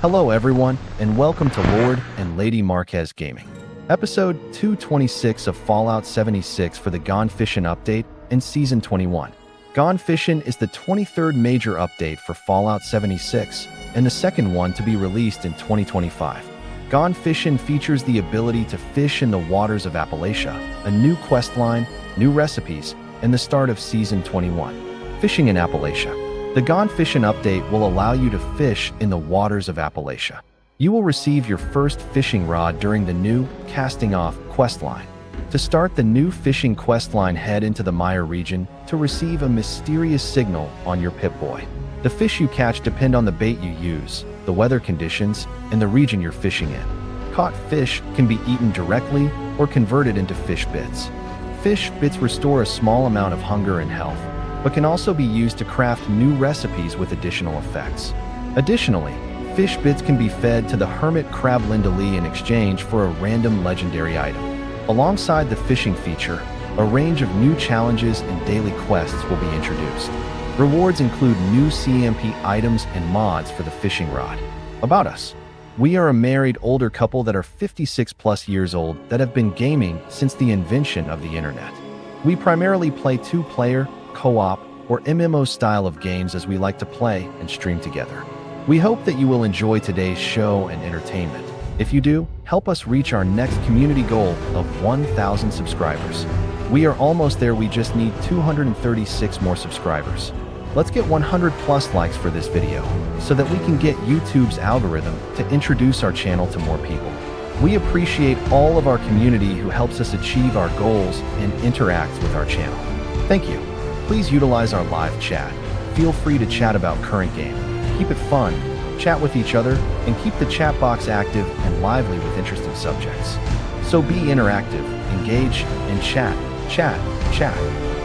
Hello everyone, and welcome to Lord and Lady Marquez Gaming. Episode 226 of Fallout 76 for the Gone Fission update in Season 21. Gone Fission is the 23rd major update for Fallout 76, and the second one to be released in 2025. Gone Fission features the ability to fish in the waters of Appalachia, a new questline, new recipes, and the start of Season 21. Fishing in Appalachia. The Gone Fission update will allow you to fish in the waters of Appalachia. You will receive your first fishing rod during the new Casting Off questline. To start the new fishing questline, head into the Mire region to receive a mysterious signal on your Pip-Boy. The fish you catch depend on the bait you use, the weather conditions, and the region you're fishing in. Caught fish can be eaten directly or converted into fish bits. Fish bits restore a small amount of hunger and health, but can also be used to craft new recipes with additional effects. Additionally, fish bits can be fed to the hermit crab Linda Lee in exchange for a random legendary item. Alongside the fishing feature, a range of new challenges and daily quests will be introduced. Rewards include new C.A.M.P items and mods for the fishing rod. About us. We are a married older couple that are 56 plus years old that have been gaming since the invention of the internet. We primarily play two-player, co-op, or MMO style of games as we like to play and stream together. We hope that you will enjoy today's show and entertainment. If you do, help us reach our next community goal of 1,000 subscribers. We are almost there, we just need 236 more subscribers. Let's get 100 plus likes for this video, so that we can get YouTube's algorithm to introduce our channel to more people. We appreciate all of our community who helps us achieve our goals and interacts with our channel. Thank you. Please utilize our live chat. Feel free to chat about current game. Keep it fun, chat with each other, and keep the chat box active and lively with interesting subjects. So be interactive, engage, and chat.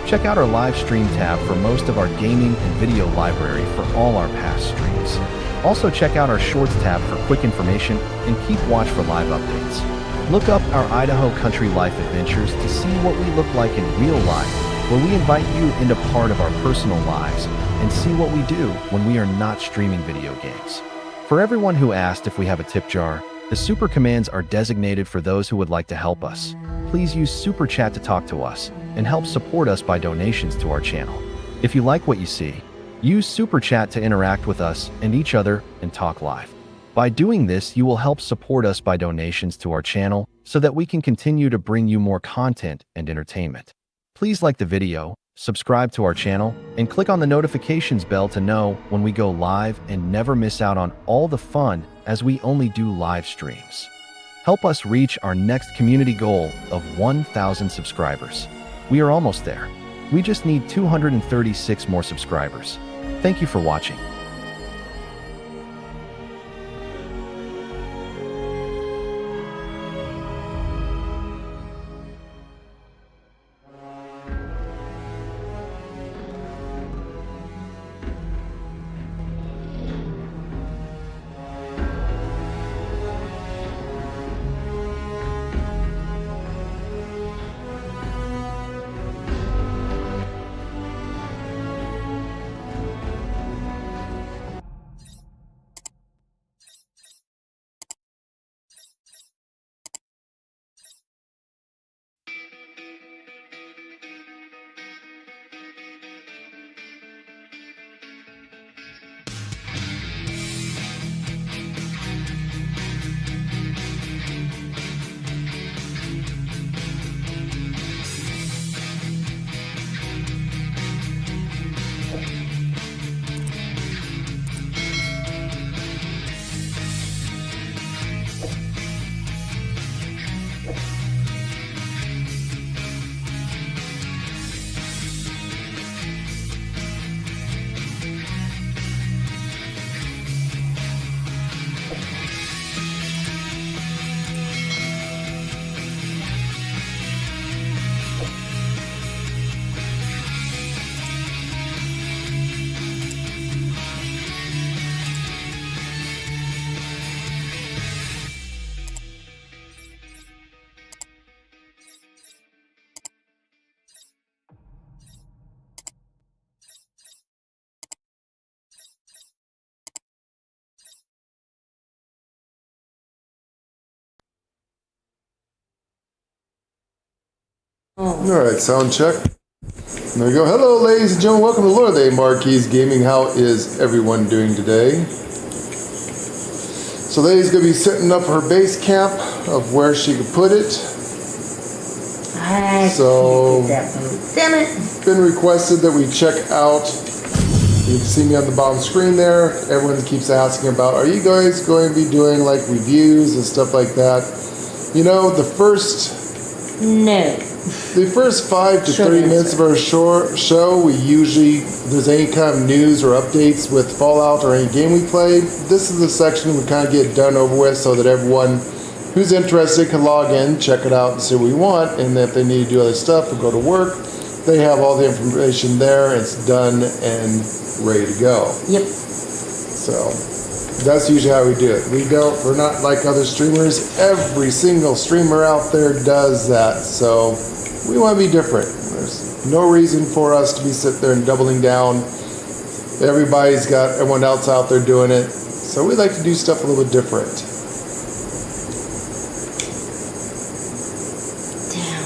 Check out our live stream tab for most of our gaming and video library for all our past streams. Also check out our shorts tab for quick information and keep watch for live updates. Look up our Idaho Country Life Adventures to see what we look like in real life, where we invite you into part of our personal lives and see what we do when we are not streaming video games. For everyone who asked if we have a tip jar, the super commands are designated for those who would like to help us. Please use Super Chat to talk to us and help support us by donations to our channel. If you like what you see, use Super Chat to interact with us and each other and talk live. By doing this, you will help support us by donations to our channel so that we can continue to bring you more content and entertainment. Please like the video, subscribe to our channel, and click on the notifications bell to know when we go live and never miss out on all the fun as we only do live streams. Help us reach our next community goal of 1,000 subscribers. We are almost there. We just need 236 more subscribers. Thank you for watching. Alright, sound check. There we go. Hello, ladies and gentlemen. Welcome to Lord of Marquis Gaming. How is everyone doing today? So, Lady's going to be setting up her base camp of where she could put it. So, damn it. It's been requested that we check out. You can see me on the bottom screen there. Everyone keeps asking about, are you guys going to be doing like reviews and stuff like that? You know, the first 5 to 30 minutes of our show, we usually, if there's any kind of news or updates with Fallout or any game we played, this is the section we kind of get done over with so that everyone who's interested can log in, check it out and see what we want, and if they need to do other stuff or go to work, they have all the information there, it's done and ready to go. Yep. So that's usually how we do it. We're not like other streamers. Every single streamer out there does that. So we want to be different. There's no reason for us to be sitting there and doubling down. Everybody's got everyone else out there doing it. So we like to do stuff a little bit different. Damn.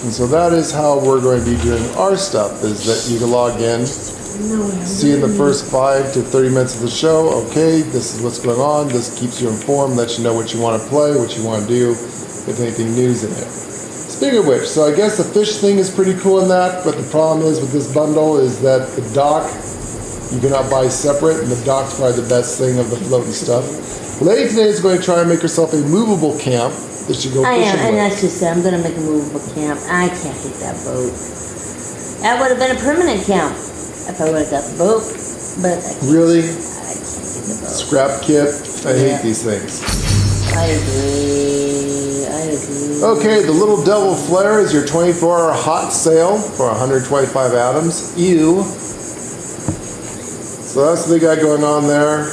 And so that is how we're going to be doing our stuff, is that you can log in, see in the first 5 to 30 minutes of the show, okay, this is what's going on, this keeps you informed, lets you know what you want to play, what you want to do, if anything news in it. Speaking of which, so I guess the fish thing is pretty cool in that, but the problem is with this bundle is that the dock, you cannot buy separate, and the dock's probably the best thing of the floating stuff. Lady today is going to try and make herself a movable camp that she go fishing with. And that's just it. I'm going to make a movable camp. I can't get that boat. That would have been a permanent camp if I would have got the boat, but I can't. Really? I can't get the boat. Scrap kit. I hate these things. I agree. Okay, the Little Devil Flare is your 24-hour hot sale for 125 atoms. Ew. So that's the big guy going on there.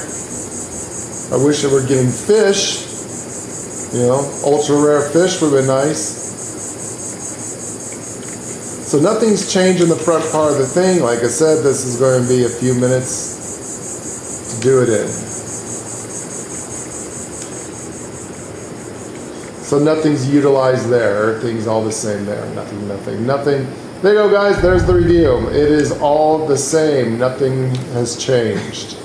I wish I were getting fish. You know, ultra rare fish would have been nice. So nothing's changed in the front part of the thing. Like I said, this is going to be a few minutes to do it in. So nothing's utilized there. Everything's all the same there. Nothing. There you go, guys. There's the review. It is all the same. Nothing has changed.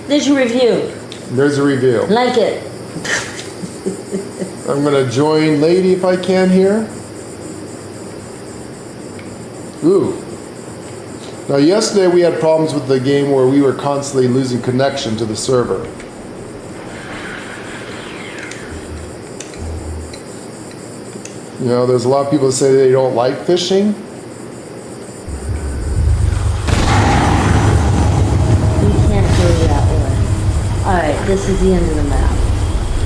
There's your review. There's a review. Like it. I'm going to join Lady if I can here. Ooh. Now yesterday we had problems with the game where we were constantly losing connection to the server. You know, there's a lot of people that say they don't like fishing. You can't go that way. Alright, this is the end of the map.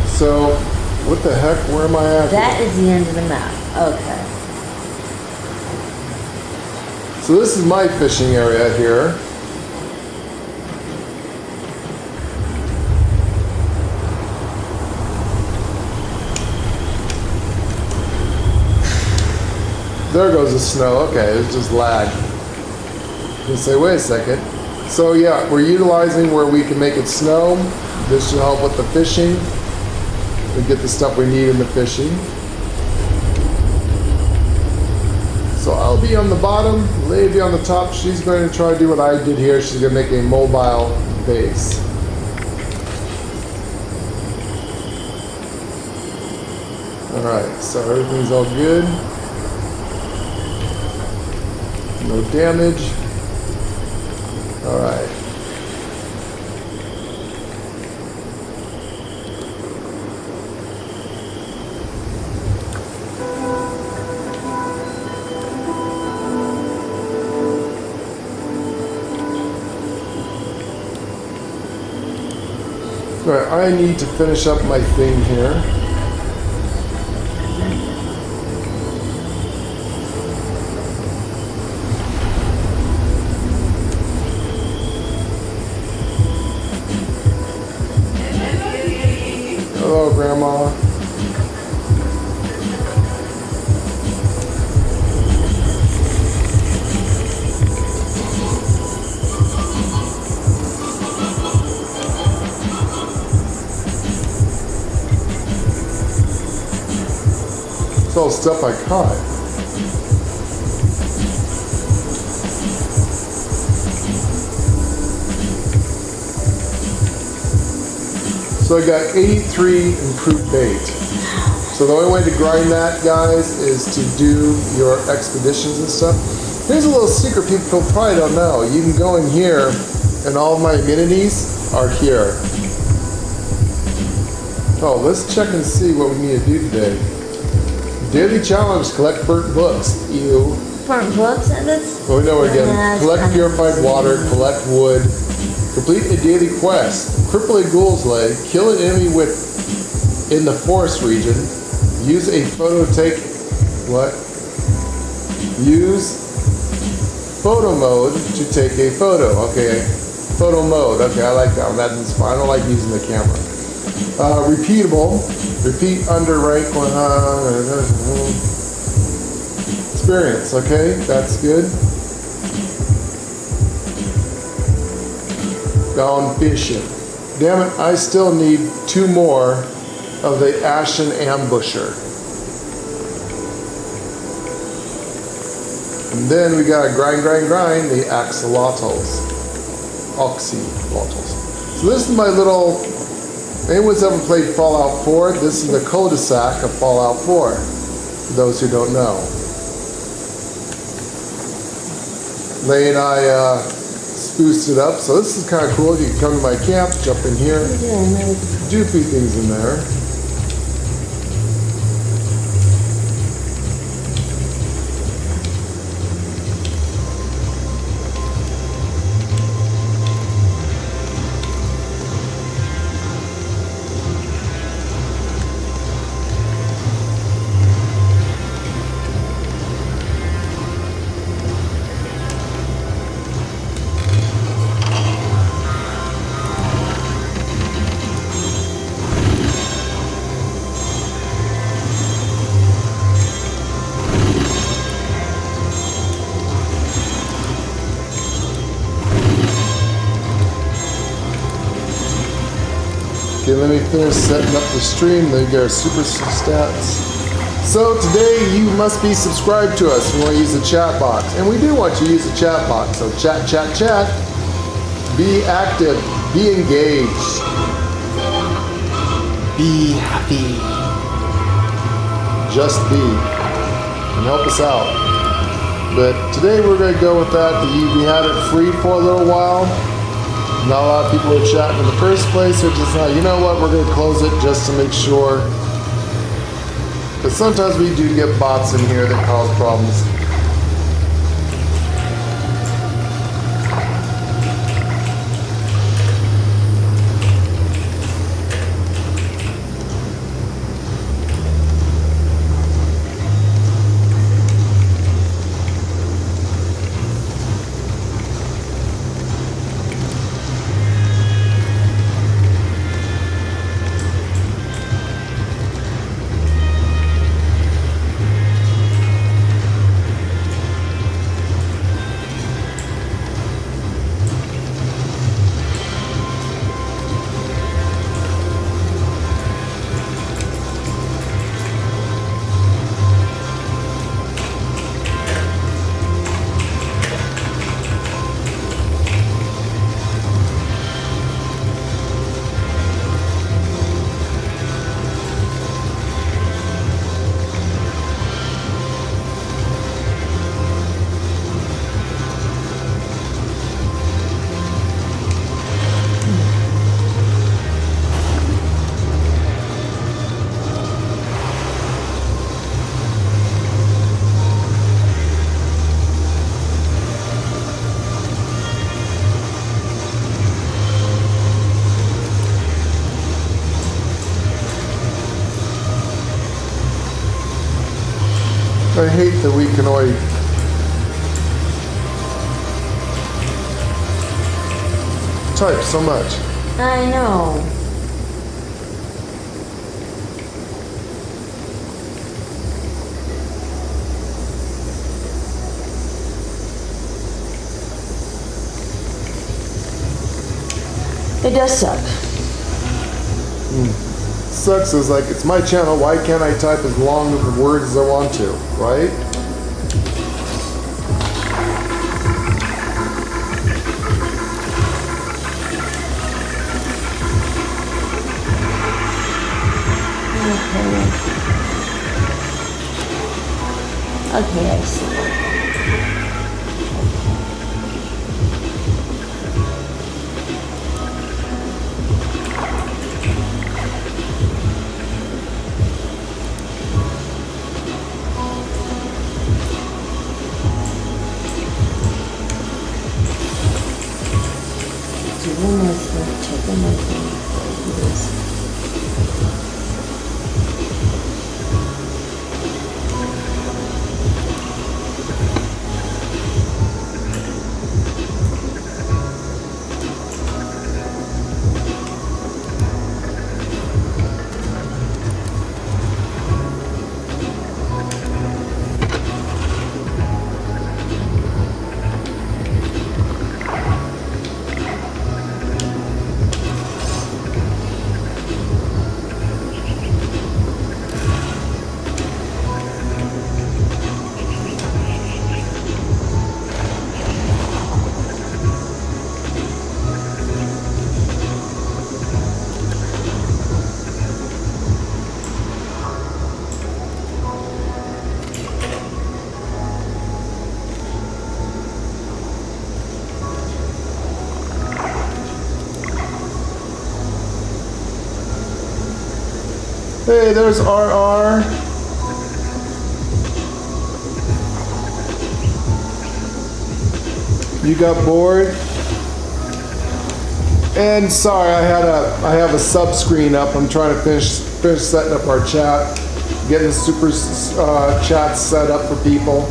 So, what the heck? Where am I at? That is the end of the map. Okay. So this is my fishing area here. There goes the snow. Okay, it's just lag. You say, wait a second. So yeah, we're utilizing where we can make it snow. This should help with the fishing. We get the stuff we need in the fishing. So I'll be on the bottom, Lady be on the top. She's going to try to do what I did here. She's going to make a mobile base. Alright, so everything's all good. No damage. Alright. Alright, I need to finish up my thing here. Hello, Grandma. It's all stuff I caught. So I got 83 improved bait. So the only way to grind that, guys, is to do your expeditions and stuff. Here's a little secret people probably don't know. You can go in here, and all of my amenities are here. Oh, let's check and see what we need to do today. Daily challenge, collect burnt books. Ew. Burnt books? That's... Oh, no, again. Yeah, Collect purified water, collect wood, complete a daily quest, cripple a ghoul's leg, kill an enemy in the forest region, use a photo take... What? Use photo mode to take a photo. Okay. Photo mode. Okay, I like that one. That's fine. I don't like using the camera. Repeatable. Repeat under rank 100. Experience. Okay, that's good. Gone Fission. Damn it, I still need 2 more of the Ashen Ambusher. And then we gotta grind the axolotls. Oxylotls. So this is my little, anyone's ever played Fallout 4? This is the cul-de-sac of Fallout 4, for those who don't know. Lay and I spruced it up, so this is kind of cool. You can come to my camp, jump in here, do a few things in there. Okay, let me finish setting up the stream, then you get our super stats. So today you must be subscribed to us. We want to use the chat box. And we do want you to use the chat box. So chat. Be active. Be engaged. Be happy. Just be. And help us out. But today we're going to go with that. We had it free for a little while. Not a lot of people were chatting in the first place, so just now, you know what, we're going to close it just to make sure. But sometimes we do get bots in here that cause problems. I hate that we can only type so much. I know. It does suck. sucks is like, it's my channel, why can't I type as long of words as I want to, right? Okay, I see. Do one more thing, check one more thing before I do this. Hey, there's RR. You got bored? And sorry, I have a sub screen up. I'm trying to finish setting up our chat, getting the super chat set up for people.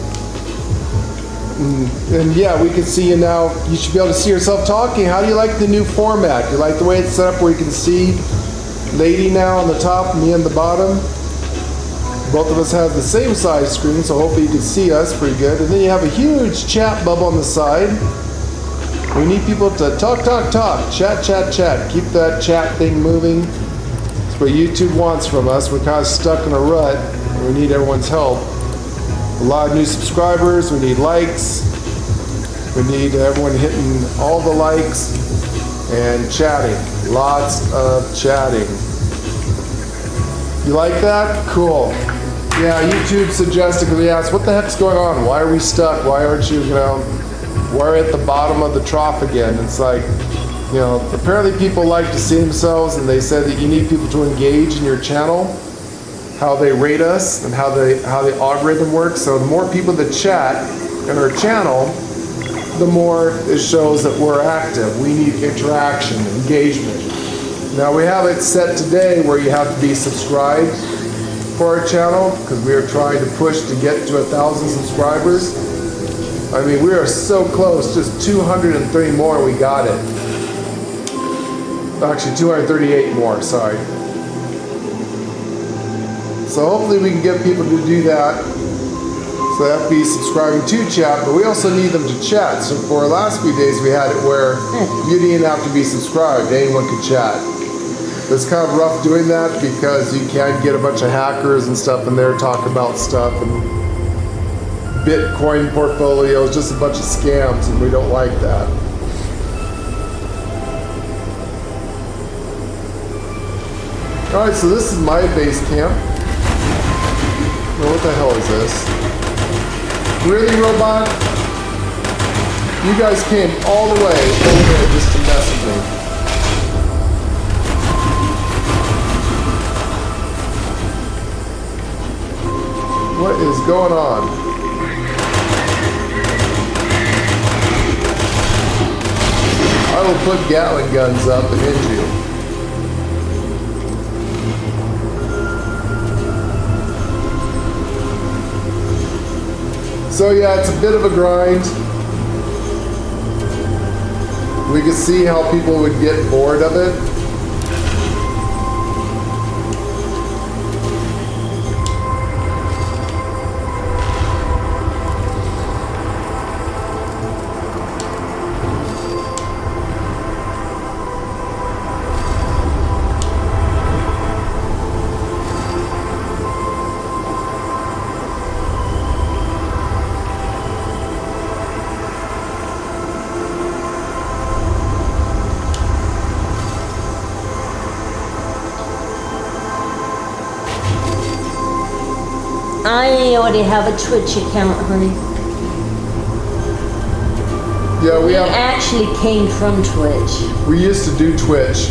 And yeah, we can see you now. You should be able to see yourself talking. How do you like the new format? Do you like the way it's set up where you can see Lady now on the top, me on the bottom? Both of us have the same size screen, so hopefully you can see us pretty good. And then you have a huge chat bubble on the side. We need people to talk, chat. Keep that chat thing moving. That's what YouTube wants from us. We're kind of stuck in a rut, and we need everyone's help. A lot of new subscribers, we need likes. We need everyone hitting all the likes and chatting. Lots of chatting. You like that? Cool. Yeah, YouTube suggested, because we asked, what the heck's going on? Why are we stuck? Why aren't you, why are we at the bottom of the trough again? It's like, apparently people like to see themselves, and they said that you need people to engage in your channel, how they rate us, and how the algorithm works. So the more people that chat in our channel, the more it shows that we're active. We need interaction, engagement. Now we have it set today where you have to be subscribed for our channel, because we are trying to push to get to 1,000 subscribers. I mean, we are so close, just 230 more, we got it. Actually, 238 more, sorry. So hopefully we can get people to do that. So they have to be subscribing to chat, but we also need them to chat. So for our last few days, we had it where you didn't have to be subscribed, anyone could chat. It's kind of rough doing that because you can get a bunch of hackers and stuff in there talking about stuff and Bitcoin portfolios, just a bunch of scams, and we don't like that. All right, so this is my base camp. Well, what the hell is this? Really, robot? You guys came all the way over there just to mess with me. What is going on? I will put Gatling guns up and hit you. So yeah, it's a bit of a grind. We could see how people would get bored of it. I already have a Twitch account, honey. Yeah, we It have. actually came from Twitch. We used to do Twitch.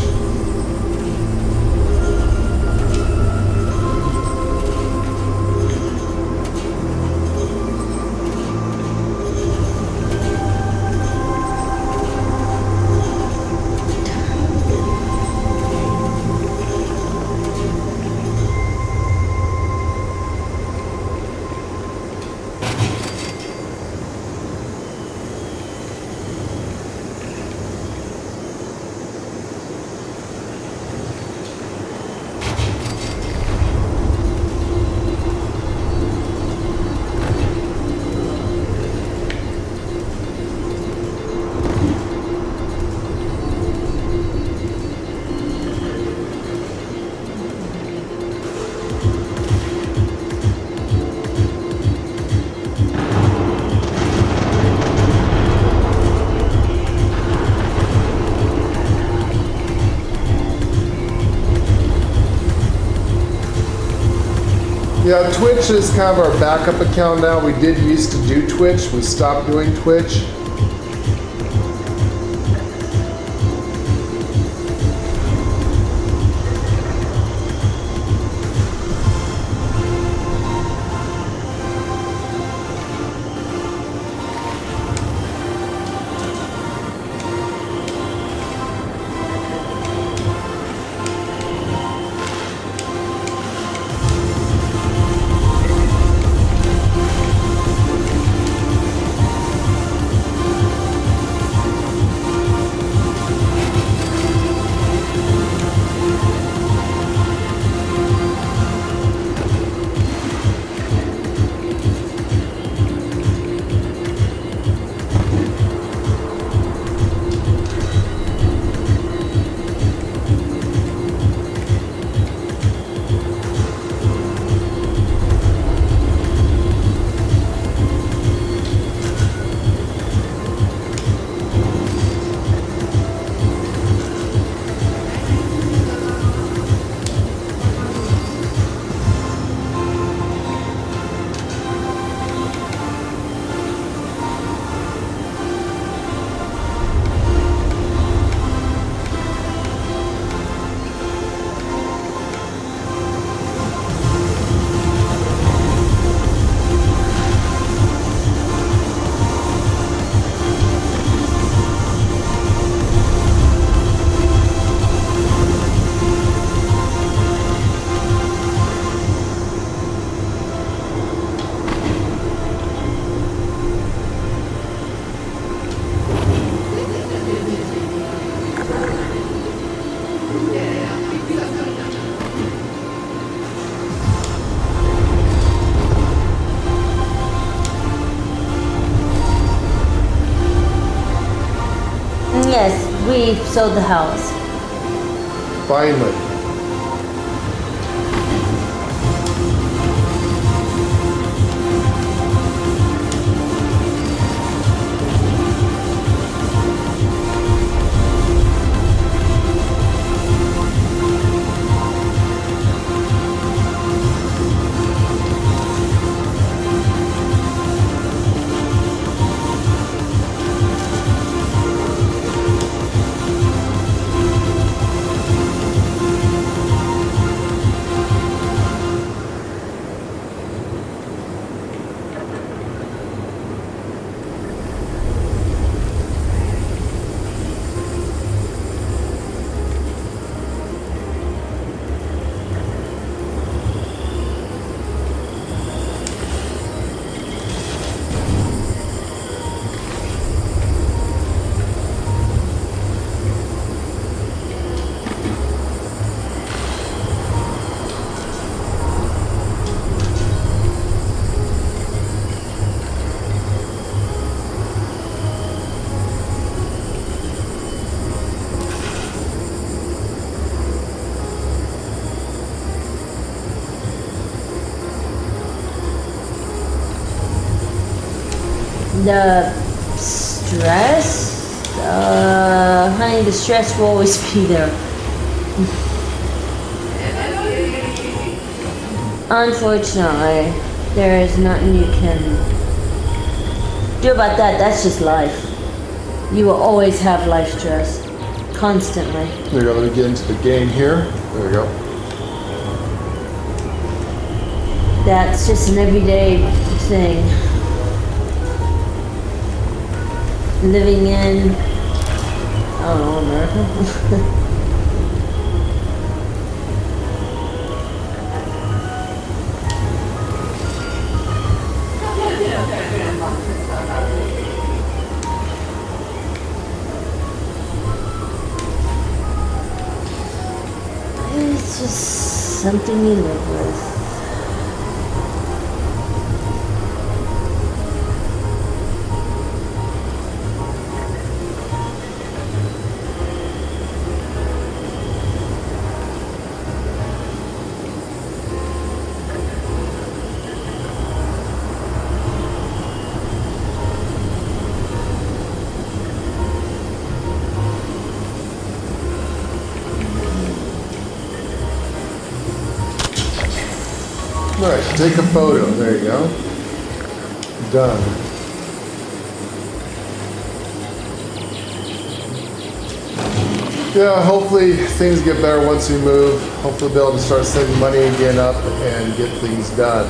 Yeah, Twitch is kind of our backup account now. We did used to do Twitch. We stopped doing Twitch. Yes, we sold the house. Finally. The stress, honey, the stress will always be there. Unfortunately. There is nothing you can do about that. That's just life. You will always have life stress. Constantly. There you go. Let me get into the game here. There we go. That's just an everyday thing. Living in, I don't know, America. It's just something you live with. All right, take a photo. There you go. Done. Yeah, hopefully things get better once we move. Hopefully we'll be able to start saving money again up and get things done.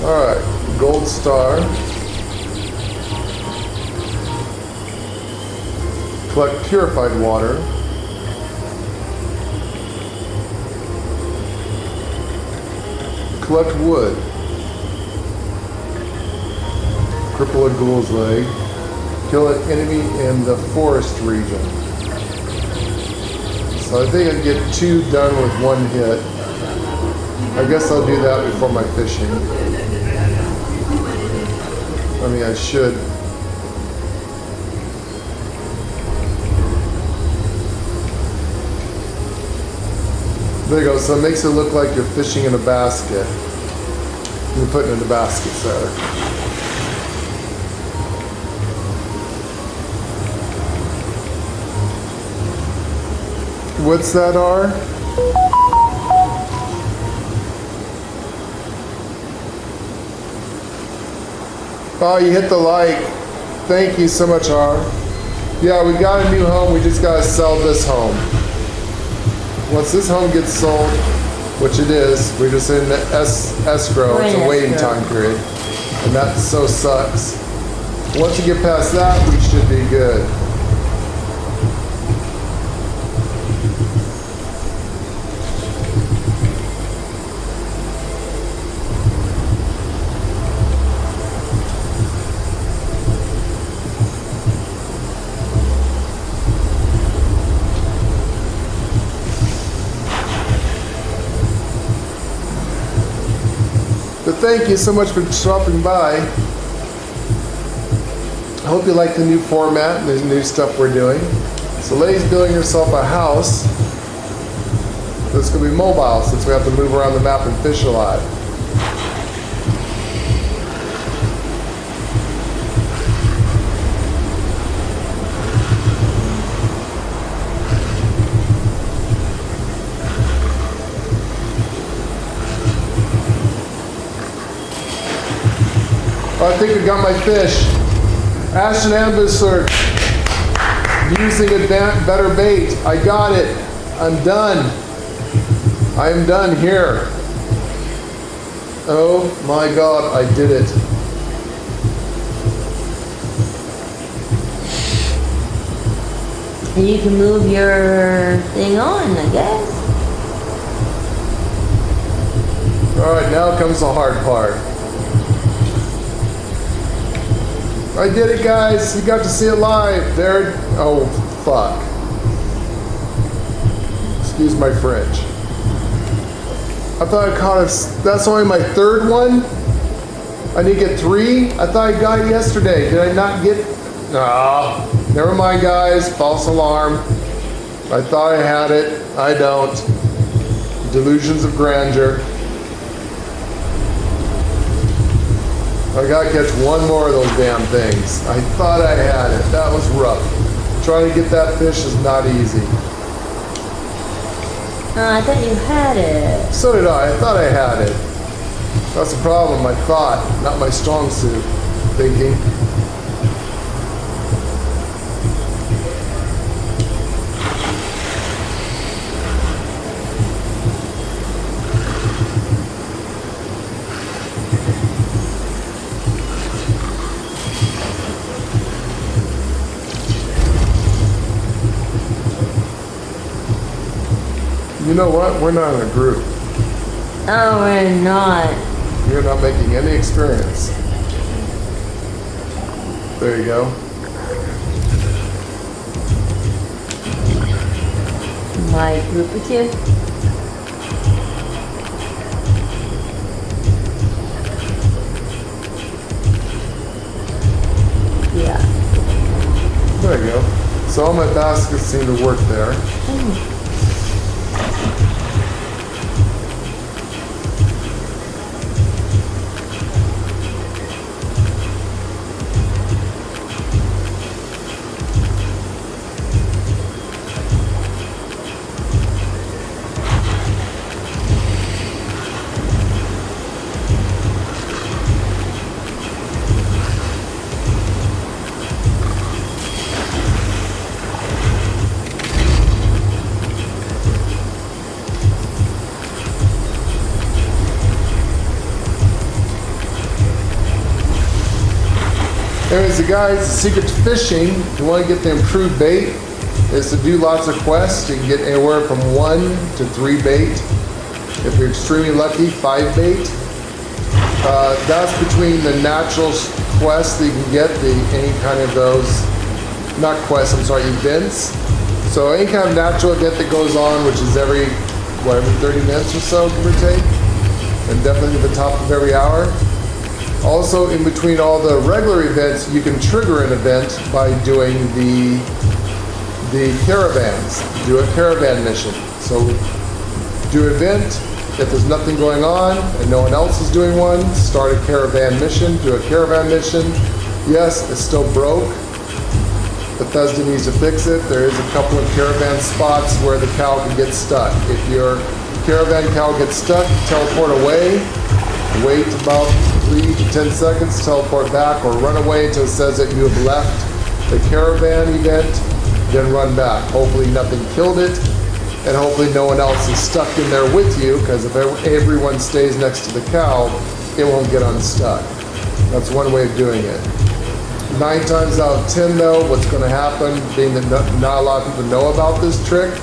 All right, gold star. Collect purified water. Collect wood. Cripple a ghoul's leg. Kill an enemy in the forest region. So I think I can get 2 done with 1 hit. I guess I'll do that before my fishing. I mean, I should. There you go, so it makes it look like you're fishing in a basket. You're putting it in a basket, there. What's that, R? Oh, you hit the like. Thank you so much, R. Yeah, we got a new home, we just gotta sell this home. Once this home gets sold, which it is, we're just in the escrow. It's a waiting time period. And that so sucks. Once you get past that, we should be good. But thank you so much for stopping by. I hope you like the new format and the new stuff we're doing. So Lay's building herself a house that's going to be mobile since we have to move around the map and fish a lot. I think I got my fish. Ashton Ambusher using a better bait. I got it. I'm done. I am done here. Oh my God, I did it. And you can move your thing on, I guess. All right, now comes the hard part. I did it, guys. You got to see it live. There. Oh, fuck. Excuse my French. I thought I caught it. That's only my 3rd one. I need to get 3. I thought I got it yesterday. Did I not get? Ah, never mind, guys. False alarm. I thought I had it. I don't. Delusions of grandeur. I gotta catch one more of those damn things. I thought I had it. That was rough. Trying to get that fish is not easy. I thought you had it. So did I. I thought I had it. That's the problem. I thought, not my strong suit. Thinking. You know what? We're not in a group. Oh, we're not. You're not making any experience. There you go. My group with you? Yeah. There you go. So all my baskets seem to work there. Anyways, the guys, the secret to fishing, if you want to get the improved bait, is to do lots of quests. You can get anywhere from 1 to 3 bait. If you're extremely lucky, 5 bait. That's between the natural quests that you can get, any kind of those, not quests, I'm sorry, events. So any kind of natural event that goes on, which is every 30 minutes or so, give or take, and definitely at the top of every hour. Also, in between all the regular events, you can trigger an event by doing the caravans. Do a caravan mission. So, do an event. If there's nothing going on and no one else is doing one, start a caravan mission. Do a caravan mission. Yes, it's still broke. Bethesda needs to fix it. There is a couple of caravan spots where the cow can get stuck. If your caravan cow gets stuck, teleport away. Wait about 3 to 10 seconds, teleport back, or run away until it says that you have left the caravan event, then run back. Hopefully nothing killed it, and hopefully no one else is stuck in there with you, because if everyone stays next to the cow, it won't get unstuck. That's one way of doing it. 9 times out of 10 though, what's going to happen, being that not a lot of people know about this trick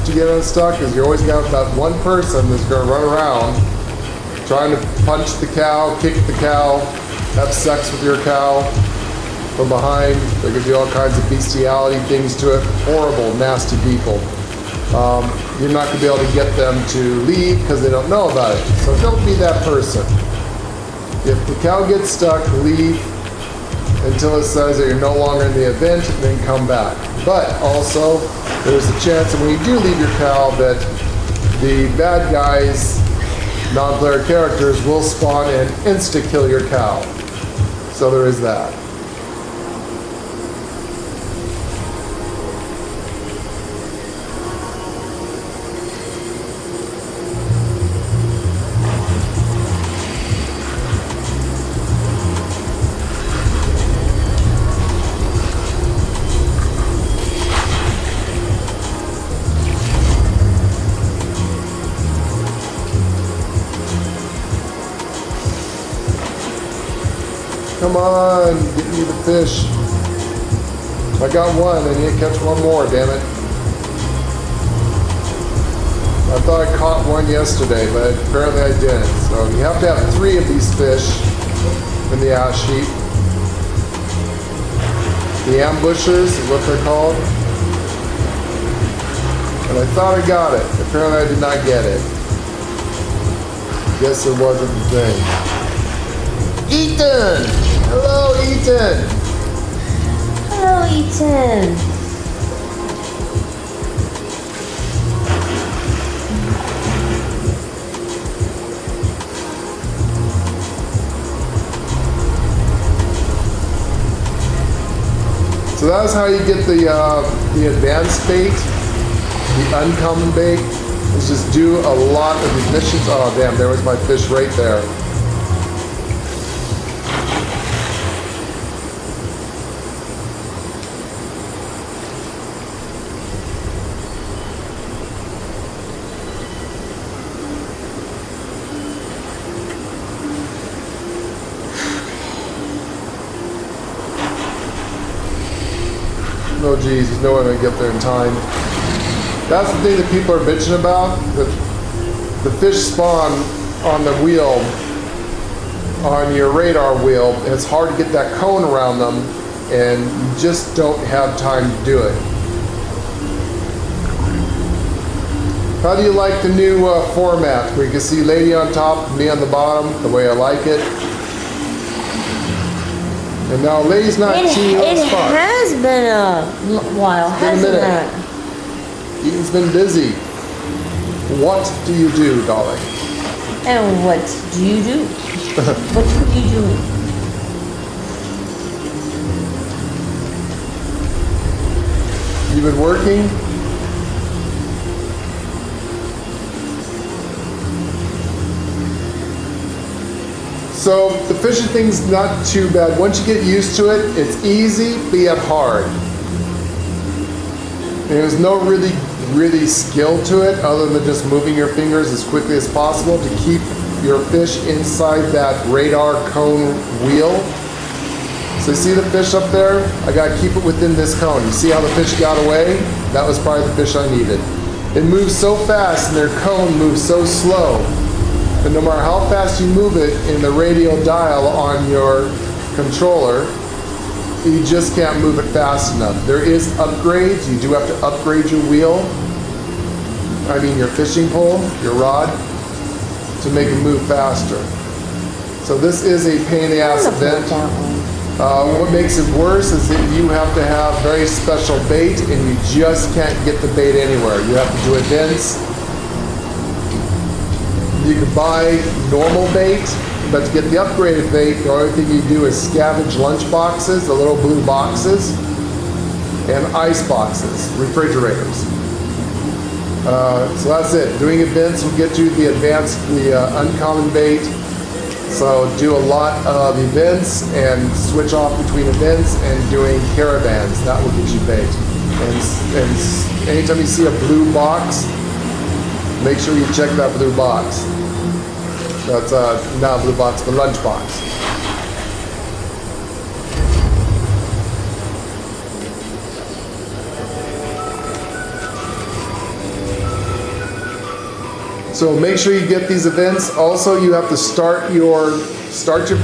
to get unstuck, is you're always going to have that one person that's going to run around trying to punch the cow, kick the cow, have sex with your cow from behind. They can do all kinds of bestiality things to it. Horrible, nasty people. You're not going to be able to get them to leave because they don't know about it. So don't be that person. If the cow gets stuck, leave until it says that you're no longer in the event, then come back. But also, there's a chance that when you do leave your cow that the bad guys, non-player characters, will spawn and insta-kill your cow. So there is that. Come on, get me the fish. I got one, I need to catch one more, damn it. I thought I caught one yesterday, but apparently I didn't. So you have to have 3 of these fish in the ash heap. The ambushers is what they're called. And I thought I got it. Apparently I did not get it. Guess it wasn't the thing. Ethan! Hello, Ethan! Hello, Ethan. So that's how you get the advanced bait, the uncommon bait. Is just do a lot of these missions. Oh damn, there was my fish right there. Oh geez, there's no way I'm gonna get there in time. That's the thing that people are bitching about. The fish spawn on the wheel, on your radar wheel. It's hard to get that cone around them, and you just don't have time to do it. How do you like the new format where you can see lady on top, me on the bottom, the way I like it? And now lady's not seeing It on spot. has been a while, hasn't it? Eaton's been busy. What do you do, darling? And what do you do? What are you doing? You've been working? So the fishing thing's not too bad. Once you get used to it, it's easy, but yet hard. There's no really skill to it other than just moving your fingers as quickly as possible to keep your fish inside that radar cone wheel. So you see the fish up there? I gotta keep it within this cone. You see how the fish got away? That was probably the fish I needed. It moves so fast and their cone moves so slow. And no matter how fast you move it in the radial dial on your controller, you just can't move it fast enough. There is upgrades. You do have to upgrade your wheel. I mean your fishing pole, your rod, to make it move faster. So this is a pain in the ass event. What makes it worse is that you have to have very special bait and you just can't get the bait anywhere. You have to do events. You can buy normal bait, but to get the upgraded bait, the only thing you do is scavenge lunch boxes, the little blue boxes, and ice boxes, refrigerators. So that's it. Doing events will get you the advanced, the uncommon bait. So do a lot of events and switch off between events and doing caravans. That will get you bait. And anytime you see a blue box, make sure you check that blue box. That's not a blue box, but lunch box. So make sure you get these events. Also, you have to start your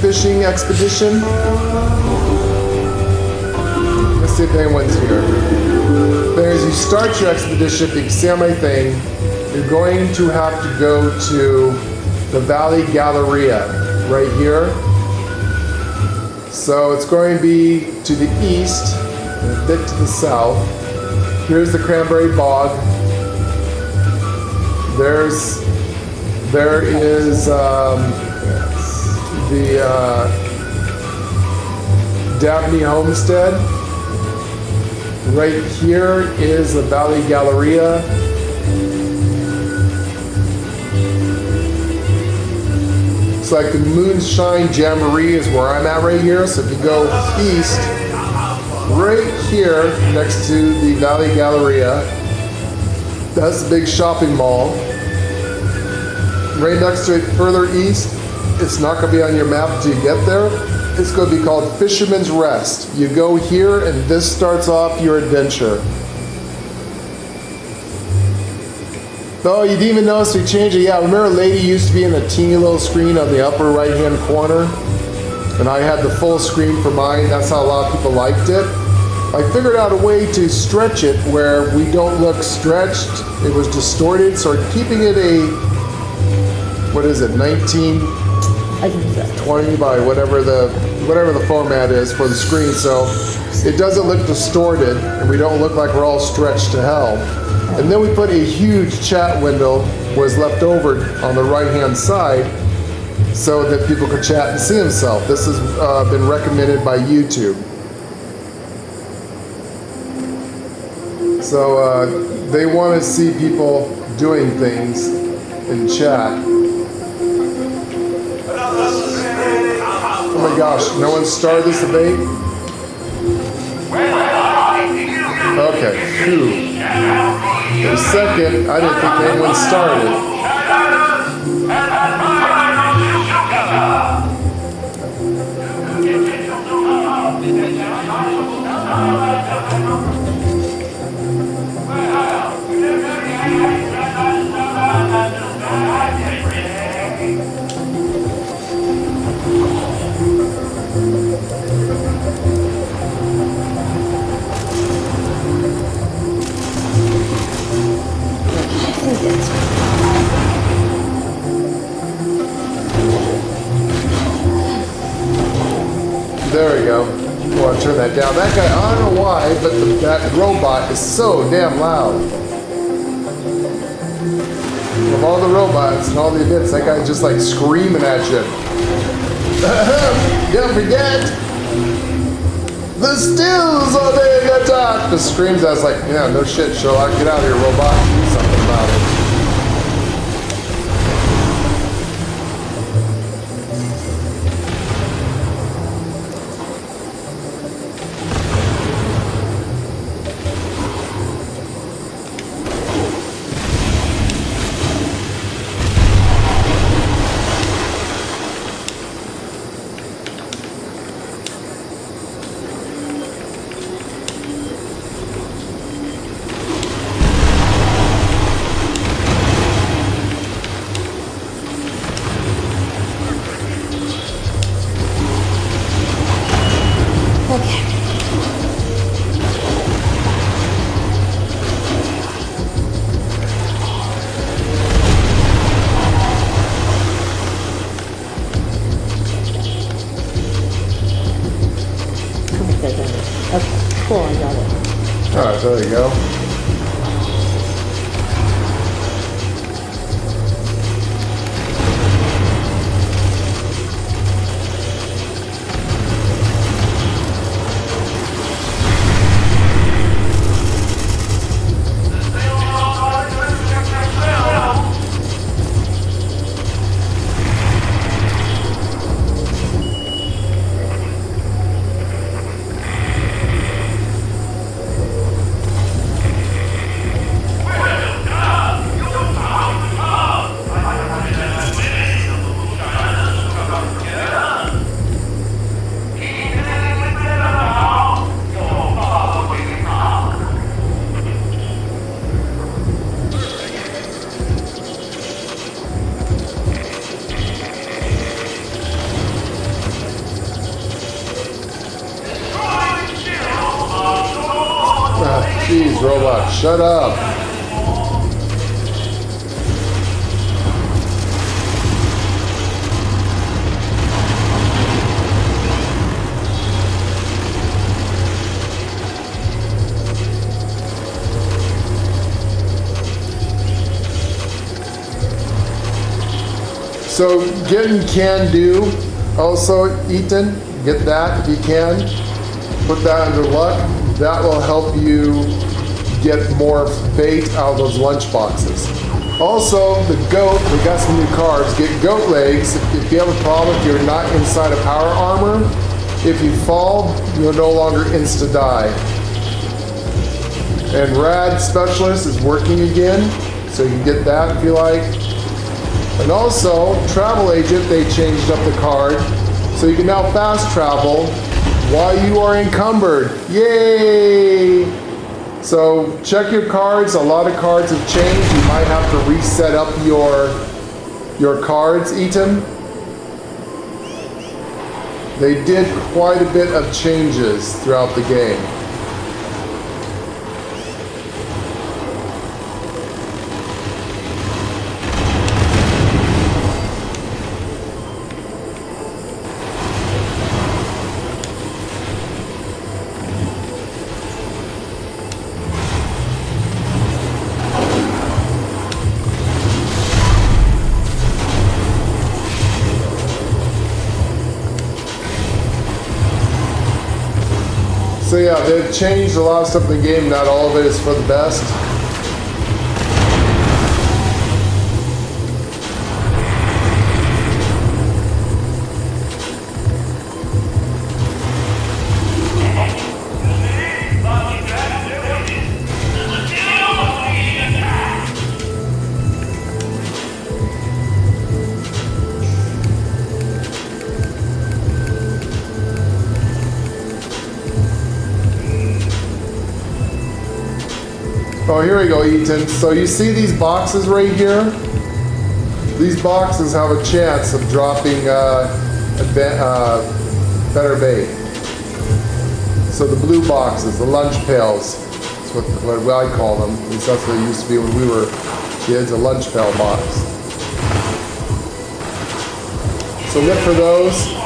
fishing expedition. Let's see if anyone's here. But as you start your expedition, if you can see on my thing, you're going to have to go to the Valley Galleria right here. So it's going to be to the east and a bit to the south. Here's the Cranberry Bog. There is the Dabney Homestead. Right here is the Valley Galleria. It's like the Moonshine Jamboree is where I'm at right here. So if you go east, right here next to the Valley Galleria, that's the big shopping mall. Right next to it further east, it's not going to be on your map until you get there. It's going to be called Fisherman's Rest. You go here and this starts off your adventure. Oh, you didn't even notice we changed it. Yeah, remember Lady used to be in a teeny little screen on the upper right hand corner? And I had the full screen for mine. That's how a lot of people liked it. I figured out a way to stretch it where we don't look stretched. It was distorted, so we're keeping it a, what is it, 1920 by whatever the format is for the screen, so it doesn't look distorted and we don't look like we're all stretched to hell. And then we put a huge chat window was left over on the right hand side so that people could chat and see themselves. This has been recommended by YouTube. So they want to see people doing things in chat. Oh my gosh, no one started this debate? Okay, phew. For a second, I didn't think anyone started. There we go. Oh, I'll turn that down. That guy, I don't know why, but that robot is so damn loud. Of all the robots and all the events, that guy's just like screaming at you. Don't forget, the stills are being attacked. The screams, I was like, yeah, no shit, Sherlock, get out of here, robot. Do something about it. Okay, cool, I got it. Alright, there you go. Jeez, robot, shut up. So getting can do also, Ethan, get that if you can. Put that under luck. That will help you get more bait out of those lunch boxes. Also, the goat, we got some new cards. Get goat legs. If you have a problem, if you're not inside a power armor, if you fall, you'll no longer insta-die. And Rad Specialist is working again, so you can get that if you like. And also, Travel Agent, they changed up the card, so you can now fast travel while you are encumbered. Yay! So check your cards. A lot of cards have changed. You might have to reset up your cards, Eaton. They did quite a bit of changes throughout the game. So yeah, Yeah, they've changed a lot of stuff in the game. Not all of it is for the best. Oh, here we go, Ethan. So you see these boxes right here? These boxes have a chance of dropping better bait. So the blue boxes, the lunch pails, that's what I call them. At least that's what it used to be when we were kids, a lunch pail box. So look for those.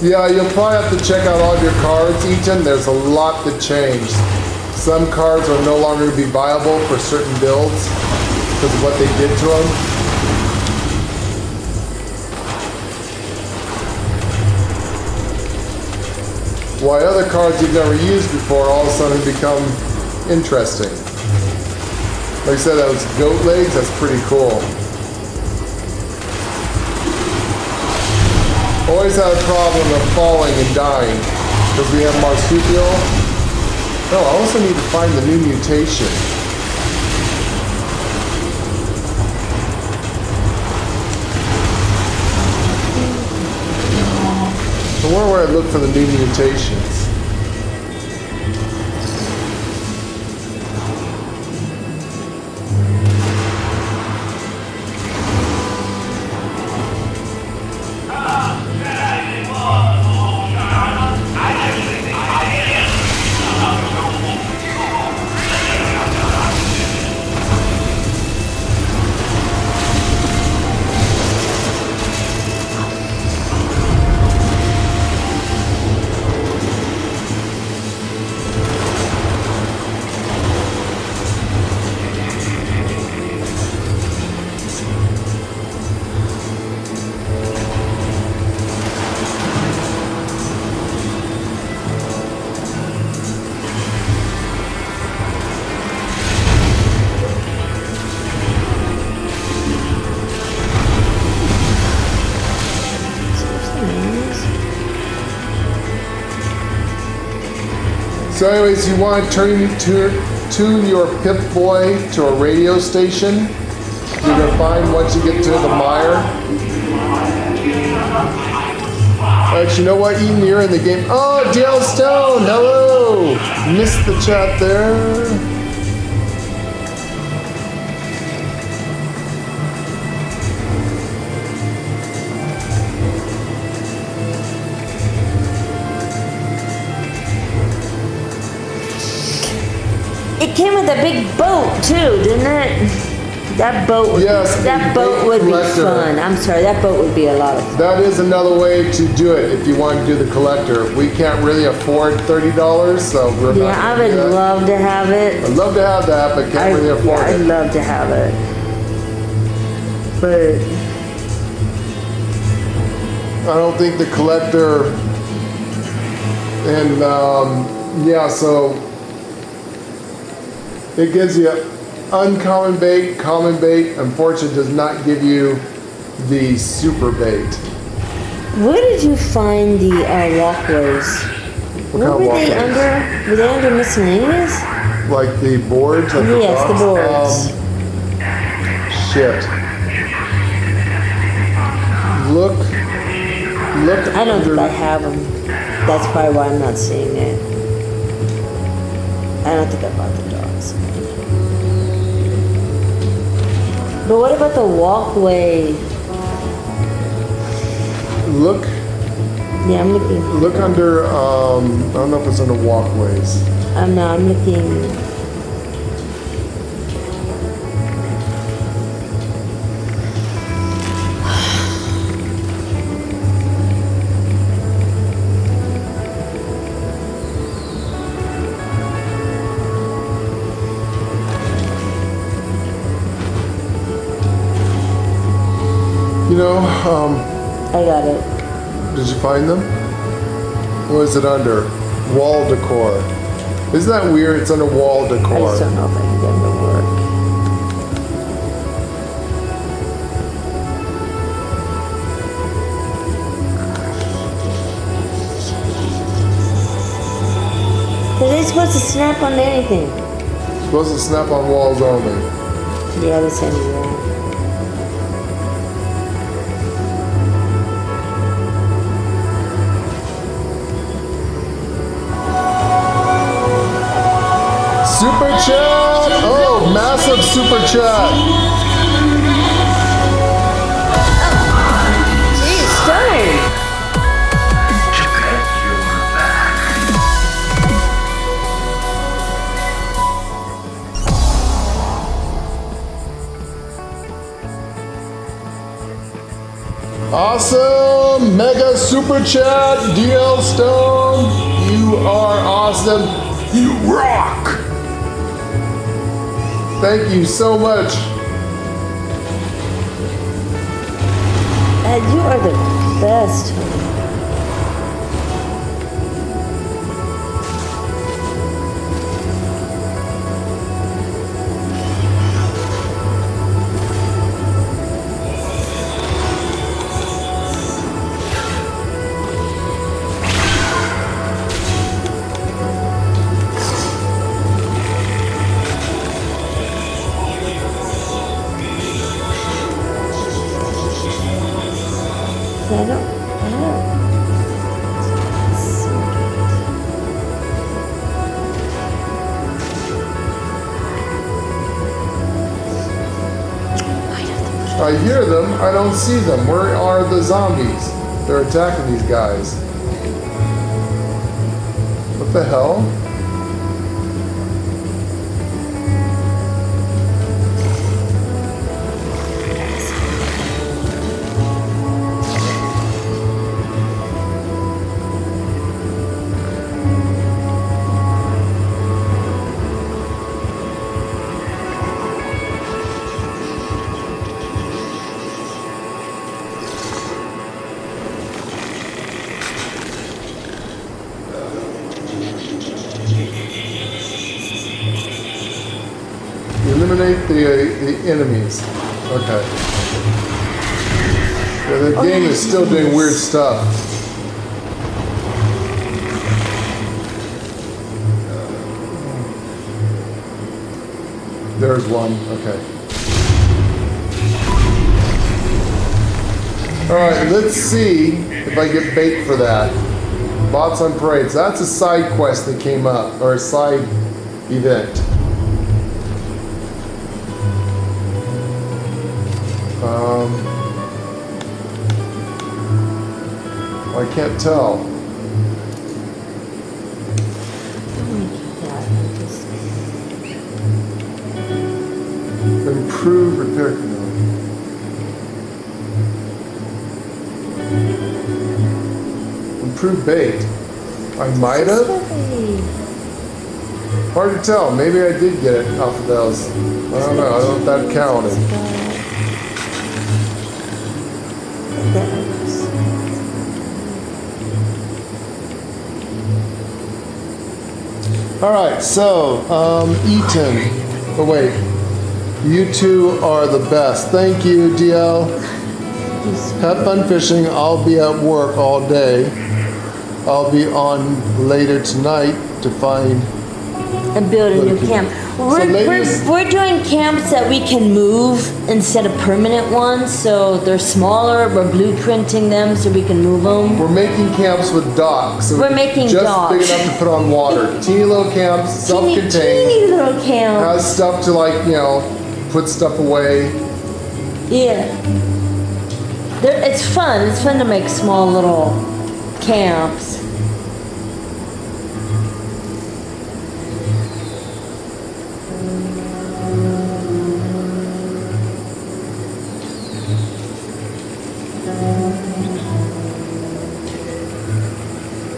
Yeah, you'll probably have to check out all of your cards, Ethan. There's a lot that changed. Some cards are no longer going to be viable for certain builds because of what they did to them. While other cards you've never used before all of a sudden become interesting. Like I said, those goat legs, that's pretty cool. Always had a problem of falling and dying because we have marsupial. No, I also need to find the new mutation. So where would I look for the new mutations? So anyways, you want to tune your Pip-Boy to a radio station. You're going to find once you get to the Mire. Alright, you know what? Even you're in the game. Oh, DL Stone, hello! Missed the chat there. It came with a big boat too, didn't it? That boat would Yes, that a boat big would collector. be fun. I'm sorry, that boat would be a lot of fun. That is another way to do it if you want to do the collector. We can't really afford $30, so we're not. Yeah, I would love to have it. I'd love to have that, but can't really afford I'd it. love to have it. But I don't think the collector, and yeah, so it gives you uncommon bait, common bait. Unfortunately, does not give you the super bait. where did you find the walkways? What kind of Were they walkways? under? Were they under miscellaneous? Like the boards? Like Yes, the boards. Shit. Look I don't under, think I have them. That's probably why I'm not seeing it. I don't think I bought the dogs. But what about the walkway? look Yeah, I'm looking. look under I don't know if it's under walkways. I'm looking. You know, I got it. did you find them? What is it under? Wall decor. Isn't that weird? It's under wall I decor. just don't know if I can get them to work. Are they supposed to snap on anything? Supposed to snap on walls only. Yeah, they send me that. Super chat! Oh, massive super chat! Jeez, Stone! Awesome! Mega super chat! DL Stone! You are awesome! You rock! Thank you so much! Ed, you are the best. I don't. I hear them, I don't see them. Where are the zombies? They're attacking these guys. What the hell? Eliminate the enemies. Okay. Yeah, the game is still doing weird stuff. There's one. Okay. All right. Let's see if I get bait for that. Bots on parade. So that's a side quest that came up, or a side event. I can't tell. Improve repair canal. Improve bait. I might have. Hard to tell. Maybe I did get it off of those. I don't know. I don't know if that counted. All right, so Eaton. Oh wait, you two are the best. Thank you, DL. Have fun fishing. I'll be at work all day. I'll be on later tonight to find and build a new camp. We're doing camps that we can move instead of permanent ones, so they're smaller. We're blueprinting them so we can move them. We're making camps with docks. So we're making just docks. Big enough to put on water. Teeny little camps, self-contained. Teeny little camps. Has stuff to put stuff away. Yeah. It's fun. It's fun to make small little camps.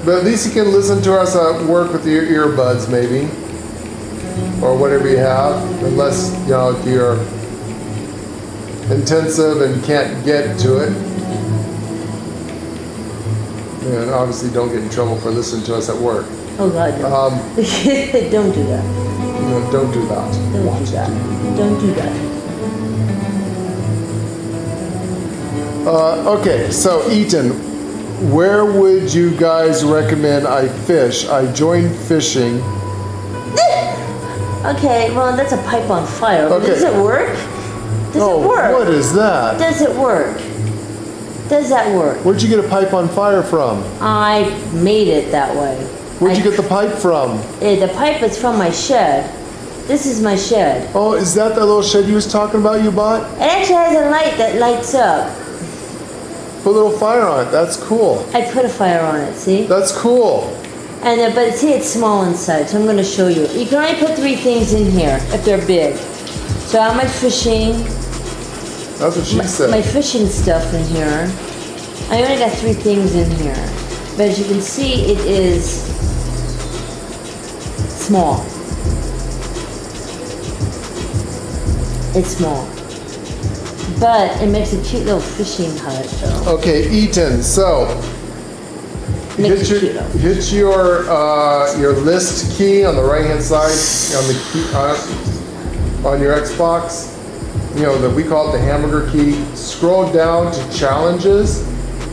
But at least you can listen to us at work with your earbuds, maybe, or whatever you have. Unless if you're intensive and can't get to it, and obviously don't get in trouble for listening to us at work. Oh God, no. Don't do that. No, don't do that. Don't do that. Don't do that. Okay, so Eaton, where would you guys recommend I fish? I joined fishing. Okay, well that's a pipe on fire. Okay. Does it work? Does it work? What is that? Does it work? Does that work? Where'd you get a pipe on fire from? I made it that way. Where'd you get the pipe from? The pipe is from my shed. This is my shed. Oh, is that little shed you was talking about you bought? It actually has a light that lights up. Put a little fire on it. That's cool. I put a fire on it, see? That's cool. And but see, it's small inside, so I'm going to show you. You can only put 3 things in here if they're big. So I have my fishing. That's what she said. My fishing stuff in here. I only got 3 things in here. But as you can see, it is small. It's small. But it makes a cute little fishing hut, though. Okay, Eaton, so hit your list key on the right-hand side on the key, on your Xbox. That we call it the hamburger key. Scroll down to challenges.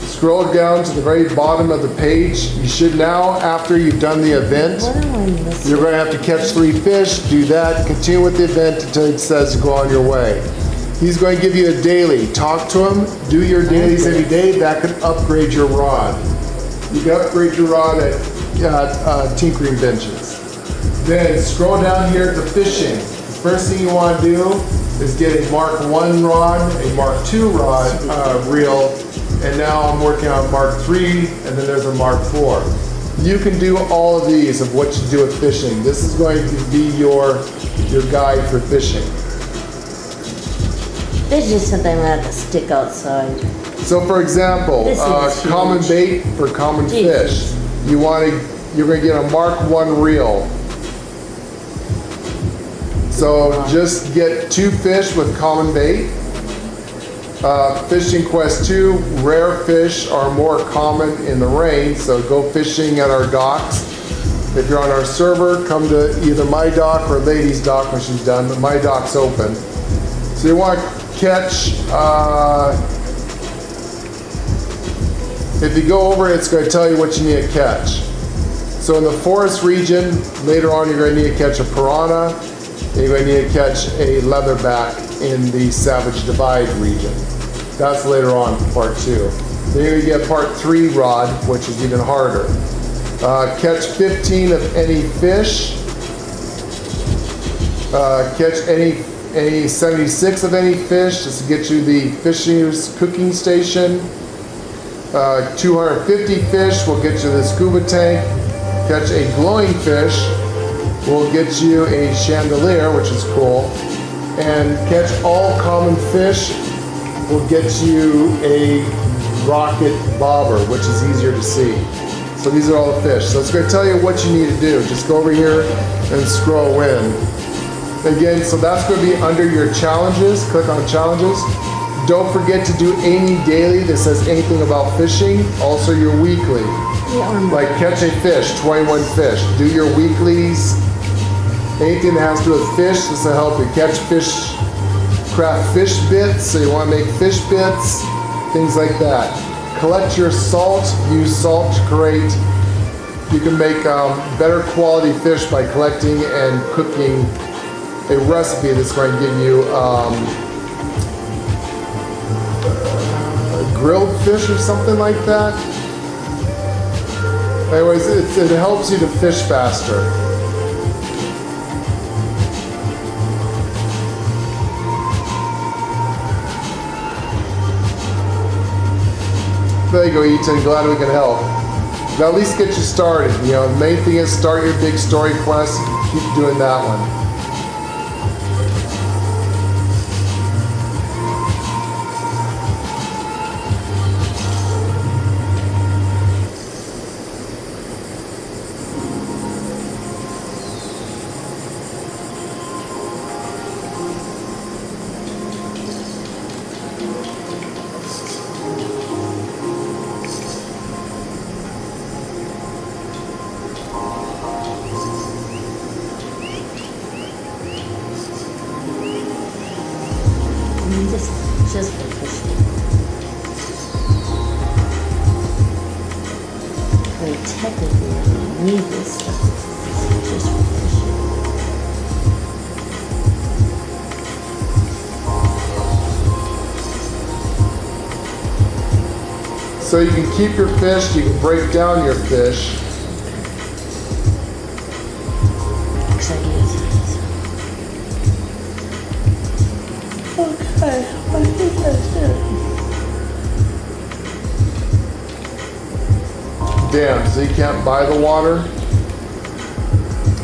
Scroll down to the very bottom of the page. You should now, after you've done the event, you're going to have to catch 3 fish. Do that. Continue with the event until it says go on your way. He's going to give you a daily. Talk to him. Do your dailies every day. That could upgrade your rod. You can upgrade your rod at tinkering benches. Then scroll down here to fishing. The first thing you want to do is get a Mark 1 rod, a Mark 2 rod reel, and now I'm working on Mark 3, and then there's a Mark 4. You can do all of these of what you do with fishing. This is going to be your guide for fishing. This is just something I'm going to have to stick outside. So for example, common bait for common fish. You're going to get a Mark 1 reel. So just get 2 fish with common bait. Fishing Quest 2, rare fish are more common in the rain, so go fishing at our docks. If you're on our server, come to either my dock or Lady's dock when she's done, but my dock's open. So you want to catch, if you go over it, it's going to tell you what you need to catch. So in the forest region, later on you're going to need to catch a piranha. You're going to need to catch a leatherback in the Savage Divide region. That's later on, part 2. Then you're going to get part 3 rod, which is even harder. Catch 15 of any fish. Catch any 76 of any fish, just to get you the fisher's cooking station. 250 fish will get you the scuba tank. Catch a glowing fish will get you a chandelier, which is cool. And catch all common fish will get you a rocket bobber, which is easier to see. So these are all the fish. So it's going to tell you what you need to do. Just go over here and scroll in. Again, so that's going to be under your challenges. Click on challenges. Don't forget to do any daily that says anything about fishing. Also your weekly. Like catch a fish, 21 fish. Do your weeklies. Anything that has to do with fish, this will help you. Catch fish, craft fish bits. So you want to make fish bits, things like that. Collect your salt. Use salt to create. You can make better quality fish by collecting and cooking a recipe that's going to give you grilled fish or something like that. Anyways, it helps you to fish faster. There you go, Ethan. Glad we can help. But at least get you started. You know, the main thing is start your big story quest. Keep doing that one. Just for fishing. But technically, I don't need this stuff. It's just for fishing. So you can keep your fish, you can break down your fish. Okay, I think that's it. Damn, so you can't buy the water?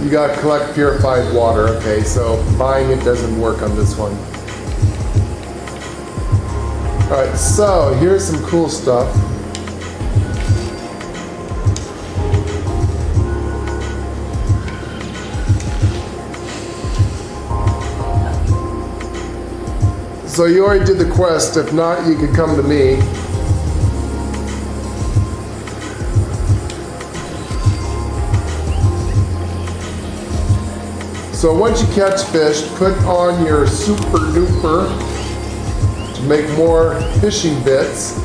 You gotta collect purified water. Okay, so buying it doesn't work on this one. Alright, so here's some cool stuff. So you already did the quest. If not, you could come to me. So once you catch fish, put on your super duper to make more fishing bits.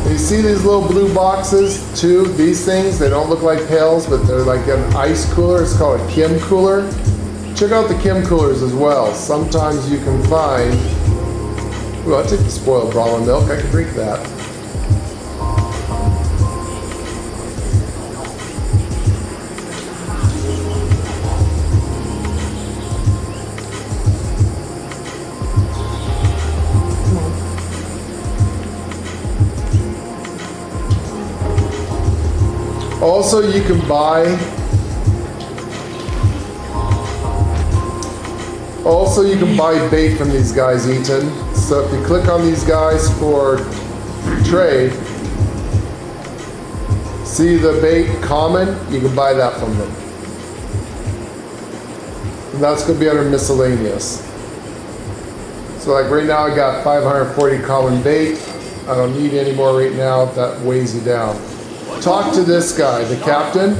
You see these little blue boxes too? These things, they don't look like pails, but they're like an ice cooler. It's called a C.A.M.P cooler. Check out the C.A.M coolers as well. Sometimes you can find, ooh, I'll take the spoiled Brahma milk. I can drink that. Also, you can buy bait from these guys, Eaton. So if you click on these guys for trade, see the bait common, you can buy that from them. And that's going to be under miscellaneous. So like right now I got 540 common bait. I don't need any more right now if that weighs you down. Talk to this guy, the captain.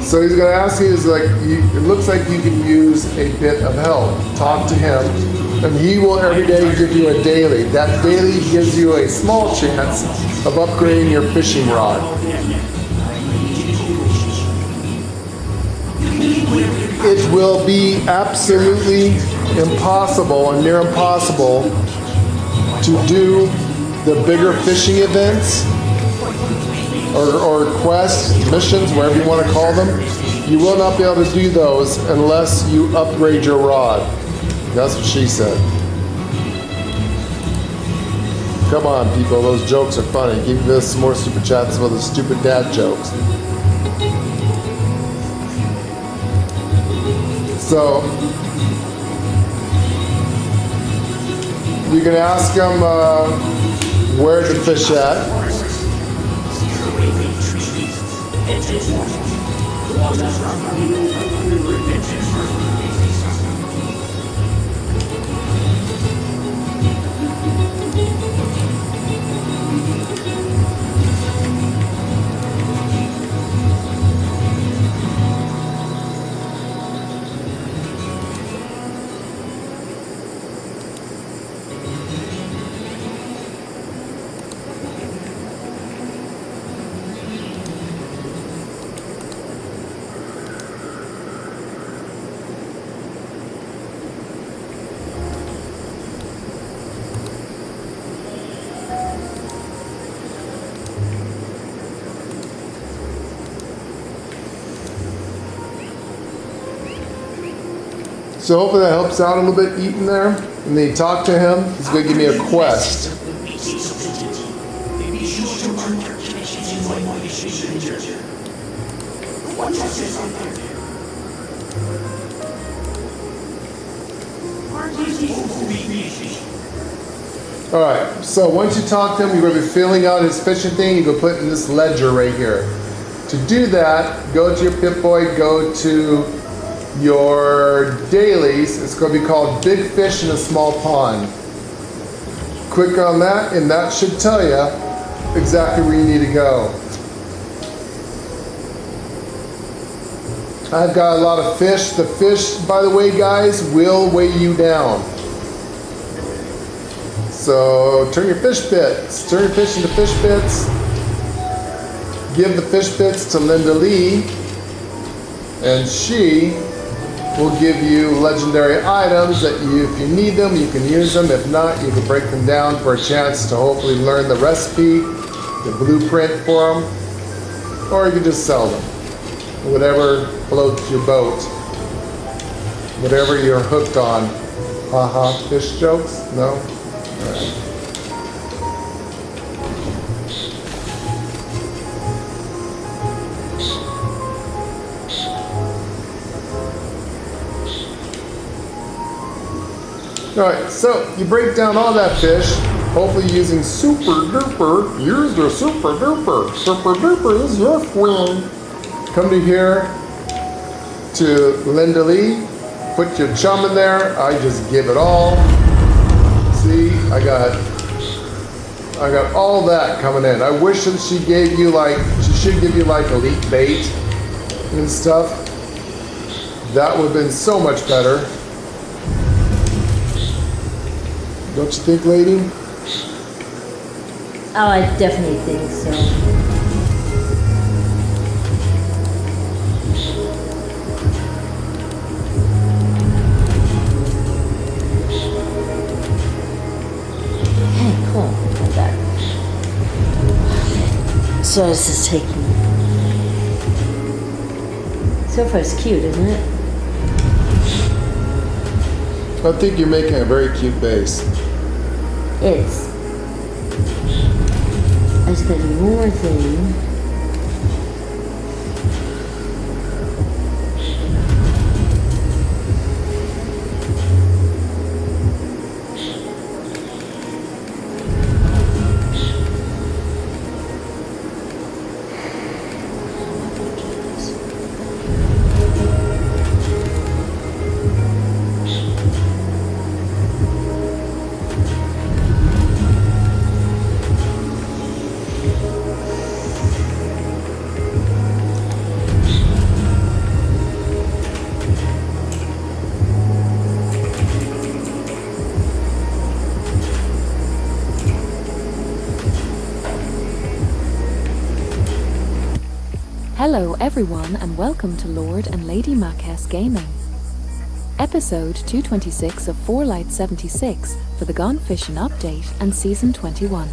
So he's going to ask you, it looks like you can use a bit of help. Talk to him. And he will every day give you a daily. That daily gives you a small chance of upgrading your fishing rod. It will be absolutely impossible and near impossible to do the bigger fishing events or quests, missions, whatever you want to call them. You will not be able to do those unless you upgrade your rod. That's what she said. Come on, people, those jokes are funny. Give us some more super chats about the stupid dad jokes. So, you can ask them where to fish at. So hopefully that helps out a little bit, eating there. And then you talk to him, he's going to give me a quest. Alright, so once you talk to him, you're going to be filling out his fishing thing, you go put it in this ledger right here. To do that, go to your Pip-Boy, go to your dailies. It's going to be called Big Fish in a Small Pond. Click on that and that should tell you exactly where you need to go. I've got a lot of fish. The fish, by the way, guys, will weigh you down. So turn your fish bits. Turn your fish into fish bits. Give the fish bits to Linda Lee, and she will give you legendary items that if you need them, you can use them. If not, you can break them down for a chance to hopefully learn the recipe, the blueprint for them, or you can just sell them. Whatever floats your boat. Whatever you're hooked on. Haha, fish jokes? No? All right. Alright, so you break down all that fish, hopefully using super duper. Use the super duper. Super duper is your friend. Come to here to Linda Lee, put your chum in there. I just give it all. See, I got all that coming in. I wish that she gave you she should give you elite bait and stuff. That would have been so much better. Don't you think, lady? Oh, I definitely think so. Hey, cool. Come back. Okay. So this is taking. So far, it's cute, isn't it? I think you're making a very cute base. It's. I just gotta do one more thing. Hello everyone and welcome to Lord and Lady Marquez Gaming. Episode 226 of Forlight 76 for the Gone Fission update and Season 21.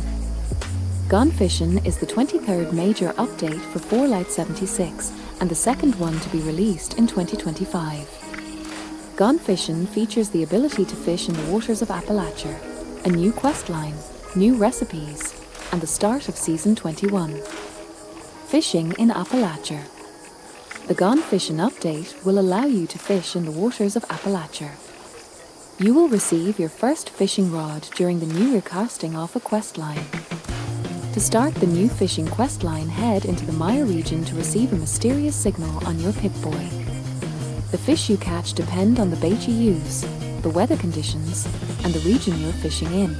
Gone Fission is the 23rd major update for Forlight 76 and the second one to be released in 2025. Gone Fission features the ability to fish in the waters of Appalachia, a new questline, new recipes, and the start of Season 21. Fishing in Appalachia. The Gone Fission update will allow you to fish in the waters of Appalachia. You will receive your first fishing rod during the new recasting of a questline. To start the new fishing questline, head into the Mire region to receive a mysterious signal on your Pip-Boy. The fish you catch depend on the bait you use, the weather conditions, and the region you're fishing in.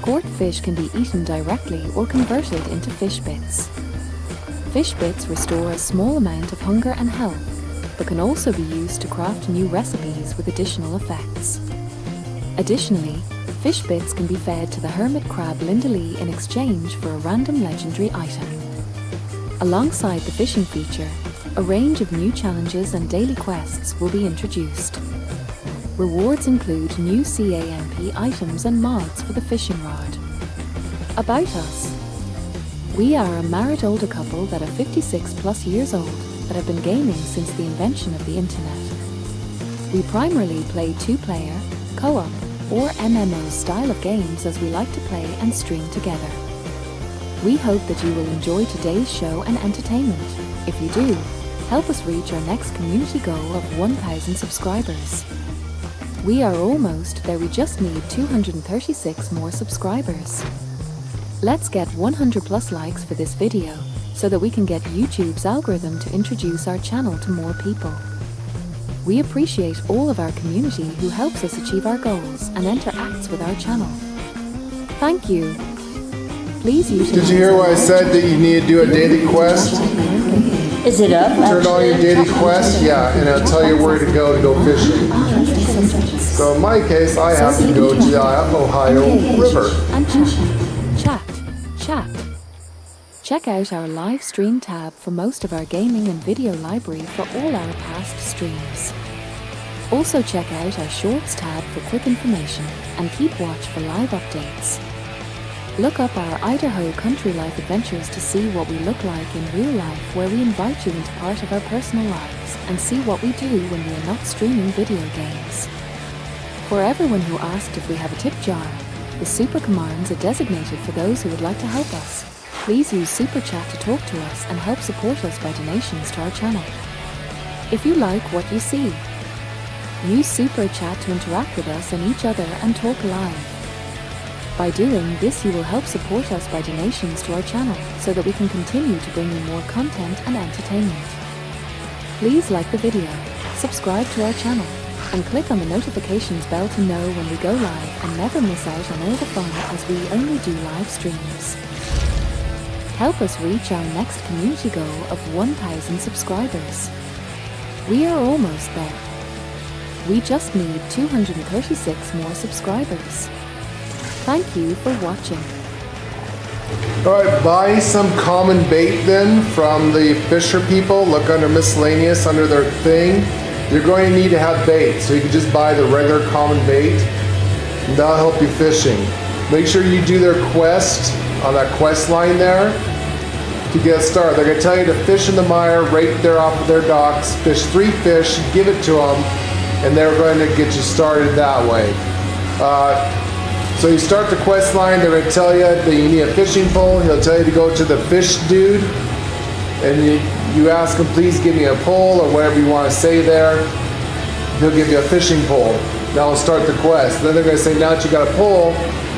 Caught fish can be eaten directly or converted into fish bits. Fish bits restore a small amount of hunger and health, but can also be used to craft new recipes with additional effects. Additionally, fish bits can be fed to the hermit crab Linda Lee in exchange for a random legendary item. Alongside the fishing feature, a range of new challenges and daily quests will be introduced. Rewards include new C.A.M.P items and mods for the fishing rod. About us. We are a married older couple that are 56 plus years old that have been gaming since the invention of the internet. We primarily play two-player, co-op, or MMO style of games as we like to play and stream together. We hope that you will enjoy today's show and entertainment. If you do, help us reach our next community goal of 1,000 subscribers. We are almost there, we just need 236 more subscribers. Let's get 100 plus likes for this video so that we can get YouTube's algorithm to introduce our channel to more people. We appreciate all of our community who helps us achieve our goals and interacts with our channel. Thank you. Please use. Did you hear what I said that you need to do a daily quest? Is it up? Turn on your daily quest, yeah, and it'll tell you where to go fishing. So in my case, I have to go to the Ohio River. And chat. Check out our live stream tab for most of our gaming and video library for all our past streams. Also check out our shorts tab for quick information and keep watch for live updates. Look up our Idaho Country Life Adventures to see what we look like in real life, where we invite you into part of our personal lives and see what we do when we are not streaming video games. For everyone who asked if we have a tip jar, the super commands are designated for those who would like to help us. Please use Super Chat to talk to us and help support us by donations to our channel. If you like what you see, use Super Chat to interact with us and each other and talk live. By doing this, you will help support us by donations to our channel so that we can continue to bring you more content and entertainment. Please like the video, subscribe to our channel, and click on the notifications bell to know when we go live and never miss out on all the fun as we only do live streams. Help us reach our next community goal of 1,000 subscribers. We are almost there. We just need 236 more subscribers. Thank you for watching. Alright, buy some common bait then from the fisher people. Look under miscellaneous under their thing. You're going to need to have bait, so you can just buy the regular common bait, and that'll help you fishing. Make sure you do their quest on that quest line there to get started. They're going to tell you to fish in the Mire right there off of their docks, fish 3 fish, give it to them, and they're going to get you started that way. So you start the quest line, they're going to tell you that you need a fishing pole. He'll tell you to go to the fish dude, and you ask him, please give me a pole, or whatever you want to say there. He'll give you a fishing pole. Now we'll start the quest. Then they're going to say, now that you got a pole,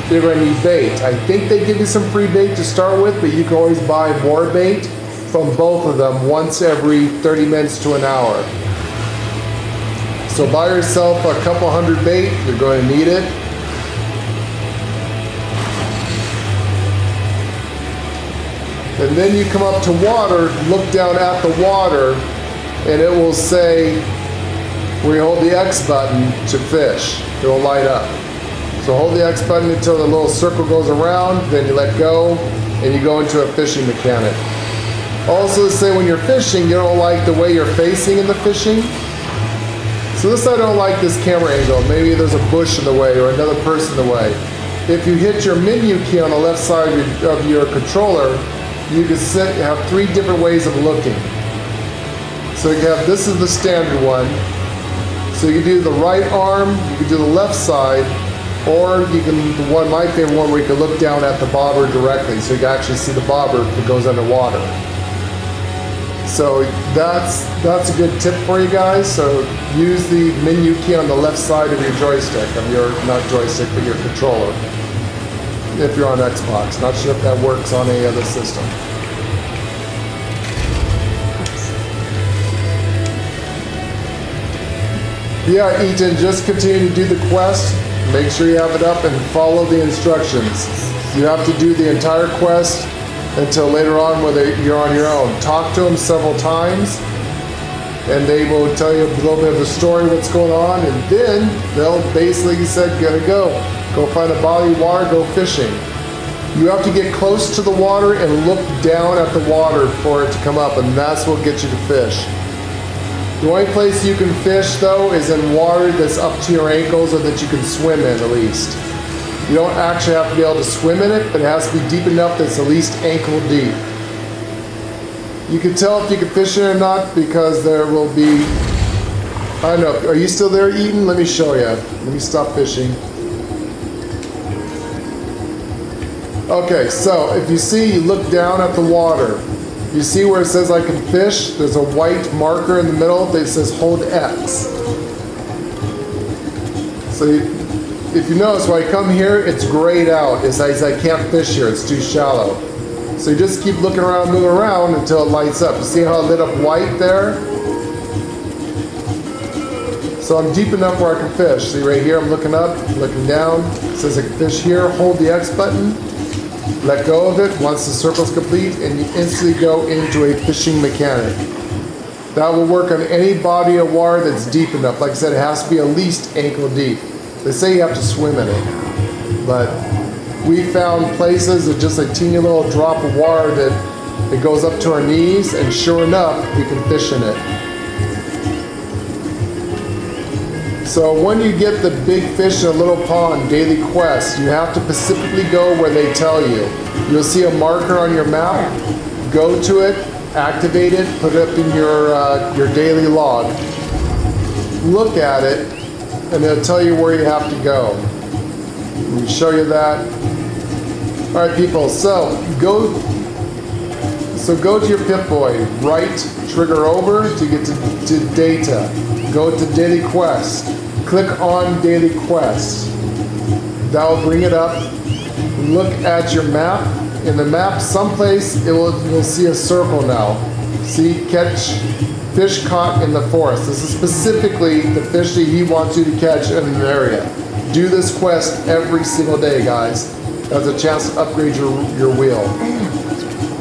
you're going to need bait. I think they give you some free bait to start with, but you can always buy more bait from both of them once every 30 minutes to an hour. So buy yourself a couple hundred bait. You're going to need it. And then you come up to water, look down at the water, and it will say, where you hold the X button to fish, it will light up. So hold the X button until the little circle goes around, then you let go, and you go into a fishing mechanic. Also, say when you're fishing, you don't like the way you're facing in the fishing. So this I don't like this camera angle. Maybe there's a bush in the way or another person in the way. If you hit your menu key on the left side of your controller, you can have 3 different ways of looking. So you have, this is the standard one. So you can do the right arm, you can do the left side, or you can, my favorite one, where you can look down at the bobber directly, so you can actually see the bobber if it goes underwater. So that's a good tip for you guys. So use the menu key on the left side of your joystick, of your, not joystick, but your controller. If you're on Xbox. Not sure if that works on any other system. Yeah, Ethan, just continue to do the quest. Make sure you have it up and follow the instructions. You have to do the entire quest until later on where you're on your own. Talk to them several times and they will tell you a little bit of the story, what's going on, and then they'll basically say, gotta go. Go find a body of water, go fishing. You have to get close to the water and look down at the water for it to come up, and that's what gets you to fish. The only place you can fish, though, is in water that's up to your ankles or that you can swim in, at least. You don't actually have to be able to swim in it, but it has to be deep enough that it's at least ankle deep. You can tell if you can fish in it or not because there will be... I don't know. Are you still there, Eden? Let me show you. Let me stop fishing. Okay, so if you see, you look down at the water. You see where it says I can fish? There's a white marker in the middle that says hold X. So if you notice, when I come here, it's grayed out. It says I can't fish here, it's too shallow. So you just keep looking around, moving around until it lights up. You see how it lit up white there? So I'm deep enough where I can fish. See right here, I'm looking up, looking down. It says I can fish here, hold the X button. Let go of it once the circle's complete, and you instantly go into a fishing mechanic. That will work on any body of water that's deep enough. Like I said, it has to be at least ankle deep. They say you have to swim in it, but we found places that just a teeny little drop of water that it goes up to our knees, and sure enough, we can fish in it. So when you get the big fish in a little pond daily quest, you have to specifically go where they tell you. You'll see a marker on your map. Go to it, activate it, put it up in your daily log. Look at it, and it'll tell you where you have to go. Let me show you that. All right, people. So go to your Pip-Boy. Right trigger over to get to data. Go to daily quest. Click on daily quest. That will bring it up. Look at your map. In the map, someplace you'll see a circle now. See, catch fish caught in the forest. This is specifically the fish that he wants you to catch in an area. Do this quest every single day, guys. That's a chance to upgrade your wheel,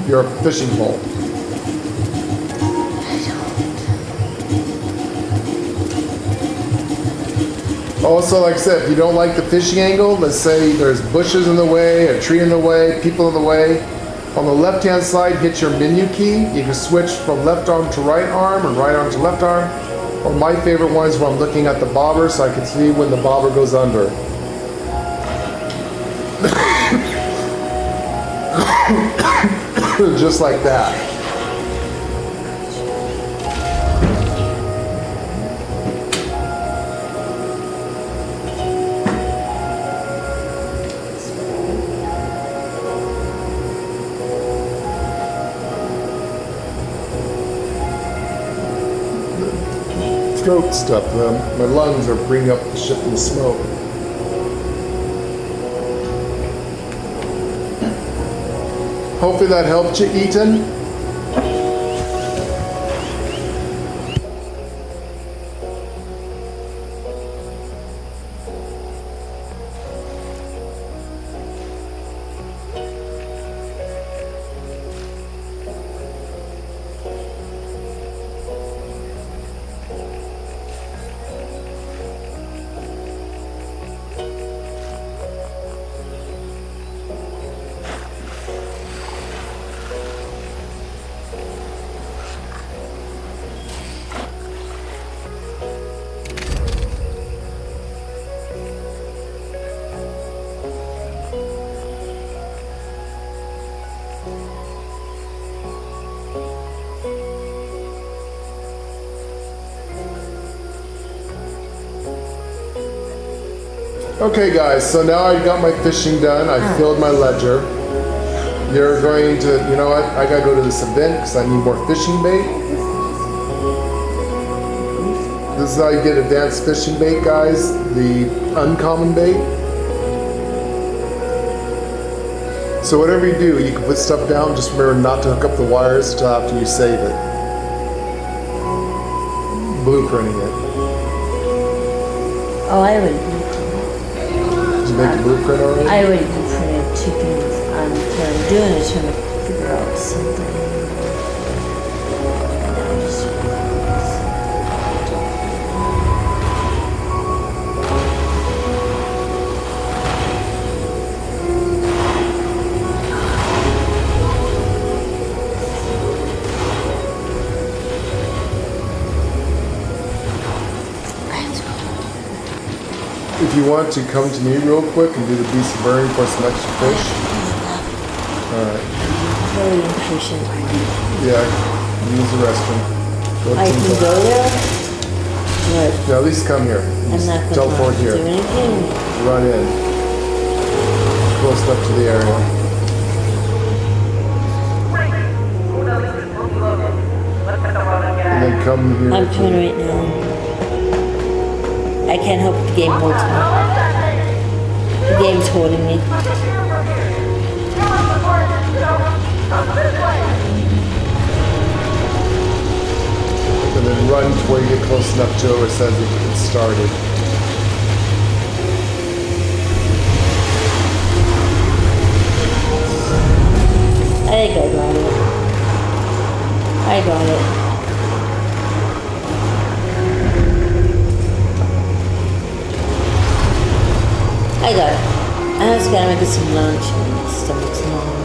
your fishing pole. Also, like I said, if you don't like the fishing angle, let's say there's bushes in the way, a tree in the way, people in the way. On the left-hand side, hit your menu key. You can switch from left arm to right arm and right arm to left arm. Or my favorite one is when I'm looking at the bobber so I can see when the bobber goes under. Just like that. Throat stuff, my lungs are bringing up the shit and smoke. Hopefully that helped you, Ethan. Okay guys, so now I got my fishing done. I filled my ledger. You're going to, you know what? I gotta go to this event because I need more fishing bait. This is how you get advanced fishing bait, guys. The uncommon bait. So whatever you do, you can put stuff down. Just remember not to hook up the wires until after you save it. Blueprinting it. Oh, I already Did you make a blueprint already? I already blueprinted two things. What I'm doing is trying to figure out something. If you want to come to me real quick and do the beast of burning for some extra fish. Alright. Very impatient. Yeah, use the restroom. I can go there? What? No, at least come here. I'm Just not teleport gonna do here. anything. Run in. Close enough to the area. And then come here. I'm doing it right now. I can't help the game holds me. The game's holding me. And then run to where you get close enough to it where it says it started. I think I got it. I got it. I got it. I just gotta make us some lunch. My stomach's long.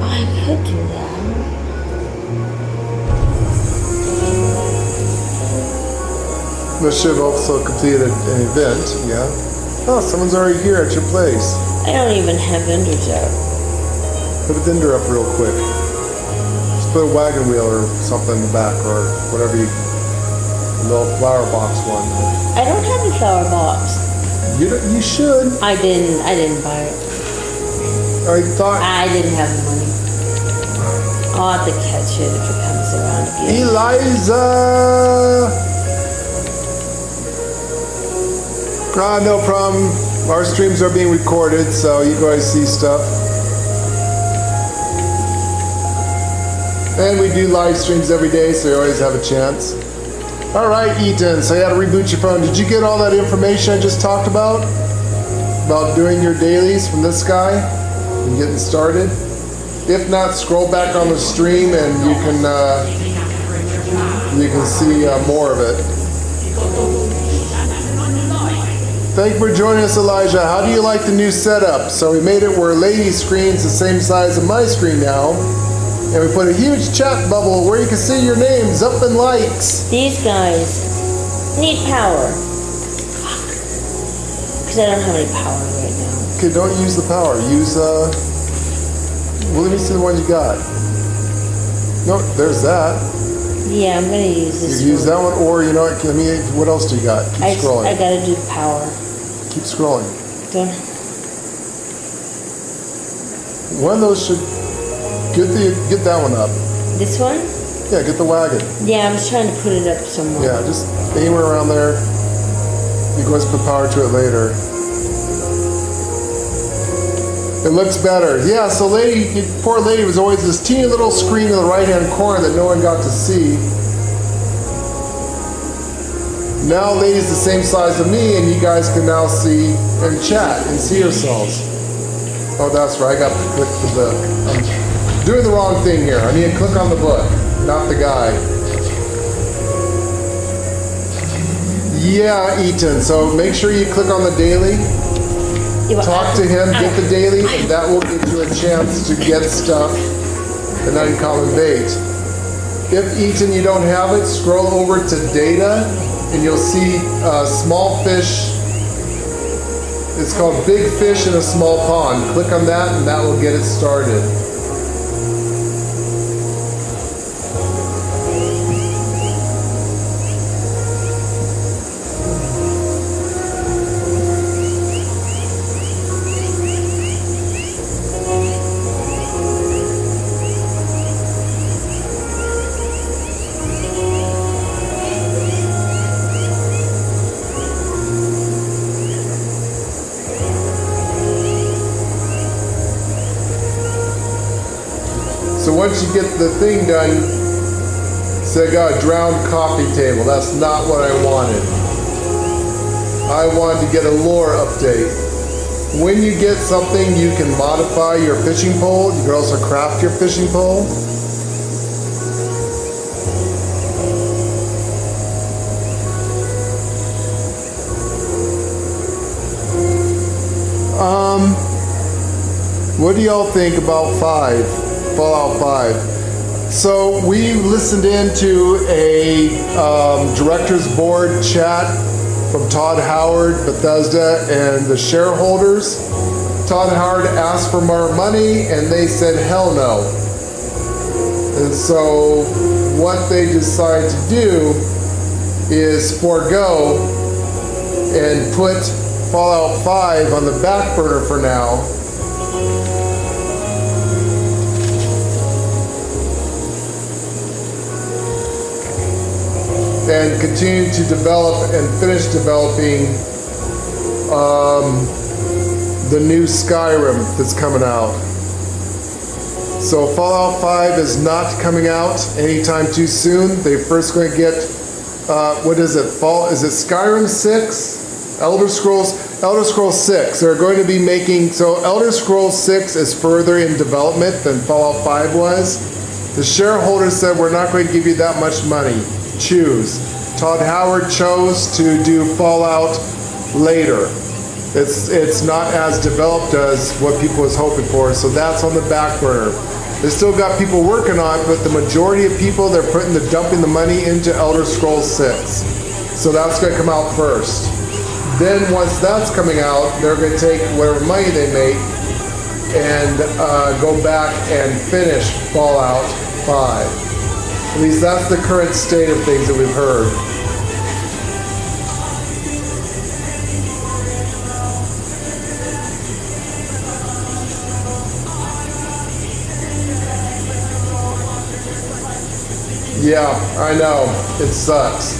I could do that. This should have also completed an event, yeah? Oh, someone's already here at your place. I don't even have vendors out. Put a vendor up real quick. Just put a wagon wheel or something in the back or whatever you... A little flower box one. I don't have a flower box. You should. I didn't buy it. I thought... I didn't have the money. I'll have to catch it if it comes around again. Eliza! No problem. Our streams are being recorded, so you guys see stuff. And we do live streams every day, so you always have a chance. Alright, Ethan, so you had to reboot your phone. Did you get all that information I just talked about? About doing your dailies from this guy? And getting started? If not, scroll back on the stream and you can see more of it. Thank you for joining us, Elijah. How do you like the new setup? So we made it where Lady's screen's the same size as my screen now. And we put a huge chat bubble where you can see your names up in likes. These guys need power. Because I don't have any power right now. Okay, don't use the power. Use, well, let me see the ones you got. No, there's that. Yeah, I'm going to use this You use that one, or you know what, what else do you got? Keep scrolling. I got to do power. Keep scrolling. Don't. One of those should get that one up. This one? Yeah, get the wagon. Yeah, I was trying to put it up somewhere. Yeah, just aim it around there. You can always put power to it later. It looks better. Yeah, so poor lady was always this teeny little screen in the right-hand corner that no one got to see. Now lady's the same size of me, and you guys can now see and chat and see yourselves. Oh, that's right, I got to click the book. I'm doing the wrong thing here. I need to click on the book, not the guy. Yeah, Eaton, so make sure you click on the daily. Talk to him, get the daily, and that will give you a chance to get stuff in uncommon bait. If Eaton, you don't have it, scroll over to data, and you'll see small fish It's called Big Fish in a Small Pond. Click on that and that will get it started. So once you get the thing done, say I got a drowned coffee table. That's not what I wanted. I wanted to get a lure update. When you get something, you can modify your fishing pole. You can also craft your fishing pole. What do y'all think about Fallout 5? So we listened into a director's board chat from Todd Howard, Bethesda, and the shareholders. Todd Howard asked for more money, and they said hell no. And so what they decided to do is forego and put Fallout 5 on the back burner for now. And continue to develop and finish developing the new Skyrim that's coming out. So Fallout 5 is not coming out anytime too soon. They're first going to get, what is it? Is it Skyrim 6? Elder Scrolls 6. They're going to be making, so Elder Scrolls 6 is further in development than Fallout 5 was. The shareholders said we're not going to give you that much money. Choose. Todd Howard chose to do Fallout later. It's not as developed as what people was hoping for, so that's on the back burner. They still got people working on it, but the majority of people, they're dumping the money into Elder Scrolls 6. So that's going to come out first. Then once that's coming out, they're going to take whatever money they make and go back and finish Fallout 5. At least that's the current state of things that we've heard. Yeah, I know. It sucks.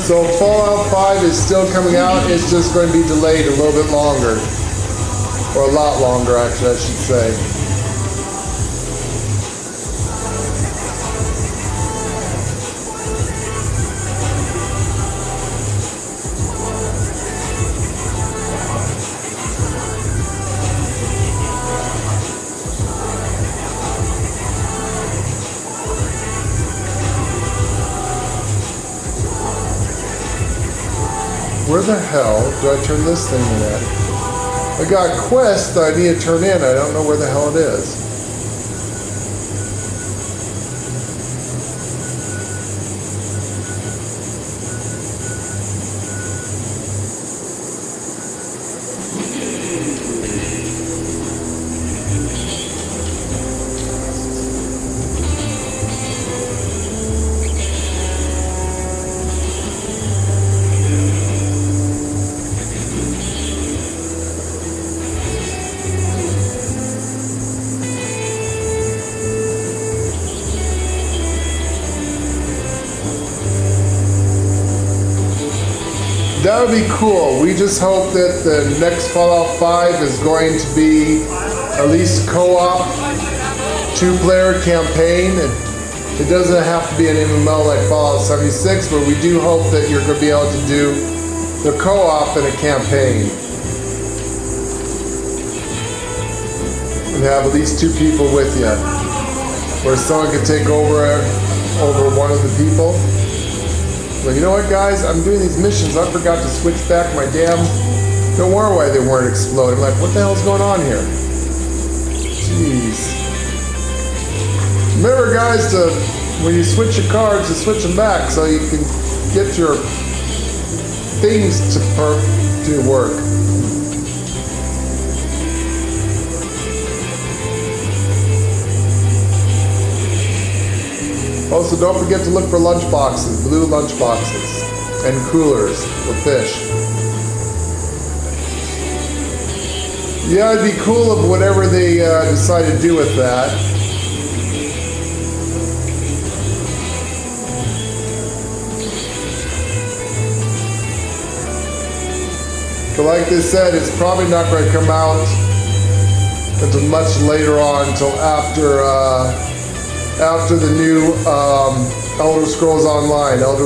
So Fallout 5 is still coming out, it's just going to be delayed a little bit longer. Or a lot longer, actually, I should say. Where the hell do I turn this thing in at? I got quests that I need to turn in. I don't know where the hell it is. That would be cool. We just hope that the next Fallout 5 is going to be at least co-op, 2-player campaign. It doesn't have to be an MMO like Fallout 76, but we do hope that you're going to be able to do the co-op in a campaign. And have at least 2 people with you. Where someone could take over one of the people. Well, you know what, guys? I'm doing these missions. I forgot to switch back my damn... No wonder why they weren't exploding. I'm like, what the hell's going on here? Jeez. Remember, guys, when you switch your cards, to switch them back so you can get your things to work. Also, don't forget to look for lunch boxes, blue lunch boxes, and coolers for fish. Yeah, it'd be cool of whatever they decide to do with that. But like they said, it's probably not going to come out until much later on, until after the new Elder Scrolls Online, Elder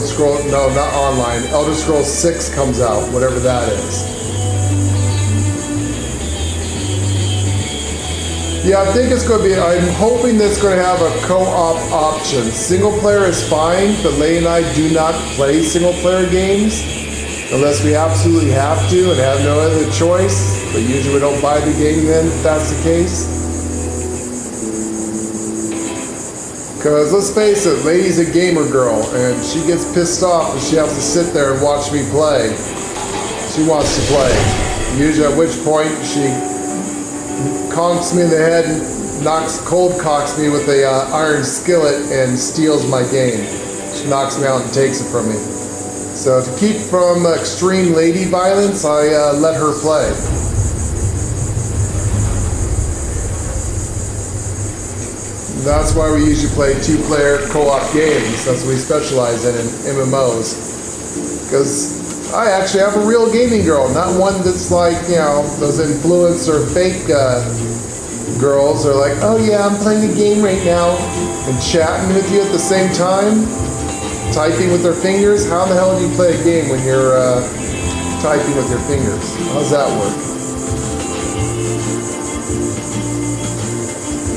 Scrolls 6 comes out, whatever that is. Yeah, I think it's going to be, I'm hoping that it's going to have a co-op option. Single player is fine, but Leigh and I do not play single player games unless we absolutely have to and have no other choice. But usually we don't buy the game then, if that's the case. Because let's face it, Lady's a gamer girl, and she gets pissed off if she has to sit there and watch me play. She wants to play. Usually at which point she conks me in the head and cold cocks me with a iron skillet and steals my game. She knocks me out and takes it from me. So to keep from extreme lady violence, I let her play. That's why we usually play 2-player co-op games. That's what we specialize in MMOs. Because I actually have a real gaming girl, not one that's like, you know, those influencer fake girls are like, oh yeah, I'm playing a game right now, and chatting with you at the same time, typing with their fingers. How the hell do you play a game when you're typing with your fingers? How does that work?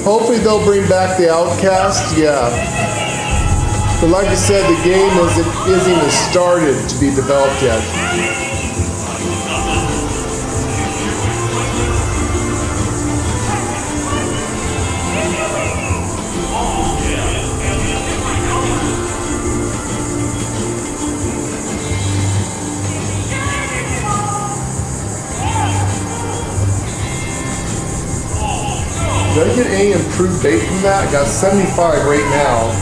Hopefully they'll bring back the Outcast, yeah. But like I said, the game isn't even started to be developed yet. Did I get any improved bait from that? I got 75 right now.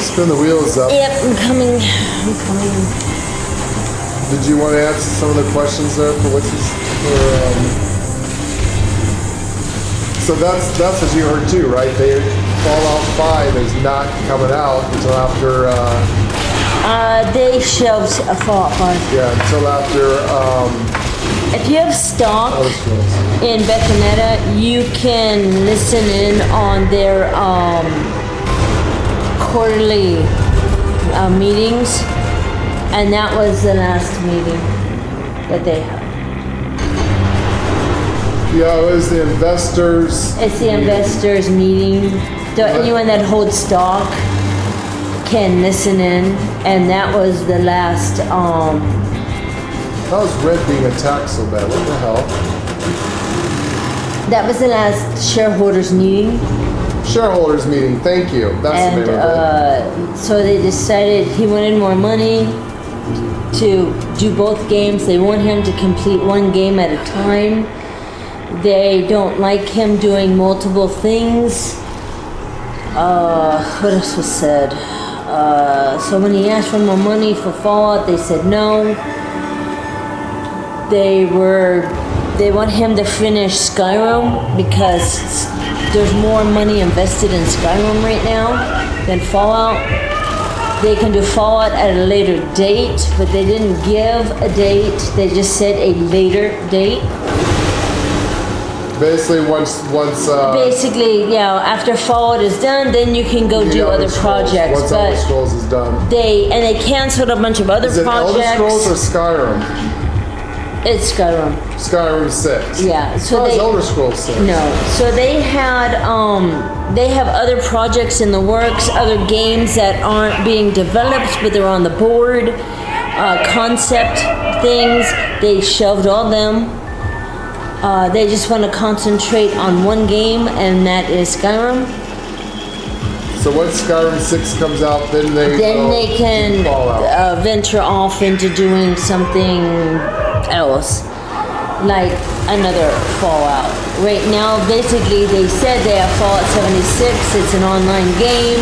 Spin the wheels up. Yep, I'm coming. Did you want to answer some of the questions there for what you So that's what you heard too, right? Fallout 5 is not coming out until after They shelved a Fallout 5. yeah, until after If you have stock Elder Scrolls. in Beccanetta, you can listen in on their quarterly meetings, and that was the last meeting that they had. Yeah, it was the investors. It's the investors meeting. Anyone that holds stock can listen in, and that was the last. How's Red being attacked so bad? What the hell? That was the last shareholders meeting. Shareholders meeting, thank you. That's the name of it. So they decided he wanted more money to do both games. They want him to complete one game at a time. They don't like him doing multiple things. What else was said? So when he asked for more money for Fallout, they said no. They want him to finish Skyrim because there's more money invested in Skyrim right now than Fallout. They can do Fallout at a later date, but they didn't give a date. They just said a later date. Basically, Basically, yeah. After Fallout is done, then you can go do other projects. Once Elder Scrolls is done, they canceled a bunch of other projects. Elder Scrolls or Skyrim? It's Skyrim. Skyrim 6. Yeah. So it's Elder Scrolls 6. No. So they had they have other projects in the works, other games that aren't being developed, but they're on the board. Concept things, they shelved all them. They just want to concentrate on one game, and that is Skyrim. So once Skyrim 6 comes out, then they can venture off into doing something else, like another Fallout. Right now, basically, they said they have Fallout 76. It's an online game.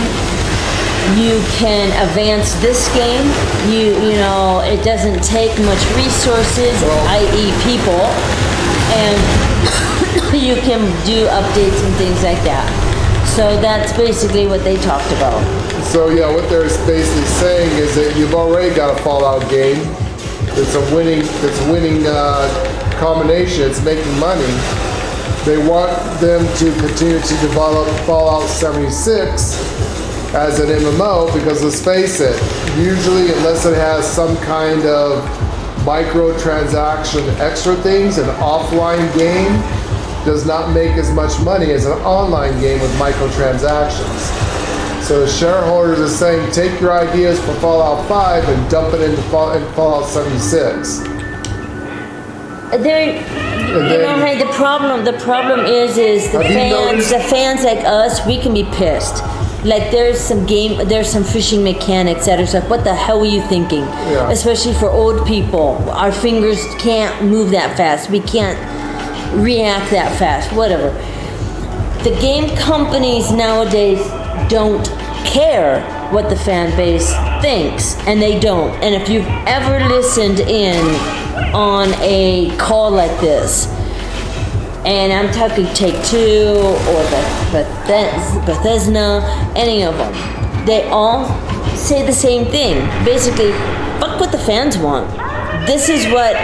You can advance this game. You know, it doesn't take much resources, i.e. people, and you can do updates and things like that. So that's basically what they talked about. So yeah, what they're basically saying is that you've already got a Fallout game. It's a winning combination. It's making money. They want them to continue to develop Fallout 76 as an MMO because let's face it, usually unless it has some kind of microtransaction extra things, an offline game does not make as much money as an online game with microtransactions. So the shareholders are saying, take your ideas for Fallout 5 and dump it into Fallout 76. The problem is the fans like us, we can be pissed. Like there's some fishing mechanics that are like, what the hell were you thinking? Yeah. Especially for old people, our fingers can't move that fast. We can't react that fast. Whatever. The game companies nowadays don't care what the fan base thinks, and they don't. And if you've ever listened in on a call like this, and I'm talking Take-Two or Bethesda, any of them, they all say the same thing. Basically, fuck what the fans want. This is what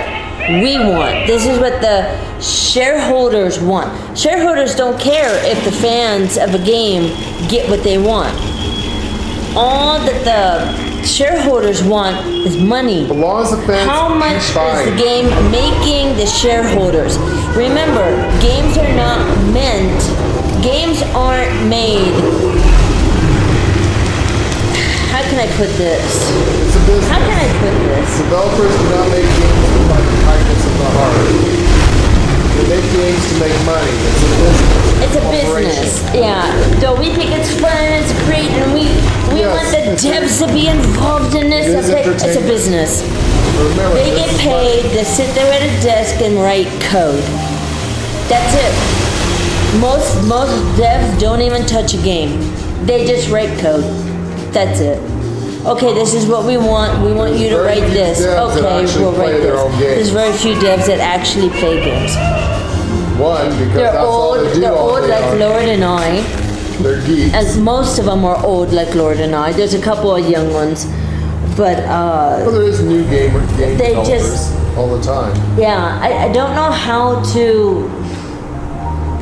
we want. This is what the shareholders want. Shareholders don't care if the fans of a game get what they want. All that the shareholders want is money. How much is the game making the shareholders? Remember, games aren't made. How can I put this? It's a business. How can I put this? Developers do not make games by the kindness of the heart. They make games to make money. It's a business. It's a business, yeah. Though we think it's fun, it's great, and we want the devs to be involved in this. It's a business. Remember, they get paid to sit there at a desk and write code. That's it. Most devs don't even touch a game. They just write code. That's it. Okay, this is what we want. We want you to write this. Okay, we'll write this. There's very few devs that actually play games. Because they're old. They're old like Lord and I. They're geeks. As most of them are old like Lord and I. There's a couple of young ones, but well, there is new game developers all the time. Yeah, I don't know how to.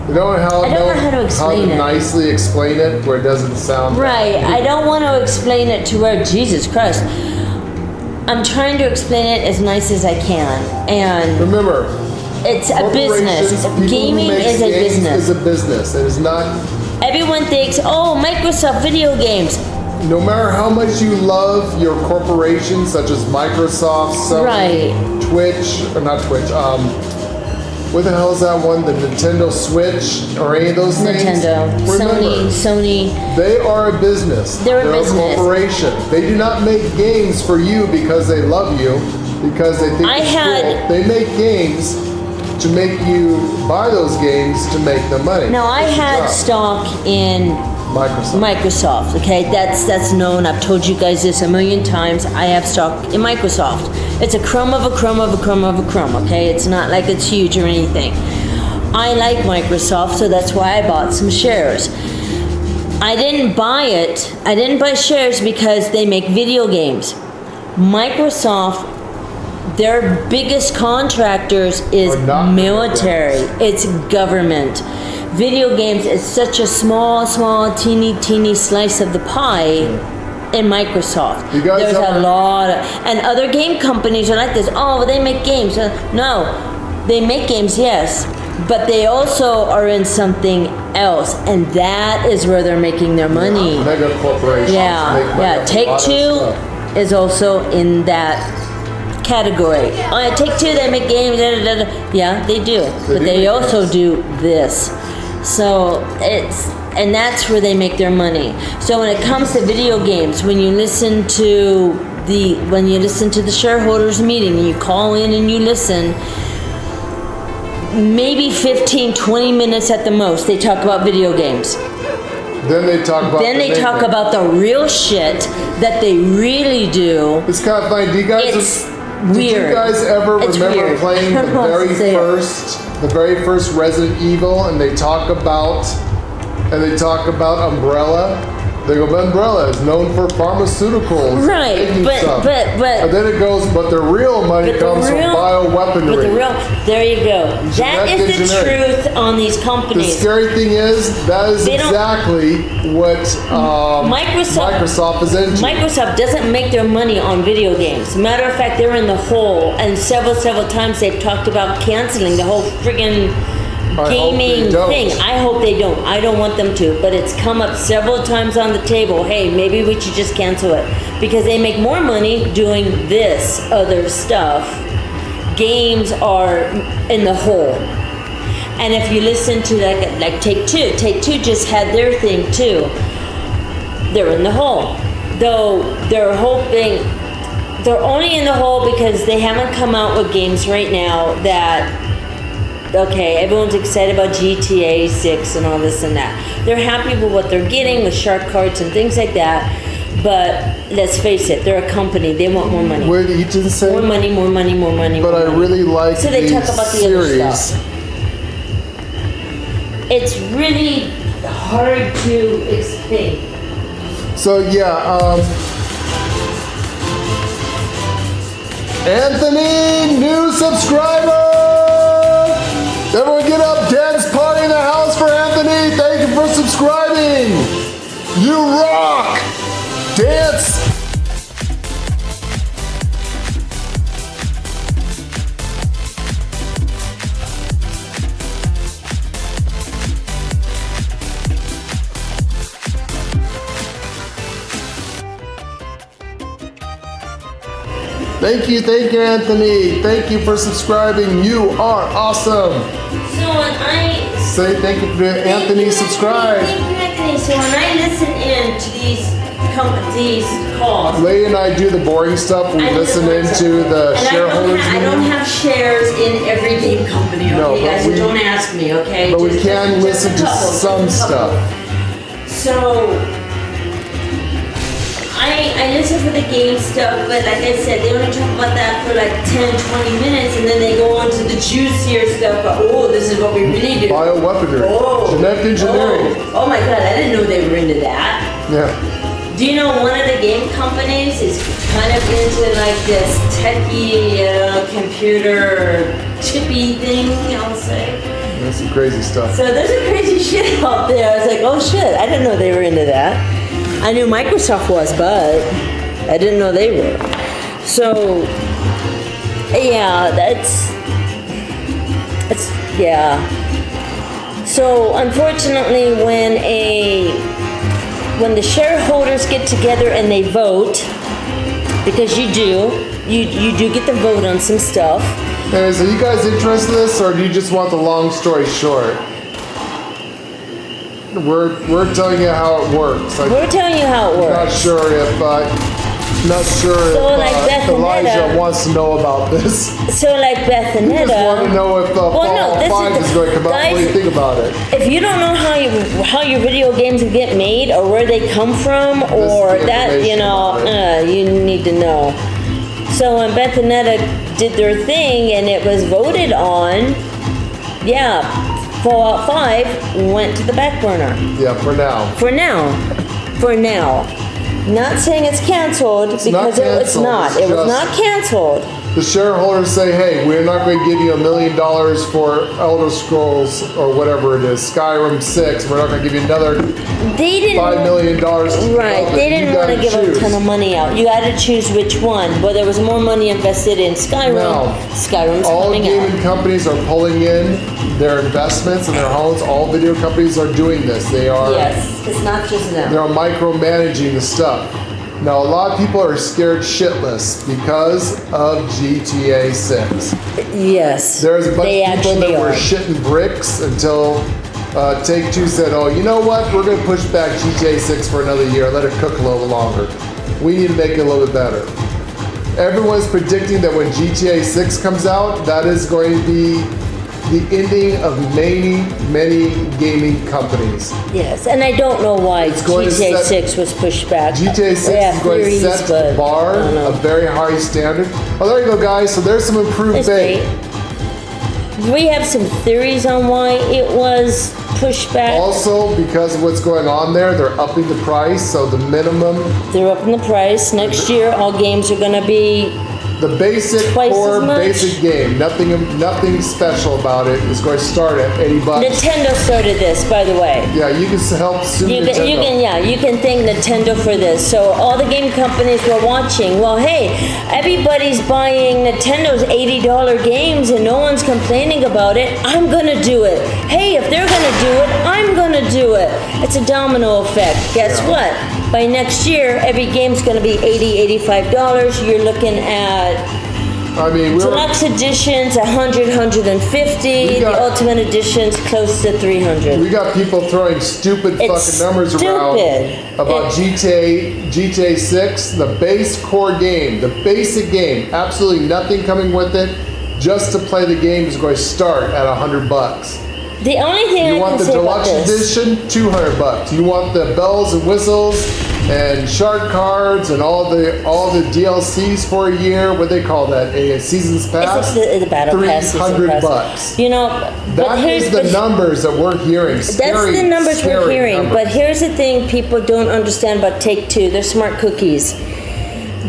I don't know how to explain it. Nicely explain it where it doesn't sound right. I don't want to explain it to where Jesus Christ. I'm trying to explain it as nice as I can, and remember, it's a business. Gaming is a business. It's a business. It is not. Everyone thinks, oh, Microsoft video games. No matter how much you love your corporations, such as Microsoft, Sony, right. Twitch, or not Twitch, What the hell is that one? The Nintendo Switch or any of those things? Nintendo, Remember, Sony. they are a business. They're a business. corporation. They do not make games for you because they love you, because they think it's cool. They make games to make you buy those games to make them money. Now, I had stock in Microsoft, okay? That's known. I've told you guys this a million times. I have stock in Microsoft. It's a crumb of a crumb of a crumb of a crumb, okay? It's not like it's huge or anything. I like Microsoft, so that's why I bought some shares. I didn't buy it. I didn't buy shares because they make video games. Microsoft, their biggest contractors is military. It's government. Video games is such a small, teeny slice of the pie in Microsoft. There's a lot of, and other game companies are like this. Oh, they make games. No, they make games, yes, but they also are in something else, and that is where they're making their money. Mega corporations. Yeah. Take-Two is also in that category. Take-Two, they make games. Yeah, they do, but they also do this. So and that's where they make their money. So when it comes to video games, when you listen to the shareholders meeting and you call in and you listen, maybe 15-20 minutes at the most they talk about video games. Then they talk about the real shit that they really do. It's kind of funny. Weird. Did you guys ever remember playing the very first Resident Evil, and they talk about Umbrella? They go, Umbrella is known for pharmaceuticals. Right, but and then it goes, but the real money comes from bioweaponry. There you go. That is the truth on these companies. The scary thing is, that is exactly what Microsoft is into. Microsoft doesn't make their money on video games. Matter of fact, they're in the hole, and several times they've talked about canceling the whole friggin' gaming thing. I hope they don't. I don't want them to, but it's come up several times on the table. Hey, maybe we should just cancel it because they make more money doing this other stuff. Games are in the hole. And if you listen to like Take-Two just had their thing too. They're in the hole. Though they're hoping, they're only in the hole because they haven't come out with games right now that, okay, everyone's excited about GTA 6 and all this and that. They're happy with what they're getting with shark cards and things like that. But let's face it, they're a company. They want more money. What you didn't say? More money. But I really like so they talk about the other stuff. It's really hard to explain. So yeah, Anthony, new subscriber! Everyone get up, dance party in the house for Anthony. Thank you for subscribing. You rock. Dance. Thank you, Anthony. Thank you for subscribing. You are awesome. So when I say thank you for Anthony subscribe. Thank you, Anthony. So when I listen in to these calls, Lady and I do the boring stuff. We listen into the shareholders. I don't have shares in every game company. Okay, no, guys, so don't ask me. Okay, but we can listen to some stuff. So. I listen for the game stuff, but like I said, they only talk about that for like 10-20 minutes, and then they go on to the juicier stuff. But, this is what we really do. Bioweaponry. Genetic engineering. Oh my god, I didn't know they were into that. Yeah. Do you know one of the game companies is kind of into like this techie computer chippy thing, I'll say? That's some crazy stuff. So there's some crazy shit out there. I was like, oh shit, I didn't know they were into that. I knew Microsoft was, but I didn't know they were. So, yeah, yeah. So, unfortunately, when the shareholders get together and they vote, because you do get to vote on some stuff, Anyways, are you guys interested in this, or do you just want the long story short? We're telling you how it works. We're telling you how it works. Not sure if Elijah wants to know about this. So like Bethanetta. We just want to know if Fallout 5 is going to come out. Guys, what do you think about it? If you don't know how your video games get made or where they come from or that, you need to know. So when Bethanetta did their thing and it was voted on, Fallout 5 went to the back burner. Yeah, for now. For now. Not saying it's canceled because it's not. It was not canceled. The shareholders say, hey, we're not going to give you $1 million for Elder Scrolls or whatever it is, Skyrim 6. We're not going to give you another $5 million. Right. They didn't want to give a ton of money out. You got to choose which one. But there was more money invested in Skyrim. Now, Skyrim's all coming gaming out. companies are pulling in their investments in their homes. All video companies are doing this. They are. Yes, it's not just them. They're micromanaging the stuff. Now, a lot of people are scared shitless because of GTA 6. Yes. There's a bunch of people that were shitting bricks until Take-Two said, oh, you know what? We're going to push back GTA 6 for another year. Let it cook a little longer. We need to make it a little bit better. Everyone's predicting that when GTA 6 comes out, that is going to be the ending of many gaming companies. Yes, and I don't know why GTA 6 was pushed back. GTA 6 is going to set the bar a very high standard. Oh, there you go, guys. So there's some improved bait. We have some theories on why it was pushed back. Also, because of what's going on there, they're upping the price. So the minimum... They're upping the price. Next year, all games are going to be... The basic core basic game, nothing special about it. It's going to start at $80. Nintendo started this, by the way. Yeah, you can help sue Nintendo. You can thank Nintendo for this. So all the game companies were watching. Well, hey, everybody's buying Nintendo's $80 games and no one's complaining about it. I'm gonna do it. Hey, if they're gonna do it, I'm gonna do it. It's a domino effect. Guess what? By next year, every game's going to be $80, $85. You're looking at deluxe editions, $100, $150. The ultimate editions close to $300. We got people throwing stupid fucking numbers around about GTA 6, the base core game, the basic game, absolutely nothing coming with it. Just to play the game is going to start at $100. The only thing you want the deluxe edition, $200. You want the bells and whistles and shark cards and all the DLCs for a year. What they call that? A season's pass. It's the battle pass. $300. You know, that is the numbers that we're hearing. That's the numbers we're hearing. But here's the thing: people don't understand about Take-Two. They're smart cookies.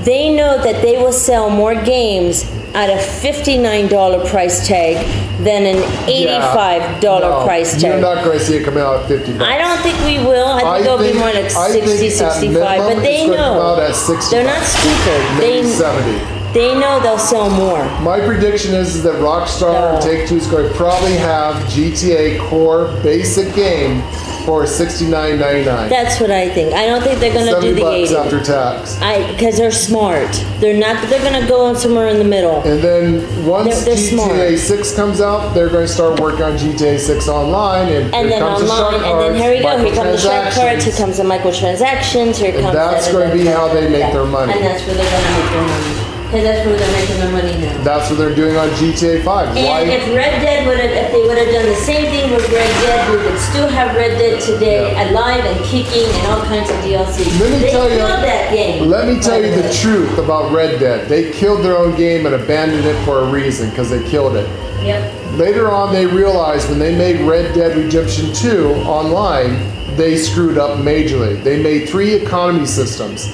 They know that they will sell more games at a $59 price tag than an $85 price tag. You're not going to see it coming out at $50. I don't think we will. I think it'll be more like 60, 65. But they know. They're not stupid. Maybe 70. They know they'll sell more. My prediction is that Rockstar and Take-Two is going to probably have GTA core basic game for $69.99. That's what I think. I don't think they're going to do the $80 after tax. Because they're smart. They're not. They're going to go somewhere in the middle. And then once GTA 6 comes out, they're going to start working on GTA 6 online. And then online. And then here we go. Here come the shark cards. Here comes the microtransactions. Here comes. That's going to be how they make their money. And that's where they're going to make their money. Because that's where they're making their money now. That's what they're doing on GTA 5. And if Red Dead if they would have done the same thing with Red Dead, we would still have Red Dead today alive and kicking and all kinds of DLC. They killed that game. Let me tell you the truth about Red Dead. They killed their own game and abandoned it for a reason, because they killed it. Yep. Later on, they realized when they made Red Dead Redemption 2 online, they screwed up majorly. They made 3 economy systems.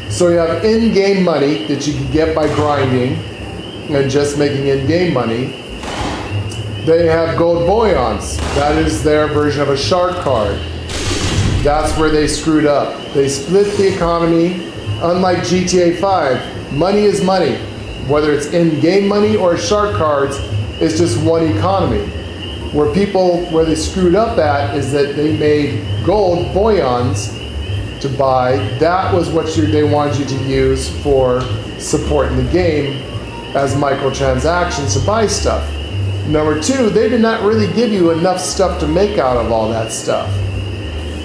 So you have in-game money that you can get by grinding and just making in-game money. They have gold bullions. That is their version of a shark card. That's where they screwed up. They split the economy. Unlike GTA 5, money is money. Whether it's in-game money or shark cards, it's just one economy. Where they screwed up at is that they made gold bullions to buy. That was what they wanted you to use for supporting the game. as microtransactions to buy stuff. Number two, they did not really give you enough stuff to make out of all that stuff.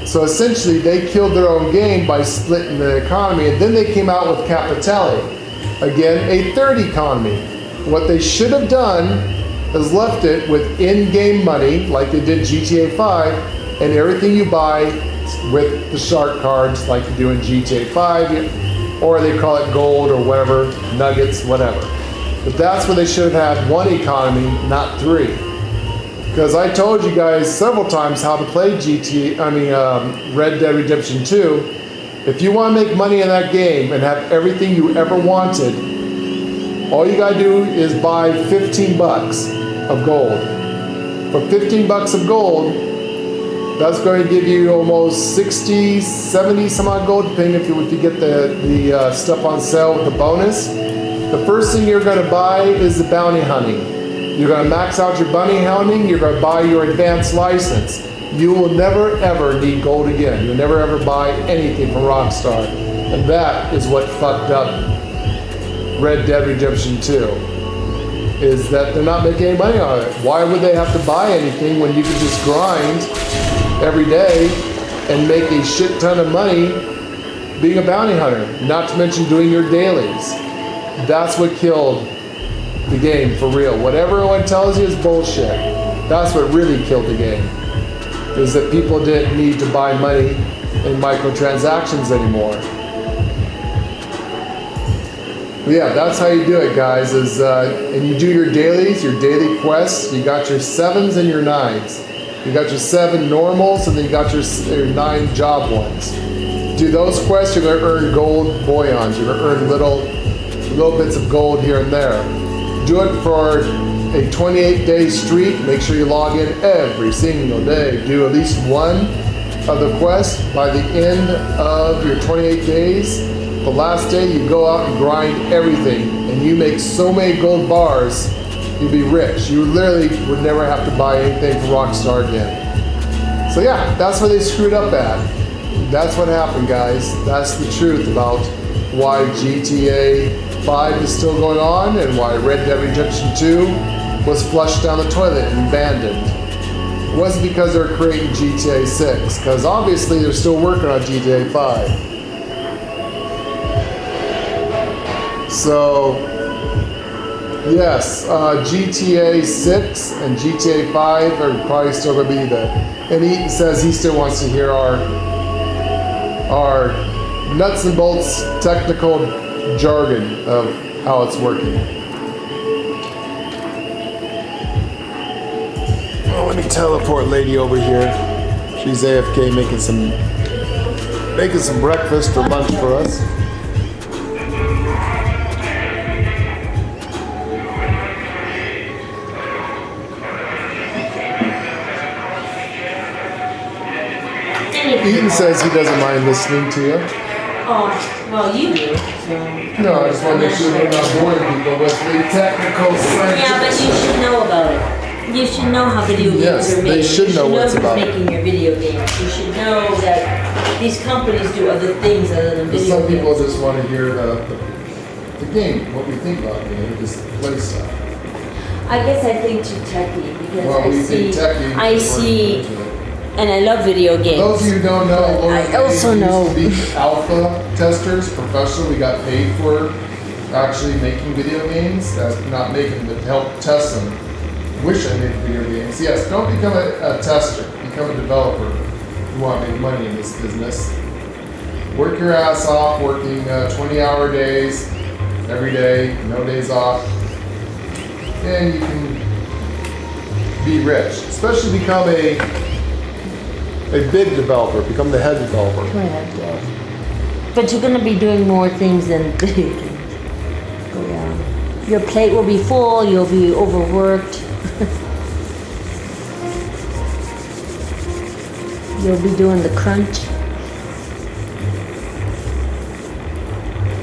So essentially, they killed their own game by splitting the economy, and then they came out with Capitale. Again, a third economy. What they should have done is left it with in-game money, like they did GTA 5, and everything you buy with the shark cards, like you do in GTA 5, or they call it gold or whatever, nuggets, whatever. But that's where they should have had one economy, not three. Because I told you guys several times how to play Red Dead Redemption 2. If you want to make money in that game and have everything you ever wanted, all you gotta do is buy 15 bucks of gold. For 15 bucks of gold, that's going to give you almost 60, 70 some odd gold, depending if you get the stuff on sale with the bonus. The first thing you're going to buy is the bounty hunting. You're going to max out your bounty hunting, you're going to buy your advanced license. You will never ever need gold again. You'll never ever buy anything from Rockstar. And that is what fucked up Red Dead Redemption 2. Is that they're not making any money on it. Why would they have to buy anything when you could just grind every day and make a shit ton of money being a bounty hunter? Not to mention doing your dailies. That's what killed the game for real. Whatever everyone tells you is bullshit. That's what really killed the game. Is that people didn't need to buy money in microtransactions anymore. But yeah, that's how you do it, guys. And you do your dailies, your daily quests. You got your 7s and your 9s. You got your 7 normals, and then you got your 9 job ones. Do those quests, you're going to earn gold boyons. You're going to earn little bits of gold here and there. Do it for a 28-day streak. Make sure you log in every single day. Do at least one of the quests by the end of your 28 days. The last day, you go out and grind everything, and you make so many gold bars, you'd be rich. You literally would never have to buy anything from Rockstar again. So yeah, that's where they screwed up at. That's what happened, guys. That's the truth about why GTA 5 is still going on and why Red Dead Redemption 2 was flushed down the toilet and abandoned. It wasn't because they were creating GTA 6, because obviously they're still working on GTA 5. So, yes, GTA 6 and GTA 5 are probably still going to be the... And he says he still wants to hear our nuts and bolts technical jargon of how it's working. Oh, let me teleport lady over here. She's AFK making some breakfast or lunch for us. Eaton says he doesn't mind listening to you. Oh, well, you do. So. No, I just want to make sure we're not boring people with the technical science. Yeah, but you should know about it. You should know how video games are made. They should know what's about it. You should know who's making your video games. You should know that these companies do other things other than video games. Some people just want to hear the game, what we think about the game, just play stuff. I guess I think too techy because I see. And I love video games. Those of you who don't know, I also know. We used to be alpha testers, professional. We got paid for actually making video games, not making them, but help test them. Wish I made video games. Yes, don't become a tester. Become a developer. You want to make money in this business. Work your ass off, working 20-hour days every day, no days off, and you can be rich. Especially become a big developer, become the head developer. But you're going to be doing more things than video games. Yeah. Your plate will be full, you'll be overworked. You'll be doing the crunch.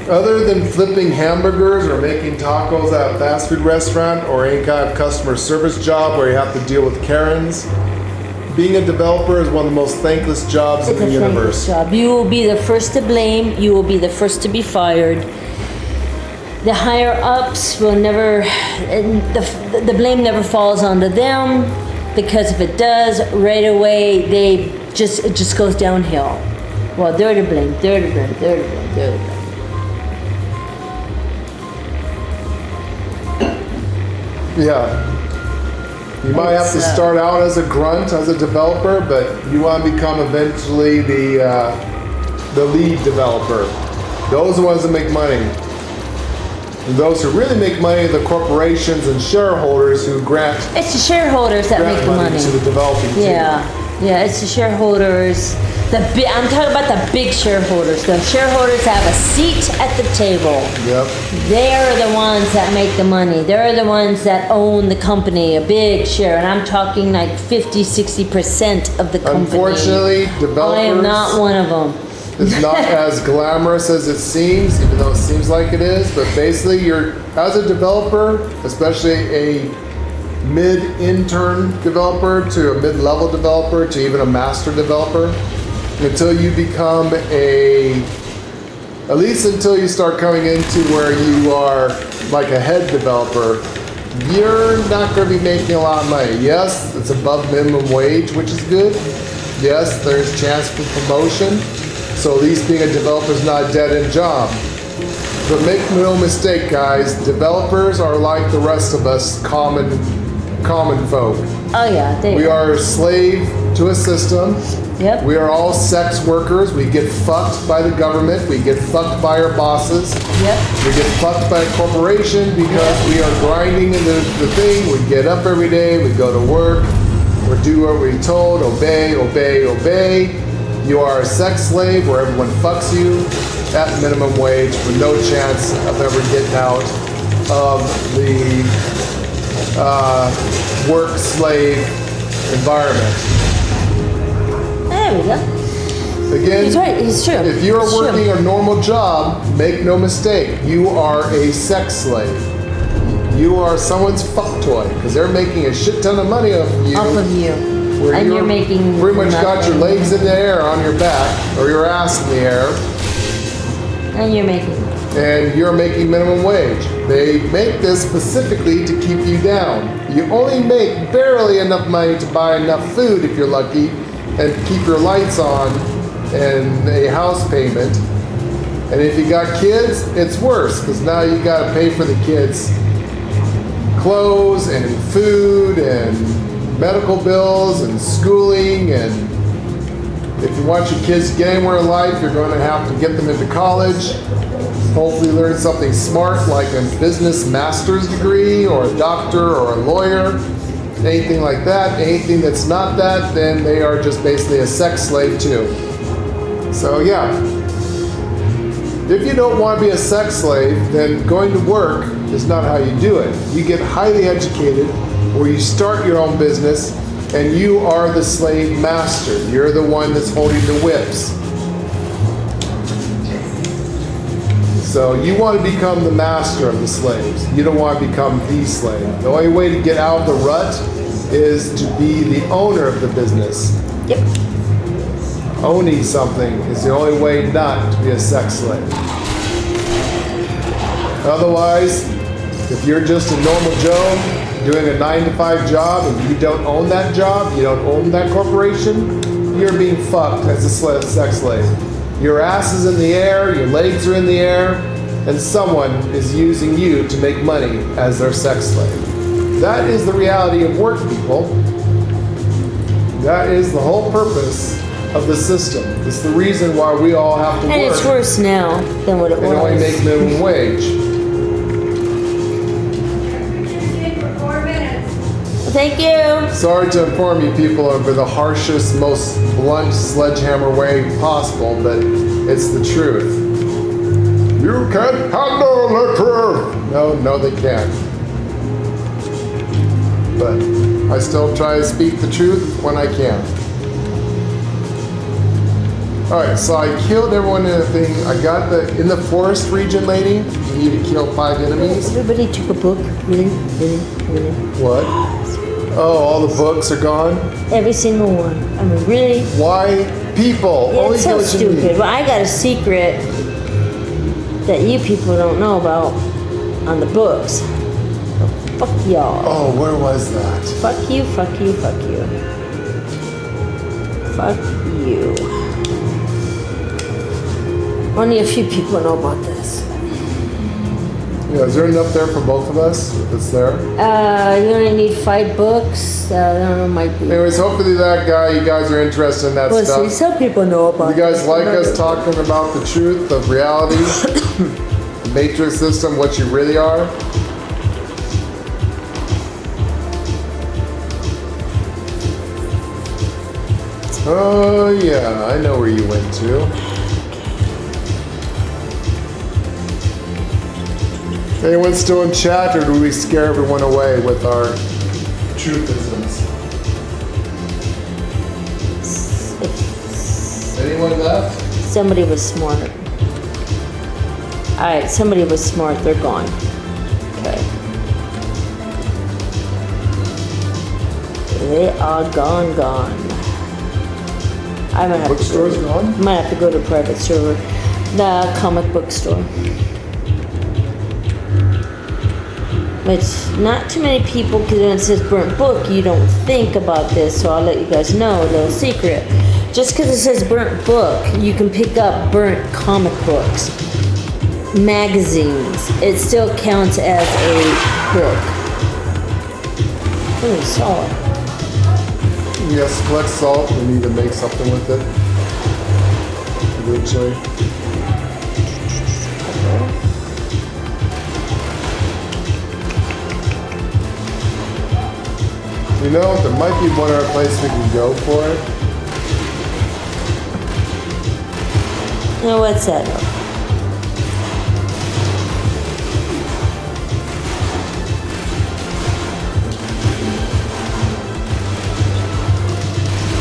Other than flipping hamburgers or making tacos at a fast food restaurant or any kind of customer service job where you have to deal with Karens, being a developer is one of the most thankless jobs in the universe. Job. You will be the first to blame. You will be the first to be fired. the higher ups will never, the blame never falls onto them, because if it does, right away it just goes downhill. Well, they're to blame, they're to blame, they're to blame, they're to blame. Yeah. You might have to start out as a grunt, as a developer, but you want to become eventually the lead developer. Those are the ones that make money. And those who really make money are the corporations and shareholders who grant It's the shareholders that make the money. to the developing team. Yeah, it's the shareholders. I'm talking about the big shareholders. The shareholders have a seat at the table. Yep. They're the ones that make the money. They're the ones that own the company, a big share. And I'm talking like 50-60% of the company. Unfortunately, developers... I am not one of them. It's not as glamorous as it seems, even though it seems like it is. But basically, as a developer, especially a mid-intern developer to a mid-level developer to even a master developer, until you become at least until you start coming into where you are like a head developer, you're not going to be making a lot of money. Yes, it's above minimum wage, which is good. Yes, there's chance for promotion. So at least being a developer is not a dead-end job. But make no mistake, guys, developers are like the rest of us common folk. Oh yeah, We are a slave to a system. Yep. We are all sex workers. We get fucked by the government. We get fucked by our bosses. Yep. We get fucked by a corporation because we are grinding in the thing. We get up every day. We go to work. We do what we're told. Obey, obey, obey. You are a sex slave where everyone fucks you at minimum wage with no chance of ever getting out of the work slave environment. There we go. Again, He's right, it's true. if you're It's true. working a normal job, make no mistake, you are a sex slave. You are someone's fuck toy because they're making a shit ton of money off of you. Off of you. Where And you're making pretty much got your nothing. legs in the air on your back or your ass in the air, And you're making. and you're making minimum wage. They make this specifically to keep you down. You only make barely enough money to buy enough food if you're lucky and keep your lights on and a house payment. And if you got kids, it's worse because now you got to pay for the kids' clothes and food and medical bills and schooling, and if you want your kids to get anywhere in life, you're going to have to get them into college, hopefully learn something smart like a business master's degree or a doctor or a lawyer, anything like that. Anything that's not that, then they are just basically a sex slave too. So yeah, if you don't want to be a sex slave, then going to work is not how you do it. You get highly educated, or you start your own business, and you are the slave master. You're the one that's holding the whips. So you want to become the master of the slaves. You don't want to become the slave. The only way to get out of the rut is to be the owner of the business. Yep. Owning something is the only way not to be a sex slave. Otherwise, if you're just a normal Joe doing a 9-to-5 job and you don't own that job, you don't own that corporation, you're being fucked as a sex slave. Your ass is in the air, your legs are in the air, and someone is using you to make money as their sex slave. That is the reality of work, people. That is the whole purpose of the system. It's the reason why we all have to And work it's worse now than what it and only was. make minimum wage. Thank you. Sorry to inform you people over the harshest, most blunt sledgehammer way possible, but it's the truth. You can't handle the truth! No, they can't. But I still try to speak the truth when I can. Alright, so I killed everyone in the thing. I got in the forest region, lady. You need to kill 5 enemies. Everybody took a book. Really? What? Oh, all the books are gone? Every single one. I mean, really? Why? People, only It's get so what you need. stupid. But I got a secret that you people don't know about. on the books. Fuck y'all. Oh, where was that? Fuck you, fuck you, fuck you. Fuck you. Only a few people know about this. Yeah, is there enough there for both of us if it's there? You only need 5 books. I don't know, might be. Anyways, hopefully you guys are interested in that Well, stuff. see, some people know about You guys this. like us talking about the truth of reality, the matrix system, what you really are? Oh yeah, I know where you went to. Anyone still in chat, or do we scare everyone away with our truthisms? Anyone left? Somebody was smart. Alright, somebody was smart. They're gone. Okay. They are gone. I might have Bookstore's gone? Might have to go to a private server. The comic book store. Which, not too many people, because when it says burnt book, you don't think about this, so I'll let you guys know a little secret. Just because it says burnt book, you can pick up burnt comic books, magazines. It still counts as a book. Really solid. Yes, collect salt. We need to make something with it. Eventually. You know, there might be one other place we can go for it. Now what's that?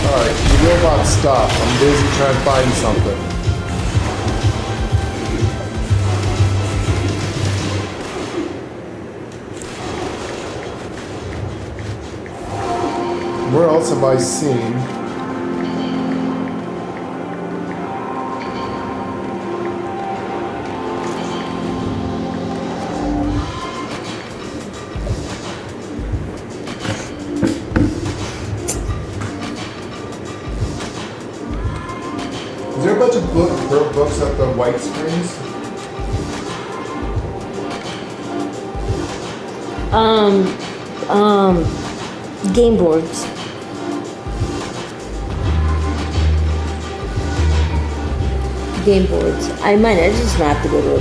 Alright, you robot stop. I'm busy trying to find something. Where else have I seen? Is there a bunch of books at the White Springs? Game boards. Game boards. I just might have to go to a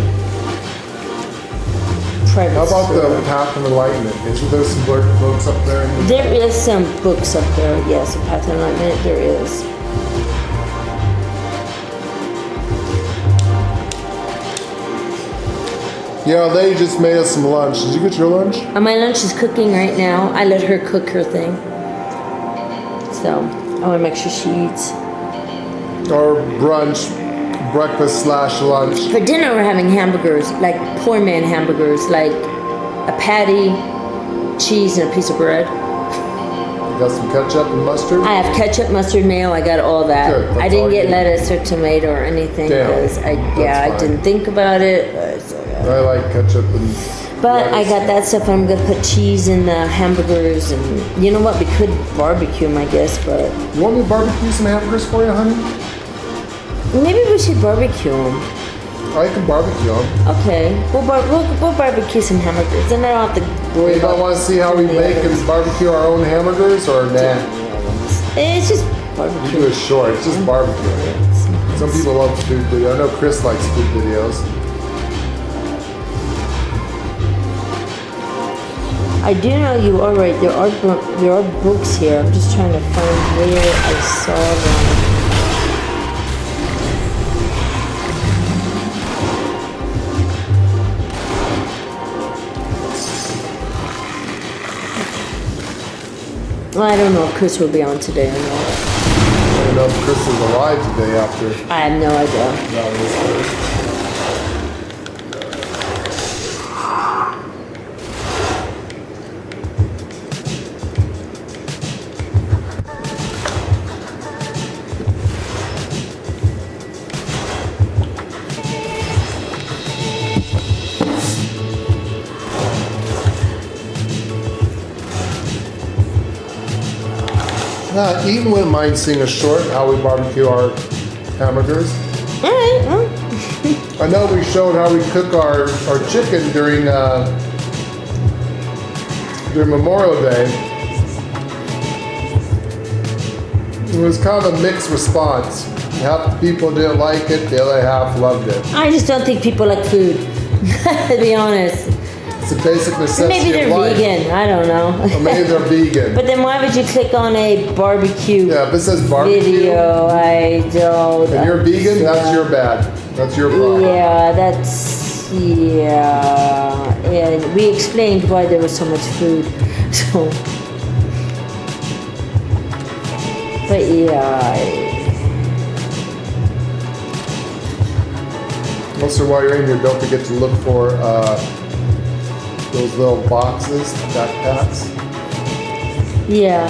private How about store. the Path of Enlightenment? Isn't there some books up there? There is some books up there, yes, a Path of Enlightenment, there is. Yeah, a lady just made us some lunch. Did you get your lunch? My lunch is cooking right now. I let her cook her thing. So, I want to make sure she eats. Or brunch, breakfast / lunch. For dinner, we're having hamburgers, like poor man hamburgers, like a patty, cheese, and a piece of bread. You got some ketchup and mustard? I have ketchup, mustard, mayo. I got all that. Good, that's I didn't all get you need. lettuce or tomato or anything Damn, because I that's fine. didn't think about it. I like ketchup and But I lettuce. got that stuff. I'm gonna put cheese in the hamburgers, and you know what? We could barbecue them, I guess, but You want me to barbecue some hamburgers for you, honey? maybe we should barbecue them. I can barbecue them. Okay, we'll barbecue some hamburgers, and I don't have to worry You about. don't want to see how we the make others. and barbecue our own hamburgers, or nah? It's just You barbecue. do it short. It's just barbecue. Some people love food videos. I know Chris likes food videos. I do know you are right. There are books here. I'm just trying to find where I saw them. Well, I don't know if Chris will be on today or not. I don't know if Chris is alive today after I have no idea. that was Eaton wouldn't mind seeing a short how we barbecue our hamburgers. Alright, well, I know we showed how we cook our chicken during Memorial Day. It was kind of a mixed response. Half the people didn't like it, the other half loved it. I just don't think people like food. To be honest. It's a basic necessity Maybe they're of life. vegan. I don't know. Or maybe they're vegan. But then why would you click on a barbecue Yeah, if it says barbecue video? I don't. and you're vegan, that's your bad. That's your problem. Yeah, and we explained why there was so much food. So, but yeah. Also, while you're in here, don't forget to look for those little boxes, backpacks. Yeah.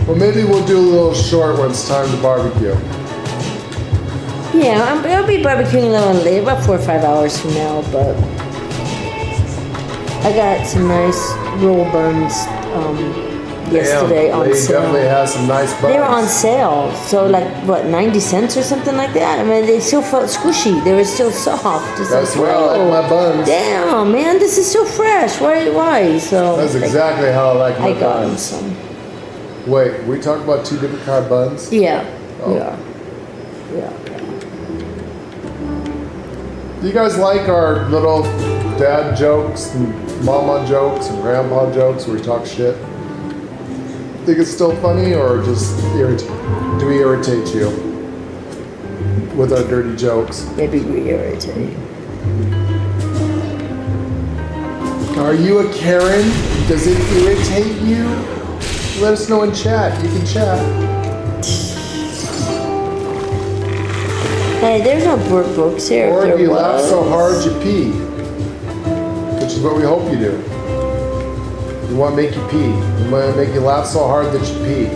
Well, maybe we'll do a little short when it's time to barbecue. Yeah, I'll be barbecuing a little later, about 4 or 5 hours from now, but I got some nice roll buns yesterday on they sale. definitely have some nice buns. They were on sale, so like what, 90 cents or something like that. I mean, they still felt squishy. They were still soft. Just That's like, why I whoa, like my buns. damn, man, this is so fresh. Why? So That's exactly how I like my I got them buns. some. Wait, we talked about 2 different kind of buns? Yeah, Oh. yeah. Do you guys like our little dad jokes and mama jokes and grandpa jokes where we talk shit? Think it's still funny or just do we irritate you with our dirty jokes? Maybe we irritate. Are you a Karen? Does it irritate you? Let us know in chat. You can chat. Hey, there's no books here. Or if do there you laugh was. so hard you pee? Which is what we hope you do. We want to make you pee. We want to make you laugh so hard that you pee.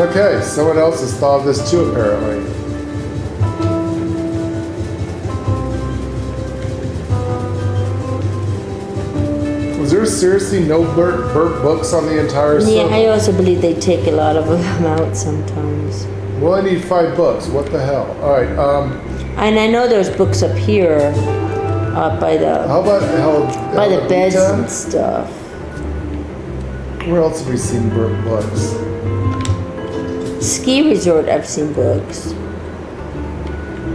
Okay, someone else has thought of this too, apparently. Was there seriously no burp books on the entire Yeah, server? I also believe they take a lot of them out sometimes. Well, I need 5 books. What the hell? All right. And I know there's books up here, by the How about by the beds Elvita? and stuff. Where else have we seen burp books? Ski resort, I've seen books.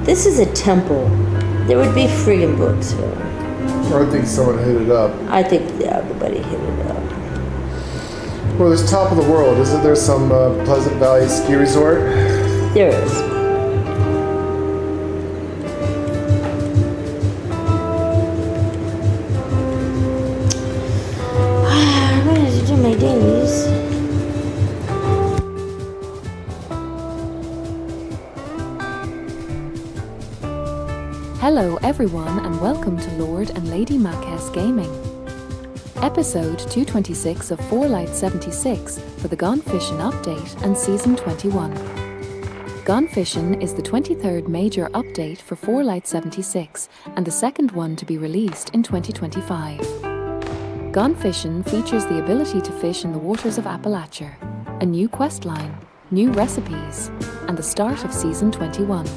This is a temple. There would be friggin' books here. Or I think someone hit it up. I think everybody hit it up. Well, there's top of the world. Isn't there some Pleasant Valley ski resort? There is. I'm gonna do my dailies. Hello everyone and welcome to Lord and Lady Marquez Gaming. Episode 226 of 4Light76 for the Gone Fission update and Season 21. Gone Fission is the 23rd major update for 4Light76 and the second one to be released in 2025. Gone Fission features the ability to fish in the waters of Appalachia, a new questline, new recipes, and the start of Season 21.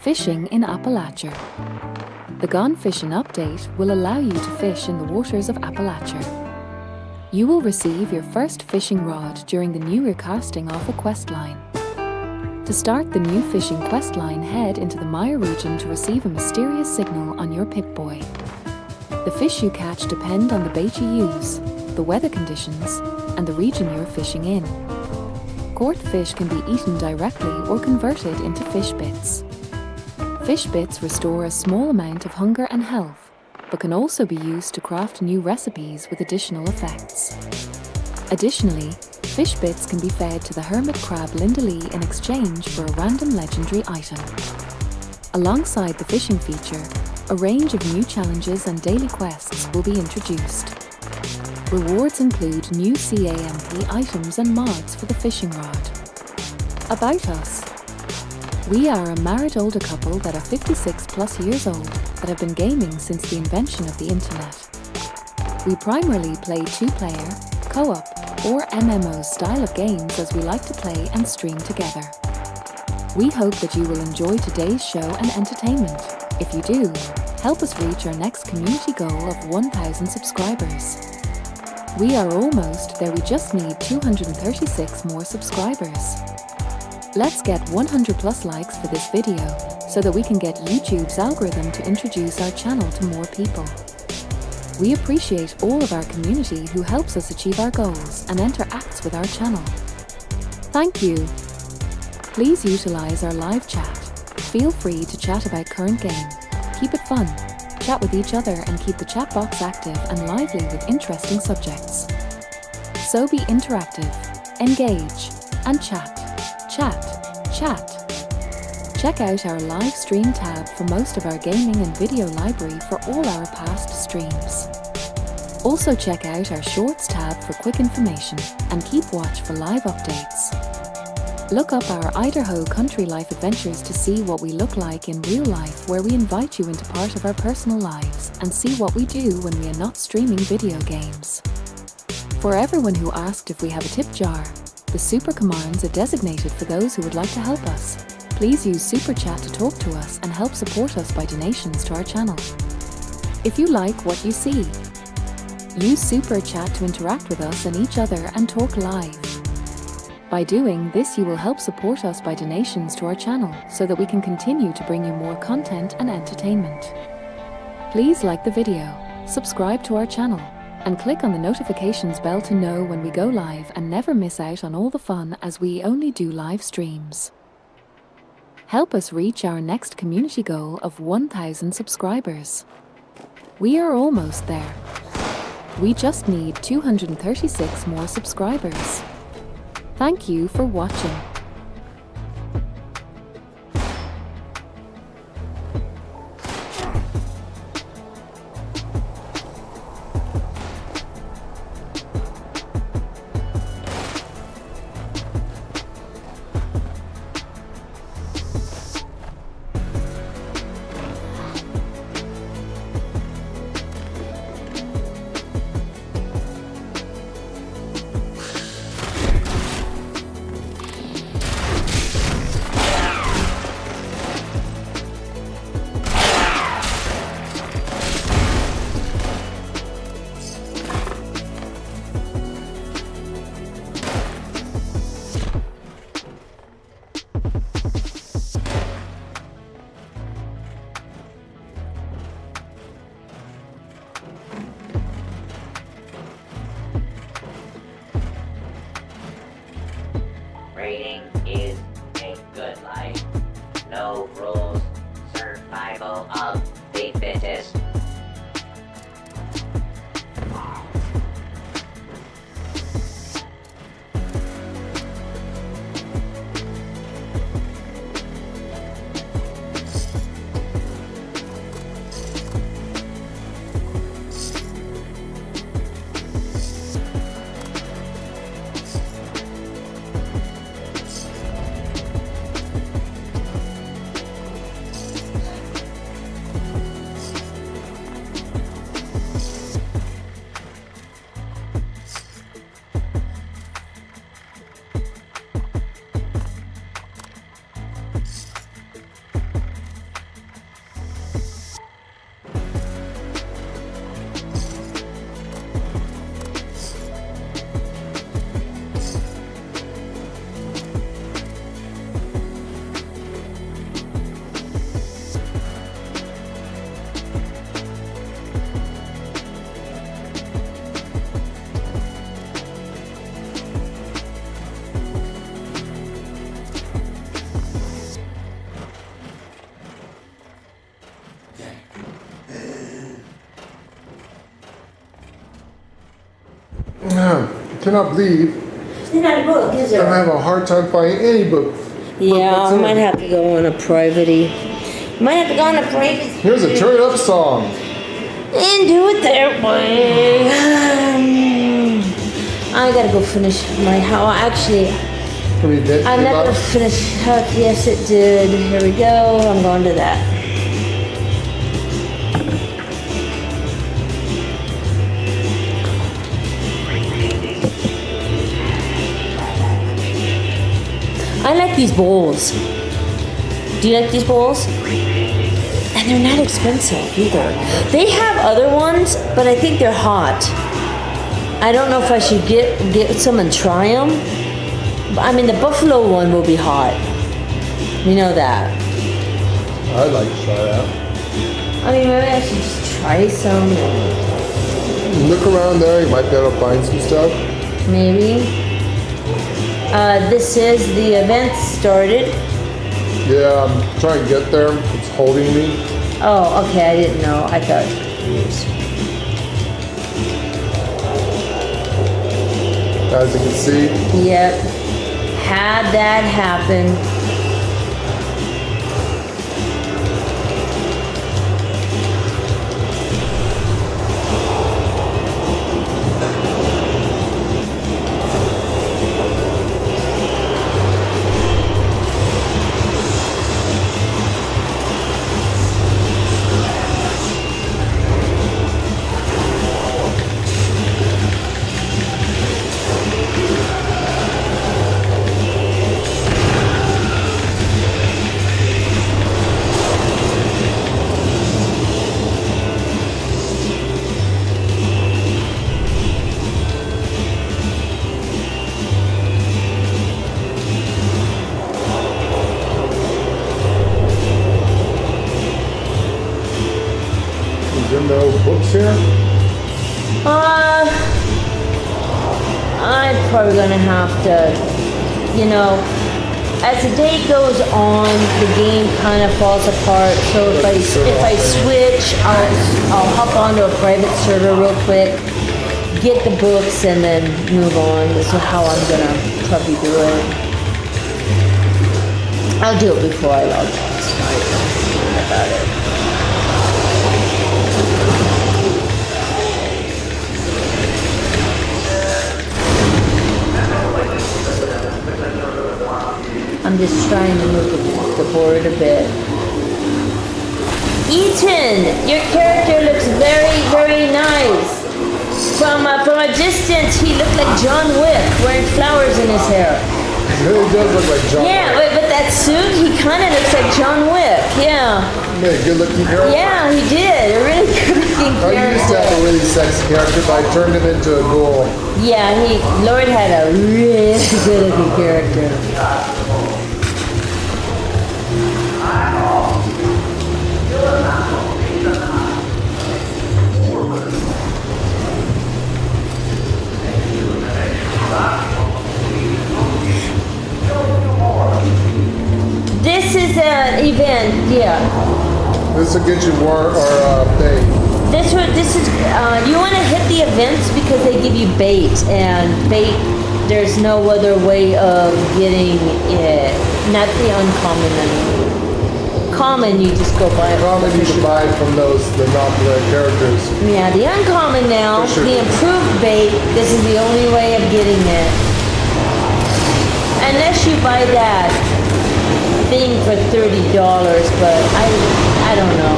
Fishing in Appalachia. The Gone Fission update will allow you to fish in the waters of Appalachia. You will receive your first fishing rod during the new recasting of a questline. To start the new fishing questline, head into the Mire region to receive a mysterious signal on your Pip-Boy. The fish you catch depend on the bait you use, the weather conditions, and the region you're fishing in. Caught fish can be eaten directly or converted into fish bits. Fish bits restore a small amount of hunger and health, but can also be used to craft new recipes with additional effects. Additionally, fish bits can be fed to the hermit crab Linda Lee in exchange for a random legendary item. Alongside the fishing feature, a range of new challenges and daily quests will be introduced. Rewards include new C.A.M.P. items and mods for the fishing rod. About us. We are a married older couple that are 56 plus years old that have been gaming since the invention of the internet. We primarily play two-player, co-op, or MMO style of games as we like to play and stream together. We hope that you will enjoy today's show and entertainment. If you do, help us reach our next community goal of 1,000 subscribers. We are almost there, we just need 236 more subscribers. Let's get 100 plus likes for this video so that we can get YouTube's algorithm to introduce our channel to more people. We appreciate all of our community who helps us achieve our goals and interacts with our channel. Thank you. Please utilize our live chat. Feel free to chat about current game. Keep it fun, chat with each other and keep the chat box active and lively with interesting subjects. So be interactive, engage, and chat. Check out our live stream tab for most of our gaming and video library for all our past streams. Also check out our shorts tab for quick information and keep watch for live updates. Look up our Idaho Country Life Adventures to see what we look like in real life, where we invite you into part of our personal lives and see what we do when we are not streaming video games. For everyone who asked if we have a tip jar, the super commands are designated for those who would like to help us. Please use Super Chat to talk to us and help support us by donations to our channel. If you like what you see, use Super Chat to interact with us and each other and talk live. By doing this, you will help support us by donations to our channel so that we can continue to bring you more content and entertainment. Please like the video, subscribe to our channel, and click on the notifications bell to know when we go live and never miss out on all the fun as we only do live streams. Help us reach our next community goal of 1,000 subscribers. We are almost there. We just need 236 more subscribers. Thank you for watching. Raiding is a good life. No rules. Survival of the fittest. I cannot believe It's not a book, is I'm there? having a hard time finding any book. Yeah, that's I it. might have to go on a private-y. Might have to go on a private. Here's a turn it up song. And do it their way. I gotta go finish my house. Actually, Can we advance? I'm not gonna finish up. Yes, it did. Here we go. I'm going to that. I like these bowls. Do you like these bowls? And they're not expensive either. They have other ones, but I think they're hot. I don't know if I should get some and try them. I mean, the buffalo one will be hot. You know that. I'd like to try that. I mean, maybe I should just try some. Look around there. You might be able to find some stuff. Maybe. This is the event started. Yeah, I'm trying to get there. It's holding me. Oh, okay. I didn't know. I thought. As you can see. Yep. Had that happen. Is there no books here? I'm probably gonna have to, as the day goes on, the game kind of falls apart. So if I switch, I'll hop onto a private server real quick, get the books, and then move on. This is how I'm gonna probably do it. I'll do it before I log off. Sorry about it. I'm just trying to move the board a bit. Ethan, your character looks very, very nice. From a distance, he looked like John Wick, wearing flowers in his hair. He really does look like John. Yeah, but that suit, he kind of looks like John Wick. Yeah. Yeah, good looking character. Yeah, he did. A really good looking I used to have a character. really sexy character, but I turned him into a ghoul. Yeah, Lord had a really good looking character. This is an event, yeah. This will get you more bait. This is, you want to hit the events because they give you bait, and bait, there's no other way of getting it. Not the uncommon, I mean. Common, you just go buy it. Probably you should buy it from the non-player characters. Yeah, the uncommon now, For sure. the improved bait, this is the only way of getting it. Unless you buy that thing for $30, but I don't know.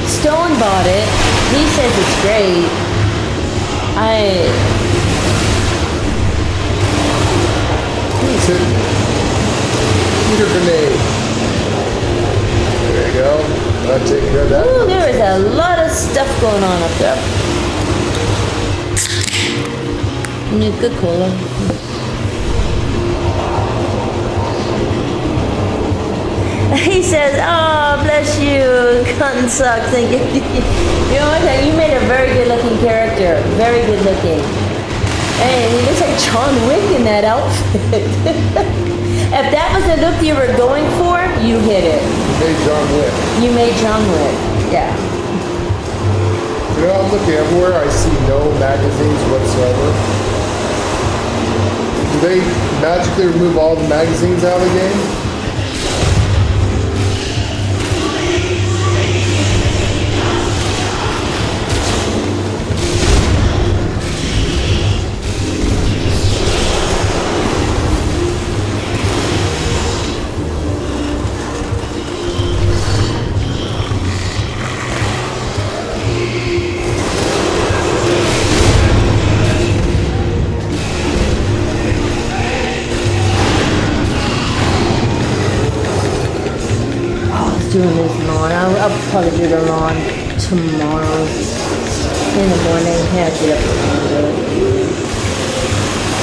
Stone bought it. He says it's great. Who's hitting me? Peter grenade. There you go. I'll take care of that. Ooh, there is a lot of stuff going on up there. Nuka-Cola. He says, "Oh, bless you, cotton sucks." Thank you. You know what? You made a very good-looking character. Very good-looking. Hey, he looks like John Wick in that outfit. If that was the look you were going for, you hit it. You made John Wick. You made John Wick. Yeah. You know, I'm looking everywhere. I see no magazines whatsoever. Do they magically remove all the magazines out of the game? probably do the lawn tomorrow in the morning. Yeah, get up and do it.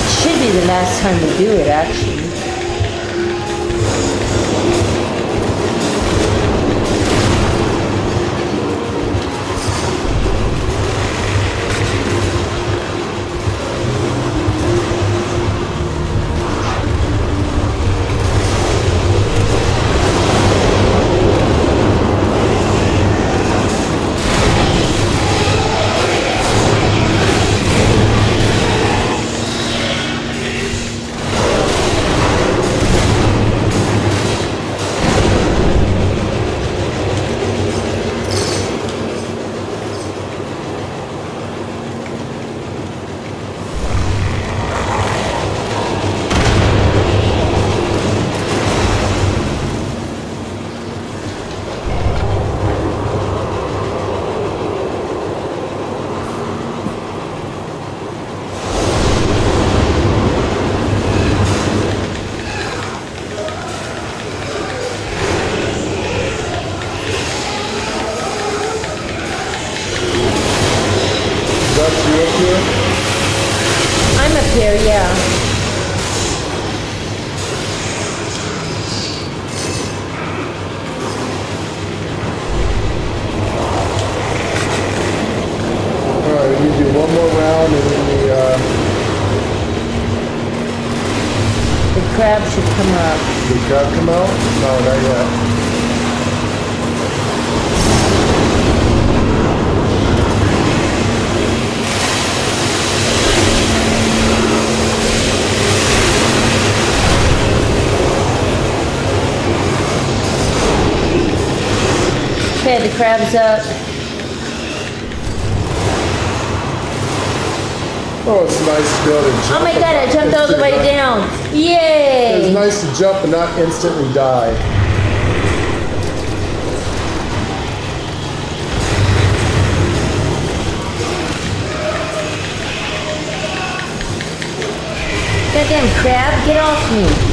Should be the last time we do it, actually. I'm up here, yeah. Alright, we do one more round and then The crab should come up. the crab come out? No, not yet. Okay, the crab's up. Oh, it's nice to be able to jump. Oh my god, I jumped all the way down. It's Yay! nice to jump and not instantly die. Goddamn crab, get off me.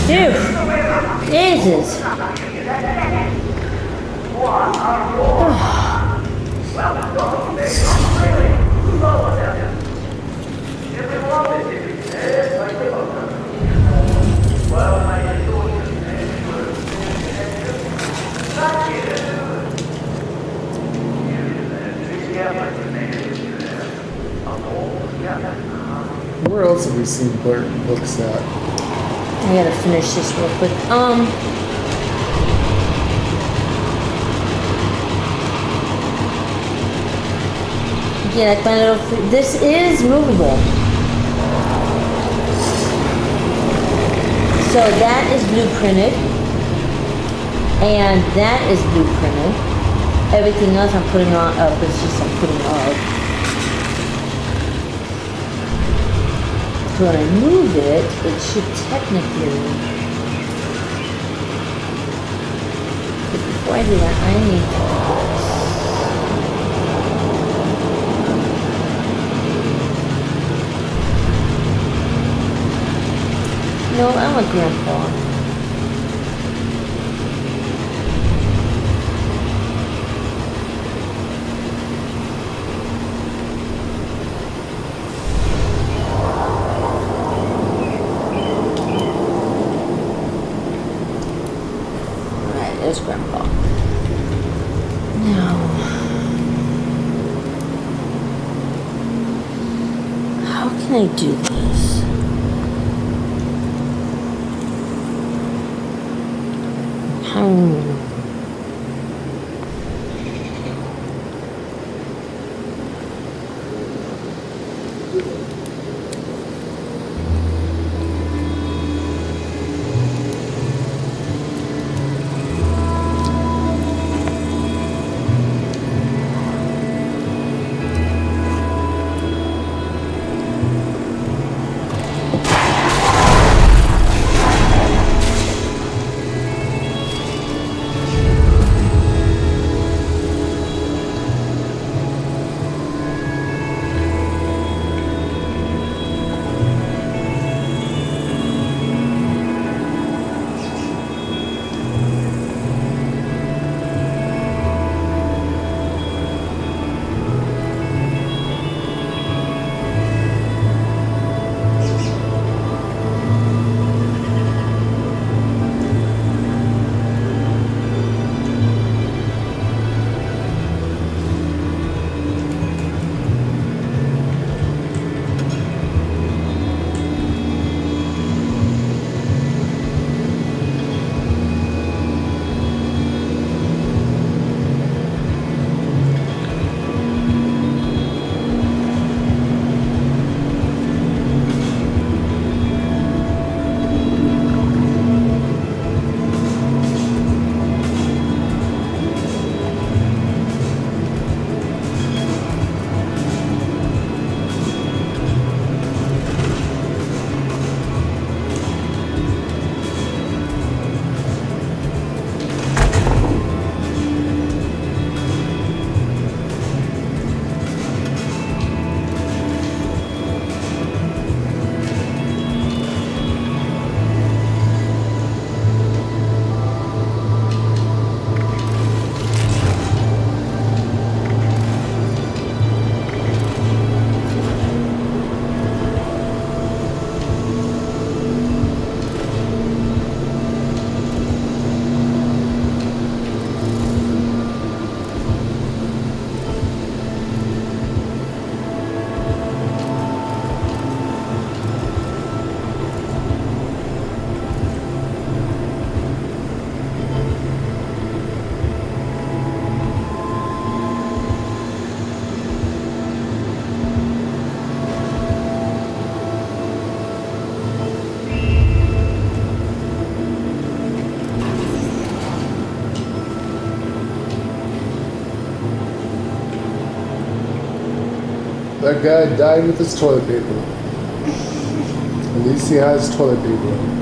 Dude, Jesus. Where else have we seen books at? I gotta finish this real quick. Yeah, like my little. This is movable. So that is blueprinted, and that is blueprinted. Everything else I'm putting on up. It's just I'm putting up. So when I move it, it should technically. But before I do that, I need to do this. No, I'm a grandpa. There's Grandpa. Now, how can I do this? That guy died with his toilet paper. At least he has toilet paper.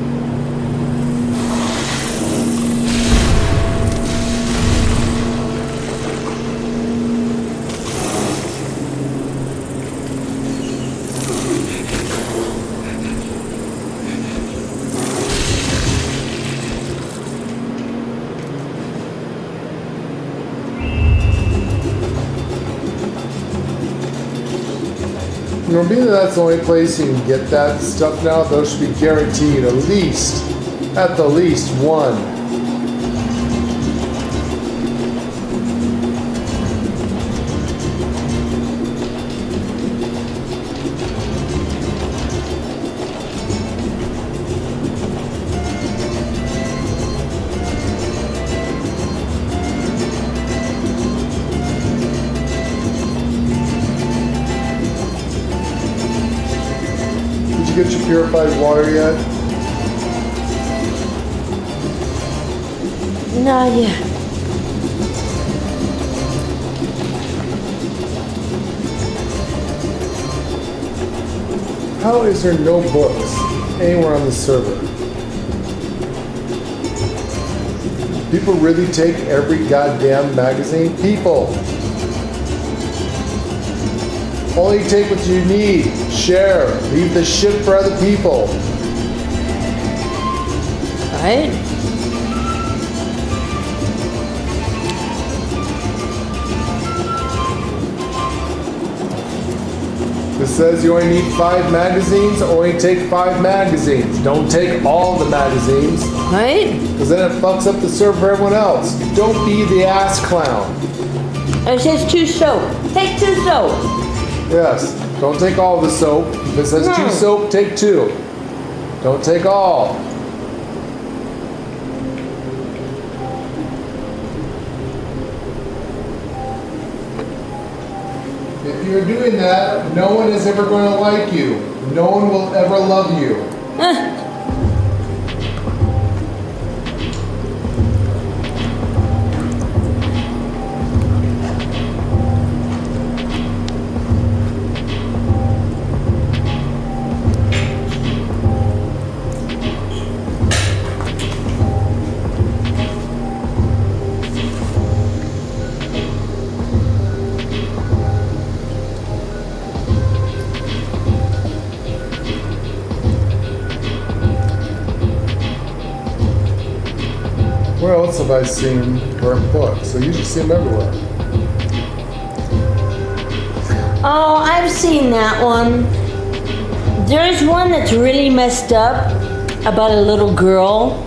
You know, being that that's the only place you can get that stuff now, those should be guaranteed at the least one. Get your purified water yet? Not yet. How is there no books anywhere on the server? People really take every goddamn magazine? People! Only take what you need. Share. Leave the shit for other people. Right? It says you only need 5 magazines. Only take 5 magazines. Don't take all the magazines. Right? Because then it fucks up the server for everyone else. Don't be the ass clown. It says 2 soap. Take 2 soap. Yes. Don't take all the soap. If it says 2 soap, take 2. Don't take all. If you're doing that, no one is ever going to like you. No one will ever love you. Where else have I seen burnt books? I usually see them everywhere. Oh, I've seen that one. There's one that's really messed up about a little girl.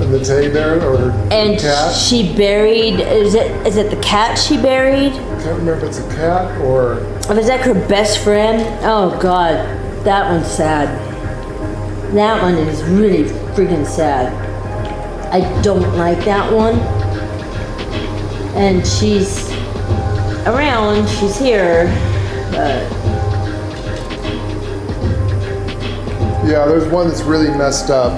And the teddy bear or And cat? she buried, is it the cat she buried? I can't remember if it's a cat or... Or is that her best friend? Oh God, that one's sad. That one is really freaking sad. I don't like that one. And she's around, she's here, but... Yeah, there's one that's really messed up.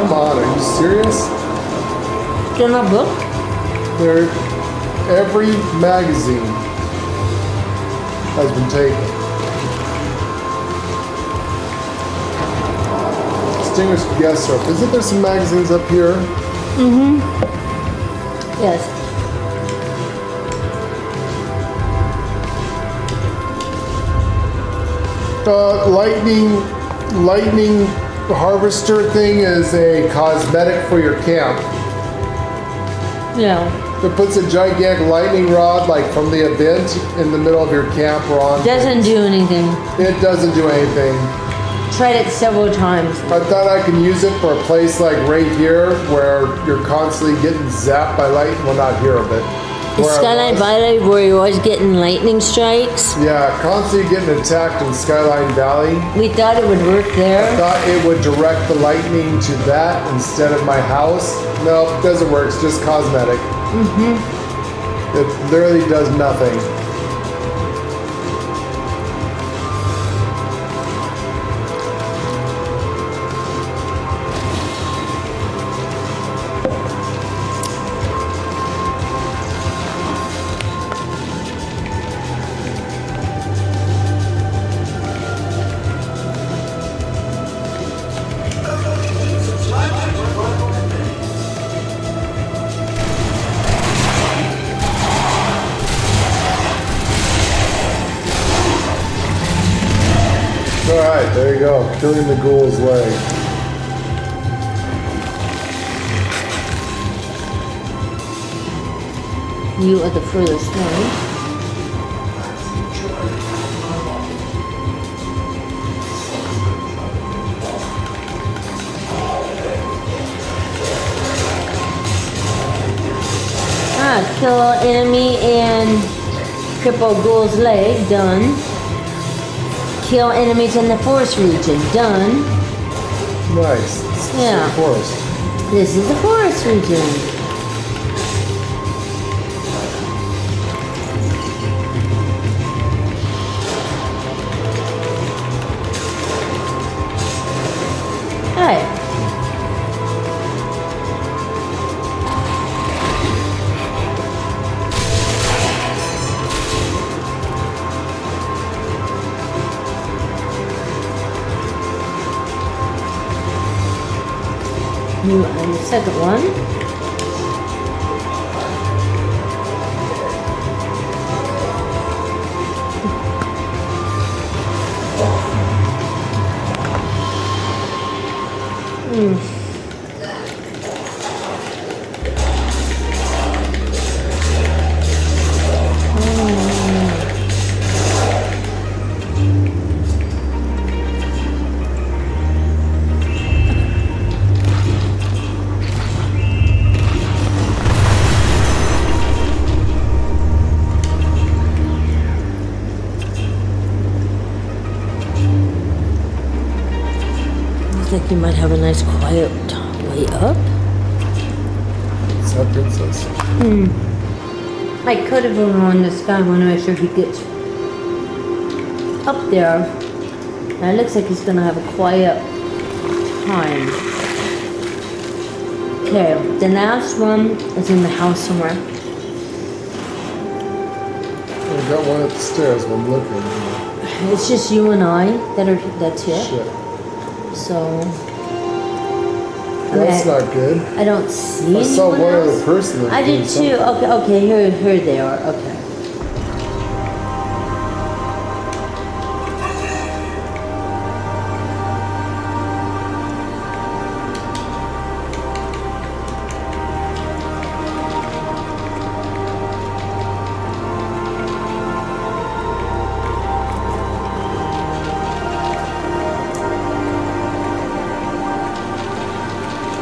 Come on, are you serious? In my book? There, every magazine has been taken. Distinguished guest syrup. Isn't there some magazines up here? Yes. Lightning harvester thing is a cosmetic for your camp. Yeah. It puts a gigantic lightning rod, like from the event, in the middle of your camp or on. Doesn't do anything. It doesn't do anything. Tried it several times. I thought I can use it for a place like right here, where you're constantly getting zapped by light. Well, not here, but The where I Skyline was. Valley where you're always getting lightning strikes. Yeah, constantly getting attacked in Skyline Valley. We thought it would work I there. thought it would direct the lightning to that instead of my house. Nope, doesn't work. It's just cosmetic. It literally does nothing. Alright, there you go. Killing the ghoul's leg. You are the furthest one. Kill enemy and cripple ghoul's leg. Done. Kill enemies in the forest region. Done. Nice. This is Yeah. the forest. This is the forest region. Alright. You on the second one. Looks like you might have a nice quiet way up. Is that princess? I could have been on this guy. I want to make sure he gets up there. Now it looks like he's gonna have a quiet time. Okay, the last one is in the house somewhere. I got one at the stairs, but I'm looking. It's just you and I that's it. Shit. So That's okay. not good. I don't see I saw anyone one else. other person that I did did something. too. Okay, here they are. Okay.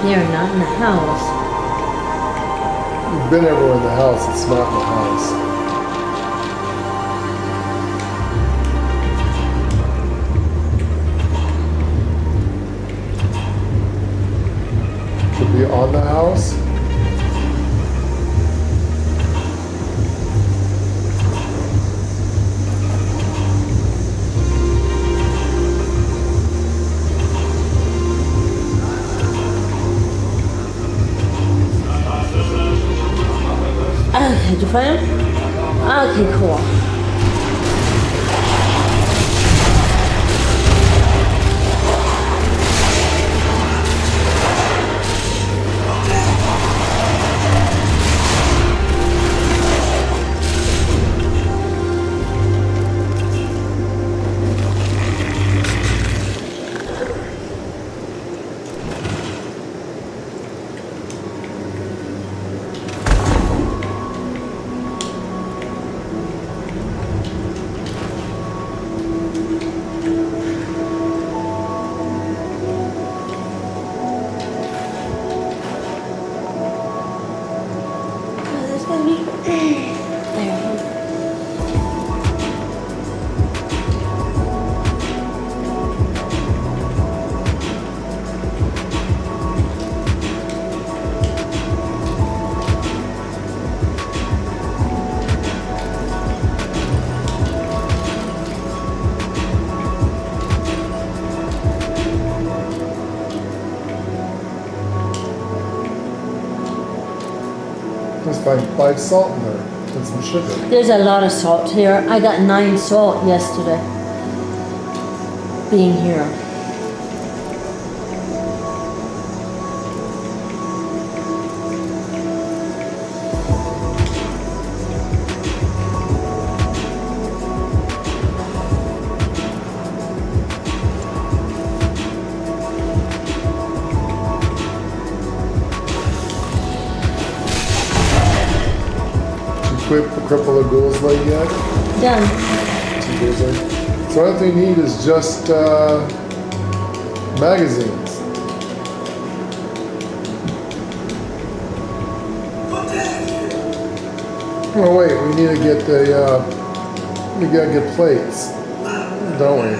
They're not in the house. You've been everywhere in the house. It's not in the house. Could be on the house. find him? Okay, cool. Let's find 5 salt in there and some sugar. There's a lot of salt here. I got 9 salt yesterday. Being here. Equip the cripple of ghouls leg yet? Done. 2 ghouls leg. So all they need is just magazines. Oh wait, we need to get the we gotta get plates, don't we?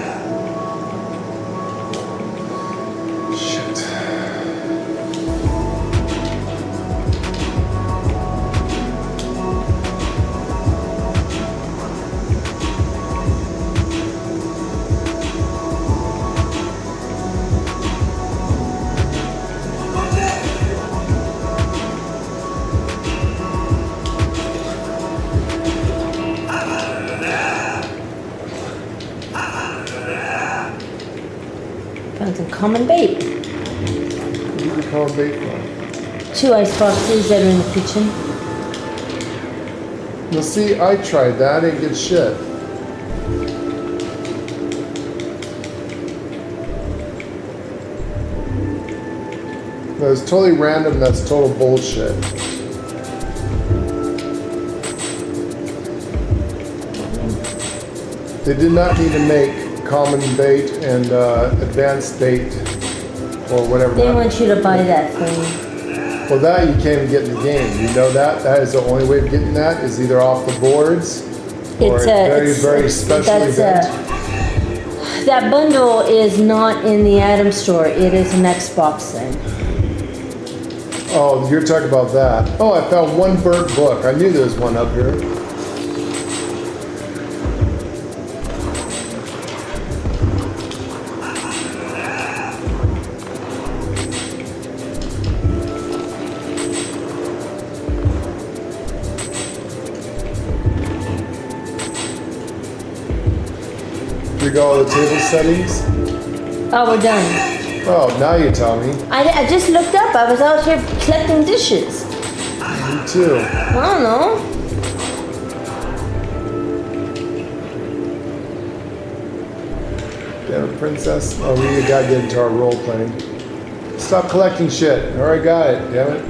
Shit. Found some common bait. What do you call bait from? 2 ice boxes that are in the kitchen. Well, see, I tried that. I didn't get shit. That was totally random. That's total bullshit. They did not need to make common bait and advanced bait or whatever. They want you to buy that thing. Well, that you can't even get in the game. You know that? That is the only way of getting that is either off the boards or very special event. That bundle is not in the item store. It is an Xbox thing. Oh, you're talking about that. Oh, I found one burnt book. I knew there was one up here. You got all the table settings? Oh, we're done. Oh, now you tell me. I just looked up. I was out here collecting dishes. Me too. I don't know. Damn it, princess. Oh, we gotta get into our role playing. Stop collecting shit. Alright, got it. Damn it.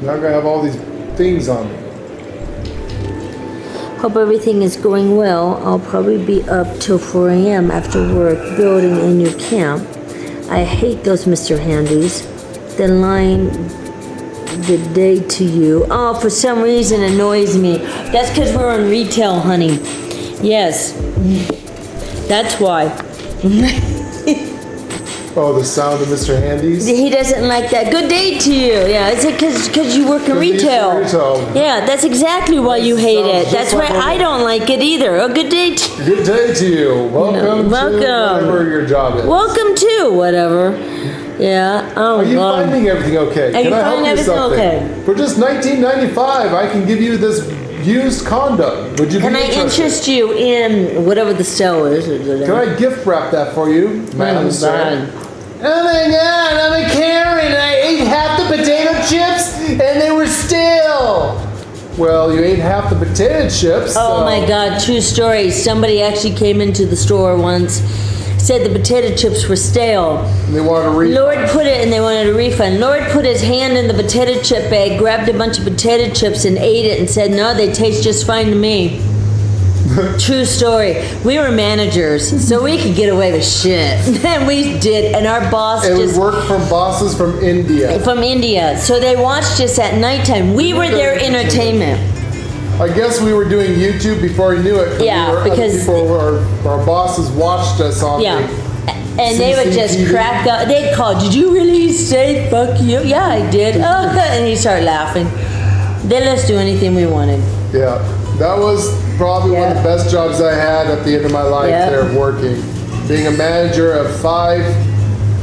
Now I'm gonna have all these things on me. Hope everything is going well. I'll probably be up till 4 a.m. after work building a new camp. I hate those Mr. Handies. The line, good day to you. Oh, for some reason annoys me. That's because we're in retail, honey. Yes. That's why. Oh, the sound of Mr. Handies? He doesn't like that. Good day to you. Yeah, it's because you work in retail. Yeah, that's exactly why you hate it. That's why I don't like it either. Oh, good day to you. Good day to you. Welcome to whatever your job is. Welcome to whatever. Yeah. Oh Are you God. finding everything okay? Are you Can I help finding you everything something? okay? For just $19.95, I can give you this used condom. Would you Can be I interested? interest you in whatever the sale is? Can I gift wrap that for you, madam, Oh, sir? God. Oh my God, I'm a Karen. I ate half the potato chips and they were stale. Well, you ate half the potato chips. Oh so- my God, true story. Somebody actually came into the store once, said the potato chips were stale. And they wanted to read. Lord put it, and they wanted a refund. Lord put his hand in the potato chip bag, grabbed a bunch of potato chips and ate it and said, no, they taste just fine to me. True story. We were managers, so we could get away with shit. And we did, and our boss And we just... worked from bosses from India. From India. So they watched us at nighttime. We were their entertainment. I guess we were doing YouTube before he knew it. 'cause Yeah, we were, because- our bosses watched us on Yeah. the And they would just CCTV. crack up. They'd call, did you really say fuck you? Yeah, I did. Oh, and he'd start laughing. They let us do anything we wanted. Yeah, that was probably one of the Yeah. best jobs I had at the end of my life Yeah. there working. Being a manager of 5,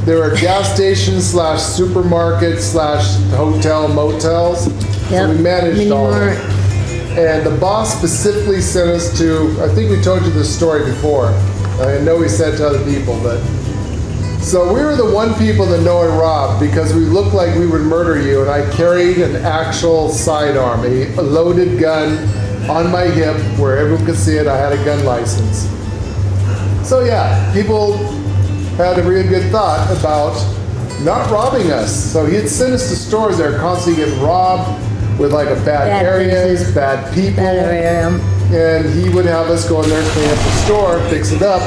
there were gas stations / supermarkets / hotel motels. So Yep. we managed Many all of more. it. And the boss specifically sent us to, I think we told you this story before. I know we said it to other people, but. So we were the one people that no one robbed because we looked like we would murder you, and I carried an actual sidearm, a loaded gun on my hip where everyone could see it. I had a gun license. So yeah, people had a really good thought about not robbing us. So he'd send us to stores that are constantly getting robbed with like a bad Bad areas, places. bad people. Bad And he would have us go in there, clean up the store, fix it up,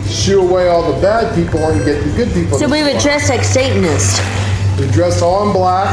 shoo away all the bad people and get the good people. So in the we would store. dress like Satanists. We dressed all in black.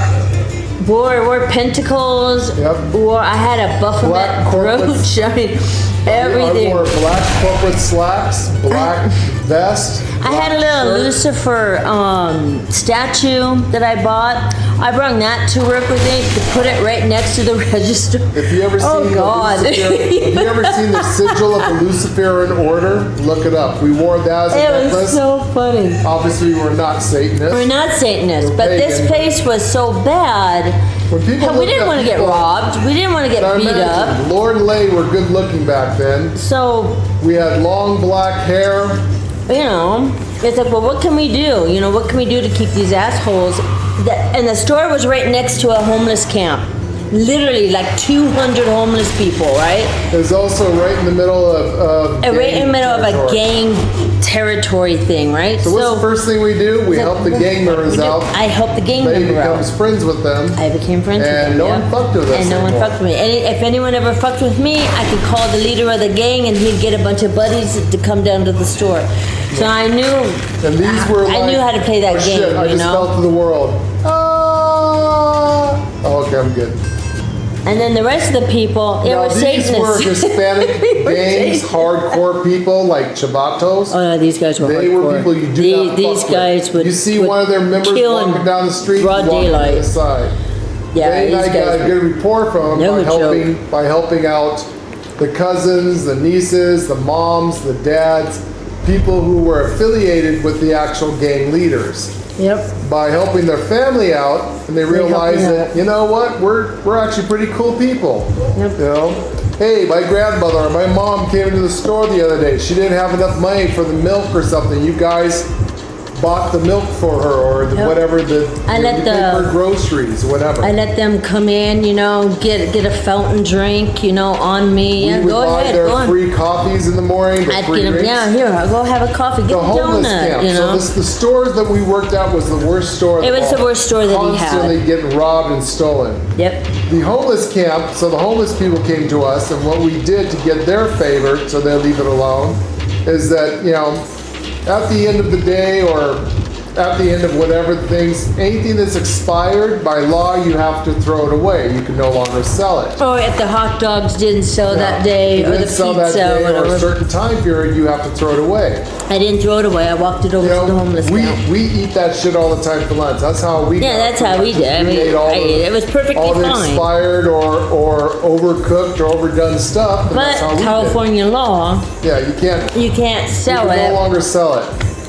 Wore pentacles. Yep. I had a Baphomet Black corpus. brooch. I mean, I everything. wore black corporate slacks, black vest. I had a black little shirt. Lucifer statue that I bought. I brought that to work with me to put it right next to the register. If you ever Oh, seen God. the Lucifer, have you ever seen the sigil of the Luciferian order? Look it up. We wore that as a It was necklace. so funny. Obviously, we were not Satanists. We're not Satanists, but this pagan. place was so bad. When people We looked didn't at want to get people- robbed. We didn't want to Now get beat up. imagine, Lord and Lay were good looking back then. So, We had long black hair. you know, it's like, well, what can we do? You know, what can we do to keep these assholes? And the store was right next to a homeless camp. Literally, like 200 homeless people, right? It was also right in the middle of And right in the middle of a territory. gang territory thing, right? So what's the first thing we do? We help the gang members out. I helped the gang Lay member out. becomes friends with them. I became friends with And them. no yeah. one fucked with us And no one anymore. fucked with me. And if anyone ever fucked with me, I could call the leader of the gang, and he'd get a bunch of buddies to come down to the store. So I knew. And these were I like, knew how to play that oh, game. Shit, I you just know. fell to the world. Ah. Oh, okay, I'm good. And then the rest of the people, they Now, were these Satanists. were Hispanic They were gangs, Satanists. hardcore people like Chavatos. Oh no, these guys were They hardcore. were people you do not These fuck guys with. would. You see would one of their members kill in walking down the street, broad you walk to daylight. the side. Yeah, They and I these got a guys. good report from No them joke. by helping out the cousins, the nieces, the moms, the dads, people who were affiliated with the actual gang leaders. Yep. By helping their family out, and they realized help me that out. you know what, we're actually pretty cool people. Yep. You know, hey, my grandmother or my mom came into the store the other day. She didn't have enough money for the milk or something. You guys bought the milk for her or the, Yep. whatever the I you let paid the- for groceries, whatever. I let them come in, you know, get a fountain drink, you know, on me. We Yeah, would go buy ahead, their go on. free coffees in the morning, the I'd free get them. drinks. Yeah, here, I'll go have a coffee. Get The a homeless donut, camp. you know. So the stores that we worked at was the worst store. It was the worst store that he had. Constantly getting robbed and stolen. Yep. The homeless camp, so the homeless people came to us, and what we did to get their favor, so they'll leave it alone, is that, you know, at the end of the day or at the end of whatever things, anything that's expired, by law, you have to throw it away. You can no longer sell it. Or if the hot dogs didn't sell that day, If or you the didn't sell that pizza, day or a whatever. certain time period, you have to throw it away. I didn't throw it away. I walked it over You to the know, homeless we camp. eat that shit all the time for lunch. That's how we. Yeah, that's how we did. I mean, ate all I ate it. It was perfectly all the fine. expired or overcooked or overdone stuff. And But that's how we California law, did. Yeah, you can't you can't you sell can it. no longer sell it.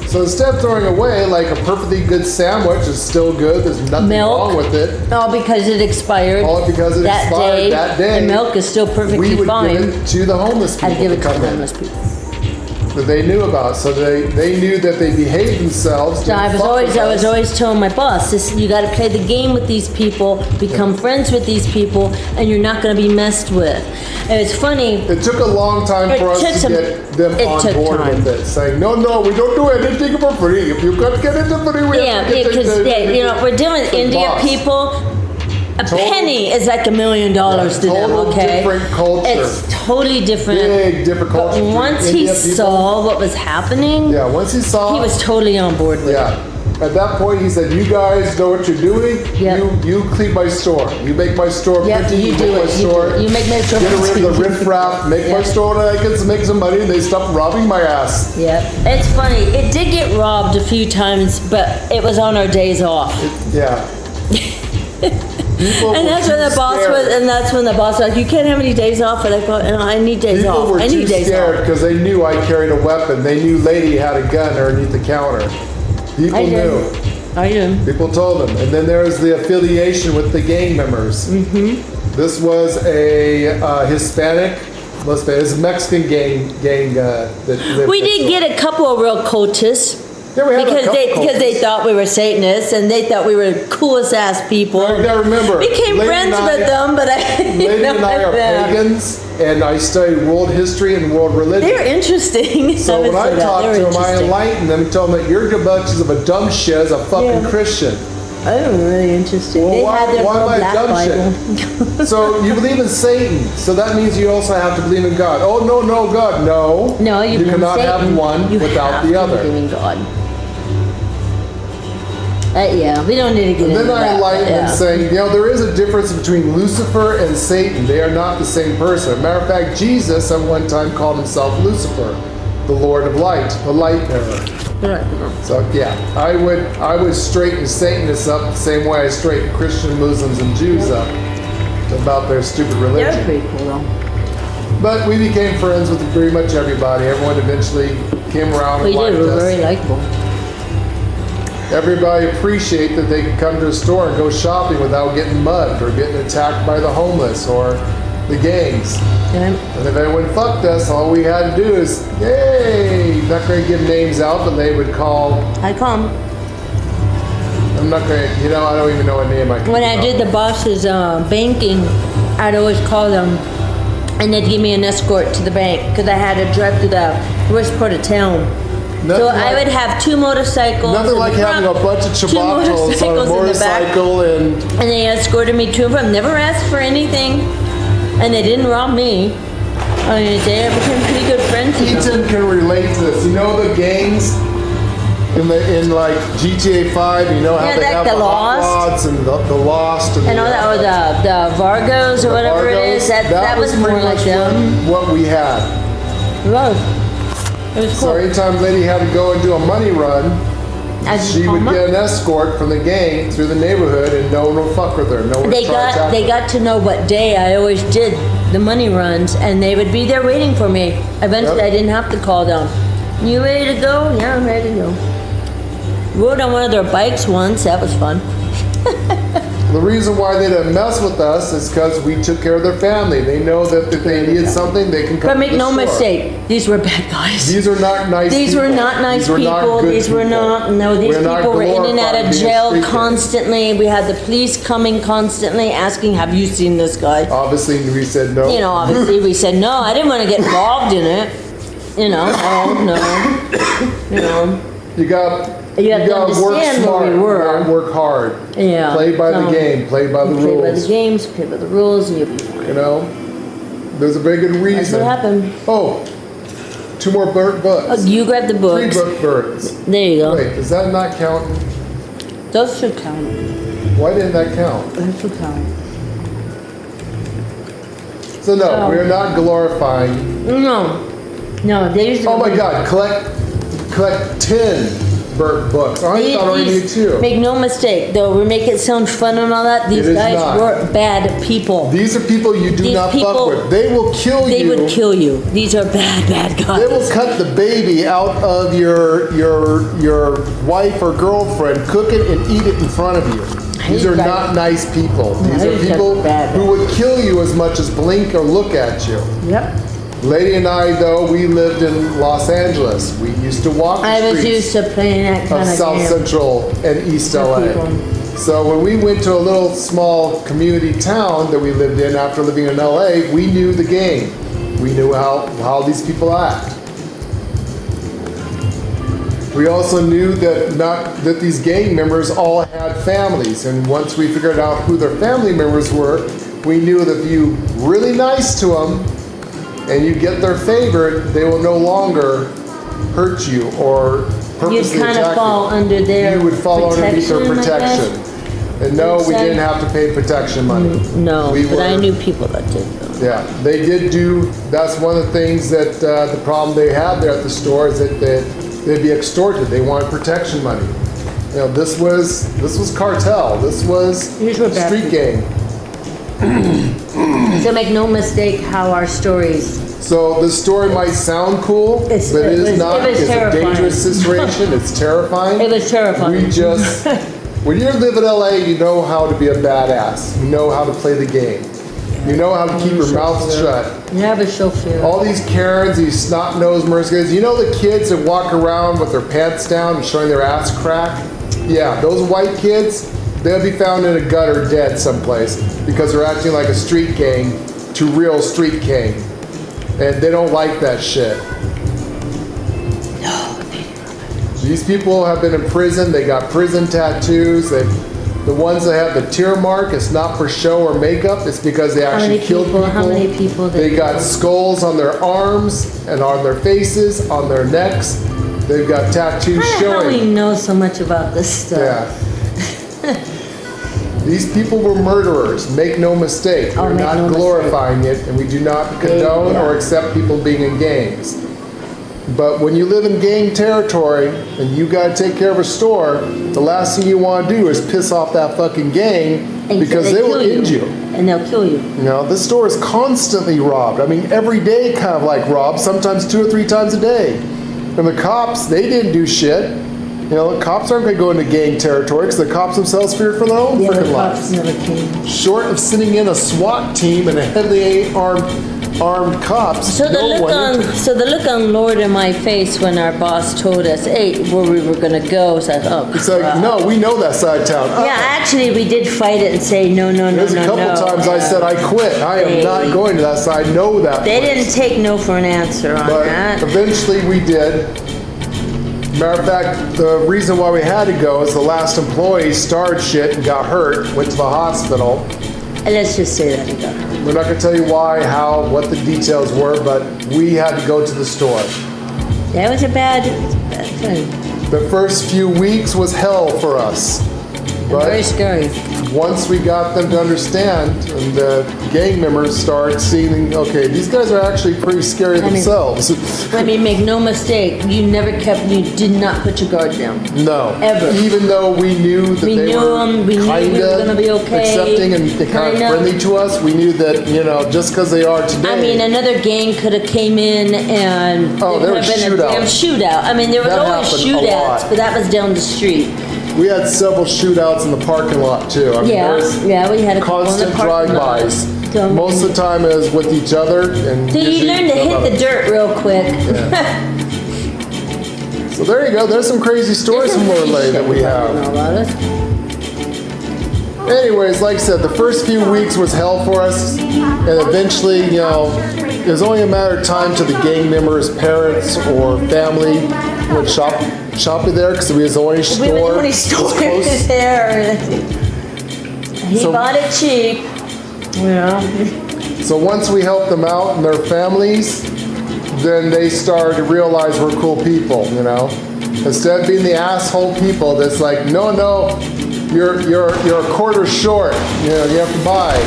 So instead of throwing away, like a perfectly good sandwich is still good. There's nothing Milk. wrong with it. All because it expired. All because it expired that day. The milk is still perfectly We would fine. give it to the homeless people I'd give it to come the in, homeless people. that they knew about. So they knew that they behaved themselves. So I didn't was fuck with us. always telling my boss, you got to play the game with these people, become friends with these people, and you're not going to be messed with. And it's funny. It took a long time It for us took to some- get them it on took board time. with it, saying, no, we don't do anything for free. If you can't get it for free, we Yeah, have to get because we're dealing with the Indian boss. people. A Total- penny is like $1 million to them. total Okay, different culture. It's totally different. Big different culture. But once he India people- saw what was happening, Yeah, once he saw he was totally on board with it. Yeah. At that point, he said, "You guys know what you're doing. Yep. You clean my store. You make my store Yep, pretty. you make do my it. store. You make my store Get rid of pretty. the riffraff. Make my Yep. store that I can make some money, and they stop robbing my ass." Yep. It's funny. It did get robbed a few times, but it was on our days off. Yeah. People And were that's when too the boss scared. was, and that's when the boss was like, "You can't have any days off." And I go, "No, I need days People off. were I too need days scared off." because they knew I carried a weapon. They knew Lady had a gun underneath the counter. People I knew. did. I did. People told them. And then there was the affiliation with the gang members. Mm-hmm. This was a Hispanic, it was a Mexican gang that lived We next did door. get a couple of real cultists. Yeah, we had a Because couple they cultists. thought we were Satanists and they thought we were coolest ass people. You gotta remember, Became Lady friends and I- with them, but I Lady and I are pagans, and I study world history and world religion. They're interesting. So would when I say that. talk They to were them, I interesting. enlighten them, tell them that you're a bunch of a dumb shit as a fucking Yeah. Christian. They were really interesting. Well, they why- had their why little am I black dumb Bible. So you believe in Satan, so that means you also have to believe in God. Oh, no, God, no. No, you believe in cannot Satan. have one You without have the to other. believe in God. Yeah, we don't need to get And into then I that. enlighten but them yeah. saying, there is a difference between Lucifer and Satan. They are not the same person. As a matter of fact, Jesus at one time called himself Lucifer, the Lord of Light, the light bearer. Right. So yeah, I would straighten Satanists up the same way I straighten Christian, Muslims, and Jews up about their stupid They're religion. pretty cool though. But we became friends with pretty much everybody. Everyone eventually came around We and liked did. We're us. very likable. Everybody appreciate that they could come to a store and go shopping without getting mugged or getting attacked by the homeless or the gangs. Yeah. And if anyone fucked us, all we had to do is, yay! Not going to give names out, but they would call. I come. I'm not going to, I don't even know what name I can When I did the boss's banking, I'd always call them, and they'd give me an escort to the bank because I had to drive to the worst part of town. Nothing So I like- would have two motorcycles. Nothing in like the having a front, bunch of two chabatos on a motorcycles in the back, motorcycle and and they escorted me to and from. Never asked for anything, and they didn't rob me. I mean, they became pretty good friends. with them. Ethan can relate to this. You know the gangs in like GTA 5. You know how Yeah, they like have the the hot Lost. rods and the Lost And all that, or the Vargos or whatever it is. That was more pretty like much them. what we had. It was. It was So cool. anytime Lady had to go and do a money run, I just she call would them up. get an escort from the gang through the neighborhood, and no one would fuck with her. No one would try to attack They her. got to know what day I always did the money runs, and they would be there waiting for me. Eventually, Yep. I didn't have to call them. You ready to go? Yeah, I'm ready to go. Rode on one of their bikes once. That was fun. The reason why they didn't mess with us is because we took care of their family. They know that if they needed something, they can come But to make the no store. mistake, these were bad guys. These are not nice These people. were not nice These were not people. good These were people. not. No, these We're not people were in and out glorifying of being jail street kids. constantly. We had the police coming constantly asking, "Have you seen this guy?" Obviously, we said no. You know, obviously we said no. I didn't want to get involved in it. You know, no. You know, You got You have to gotta work understand where smart. we were. You gotta work hard. yeah. Play by the so, game. Play by the Play by the rules. games. Play by the rules, and you'll be fine. You know, there's a very good That's reason. what happened. Oh, 2 more Oh, books. you grab the 3 books. birds. There you go. Wait, is that not counting? Those should count. Why didn't that count? Those should count. So no, Oh. we're not glorifying. No, they usually. Oh my God! Collect 10 burnt books. I thought I knew too. Make no mistake, though, we make it sound fun and all that. These It is guys not. were bad people. These are people you do These not people- fuck with. They will kill They you. would kill you. These are bad guys. They will cut the baby out of your wife or girlfriend, cook it and eat it in front of you. These are not nice people. These are these are people bad who would kill you as much as blink or look at you. Yep. Lady and I, though, we lived in Los Angeles. We used to walk the I was streets used to playing that of kind of South game. Central and East For LA. people. So when we went to a little small community town that we lived in after living in LA, we knew the game. We knew how these people act. We also knew that these gang members all had families, and once we figured out who their family members were, we knew that if you really nice to them and you get their favor, they will no longer hurt you or purposely You'd kind attack of fall you. under their You would fall underneath their protection, I guess. protection. And no, we Exactly. didn't have to pay protection money. No, We but I were- knew people that did, though. Yeah, they did do, that's one of the things that, the problem they had there at the store is that they'd be extorted. They wanted protection money. You know, this was cartel. This was These were bad street people. gang. So make no mistake how our stories. So the story might sound cool, but It's- it it is was- not. it was It's a terrifying. dangerous situation. It's terrifying. It was terrifying. We just, when you live in LA, you know how to be a badass. You know how to play the game. You know how to keep your mouth shut. Never show fear. All these Karens, these snot-nosed mercenaries, you know the kids that walk around with their pants down and showing their ass crack? Yeah, those white kids, they'll be found in a gutter dead someplace because they're acting like a street gang to real street gang. And they don't like that shit. These people have been in prison, they got prison tattoos, the ones that have the tear mark, it's not for show or makeup, it's because they actually many killed people- people. how many people They they got killed? skulls on their arms and on their faces, on their necks. They've got tattoos How we showing. know so much about this stuff? Yeah. These people were murderers, make no mistake. Oh, We're make not no glorifying it, and we do not condone or accept people being in gangs. But when you live in gang territory and you gotta take care of a store, the last thing you wanna do is piss off that fucking gang And because they will kill end you. And they'll kill you. You know, this store is constantly robbed. I mean, every day kind of like robbed, sometimes 2 or 3 times a day. And the cops, they didn't do shit. You know, the cops aren't gonna go into gang territory because the cops themselves feared for their own Yeah, the freaking cops lives. never came. Short of sending in a SWAT team and a heavily armed cops, So the no look one on, Lord in my face when our boss told us, hey, where we were gonna go, was like, oh, It's like, crap. no, we know that side of town. Yeah, actually, we did fight it and say, no. There's a couple times I said I quit. I am not going to that side. Know that. They place. didn't take no for an answer on But that. eventually we did. Matter of fact, the reason why we had to go is the last employee started shit and got hurt, went to the hospital. And let's just say that he got hurt. We're not gonna tell you why, how, what the details were, but we had to go to the store. That was a bad thing. The first few weeks was hell for us. Very But scary. once we got them to understand and the gang members started seeing, okay, these guys are actually pretty scary mean- themselves. I mean, make no mistake, you did not put your guard down. No. Ever. Even though we knew that We they knew were them, we knew we were kinda gonna be okay, accepting and kind of kinda. friendly to us, we knew that, you know, just because they are today. I mean, another gang could have came in and Oh, there there could was have been a damn shootout. I mean, there was That always happened a shootouts, lot. but that was down the street. we had several shootouts in the parking lot too. I mean, there was Yeah, we had a couple in the constant parking lot. drive-bys. So- Most of the time it was with each other and So you usually learn to hit the others. dirt real quick. So there you go. There's some crazy stories from Lorelei that we have. Anyways, like I said, the first few weeks was hell for us, and eventually, you know, it was only a matter of time till the gang members' parents or family would shop there because we was the only We store. were the only was store close. there. He So- bought it cheap. Yeah. So once we helped them out and their families, then they started to realize we're cool people, you know. Instead of being the asshole people that's like, no, you're a quarter short, you know, you have to buy.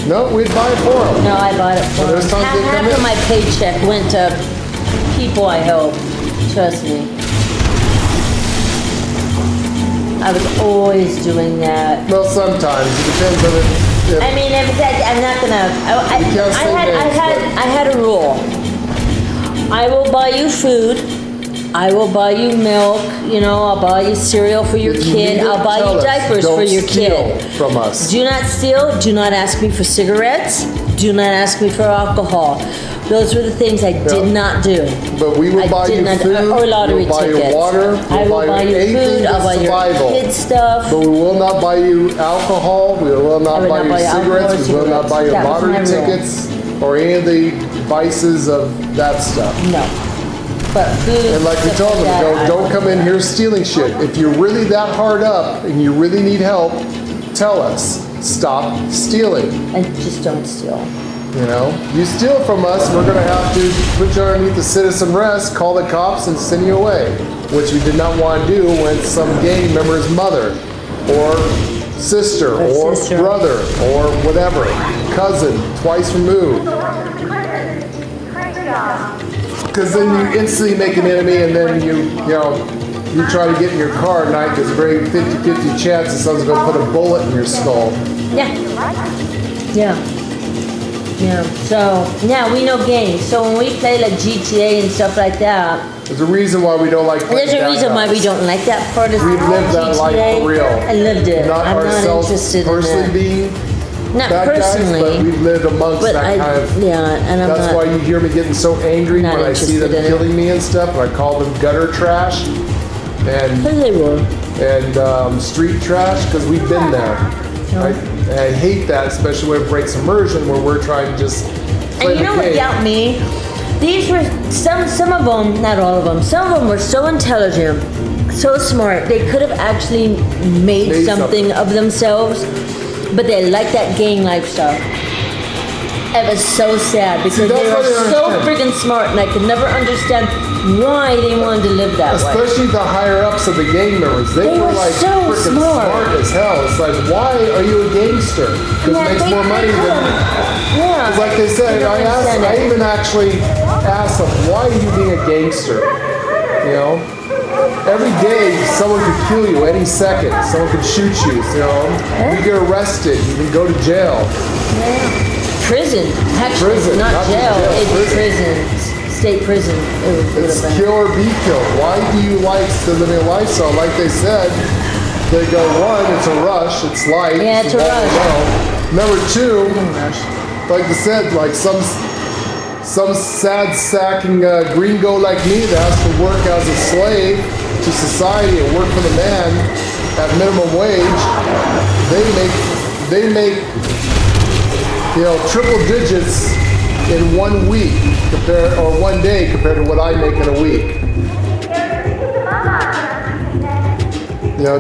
No, we'd buy it for them. No, I bought it for there's him. times they come Half in- of my paycheck went to people I helped. Trust me. I was always doing that. Well, sometimes it depends on it. I mean, I'm not gonna. I had a rule. I will buy you food. I will buy you milk. You know, I'll buy you cereal for your kid. I'll buy you diapers for your kid. From us. Do not steal. Do not ask me for cigarettes. Do not ask me for alcohol. Those were the things I did not do. But we will buy you food. Or lottery we'll buy tickets. you water. I will buy you food. I'll buy your kid stuff. But we will not buy you alcohol. We will not buy you cigarettes. We will not buy you lottery tickets or any of the vices of that stuff. No. But food. And like we told them, don't come in here stealing shit. If you're really that hard up and you really need help, tell us. Stop stealing. And just don't steal. You know, you steal from us, we're going to have to put you underneath the citizen arrest, call the cops, and send you away, which we did not want to do when some gang member's mother, or sister, or brother, or whatever, cousin, twice removed. Because then you instantly make an enemy, and then you try to get in your car at night. There's a very 50-50 chance that someone's going to put a bullet in your skull. Yeah. So now we know games. So when we play like GTA and stuff like that, there's a reason why we don't like playing. There's a reason why we don't like that part of We've lived that life for real. I lived it. I'm not interested personally in being not bad personally, guys, but we've lived amongst that kind of. And I'm that's not, why you hear me getting so angry when I see them killing me and stuff. And I call them gutter trash and street trash because we've been there. I hate that, especially when it breaks immersion, where we're trying to just play and you know what got me? These were some of them, not all of them. Some of them were so intelligent, so smart. They could have actually made something of themselves, but they liked that gang lifestyle. It was so sad because they were so freaking smart, and I could never understand why they wanted to live that way. Especially the higher ups of the gang members. They were like so freaking smart as hell. It's like, why are you a gangster? Because it makes more money than. Because like they said, I even actually asked them, why are you being a gangster? You know? Every day, someone could kill you any second. Someone could shoot you. You know? You get arrested. You can go to jail. Prison. Actually, not jail. It's prison. State prison. It's kill or be killed. Why do you like the living lifestyle? Like they said, they go, one, it's a rush. It's light. Yeah, it's a rush. Number two, like they said, like some sad sacking gringo like me that has to work as a slave to society and work for the man at minimum wage, they make triple digits in 1 week or 1 day compared to what I make in a week.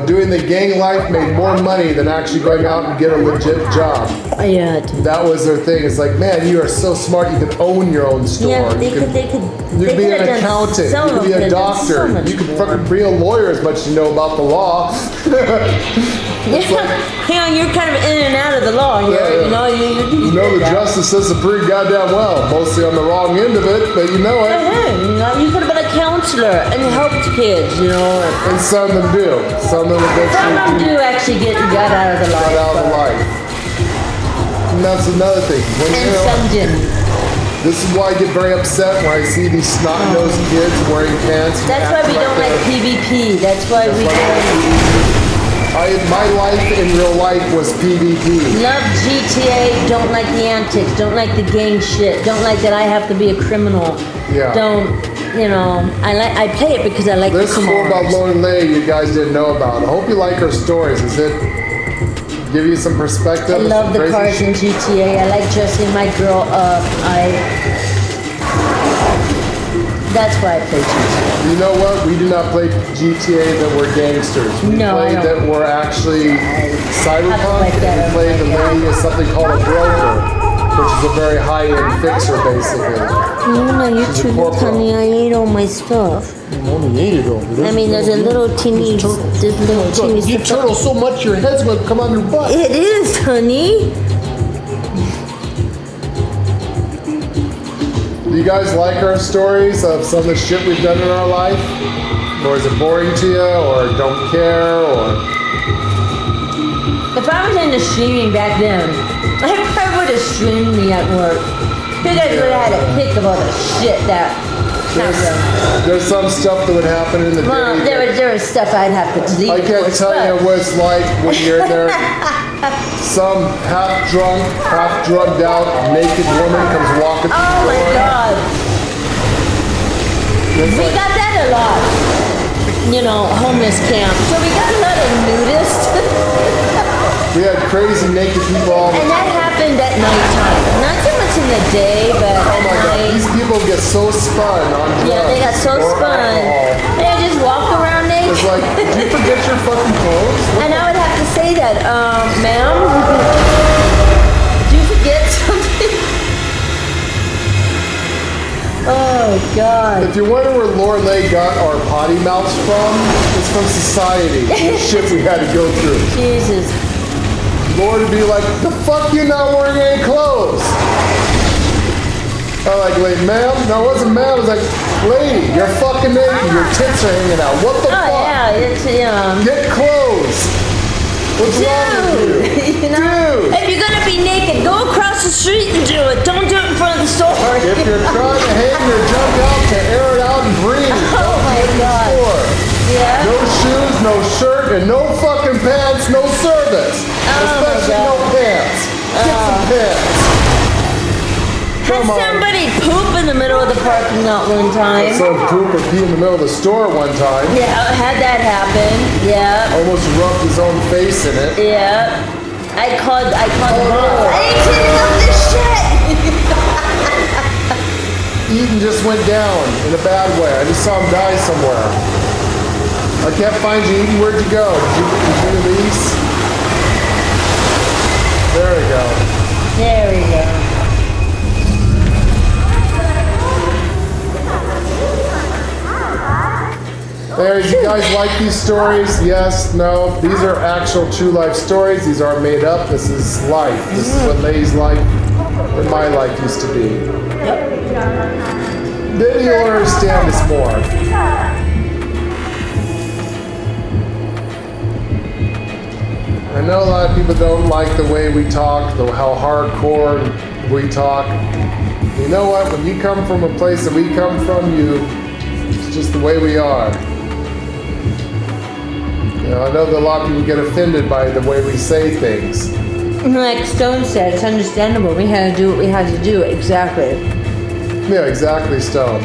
Doing the gang life made more money than actually going out and get a legit job. Yeah. That was their thing. It's like, man, you are so smart. You can own your own store. Yeah, they could be an accountant. You could be a doctor. You could fucking be a lawyer as much as you know about the law. You're kind of in and out of the law. You know the justice system pretty goddamn well. Mostly on the wrong end of it, but you know it. You could have been a counselor and helped kids, And some of them do. Some of them do actually got out of the life. Got out of the life. And that's another thing. Some didn't. This is why I get very upset when I see these snot-nosed kids wearing pants. That's why we don't like PvP. That's why we don't. My life in real life was PvP. Love GTA, don't like the antics, don't like the gang shit, don't like that I have to be a criminal. Yeah. I play it because I like this the commands. This is more about Lauren Lay you guys didn't know about. I hope you like her stories. Does it give you some perspective? I love the cars in GTA. I like dressing my girl up. That's why I play GTA. You know what? We do not play GTA that were gangsters. We played that were actually cyberpunk. We played the lady as something called a broker, which is a very high-end fixer, basically. You're too little, honey. I ate all my stuff. You only ate it all. There's a little teeny... You turtle so much your head's going to come on your butt. It is, honey. Do you guys like our stories of some of the shit we've done in our life? Or is it boring to you, or don't care, or... If I was into streaming back then, I probably would have streamed me at work. You guys would have had a pick of all the shit that happened. There's some stuff that would happen in the Well, day. there was stuff I'd have to delete. I can't tell you what it's like when you're in there. Some half drunk, half drugged out, naked woman comes walking through Oh the my door. god. It's We like, got that a lot. You know, homeless camp. So we got a lot of nudists. we had crazy naked people all the And that happened at nighttime. Not so much in the day, but Oh at my god, night. these people get so spun on drugs. Yeah, they got so or spun. alcohol. They just walk around naked. It's like, did you forget your fucking clothes? And I would have to say that, ma'am, did you forget something? Oh, God. If you're wondering where Laura Lay got our potty mouths from, it's from society. The shit we had to go through. Jesus. Lord would be like, the fuck you not wearing any clothes? I like, lady, ma'am? No, it wasn't ma'am. It was like, lady, you're fucking naked. Your tits are hanging out. What the Oh, fuck? yeah, it's, Get clothes. What's wrong with you? you know, Dude. if you're gonna be naked, go across the street and do it. Don't do it in front of the store. If you're trying to hang your junk out to air it out and breathe, Oh don't my do it in the God. store. Yeah. No shoes, no shirt, and no fucking pants, no service. Especially no God. pants. Get some pants. Had Come on. somebody poop in the middle of the parking lot one time. Some poop or pee in the middle of the store one time. Yeah, had that happen. Yeah. Almost rubbed his own face in it. Yeah. I called the boss. I ain't cleaning up this shit. Eden just went down in a bad way. I just saw him die somewhere. I can't find you, Eden. Where'd you go? Did you release? There we go. There we go. There, you guys like these stories? Yes, no. These are actual true life stories. These aren't made up. This is life. This is what Lay's life and my life used to be. Then you'll understand this more. I know a lot of people don't like the way we talk, how hardcore we talk. You know what? When you come from a place that we come from, it's just the way we are. You know, I know that a lot of people get offended by the way we say things. Like Stone said, it's understandable. We had to do what we had to do. Exactly. Yeah, exactly, Stone.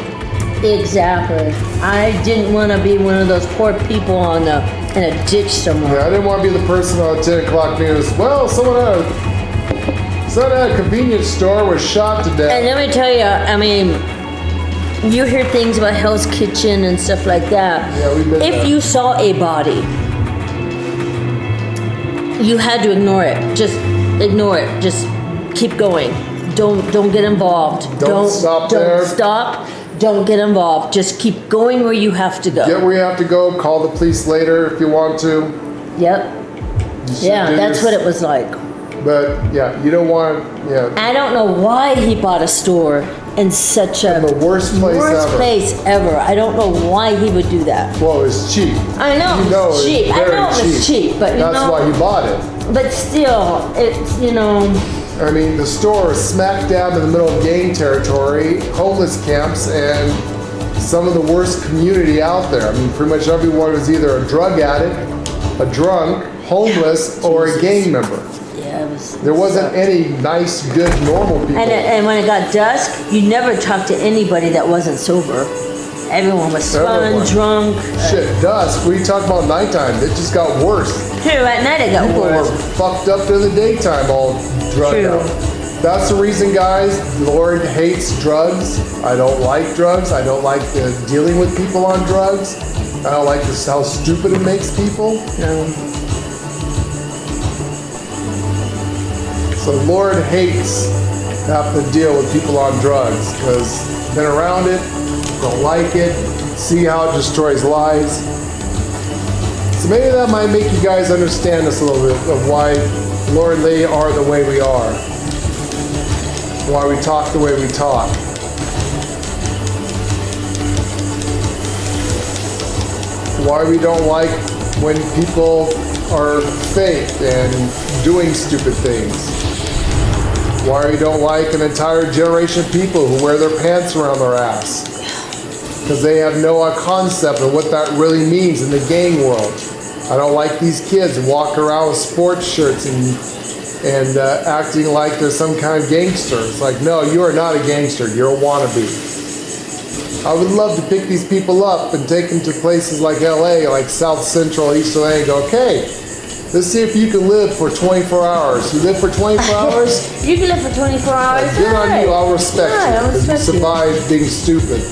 Exactly. I didn't want to be one of those poor people in a ditch somewhere. Yeah, I didn't want to be the person on 10 o'clock news. Well, someone at a convenience store was shot to death. And let me tell you, I mean, you hear things about Hell's Kitchen and stuff like that. Yeah, we've been If there. you saw a body, you had to ignore it. Just ignore it. Just keep going. Don't get involved. Don't stop there. Don't stop. Don't get involved. Just keep going where you have to go. Get where you have to go. Call the police later if you want to. Yep. You should Yeah, do that's your- what it was like. But yeah, you don't want. Yeah, I don't know why he bought a store in such a the worst place ever. place ever. I don't know why he would do that. Well, it's cheap. I know You it know was it's cheap. I very know it was cheap, but you that's know, why he bought it. but still, it's I mean, the store is smack dab in the middle of gang territory, homeless camps, and some of the worst community out there. I mean, pretty much everyone was either a drug addict, a drunk, homeless, or a gang member. yeah, it was. There wasn't any nice, good, normal people. And when it got dusk, you never talked to anybody that wasn't sober. Everyone was spun, Everyone. drunk. Shit, dusk. We talk about nighttime. It just got worse. True, at night it got People were worse. fucked up during the daytime, all drugged True. out. That's the reason, guys. Lord hates drugs. I don't like drugs. I don't like dealing with people on drugs. I don't like this, how stupid it makes people. No. So Lord hates having to deal with people on drugs because been around it, don't like it, see how it destroys lives. So maybe that might make you guys understand this a little bit of why Lord and Lee are the way we are. Why we talk the way we talk. Why we don't like when people are fake and doing stupid things. Why we don't like an entire generation of people who wear their pants around their ass. Because they have no concept of what that really means in the gang world. I don't like these kids walking around with sports shirts and acting like they're some kind of gangster. It's like, no, you are not a gangster. You're a wannabe. I would love to pick these people up and take them to places like LA, like South Central, East LA, and go, okay, let's see if you can live for 24 hours. You live for 24 hours? You can live for 24 hours. Good on you. I'll respect you. I'll Because you respect you. survived being stupid.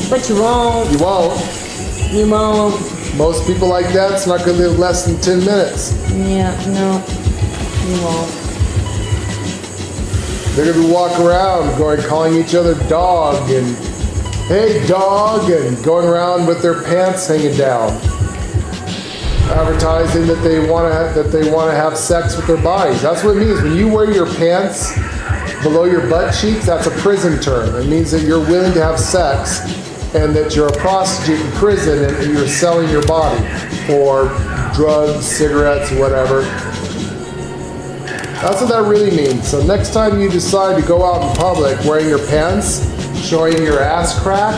But you won't. You won't. You won't. Most people like that's not going to live less than 10 minutes. Yeah, no. You won't. They're going to be walking around calling each other dog and hey dog, and going around with their pants hanging down, advertising that they want to have sex with their bodies. That's what it means when you wear your pants below your butt cheeks. That's a prison term. It means that you're willing to have sex and that you're a prostitute in prison and you're selling your body for drugs, cigarettes, whatever. That's what that really means. So next time you decide to go out in public wearing your pants, showing your ass crack,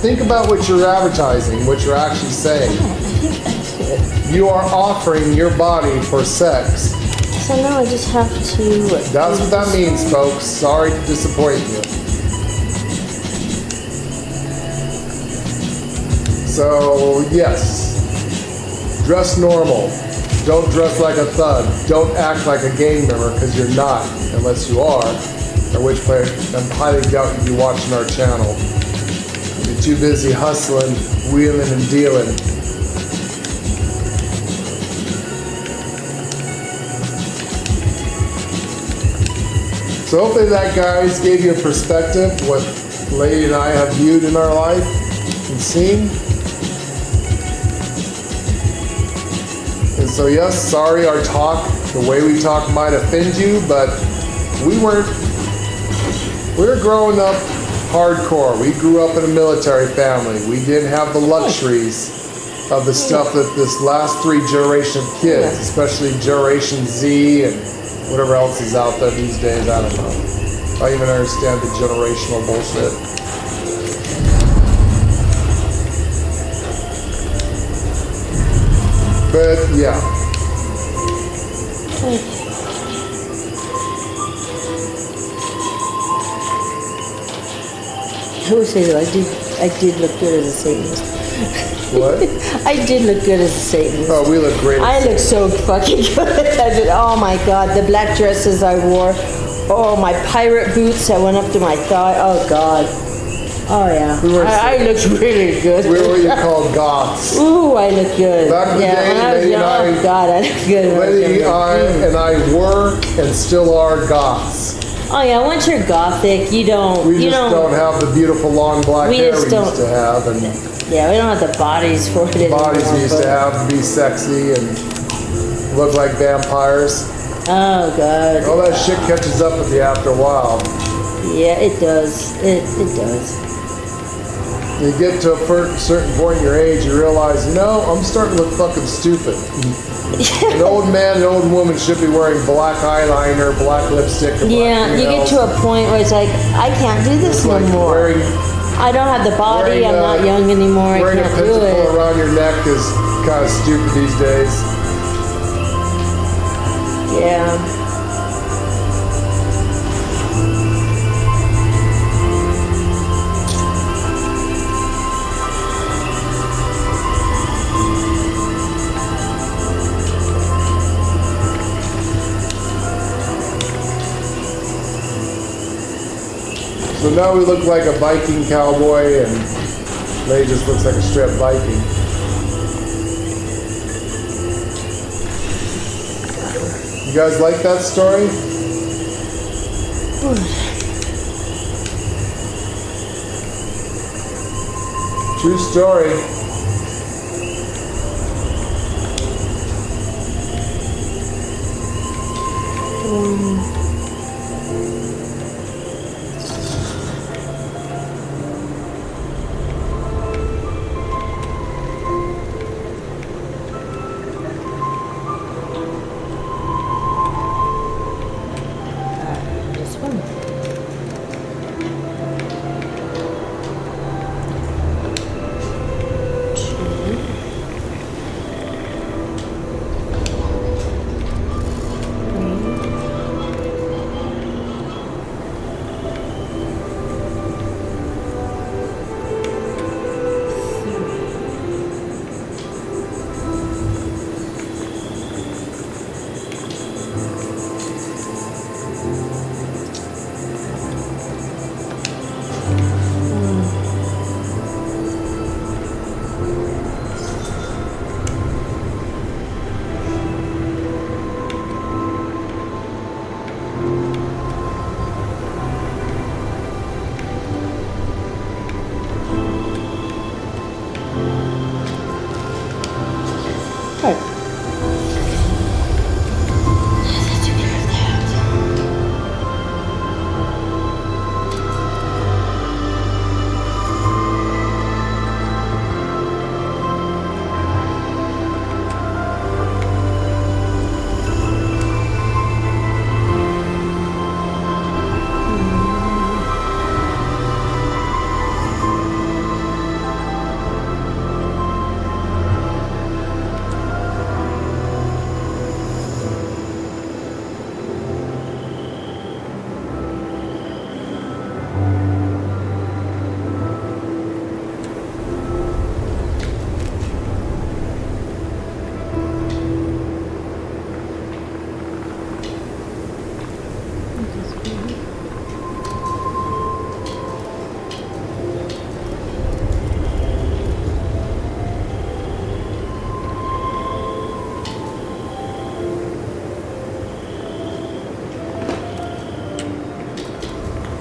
think about what you're advertising, what you're actually saying. You are offering your body for sex. So now I just have to... That's what that means, folks. Sorry to disappoint you. So, yes, dress normal. Don't dress like a thug. Don't act like a gang member, because you're not, unless you are. At which point, I'm highly doubt you'd be watching our channel. You're too busy hustling, wheeling, and dealing. So hopefully that, guys, gave you a perspective what Lady and I have viewed in our life and seen. And so yes, sorry our talk, the way we talk might offend you, but we were growing up hardcore. We grew up in a military family. We didn't have the luxuries of the stuff that this last three generation of kids, especially Generation Z and whatever else is out there these days, I don't know. I don't even understand the generational bullshit. But yeah. I would say though, I did look good as a Satanist. What? I did look good as a Satanist. Oh, we look great. I look so fucking good. I did. Oh my god, the black dresses I wore. Oh, my pirate boots that went up to my thigh. Oh god. Oh yeah. I looked really good. We were what you call goths. Ooh, I look good. Back in the day, when I was Lady young, and I- oh god, I look good. when I was Lady younger. and I were and still are goths. Oh yeah, once you're gothic, you don't. We you just don't have the beautiful long black We hair just we don't- used to have, and Yeah, we don't have the bodies for it anymore. bodies we used to but- have to be sexy and look like vampires. Oh god. All that shit catches up with you after a while. Yeah, it does. It does. You get to a certain point in your age, you realize, you know, I'm starting to look fucking stupid. An old man and old woman should be wearing black eyeliner, black lipstick, and black Yeah, you get to a point where it's like, I can't do this no more. Wearing, I don't have the body. wearing, I'm not young anymore. I wearing a can't do pentacle it. around your neck is kind of stupid these days. Yeah. So now we look like a Viking cowboy, and Lady just looks like a straight Viking. You guys like that story? True story. Good. That took care of that.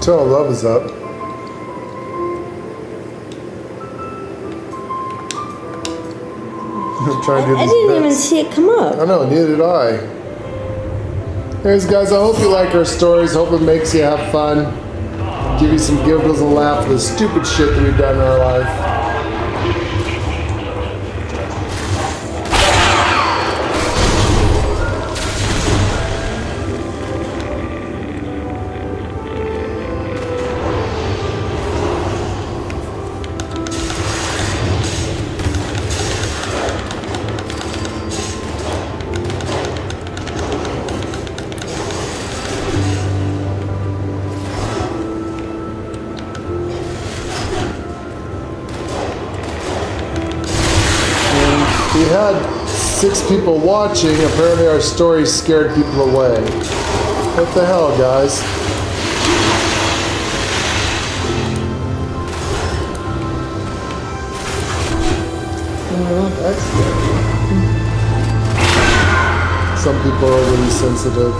Tell love is up. I'm trying to do I these didn't even bits. see it come up. I know, neither did I. Anyways, guys, I hope you like our stories. Hope it makes you have fun. Give you some giggles and laugh at the stupid shit that we've done in our life. We had 6 people watching. Apparently our story scared people away. What the hell, guys? That's scary. Some people are really sensitive.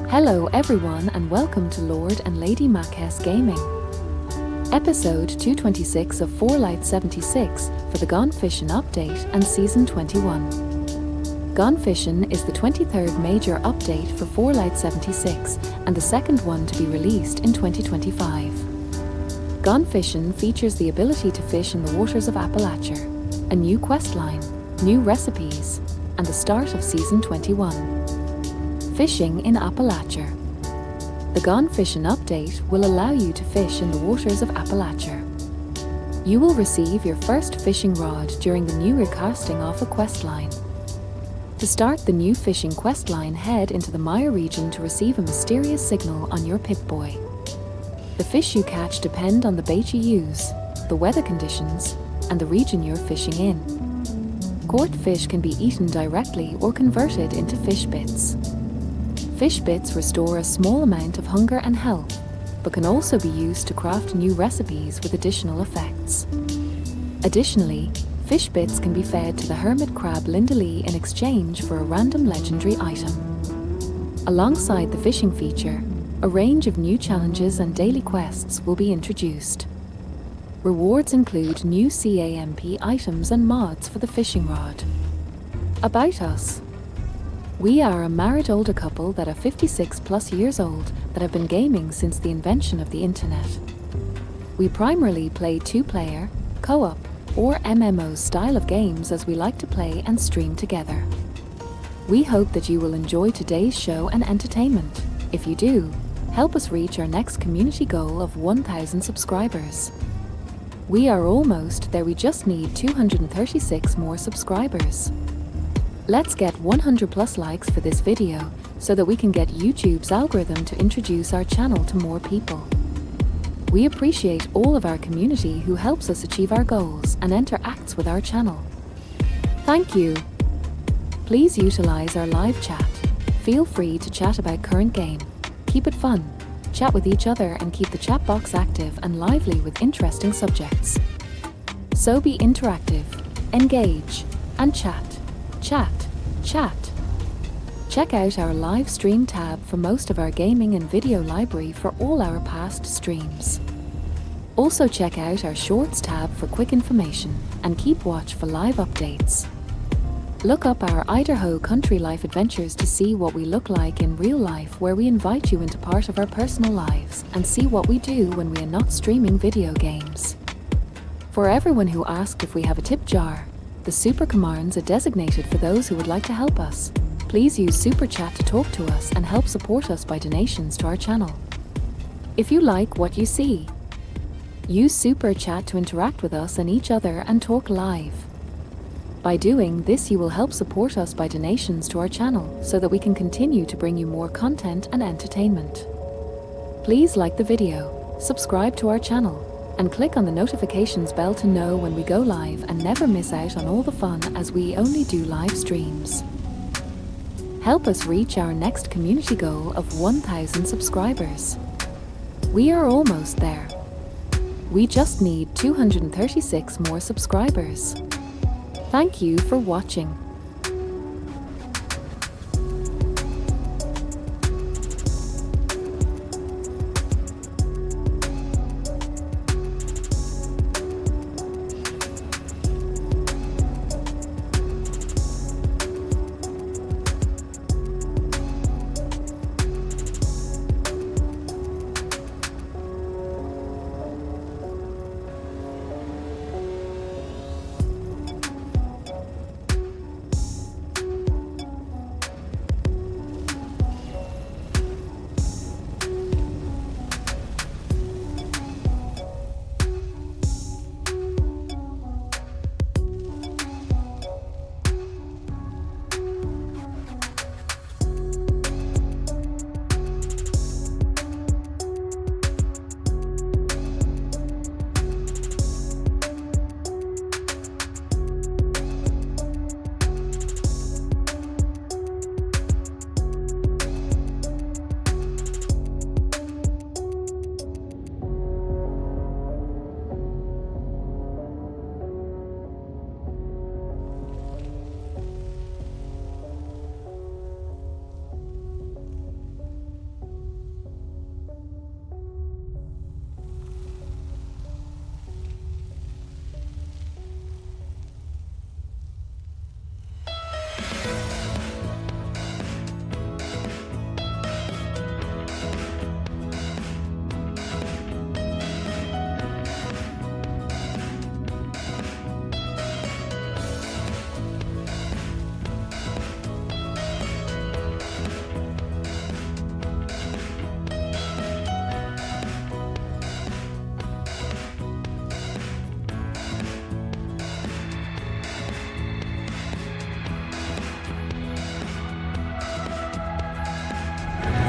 Hello everyone and welcome to Lord and Lady Marquez Gaming. Episode 226 of 4Light76 for the Gone Fission update and Season 21. Gone Fission is the 23rd major update for 4Light76 and the second one to be released in 2025. Gone Fission features the ability to fish in the waters of Appalachia, a new questline, new recipes, and the start of Season 21. Fishing in Appalachia. The Gone Fission update will allow you to fish in the waters of Appalachia. You will receive your first fishing rod during the new recasting off a questline. To start the new fishing questline, head into the Mire region to receive a mysterious signal on your Pip-Boy. The fish you catch depend on the bait you use, the weather conditions, and the region you're fishing in. Caught fish can be eaten directly or converted into fish bits. Fish bits restore a small amount of hunger and health, but can also be used to craft new recipes with additional effects. Additionally, fish bits can be fed to the hermit crab Linda Lee in exchange for a random legendary item. Alongside the fishing feature, a range of new challenges and daily quests will be introduced. Rewards include new C.A.M.P items and mods for the fishing rod. About us. We are a married older couple that are 56 plus years old that have been gaming since the invention of the internet. We primarily play two-player, co-op, or MMO style of games as we like to play and stream together. We hope that you will enjoy today's show and entertainment. If you do, help us reach our next community goal of 1,000 subscribers. We are almost there, we just need 236 more subscribers. Let's get 100 plus likes for this video so that we can get YouTube's algorithm to introduce our channel to more people. We appreciate all of our community who helps us achieve our goals and interacts with our channel. Thank you. Please utilize our live chat. Feel free to chat about current game. Keep it fun, chat with each other and keep the chat box active and lively with interesting subjects. So be interactive, engage, and chat. Chat. Check out our live stream tab for most of our gaming and video library for all our past streams. Also check out our shorts tab for quick information and keep watch for live updates. Look up our Idaho country life adventures to see what we look like in real life, where we invite you into part of our personal lives and see what we do when we are not streaming video games. For everyone who asked if we have a tip jar, the super commands are designated for those who would like to help us. Please use Super Chat to talk to us and help support us by donations to our channel. If you like what you see, use Super Chat to interact with us and each other and talk live. By doing this, you will help support us by donations to our channel so that we can continue to bring you more content and entertainment. Please like the video, subscribe to our channel, and click on the notifications bell to know when we go live and never miss out on all the fun, as we only do live streams. Help us reach our next community goal of 1,000 subscribers. We are almost there. We just need 236 more subscribers. Thank you for watching.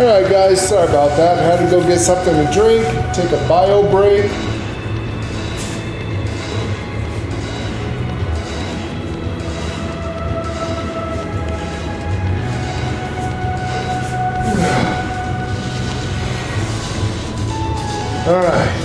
Alright guys, sorry about that. I had to go get something to drink, take a bio break. Alright.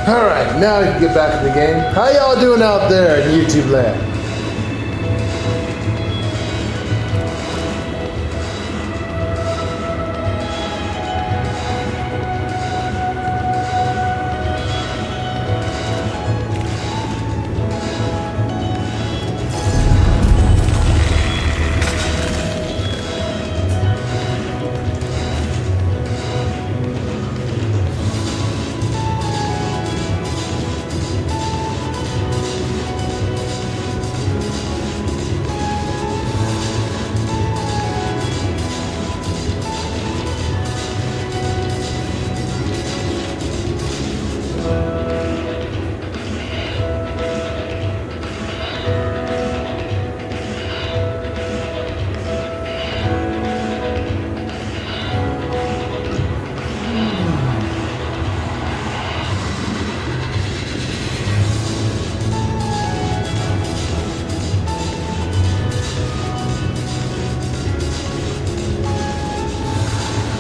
Alright, now you can get back in the game. How y'all doing out there in YouTube land?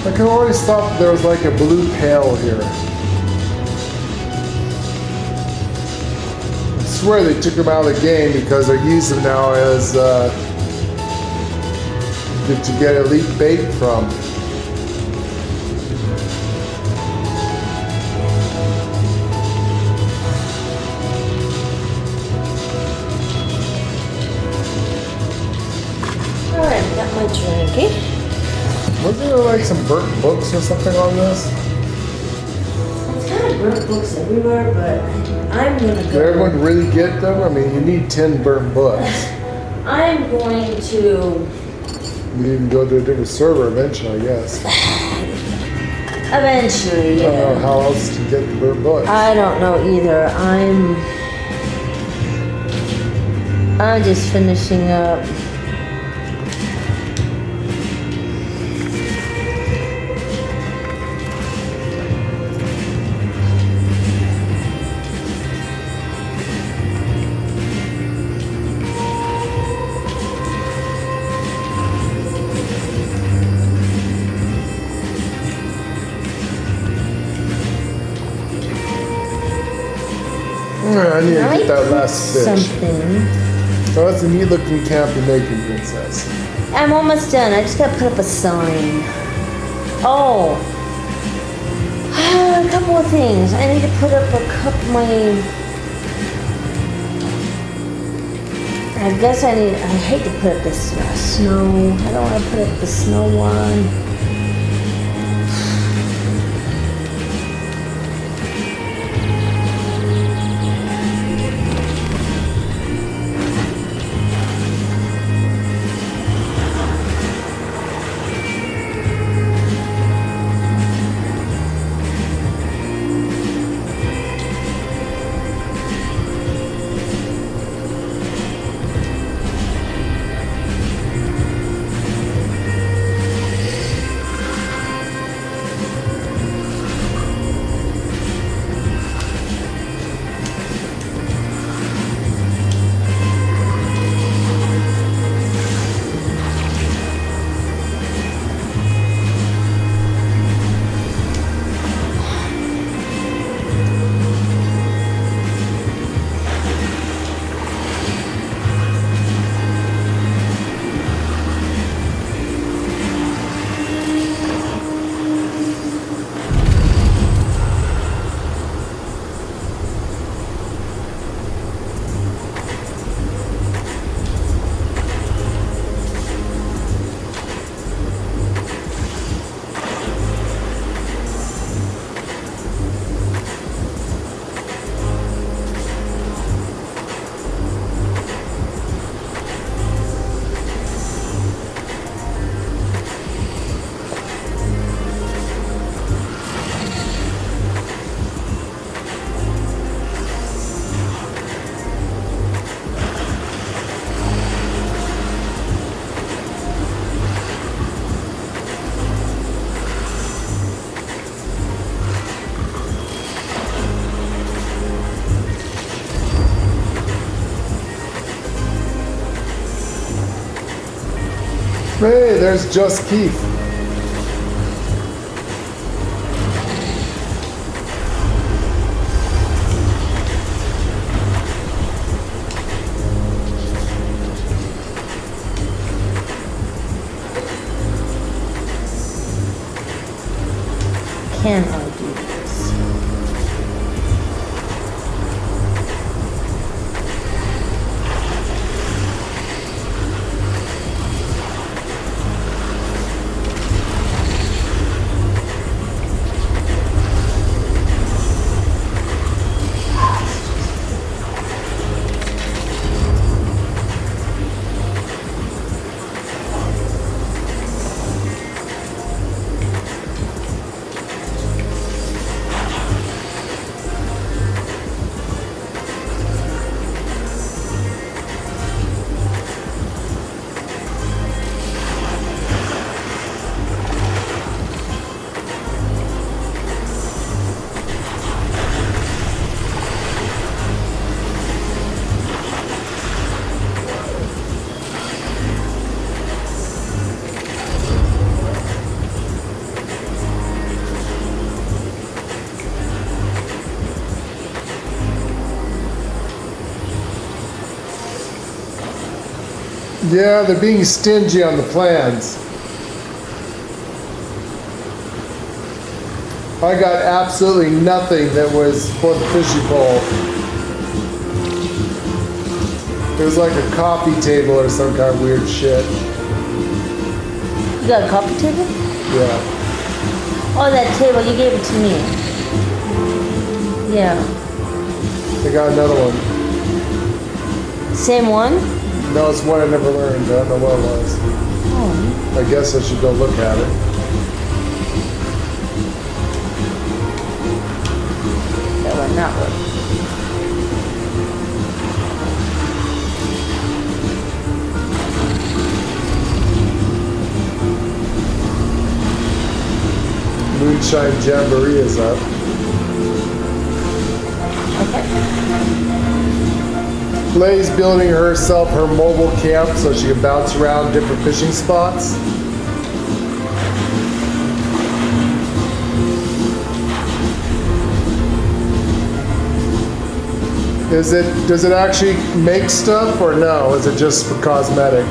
I can always thought there was like a blue pail here. I swear they took them out of the game because they're using them now as to get elite bait from. Alright, got my drinky. Wasn't there like some burnt books or something on this? It's kind of burnt books everywhere, but I'm gonna Did go. everyone really get them? I mean, you need 10 burnt books. I'm going to You can go to a different server eventually, I guess. eventually. I don't know Yeah. how else to get the burnt books. I don't know either. I'm just finishing up. I need to get that last fish. Something. So that's a neat looking camp you're making, princess. I'm almost done. I just gotta put up a sign. Oh. A couple of things. I need to put up a couple I guess I hate to put up this snow. I don't want to put up the snow one. Hey, there's Just Keith. Can I do this? Yeah, they're being stingy on the plans. I got absolutely nothing that was for the fishing pole. It was like a coffee table or some kind of weird shit. You got a coffee table? Yeah. Oh, that table, you gave it to me. Yeah. They got another one. Same one? No, it's one I never learned. I don't know what it was. Oh. I guess I should go look at it. That would not work. Moonshine Jamboree is up. Okay. Lay's building herself her mobile camp so she can bounce around different fishing spots. Does it actually make stuff or no? Is it just for cosmetic?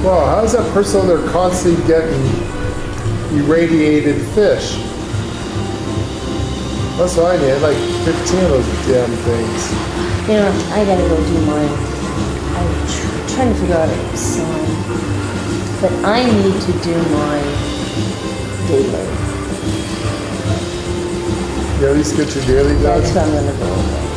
Wow, how is that person there constantly getting irradiated fish? That's what I need, like 15 of those damn things. You know, I gotta go do mine. I'm trying to figure out a sign. But I need to do mine daily. You at least get your daily done? That's what I'm gonna go with.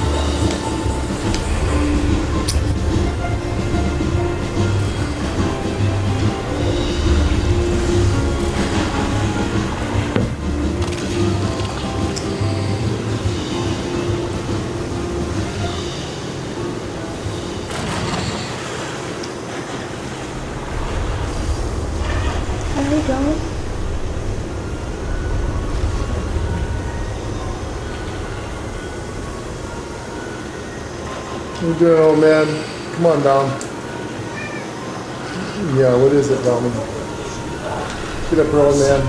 Are we going? What you doing, old man? Come on, Dom. Yeah, what is it, Dom? Get up, old man.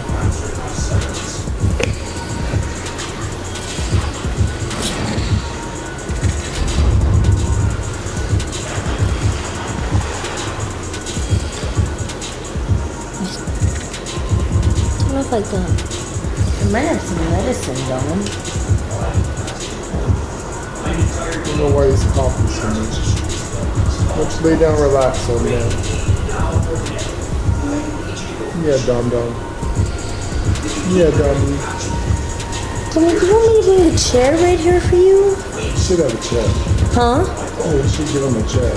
Look like that. It might have some medicine going. I don't know why he's coughing so much. Let's lay down, relax on there. Yeah, Dom Dom. Yeah, Dom. Do you want me to bring a chair right here for you? You should have a chair. Huh? Oh, you should give him a chair.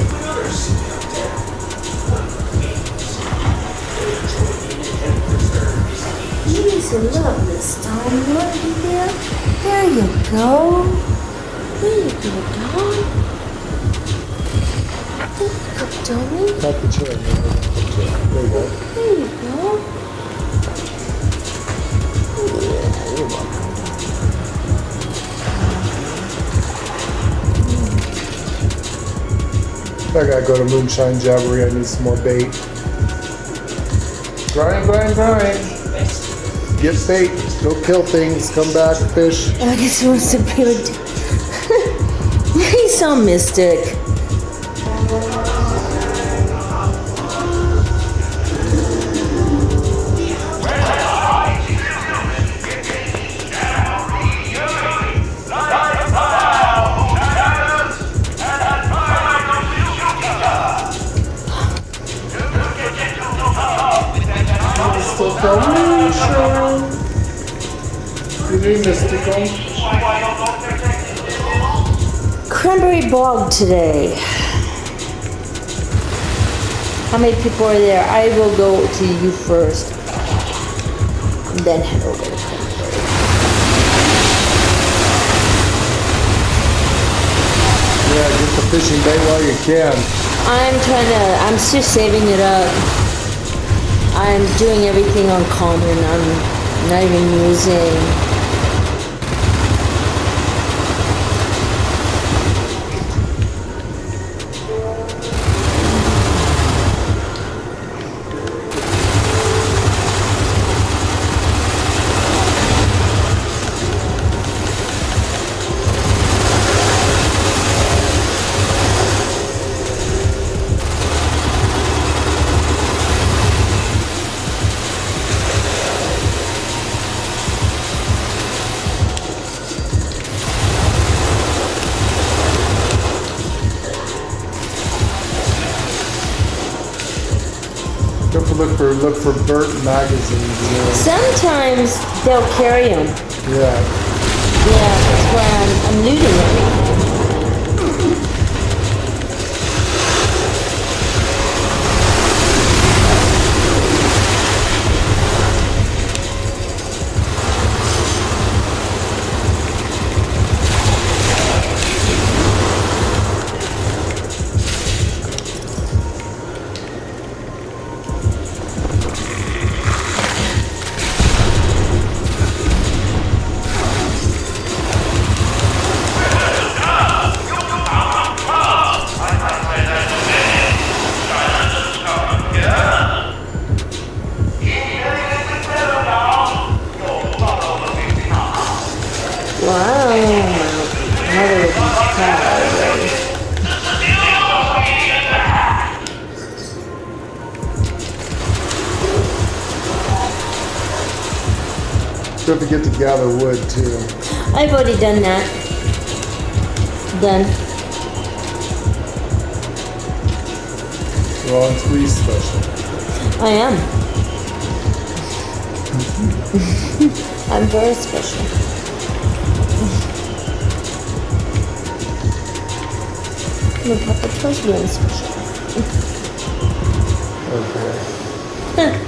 He's in love this time. You want to be there? There you go. There you go, dog. There you go, dummy. Tap the chair. There you go. There you go. Yeah, you're welcome. I gotta go to Moonshine Jabbery. I need some more bait. Grind. Get bait. Go kill things. Come back, fish. I guess he wants to be with. He's so mystic. Mystical. Cranberry Bog today. How many people are there? I will go to you first. And then head over to Cranberry. Yeah, get the fishing bait while you can. I'm still saving it up. I'm doing everything on common. I'm not even using. Look for Burt magazines. You know? Sometimes they'll carry them. Yeah. Yeah, that's why I'm looting everything. Don't forget to gather wood too. I've already done that. Done. We're on 3 special. I am. I'm very special. My Papa tells me I'm special. Okay.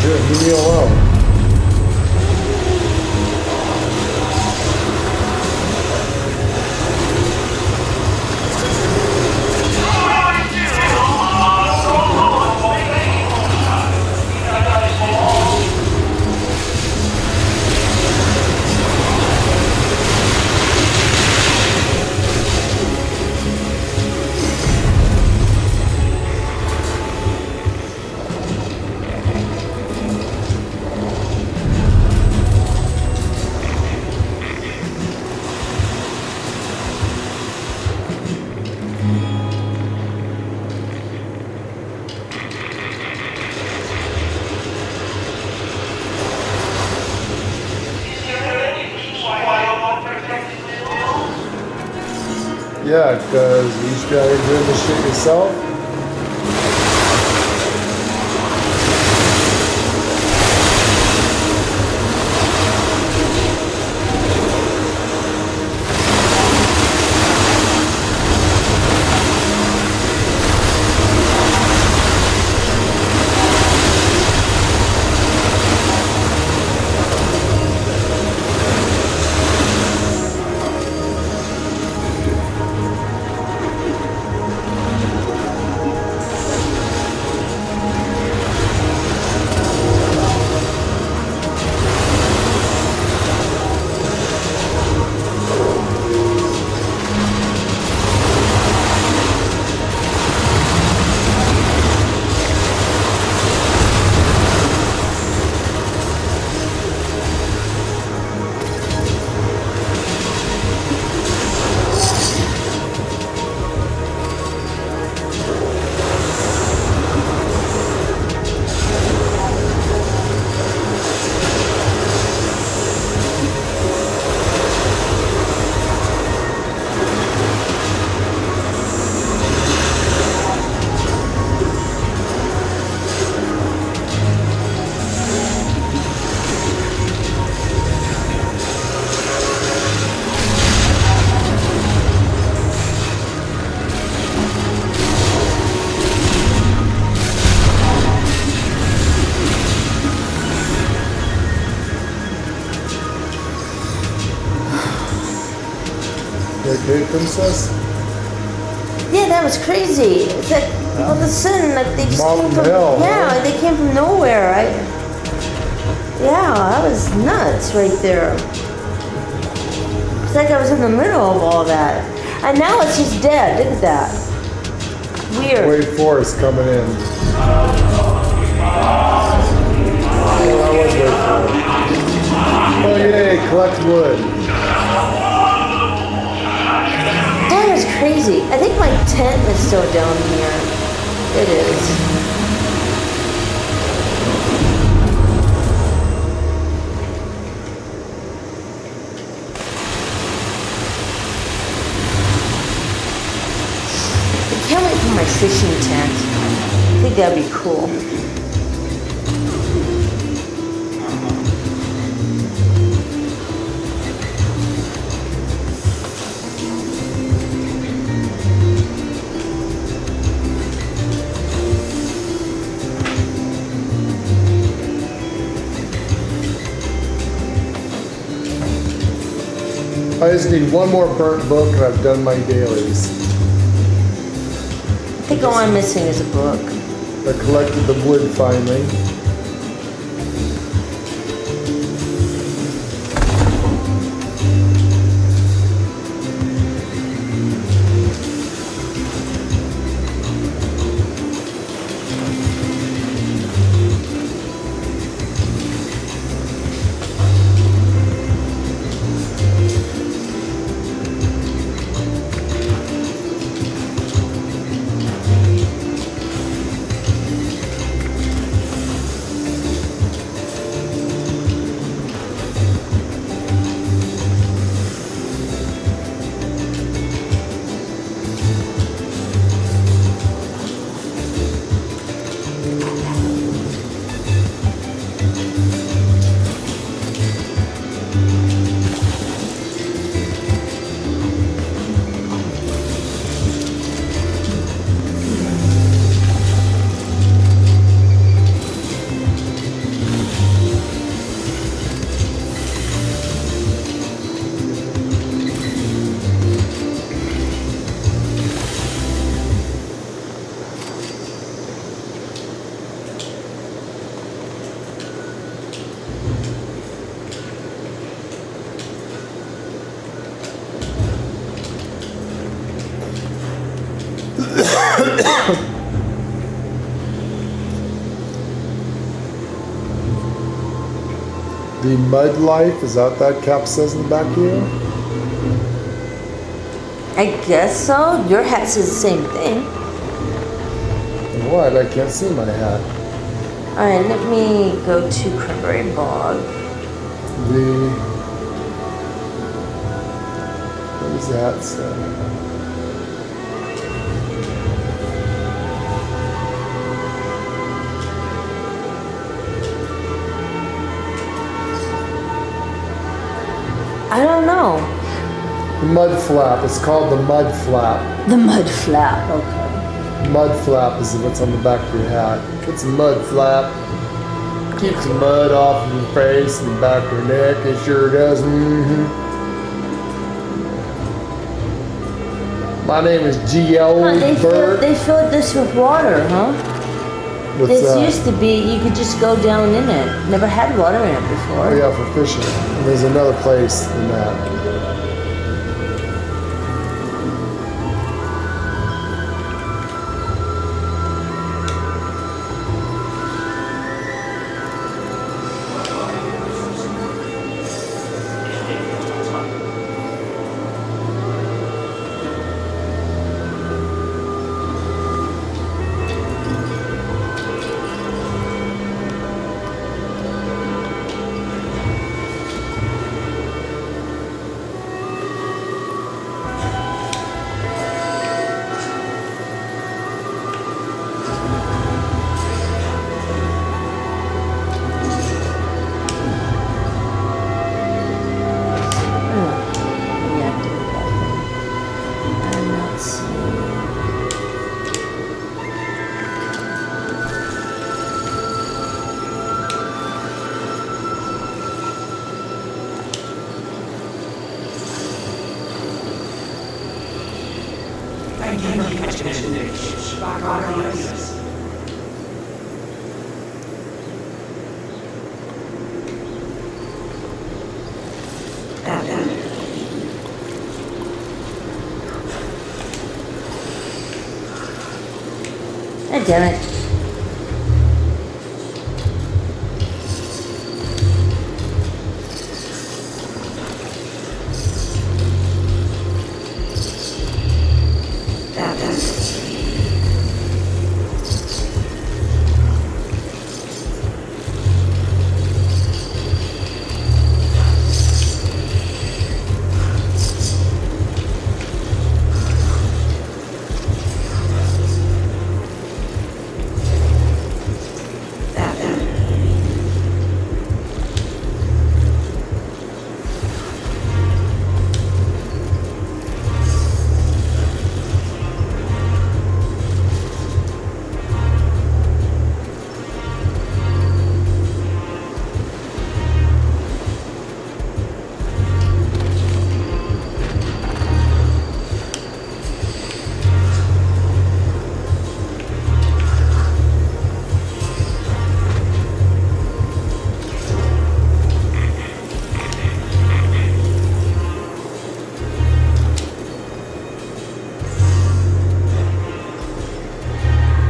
Here, leave me alone. Yeah, because you should be out here doing this shit yourself. Okay, princess? Yeah, that was crazy. It's like all of a sudden, like they just Mountain came from hell, yeah, huh? they came from nowhere. Yeah, that was nuts right there. It's like I was in the middle of all that, and now it's just dead. Look at that. Weird. Wave force coming in. Oh, that was wave force. Oh yay, collect wood. That was crazy. I think my tent is still down here. It is. I can't wait for my fishing tent. I think that'd be cool. I just need one more burnt book and I've done my dailies. I think all I'm missing is a book. I collected the wood finally. The mud life, is that what that cap says in the back of you? I guess so. Your hat says the same thing. What? I can't see my hat. Alright, let me go to Cranberry Bog. What does the hat say? I don't know. The mud flap. It's called the mud flap. The mud flap, okay. Mud flap is what's on the back of your hat. It's a mud flap. Keeps the mud off of your face and the back of your neck. It sure does. My name is G.O. Burt. They filled this with water, huh? What's This that? used to be, you could just go down in it. Never had water in it before. Oh yeah, for fishing. And there's another place in that. I'm not seeing. God damn it.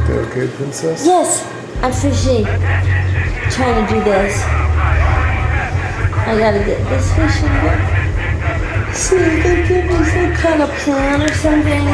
Okay, princess? Yes, I'm fishing. Trying to do this. I gotta get this fishing. See if they give me some kind of plan or something.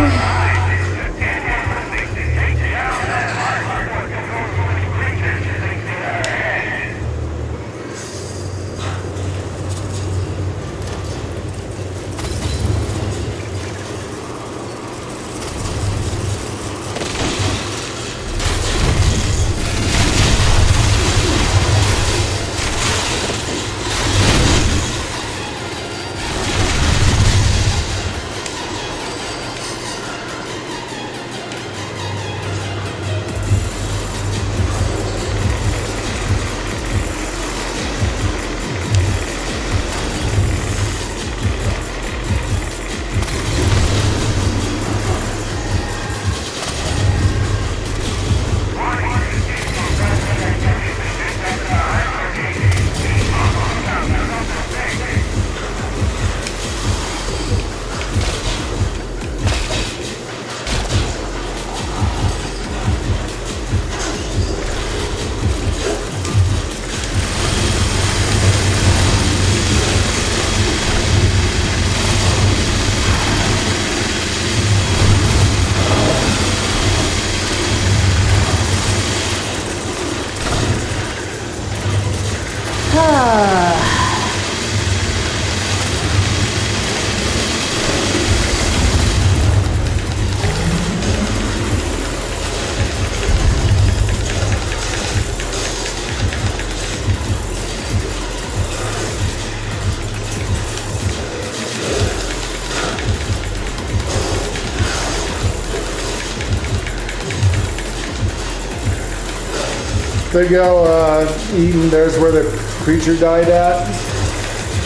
There you go, Eden. There's where the creature died at.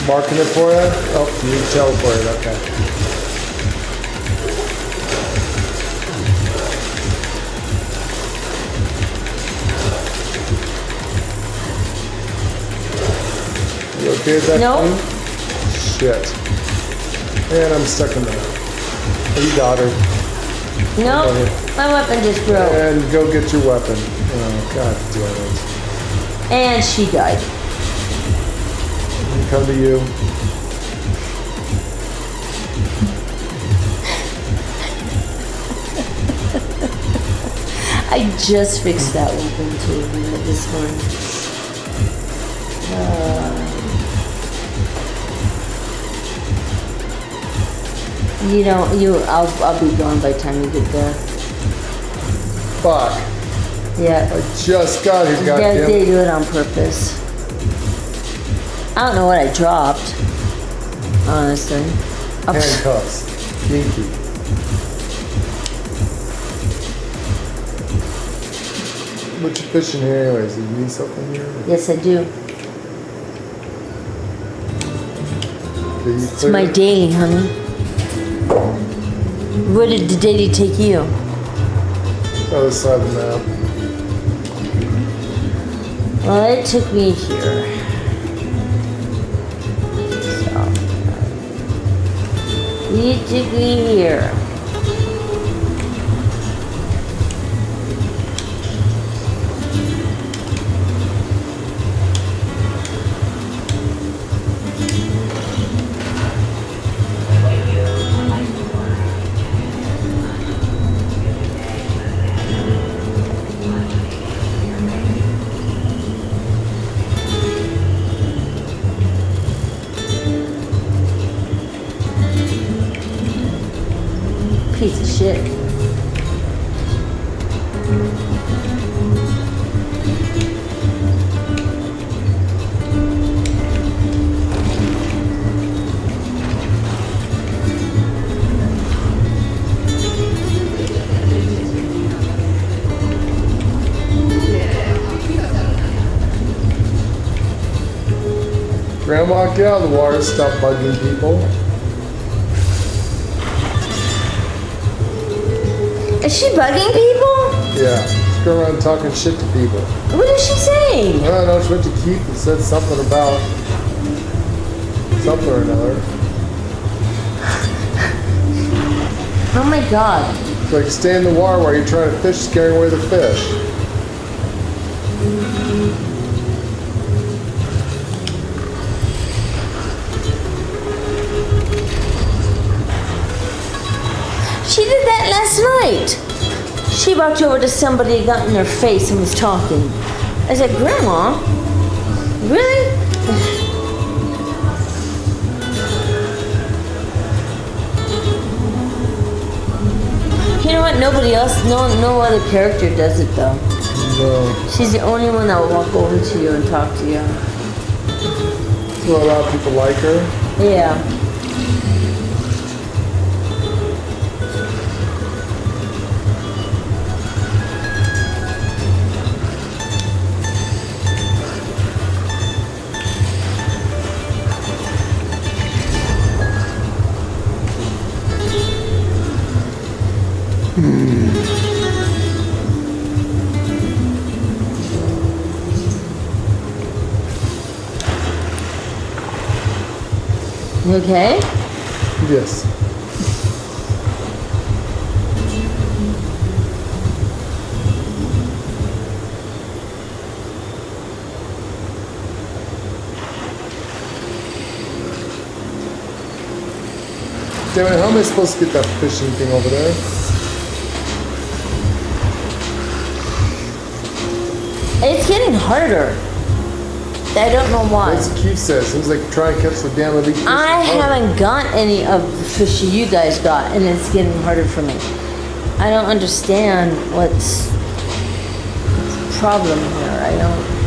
Marking it for you. Oh, you teleported. Okay. You okay with that? Nope. Queen? Shit. And I'm stuck in the map. Oh, you got her. Nope. My weapon just broke. And go get your weapon. Oh, god damn it. And she died. Come to you. I just fixed that weapon too, this one. I'll be gone by the time you get there. Fuck. Yeah. I just got here, Yeah, goddamn. they do it on purpose. I don't know what I dropped, honestly. Oh, Handcuffs. Kinky. What you fishing here anyways? Do you need something here? yes, I do. Okay, you It's my daily, honey. Where did the daily take you? Other side of the map. Well, it took me here. So, it took me here. Piece of shit. Grandma, get out of the water. Stop bugging people. Is she bugging people? Yeah. Just go around talking shit to people. What is she saying? I don't know. She went to Keith and said something about something or another. Oh my god. It's like stay in the water while you're trying to fish, scaring away the fish. She did that last night. She walked over to somebody, got in their face, and was talking. I said, Grandma, really? You know what? Nobody else, no other character does it though. No. She's the only one that will walk over to you and talk to you. Well, a lot of people like her. Yeah. You okay? Yes. Damn it, how am I supposed to get that fishing thing over there? It's getting harder. I don't know why. That's what Keith says. Seems like try and catch the damn elite fish. I haven't got any of the fish you guys got, and it's getting harder for me. I don't understand what's the problem here. I don't.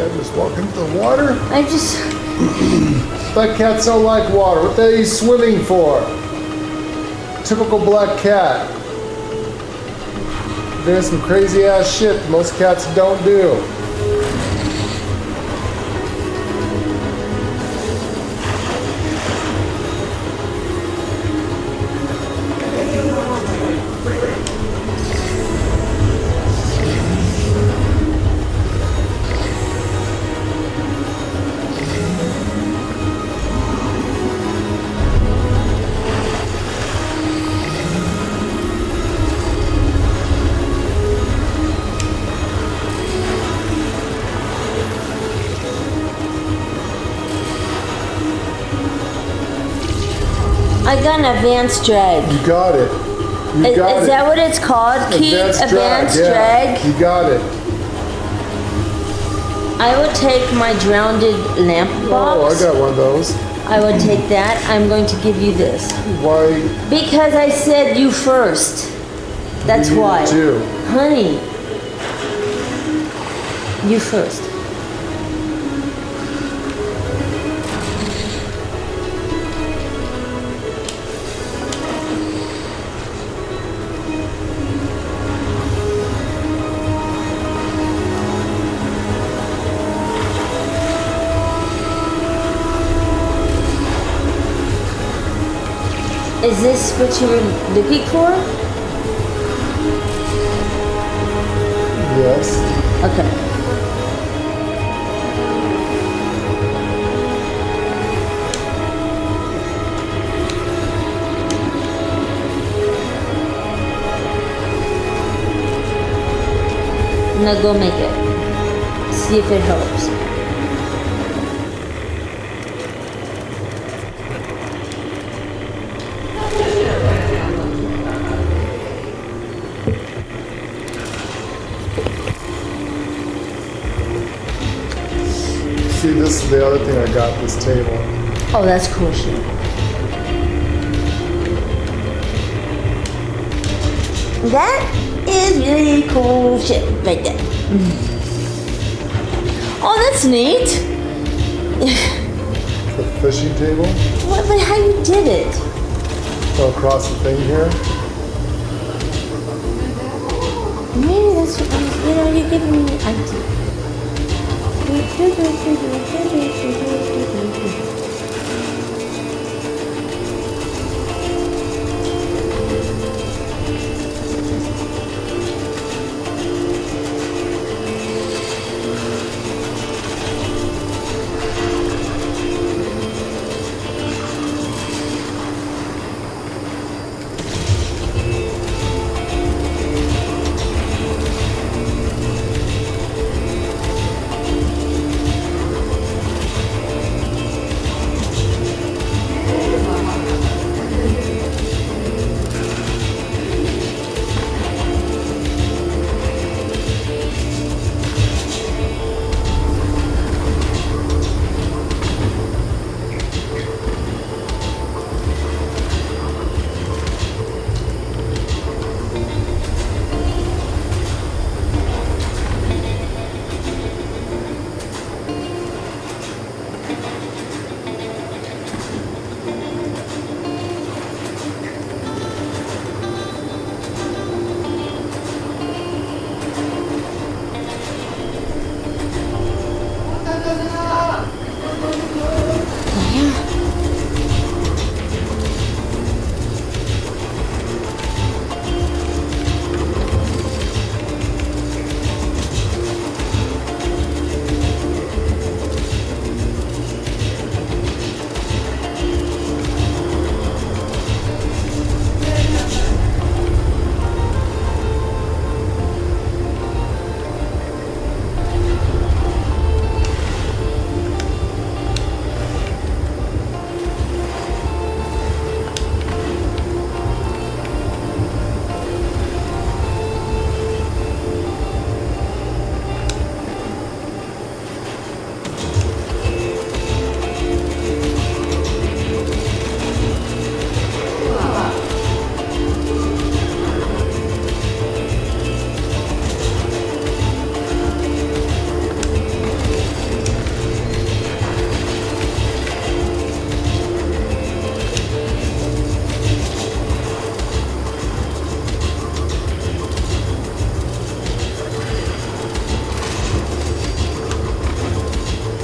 Okay, just walk into the water. I just. Black cats don't like water. What are you swimming for? Typical black cat. Doing some crazy ass shit most cats don't do. I got an advanced drag. You got it. You got it. Is that what it's called, Keith? Advanced drag? You got it. I would take my drowned lamp box. Oh, I got one of those. I would take that. I'm going to give you this. Why? Because I said you first. That's You why. too. Honey. You first. Is this what you were looking for? Yes. Okay. Now go make it. See if it helps. See, this is the other thing I got, this table. Oh, that's cool shit. That is really cool shit right there. Oh, that's neat. The fishing table. What? But how you did it? Go across the thing here. Maybe that's what you're giving me an idea.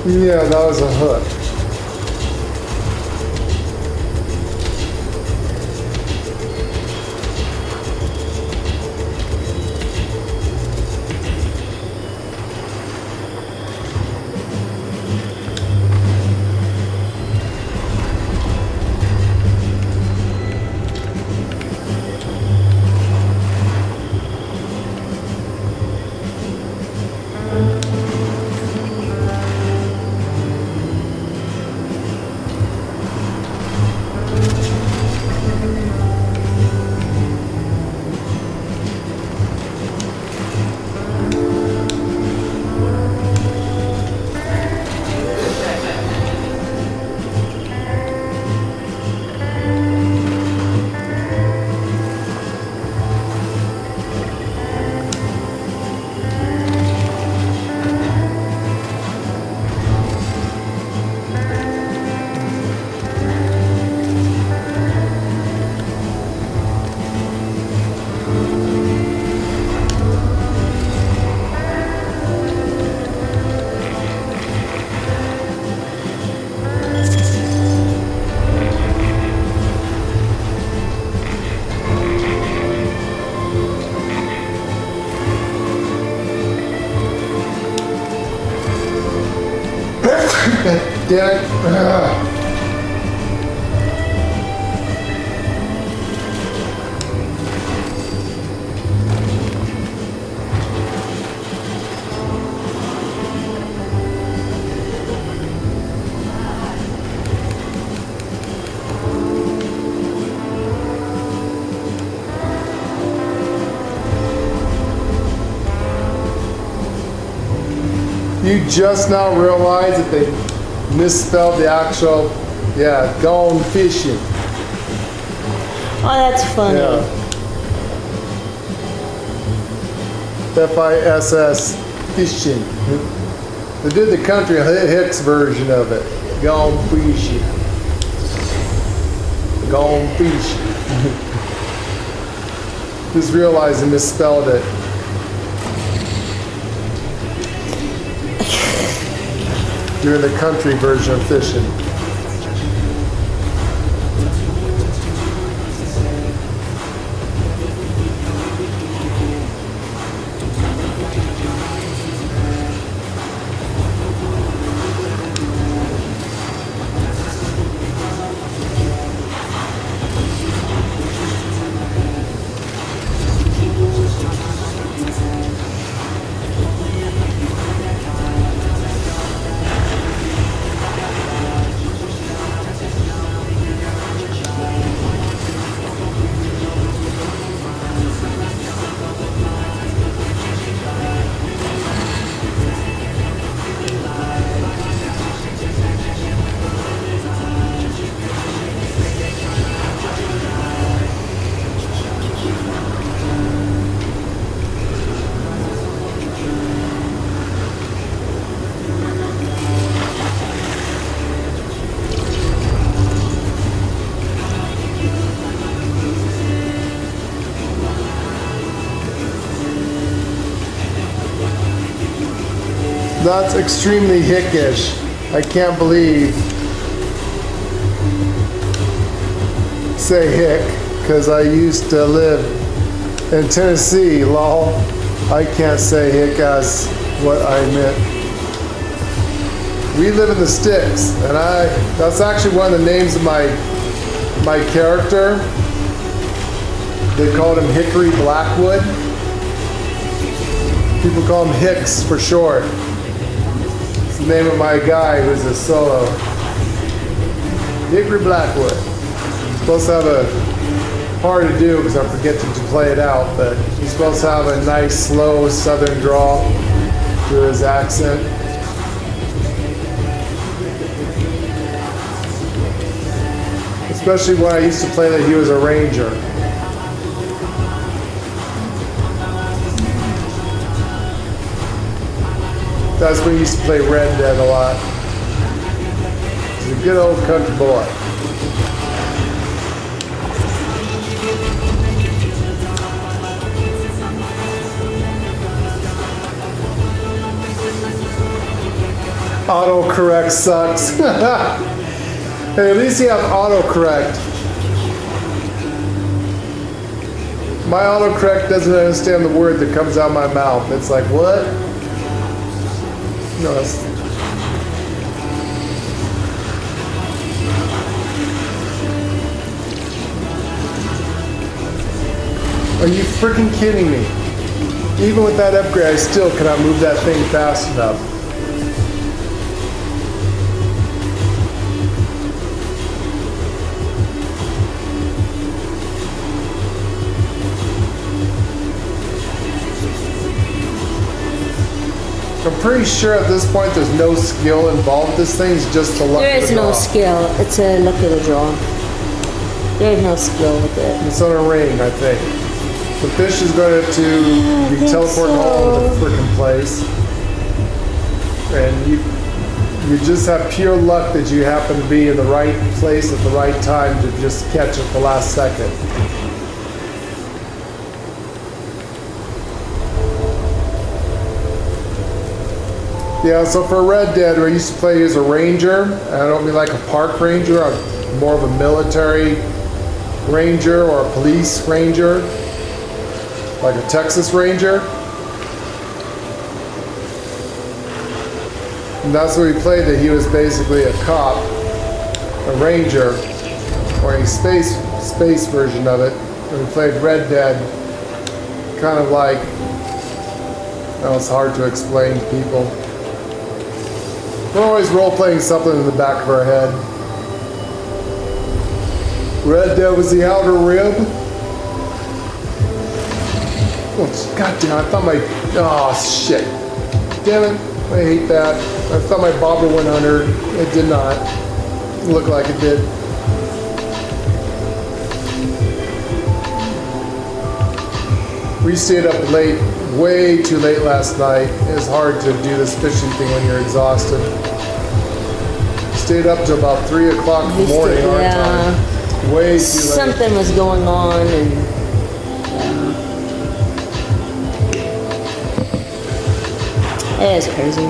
Yeah, that was a hook. Damn it. You just now realize that they misspelled the actual, Gone Fission. Oh, that's funny. Yeah. F-I-S-S, Fission. They did the country Hicks version of it. Gone Fission. Gone Fission. Just realized they misspelled it. Doing the country version of fishing. That's extremely hickish. I can't believe. Say hick, because I used to live in Tennessee, lol. I can't say hick as what I meant. We live in the sticks, and that's actually one of the names of my character. They called him Hickory Blackwood. People call him Hicks for short. It's the name of my guy who's a solo. Hickory Blackwood. He's supposed to have a hard to do because I'm forgetting to play it out, but he's supposed to have a nice, slow southern drawl to his accent. Especially when I used to play that he was a ranger. That's when he used to play Red Dead a lot. He's a good old country boy. Autocorrect sucks. Hey, at least you have autocorrect. My autocorrect doesn't understand the word that comes out of my mouth. It's like, what? No, that's... Are you freaking kidding me? Even with that upgrade, I still cannot move that thing fast enough. I'm pretty sure at this point there's no skill involved. This thing's just the luck There of is the no draw. skill. It's a luck of the draw. There is no skill with it. It's on a ring, I think. The fish is going to be think teleporting all over the freaking place. And you just have pure luck that you happen to be in the right place at the right time to just catch it the last second. Yeah, so for Red Dead, I used to play as a ranger. I don't mean like a park ranger. I'm more of a military ranger or a police ranger, like a Texas Ranger. And that's what we played, that he was basically a cop, a ranger, or a space version of it. And we played Red Dead, kind of like, well, it's hard to explain to people. We're always role-playing something in the back of our head. Red Dead was the Outer Rim. Oh, God damn, I thought my... Oh, shit. Damn it. I hate that. I thought my bobber went under. It did not. It looked like it did. We stayed up late, way too late last night. It was hard to do this fishing thing when you're exhausted. Stayed up till about 3 o'clock in the morning our time. Way too late. Something was going on and it is crazy.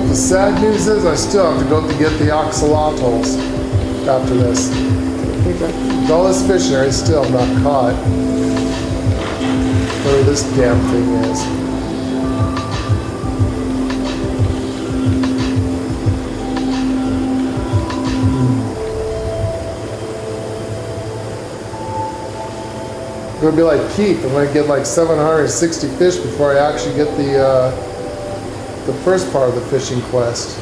The sad news is I still have to go to get the axolotls after this. With all this fishing, I still have not caught whatever this damn thing is. It's gonna be like Keith. I'm gonna get like 760 fish before I actually get the first part of the fishing quest.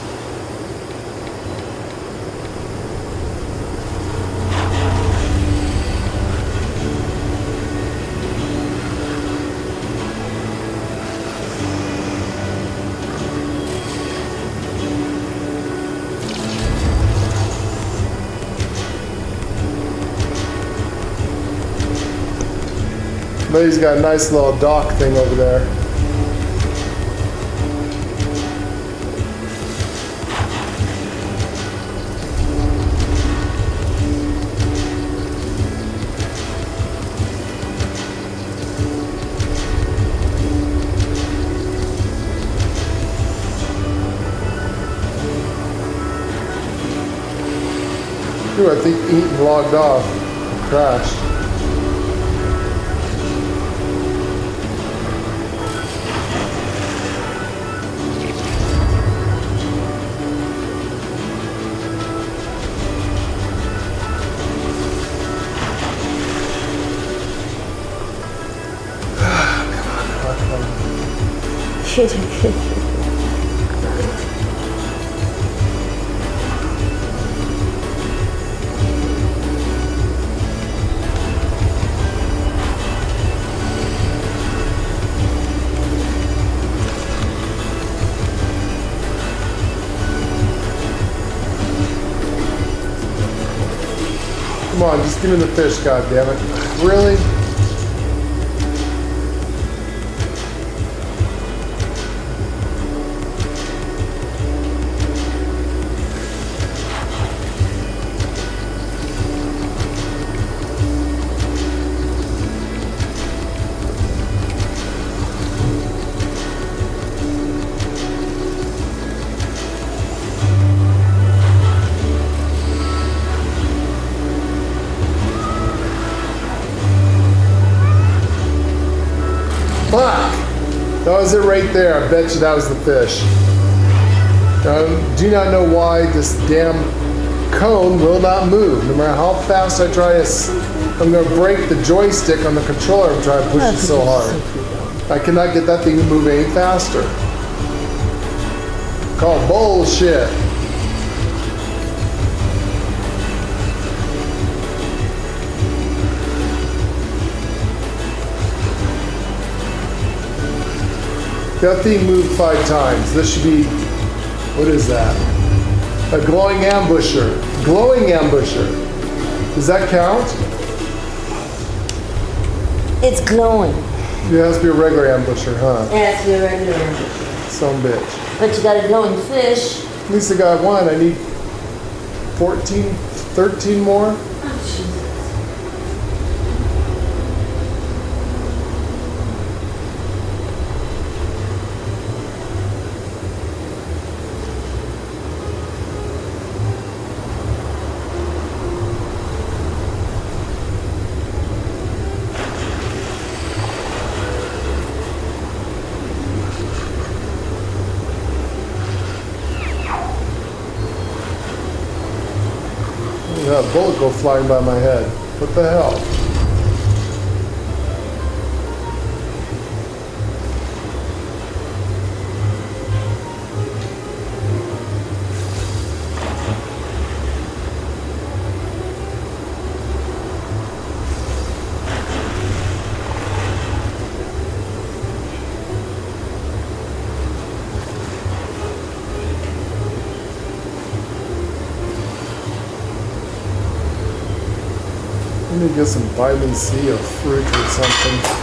But he's got a nice little dock thing over there. Ooh, I think Eaton logged off. Crashed. Come on, just give me the fish, goddammit. Really? Fuck! That was it right there. I bet you that was the fish. I do not know why this damn cone will not move. No matter how fast I try to... I'm going to break the joystick on the controller and try to push it so hard. I cannot get that thing to move any faster. Call bullshit. That thing moved 5 times. This should be, what is that? A glowing ambusher. Glowing ambusher. Does that count? It's glowing. It has to be a regular ambusher, huh? It has to be a regular ambusher. Some bitch. But you got a glowing fish. At least I got one. I need 14, 13 more. Oh, Jesus. That bullet go flying by my head. What the hell? I need to get some vitamin C or fruit or something.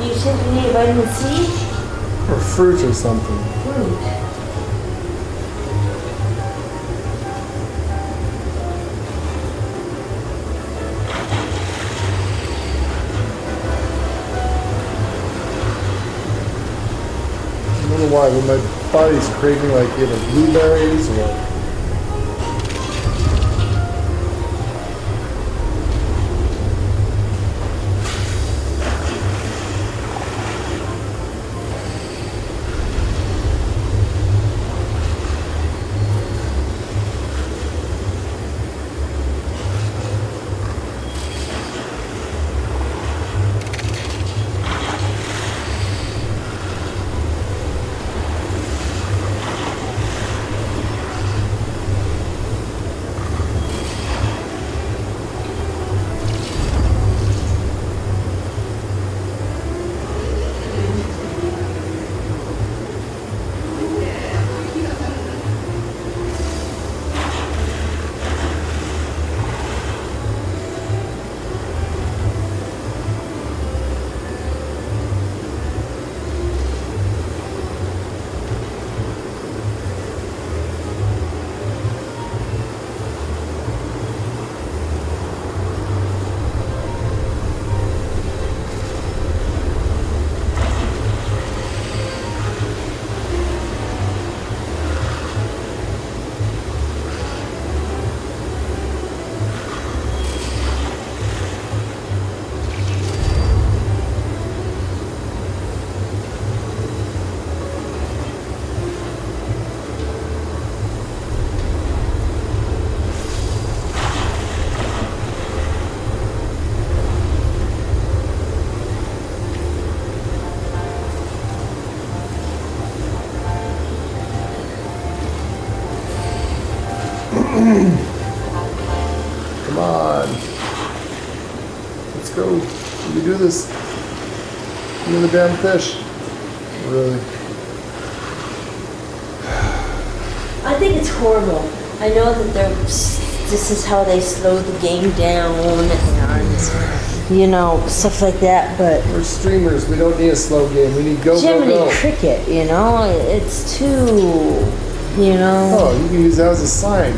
You said you need vitamin C? Or fruit or something. Fruit. I don't know why, but my body's craving like either blueberries or Come on. Let's go. We can do this. Look at the damn fish. Really. I think it's horrible. I know that this is how they slow the game down and, stuff like that, but We're streamers. We don't need a slow game. We need go, Jiminy go, go. Cricket, it's too, Oh, you can use that as a sign.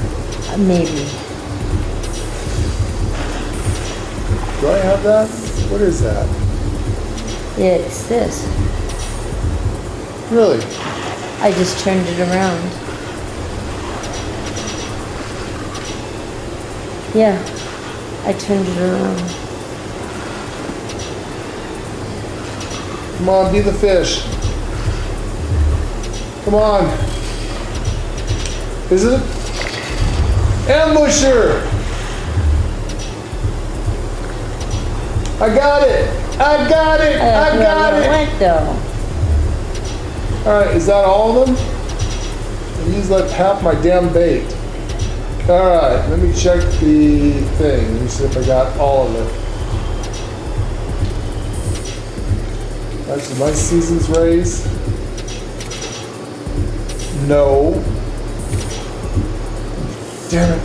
maybe. Do I have that? What is that? Yeah, it's this. Really? I just turned it around. Yeah, I turned it around. Come on, be the fish. Come on. Is it? Ambusher! I got it! I got it! I got Where it! went though? Alright, is that all of them? I used like half my damn bait. Alright, let me check the thing. Let me see if I got all of it. Actually, my season's raised. No. Damn it.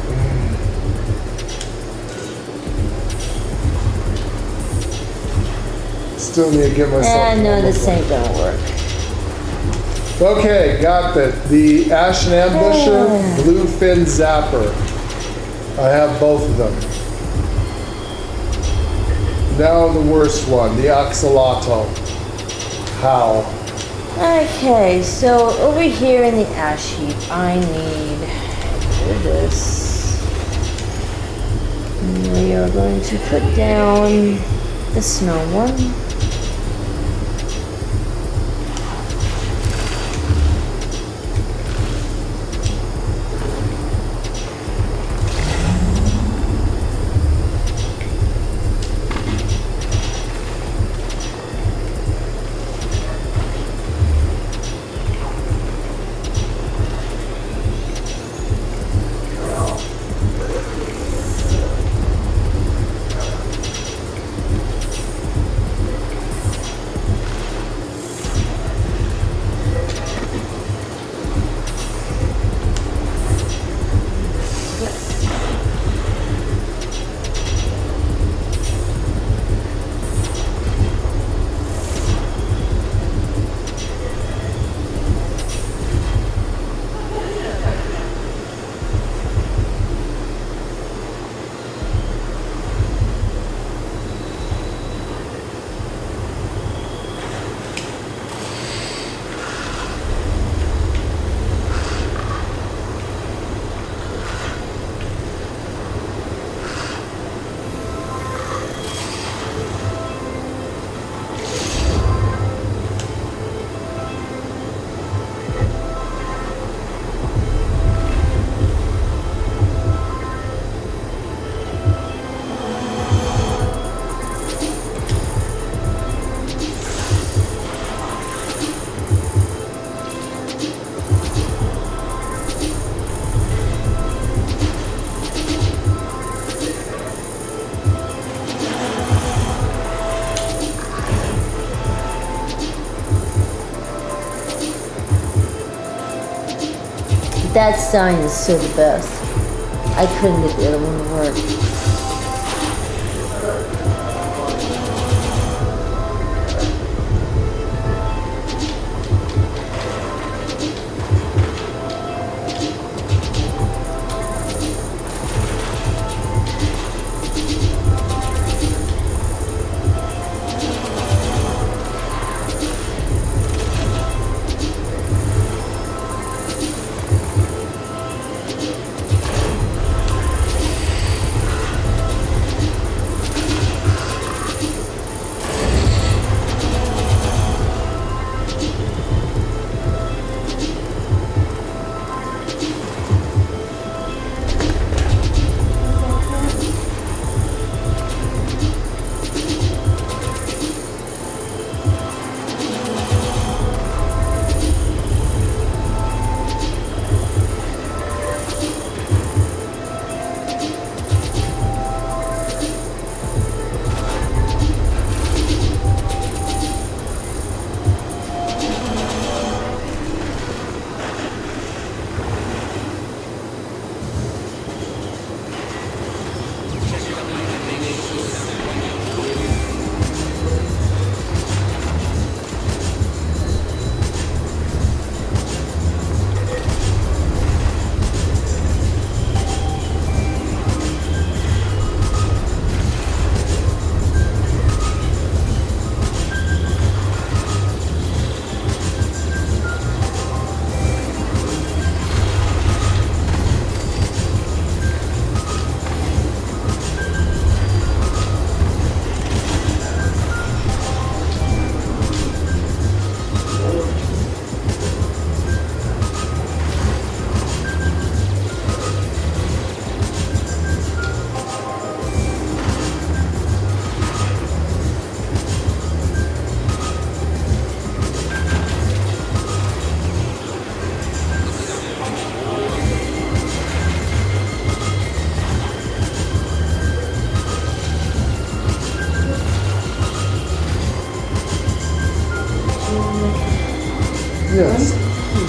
Still need to get myself. No, this ain't gonna work. Okay, got the Ashen Ambusher, Bluefin Zapper. I have both of them. Now the worst one, the Axolotl. How? Okay, so over here in the ash heap, I need this. We are going to put down the snow one. That sign is still the best. I couldn't get the other one to work.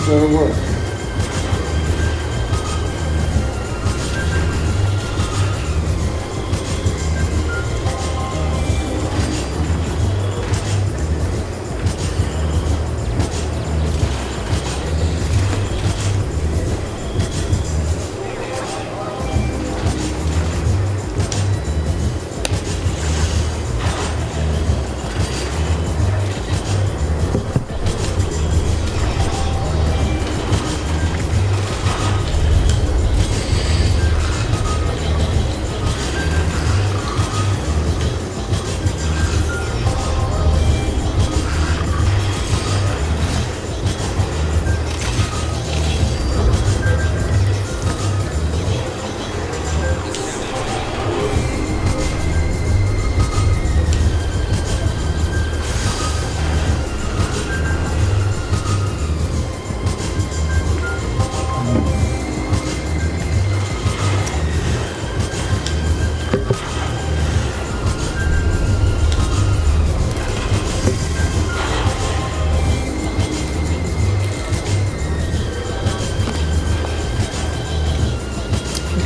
That'll work.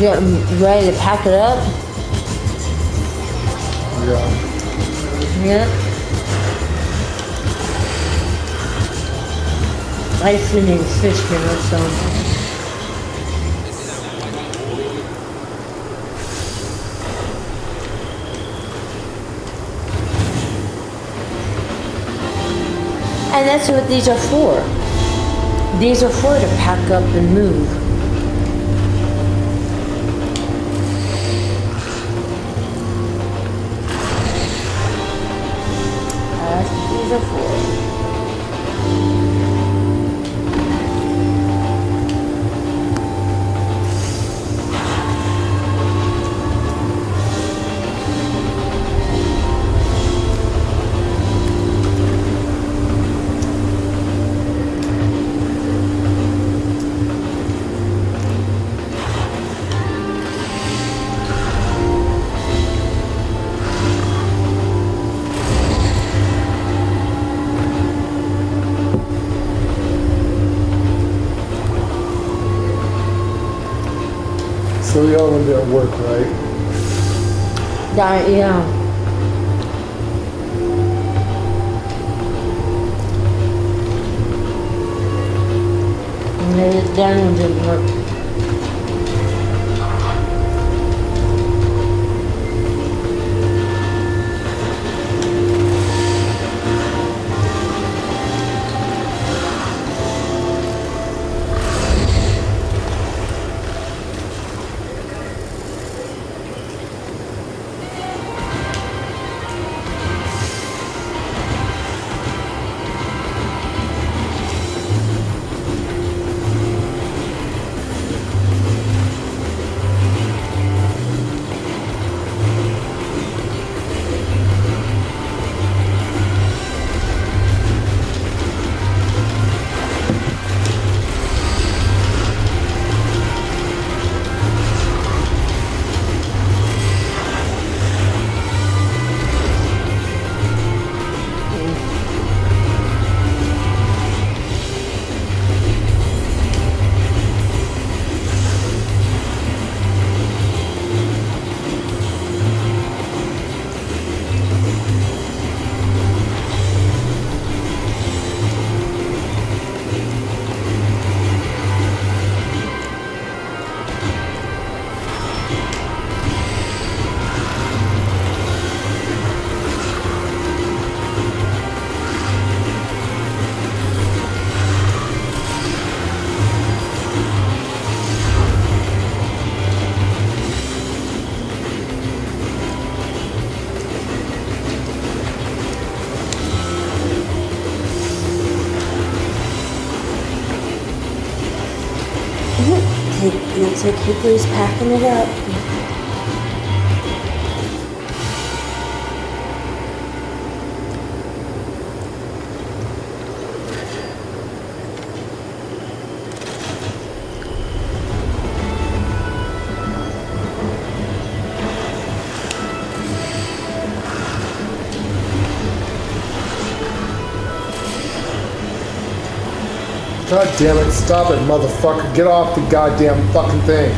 Getting ready to pack it up. Yeah. Yeah. Ice and fish dinner, so. And that's what these are for. These are for to pack up and move. That's what these are for. So y'all gonna be at work, right? Yeah. And the done didn't work. You'll take your place packing it up. God damn it, stop it, motherfucker. Get off the goddamn fucking thing.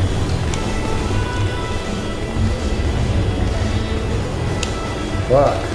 Fuck.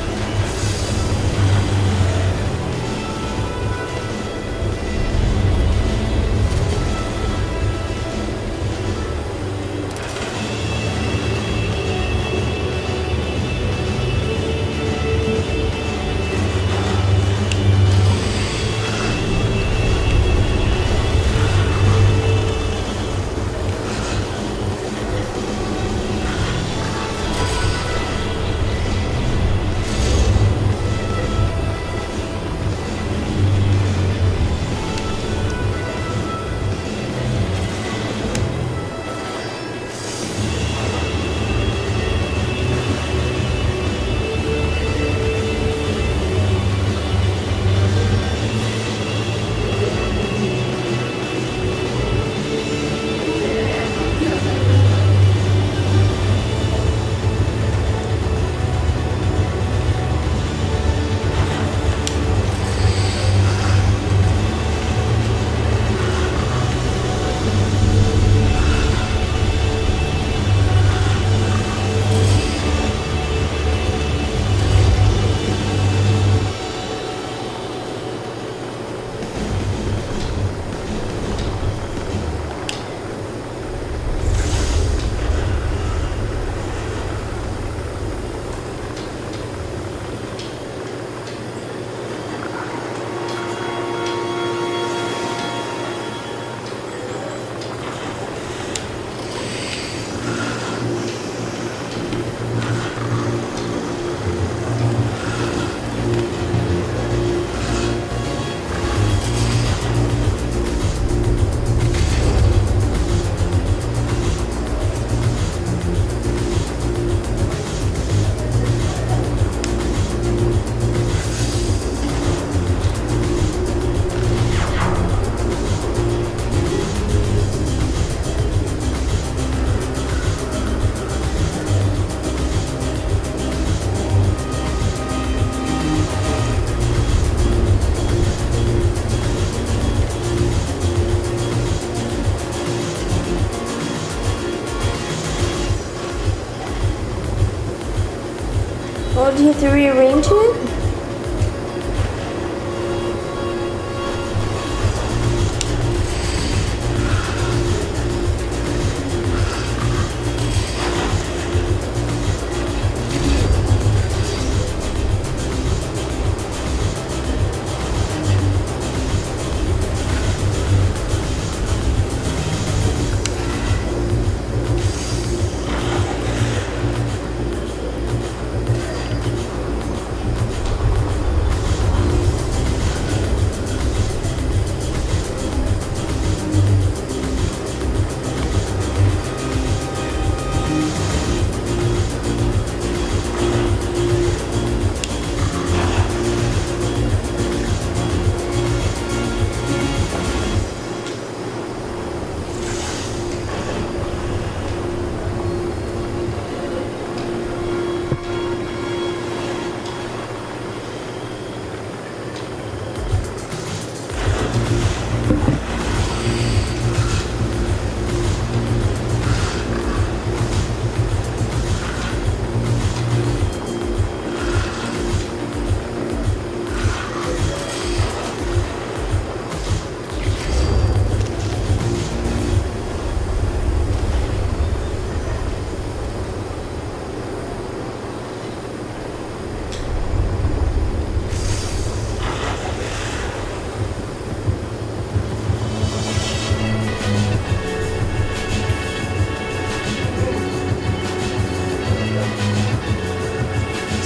Oh, do you have to rearrange it?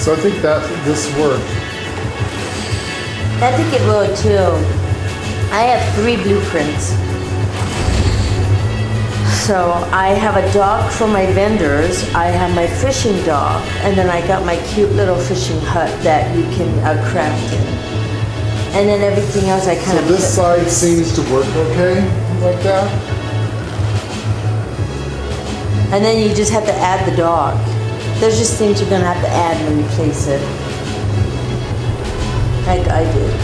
So I think that this worked. I think it will too. I have 3 blueprints. So I have a dock for my vendors, I have my fishing dock, and then I got my cute little fishing hut that you can craft in. And then everything else I kind So of this put- side seems to work okay, like that. And then you just have to add the dock. There's just things you're gonna have to add when you place it. Like I did.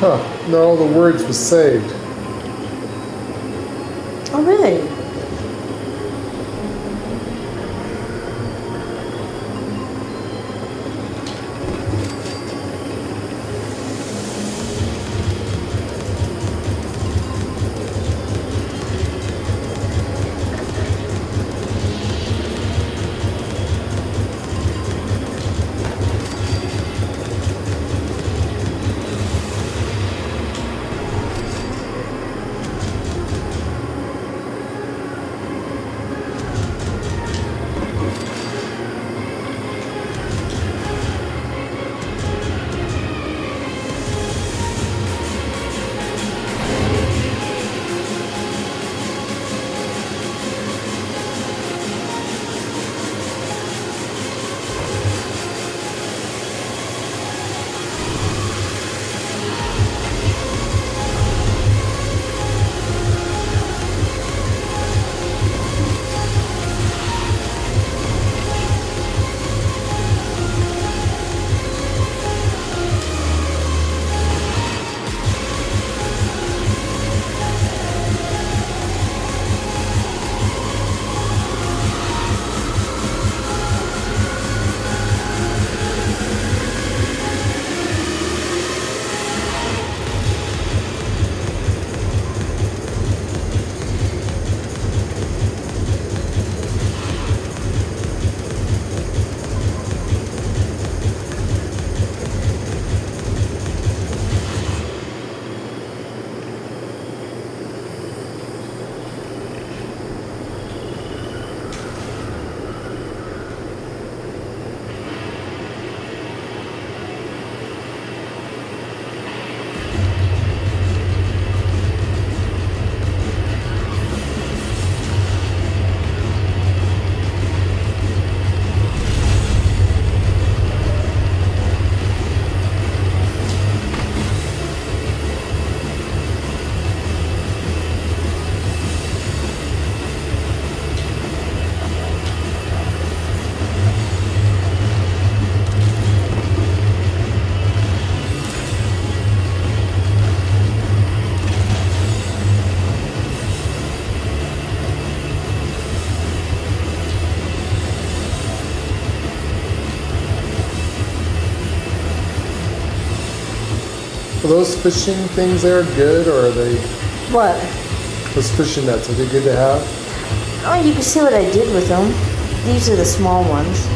Huh. Not all the words was saved. Oh, really? Are those fishing things there good, or are they, What? those fishing nets, are they good to have? Oh, you can see what I did with them. These are the small ones.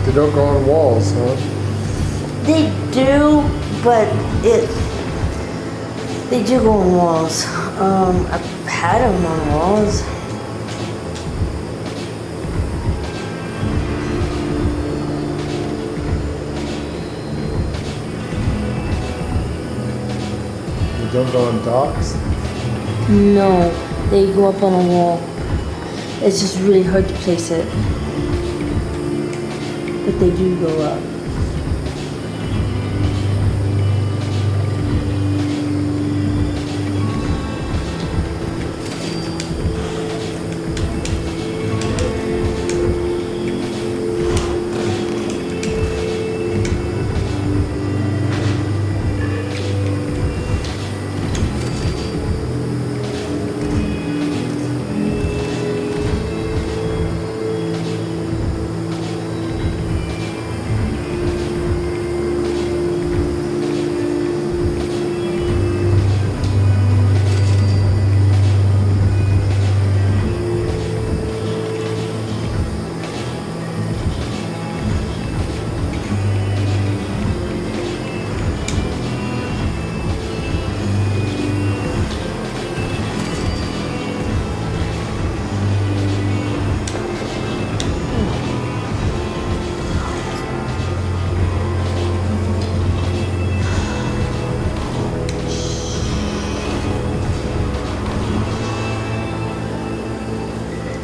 They don't go on walls, huh? They do, but they do go on walls. I've had them on walls. They don't go on docks? No, they go up on a wall. It's just really hard to place it. But they do go up.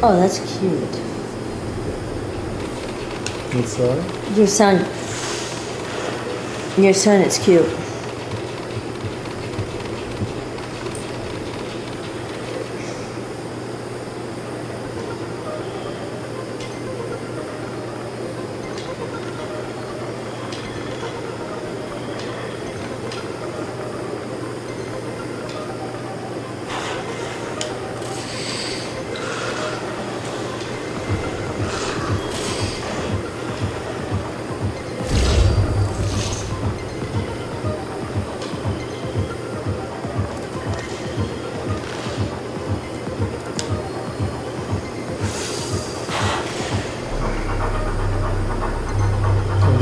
Oh, that's cute. What's that? Your son. Your son, it's cute.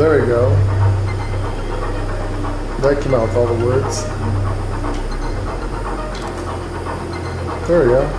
There we go. That came out with all the words. There we go.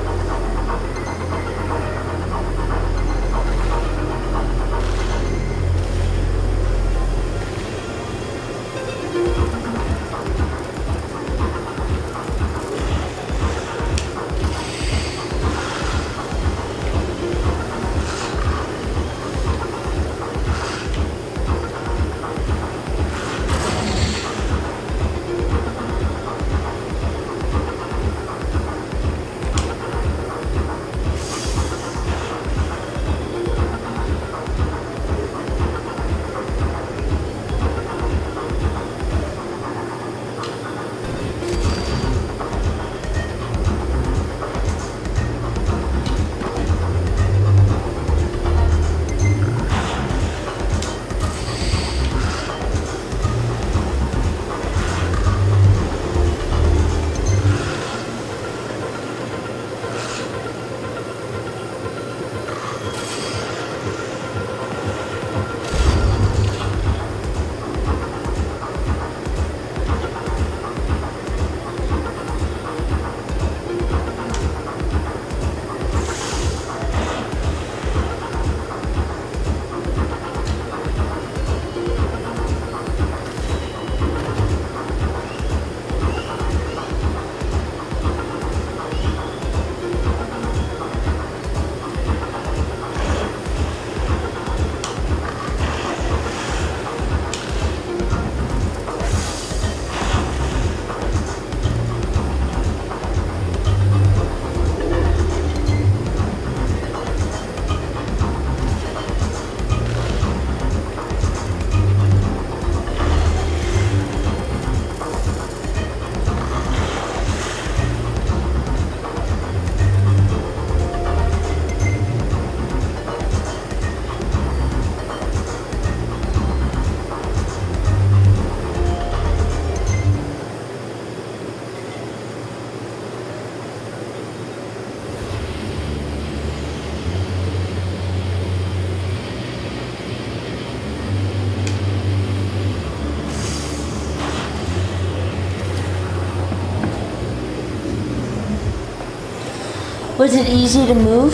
Was it easy to move?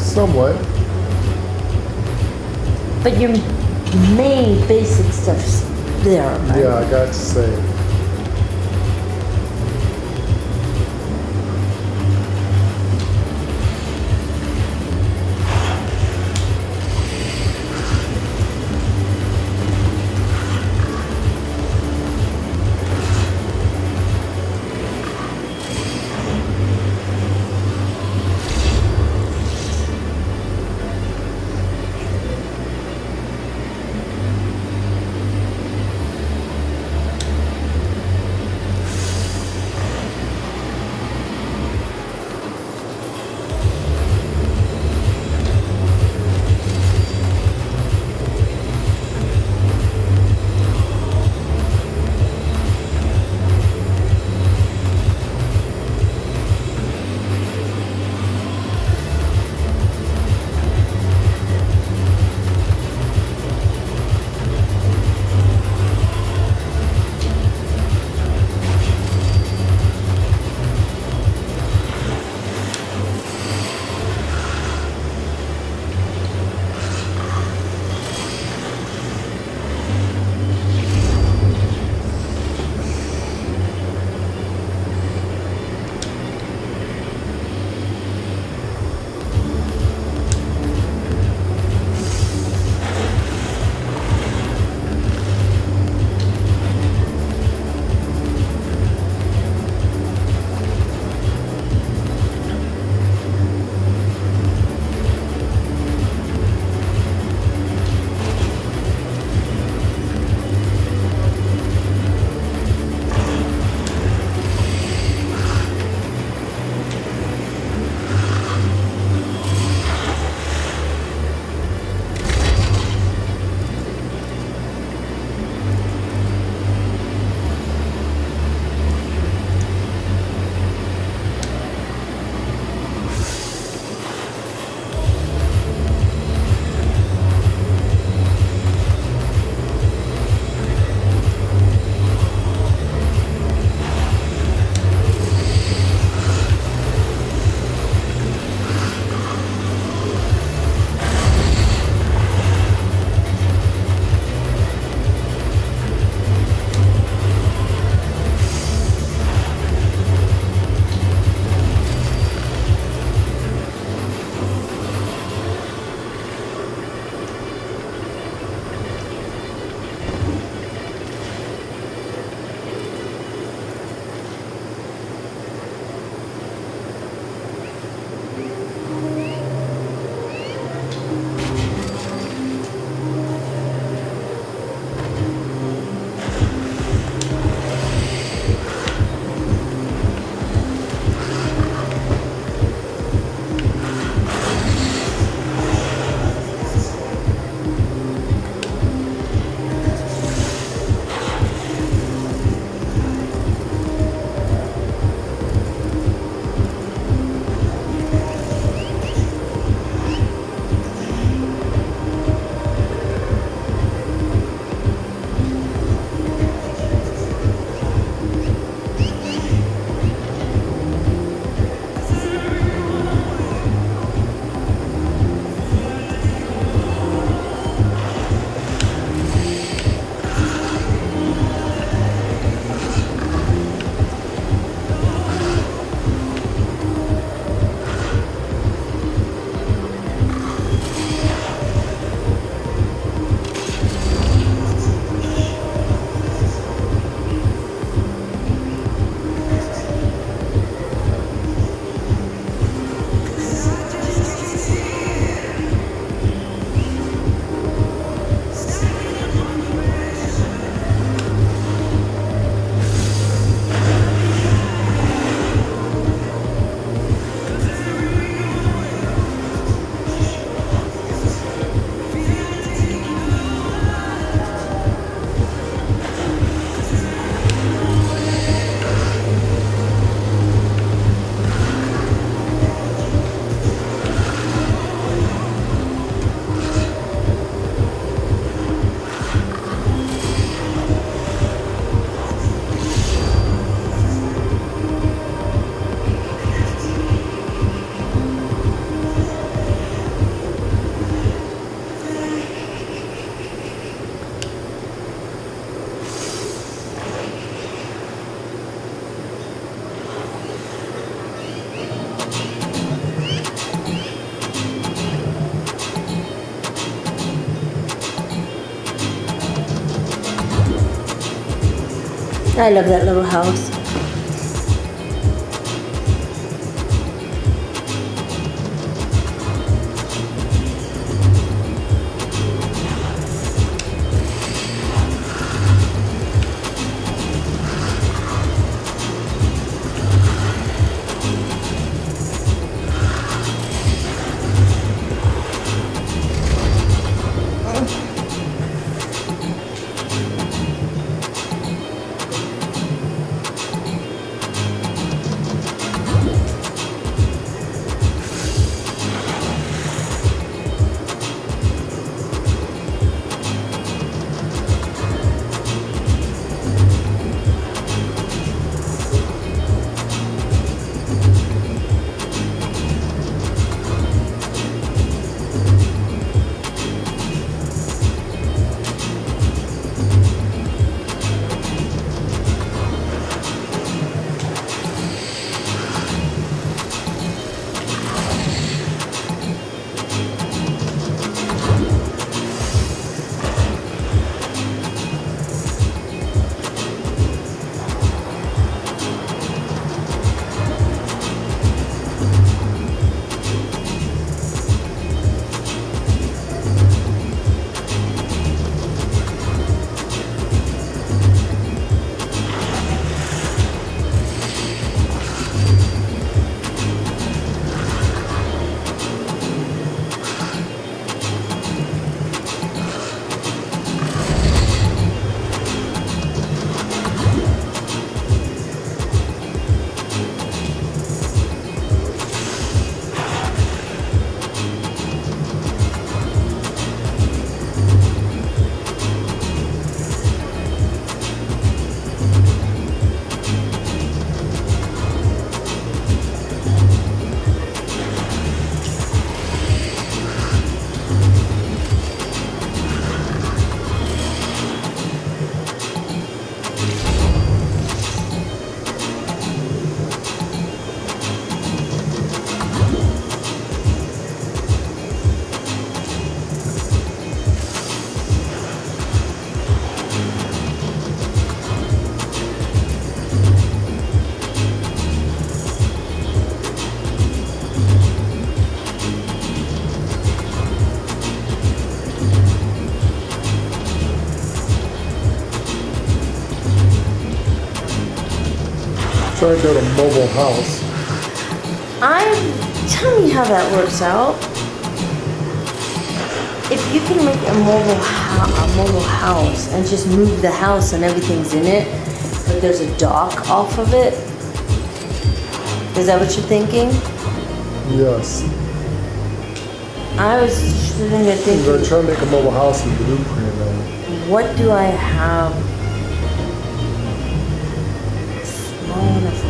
Somewhat. But your main basic stuff's there, right? Yeah, I got to say. I love that little house. Try to build a mobile house. Tell me how that works out. If you can make a mobile house and just move the house and everything's in it, but there's a dock off of it, is that what you're thinking? Yes. I was sitting there I'm thinking, gonna try to make a mobile house with blueprint on it. what do I have small enough for?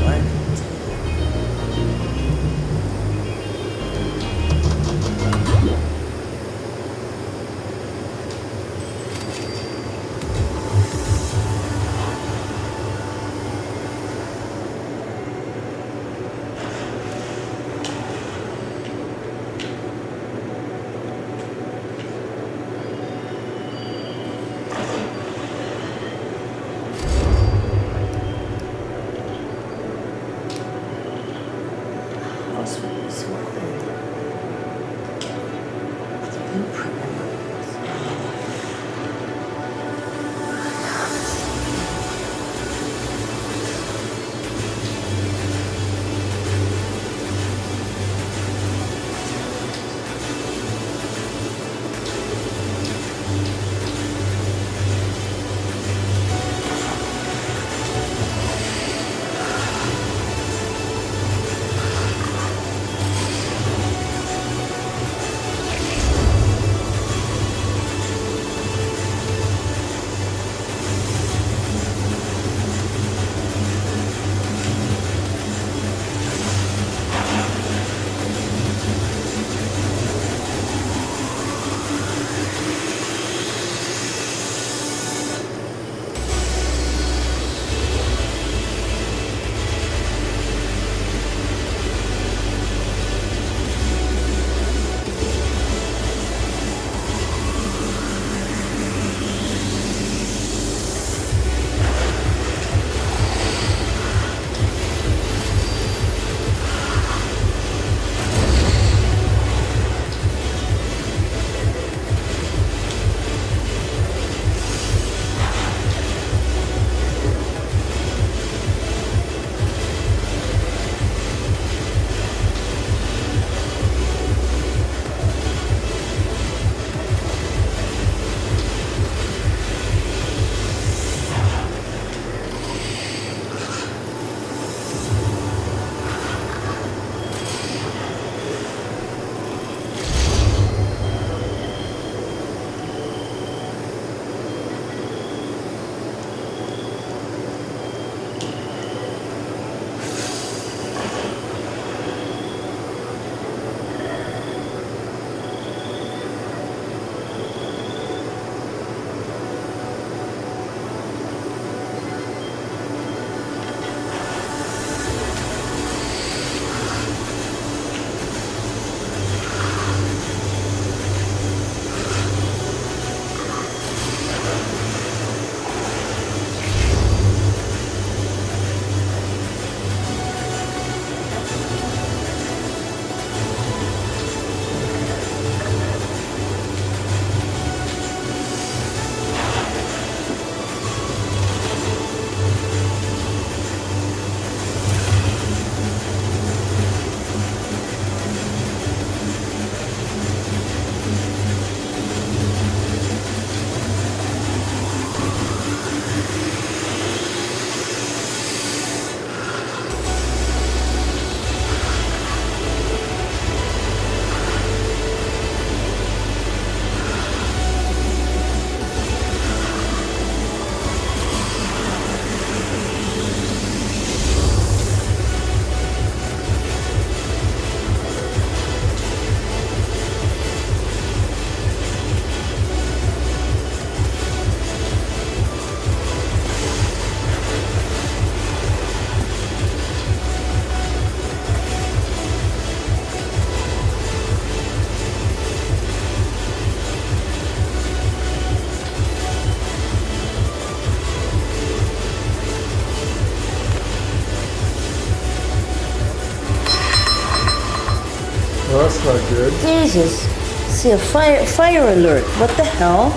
Well, that's not good. Jesus. See a fire alert. What the hell?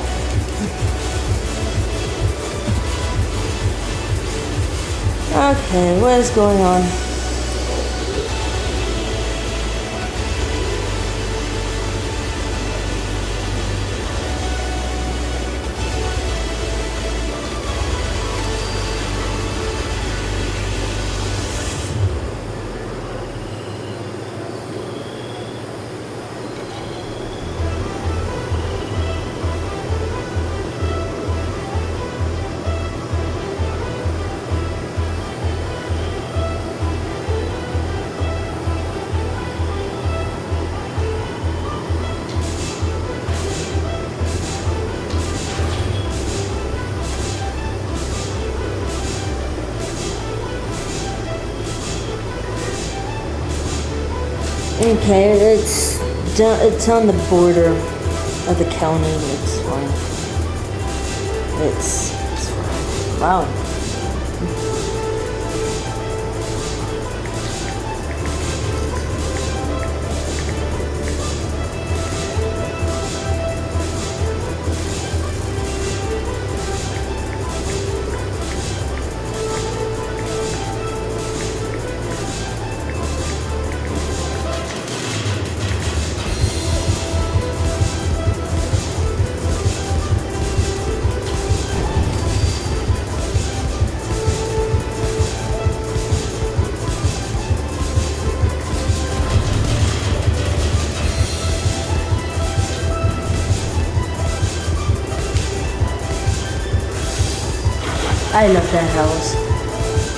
Okay, what is going on? Okay, it's on the border of the county. It's fine. It's fine. Wow. I love that house.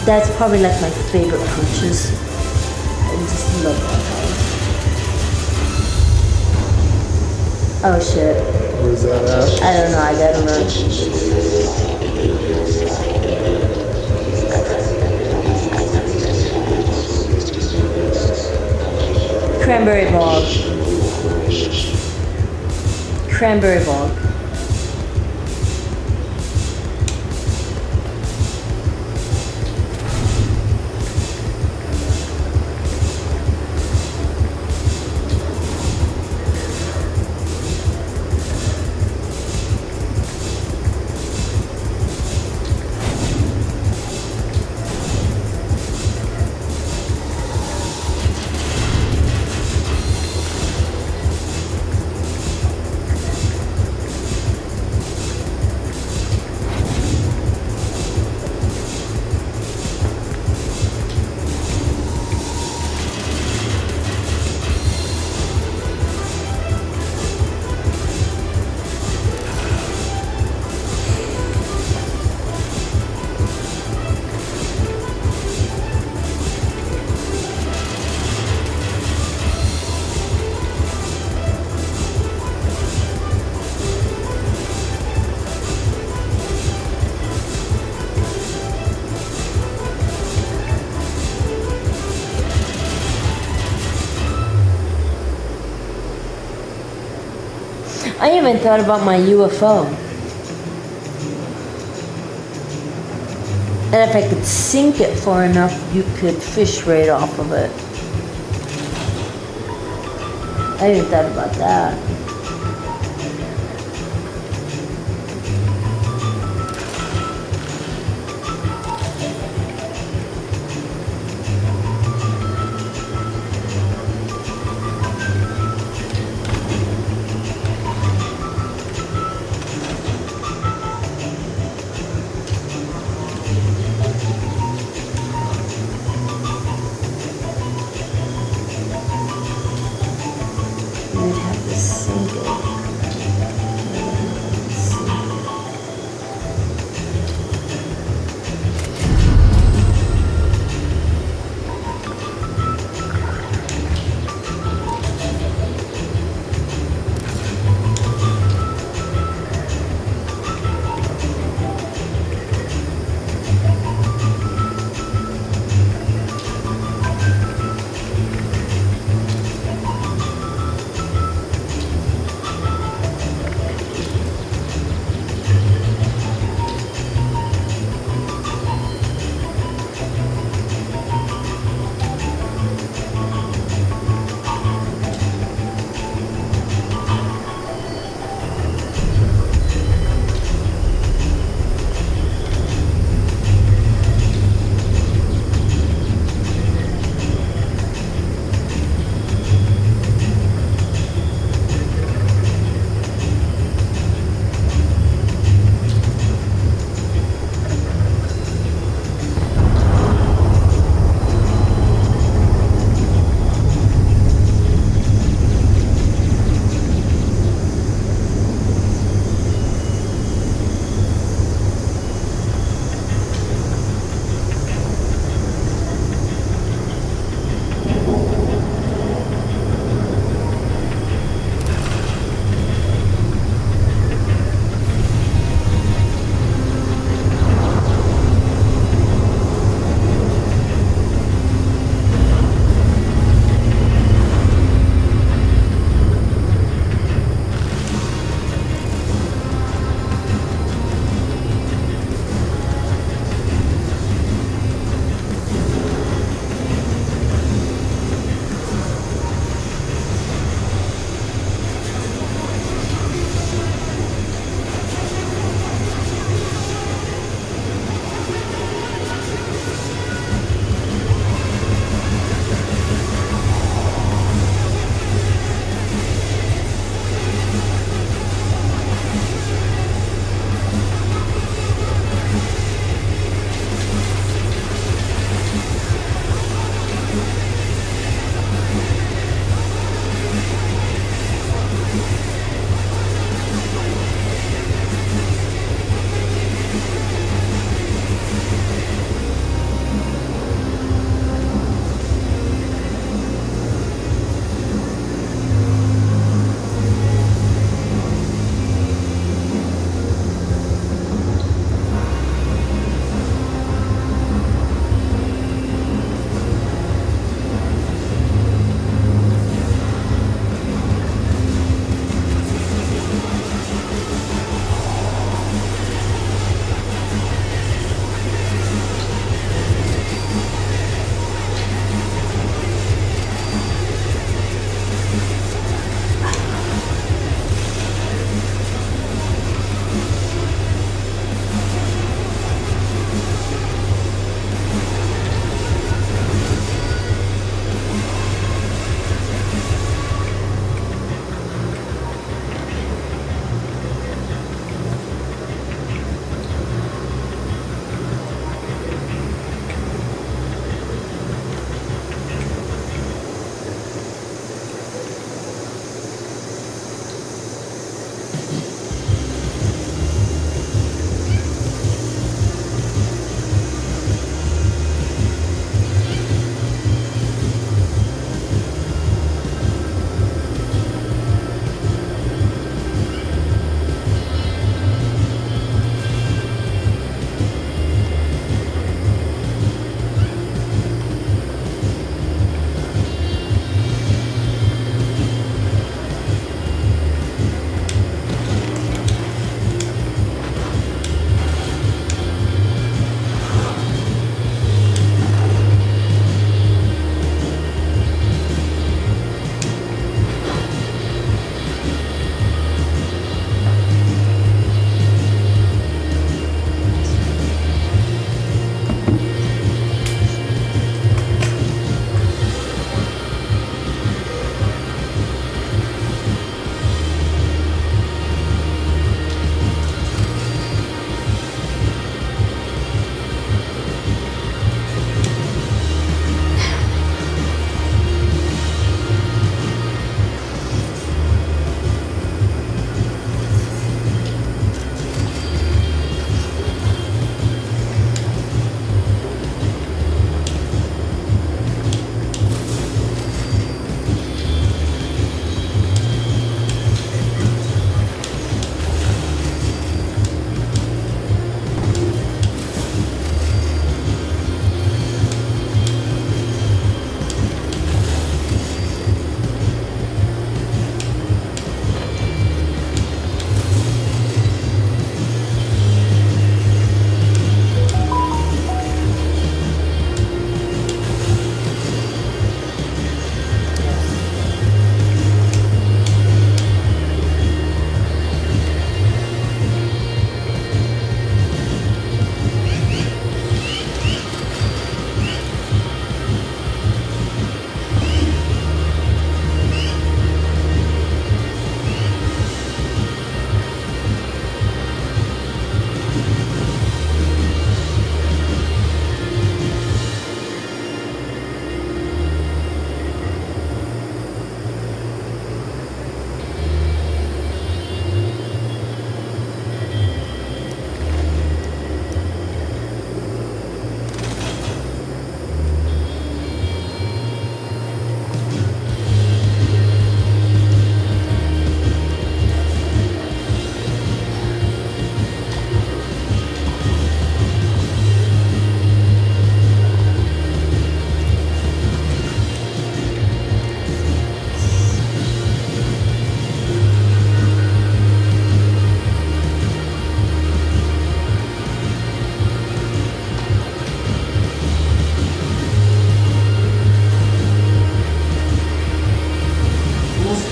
That's probably like my favorite purchase. I just love that house. Oh shit. Where's that at? I don't know, I gotta run. Cranberry bog. Cranberry bog. I even thought about my UFO. And if I could sink it far enough, you could fish right off of it. I even thought about that. You'd have to sink it.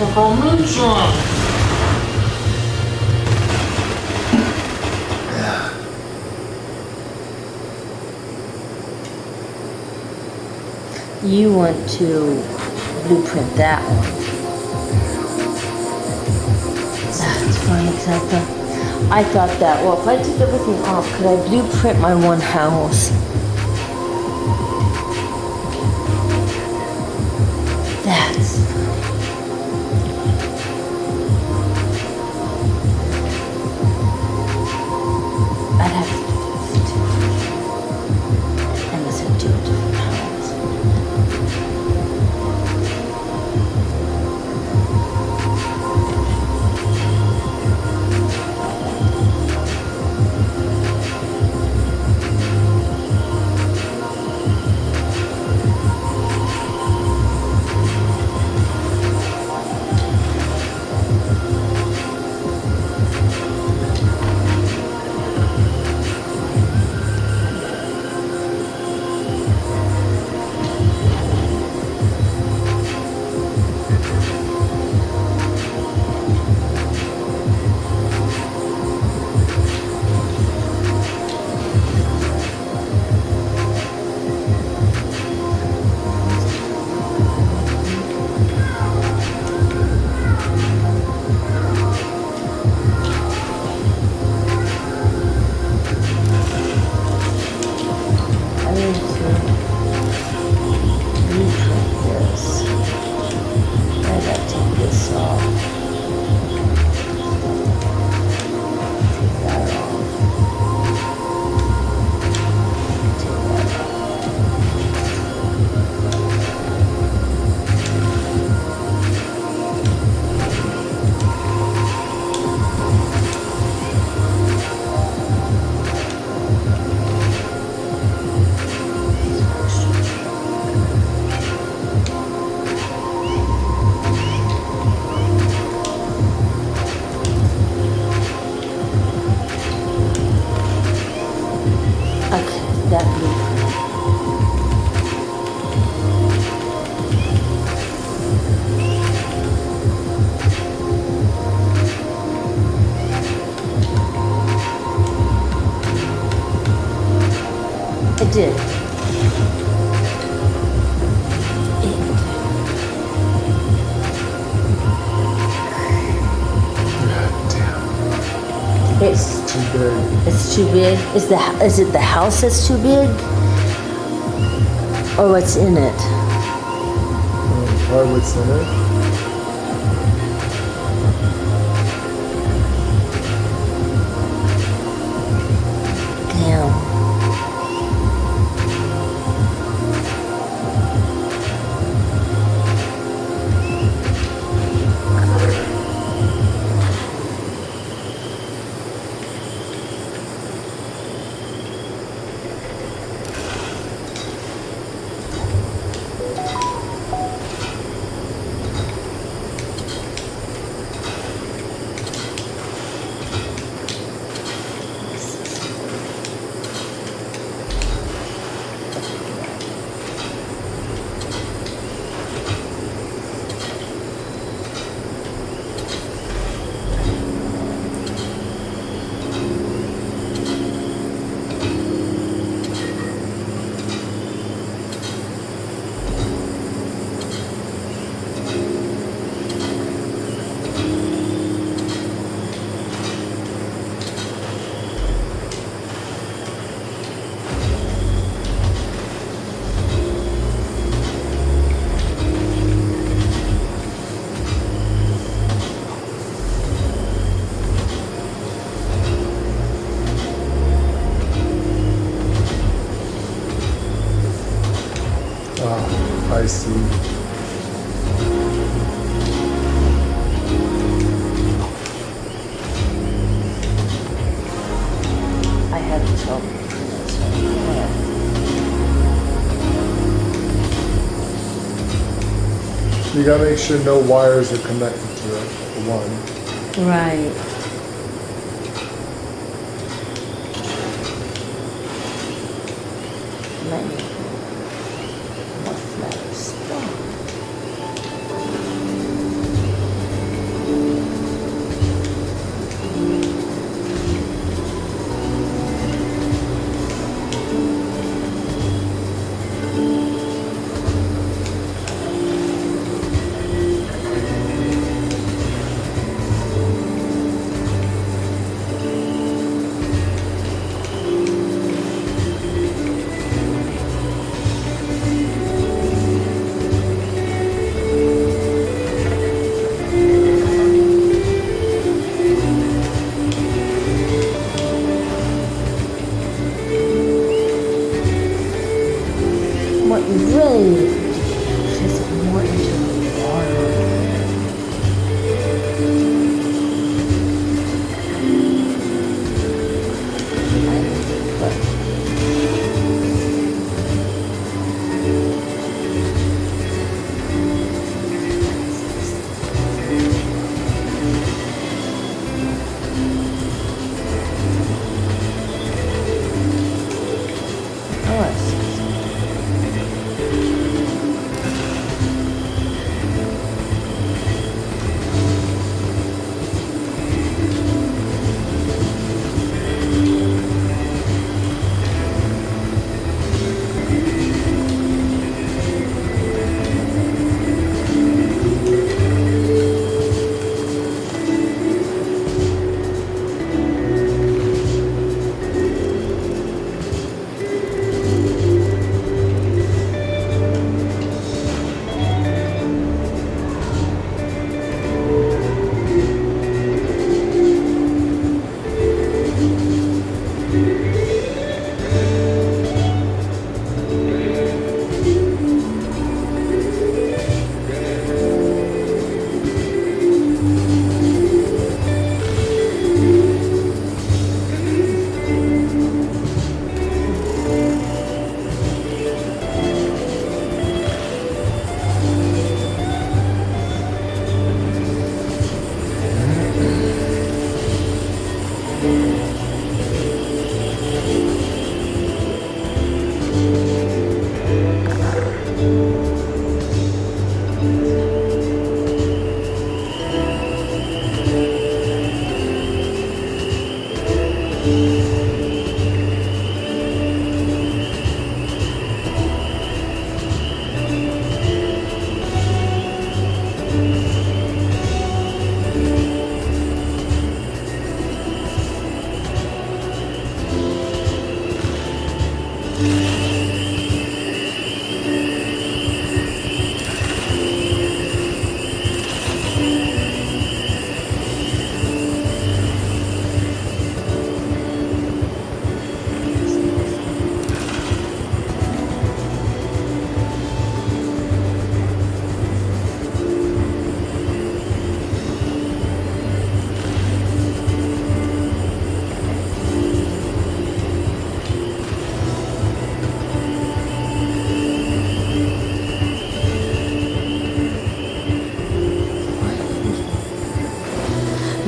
You want to blueprint that one. That's fine, exactly. I thought that, well, if I took everything off, could I blueprint my one house? That's I'd have to do this too. Unless I do a different house. Did. It's too big. It's too big. Is it the house that's too big, or what's in it? Or what's in it? Damn. I see. I had to tell them. You gotta make sure no wires are connected to it, for one. Right. Let me more flowers.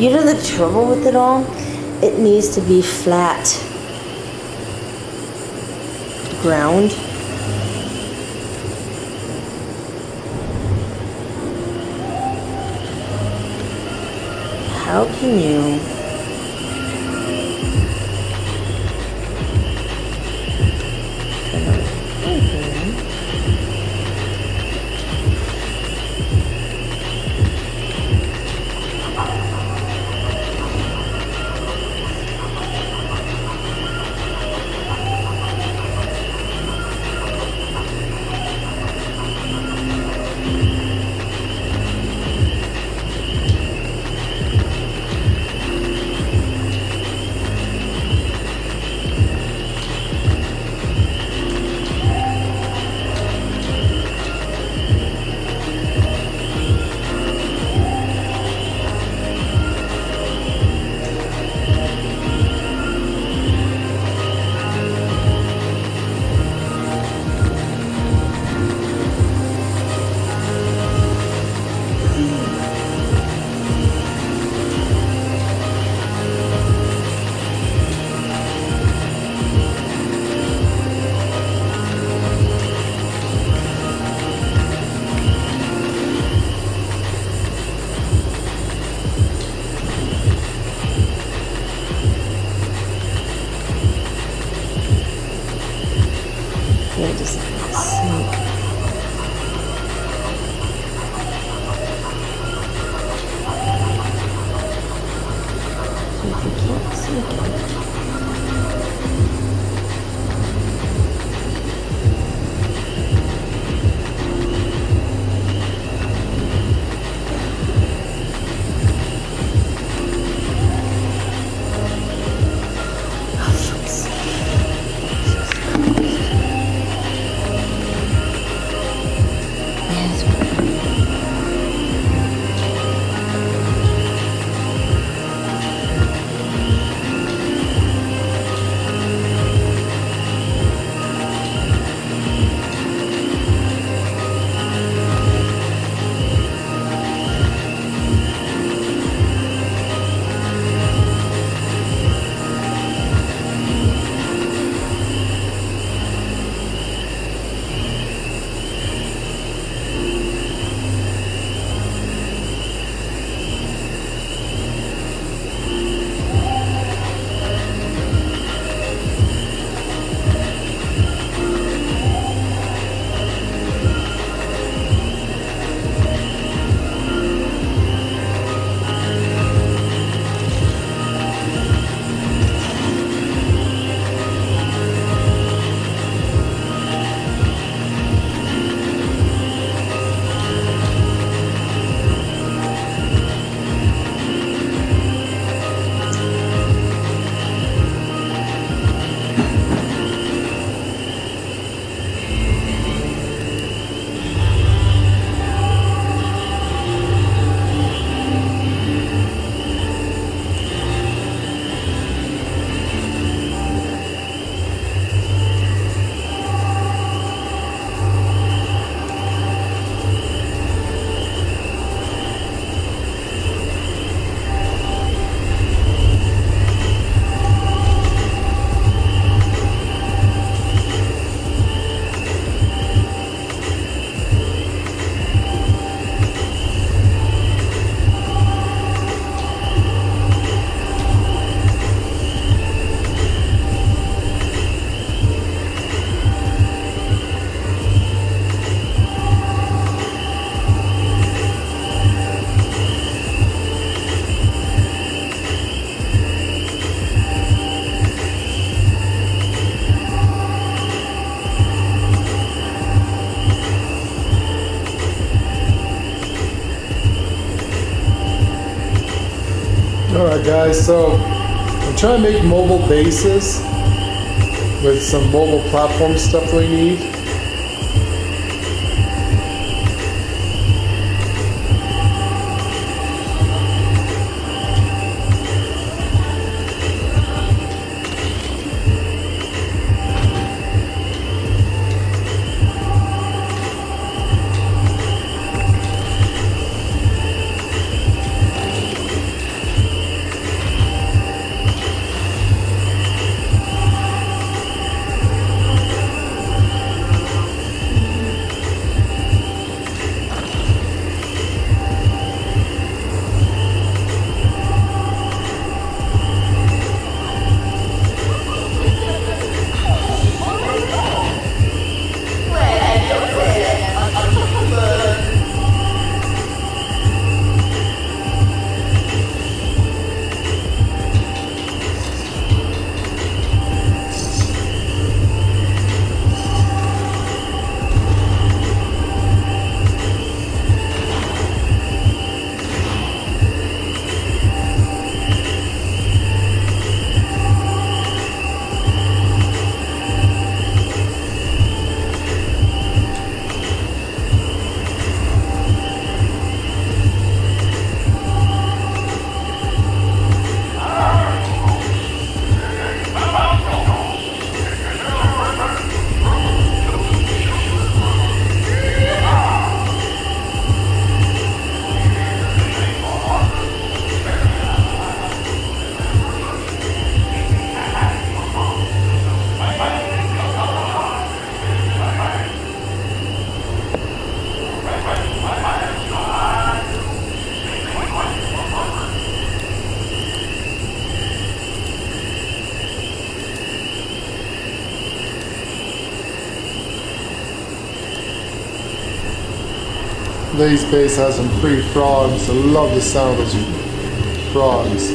You know the trouble with it all? It needs to be flat ground. How can you just sink? If you can't sink it. Alright guys, so I'm trying to make mobile bases with some mobile platform stuff we need. Lady's base has some pretty frogs. I love the sound of those frogs.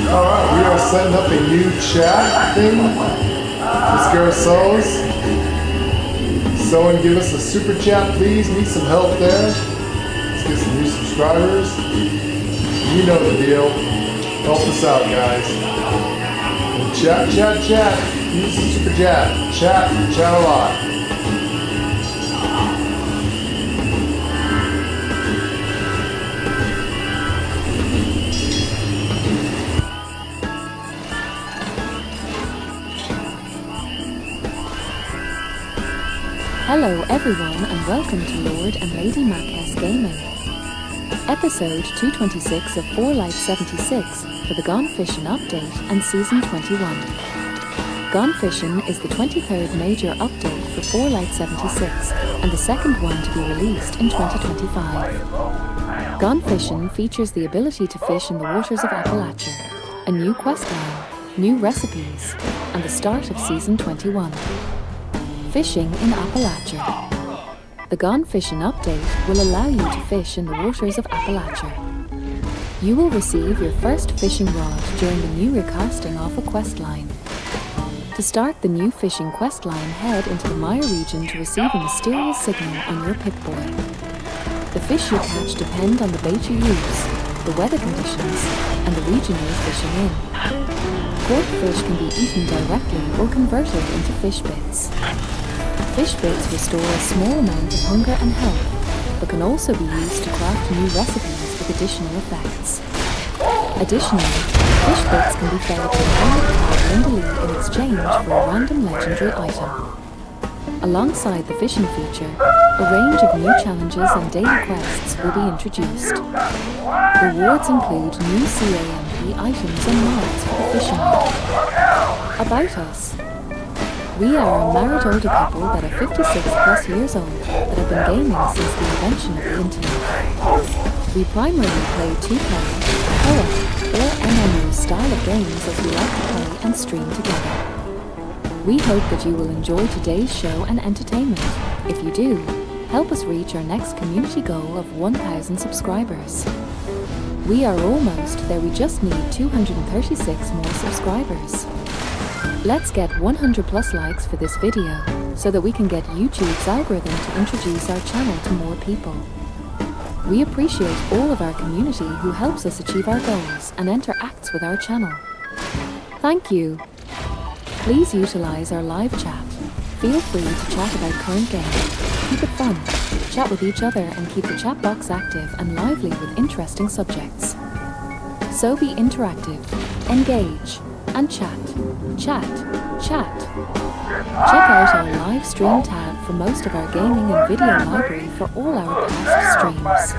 Alright, we are setting up a new chat thing. Let's get ourselves. Someone give us a super chat, please. Need some help there. Let's get some new subscribers. You know the deal. Help us out, guys. And chat. Use the super chat. Chat a lot. Hello everyone and welcome to Lord and Lady Marquez Gaming. Episode 226 of 4Light76 for the Gone Fission update and Season 21. Gone Fission is the 23rd major update for 4Light76 and the second one to be released in 2025. Gone Fission features the ability to fish in the waters of Appalachia, a new questline, new recipes, and the start of Season 21. Fishing in Appalachia. The Gone Fission update will allow you to fish in the waters of Appalachia. You will receive your first fishing rod during the new recasting of a questline. To start the new fishing questline, head into the Mire region to receive a mysterious signal on your Pip-Boy. The fish you catch depend on the bait you use, the weather conditions, and the region you're fishing in. Caught fish can be eaten directly or converted into fish bits. Fish bits restore a small amount of hunger and health, but can also be used to craft new recipes with additional effects. Additionally, fish bits can be fed to an hermit lindily in exchange for a random legendary item. Alongside the fishing feature, a range of new challenges and daily quests will be introduced. Rewards include new C.A.M.P items and mods for the fishing rod. About us. We are a married older couple that are 56 plus years old that have been gaming since the invention of the internet. We primarily play two-player, co-op, or MMO style of games as we like to play and stream together. We hope that you will enjoy today's show and entertainment. If you do, help us reach our next community goal of 1,000 subscribers. We are almost there, we just need 236 more subscribers. Let's get 100 plus likes for this video, so that we can get YouTube's algorithm to introduce our channel to more people. We appreciate all of our community who helps us achieve our goals and interacts with our channel. Thank you. Please utilize our live chat. Feel free to chat about current games, keep it fun, chat with each other and keep the chat box active and lively with interesting subjects. So be interactive, engage, and chat. Check out our live stream tab for most of our gaming and video library for all our past streams.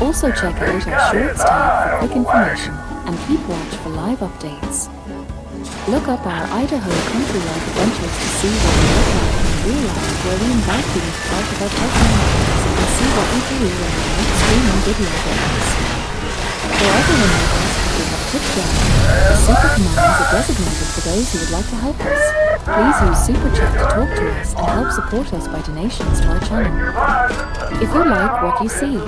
Also check out our shorts tab for quick information and keep watch for live updates. Look up our Idaho country life adventures to see what we look like in real life, where we invite you into part of our personalities and see what we do in our next streaming video games. For everyone with us, we have Tip Jar, a super command designated for those who would like to help us. Please use Super Chat to talk to us and help support us by donations to our channel. If you like what you see,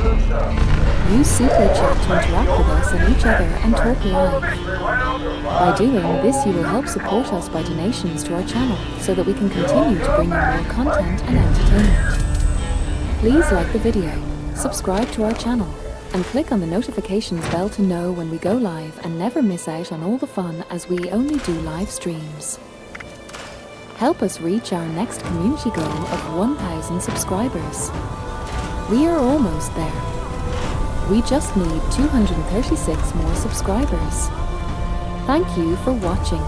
use Super Chat to interact with us and each other and talk live. By doing this, you will help support us by donations to our channel so that we can continue to bring you more content and entertainment. Please like the video, subscribe to our channel, and click on the notifications bell to know when we go live and never miss out on all the fun, as we only do live streams. Help us reach our next community goal of 1,000 subscribers. We are almost there. We just need 236 more subscribers. Thank you for watching.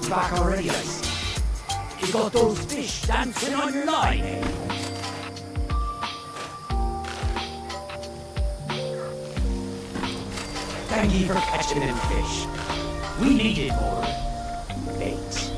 It's back already, I see. You got those fish dancing on your line, eh? Thank you for catching them fish. We needed more bait.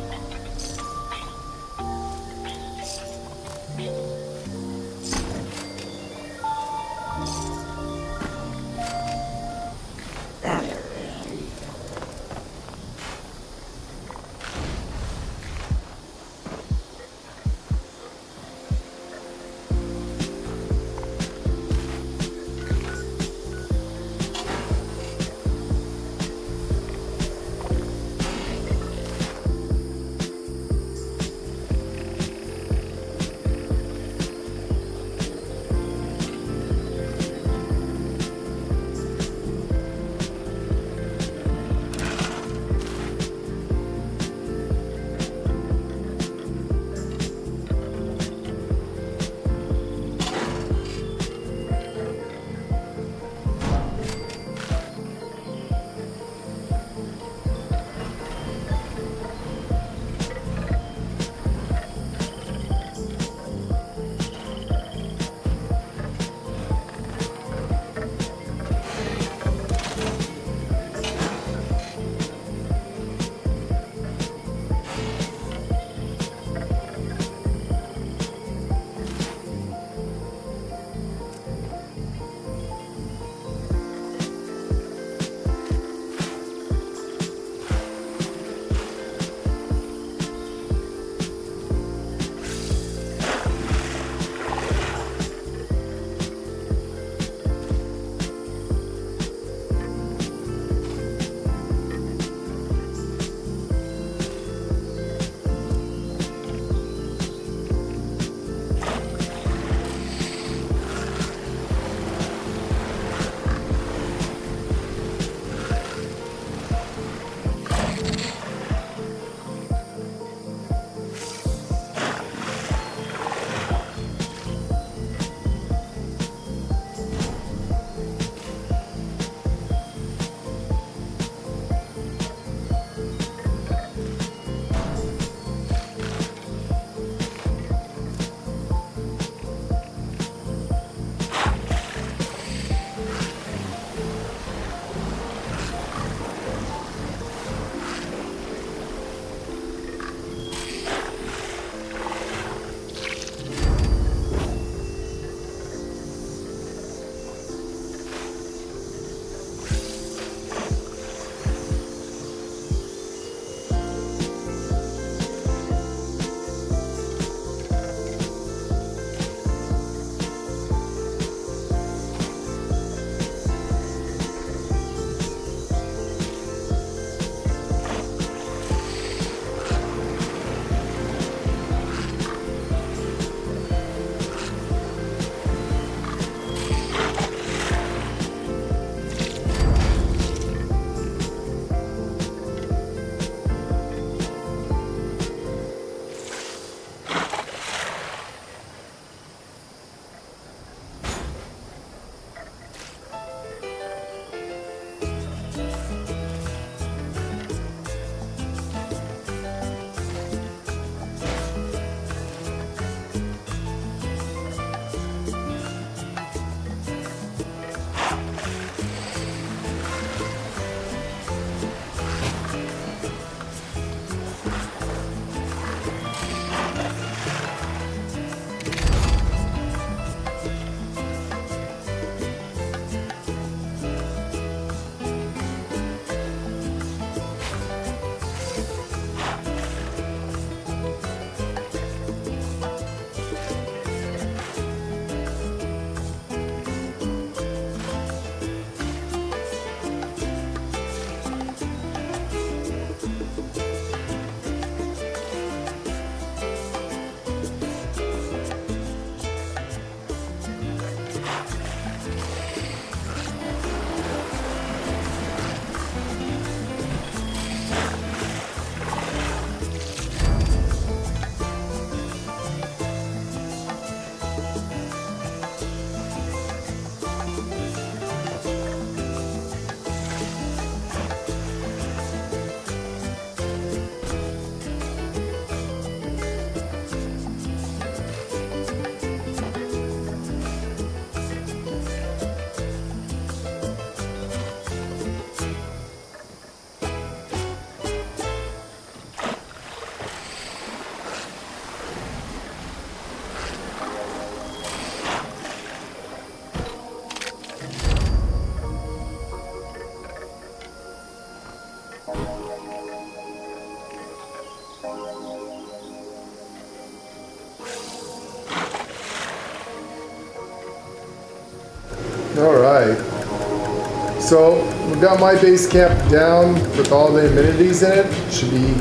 So we've got my base camp down with all the amenities in it. Should be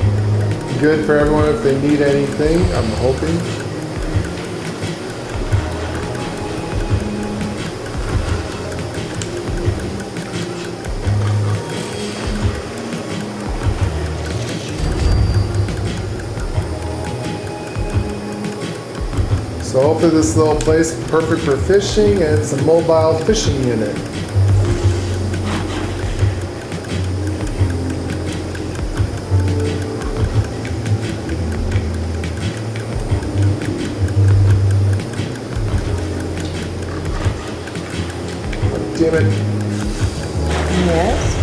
good for everyone if they need anything, I'm hoping. So hopefully this little place is perfect for fishing, and it's a mobile fishing unit. Damn it. Yes.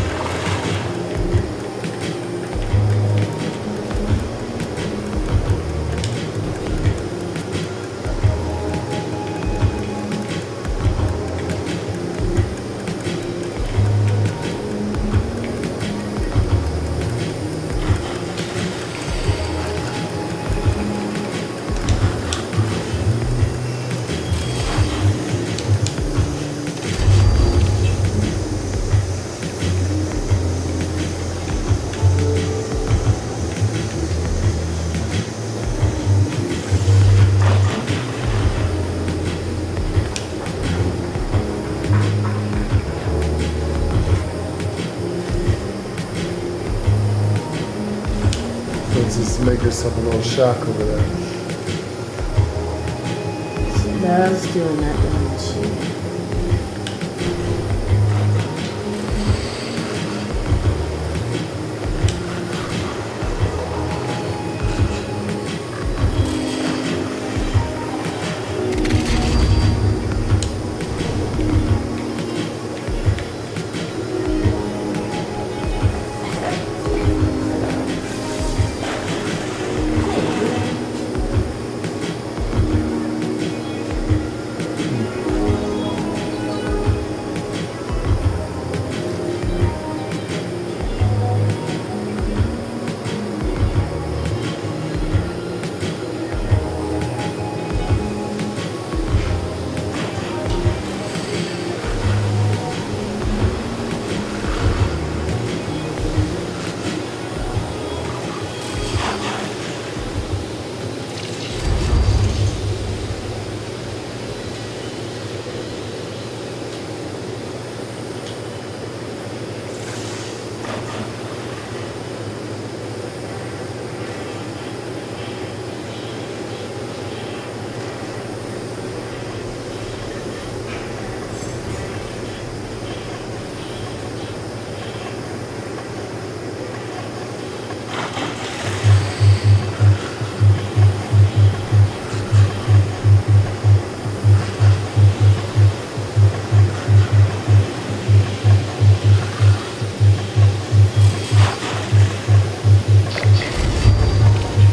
Let's just make yourself a little shack over there. She loves doing that, doesn't she?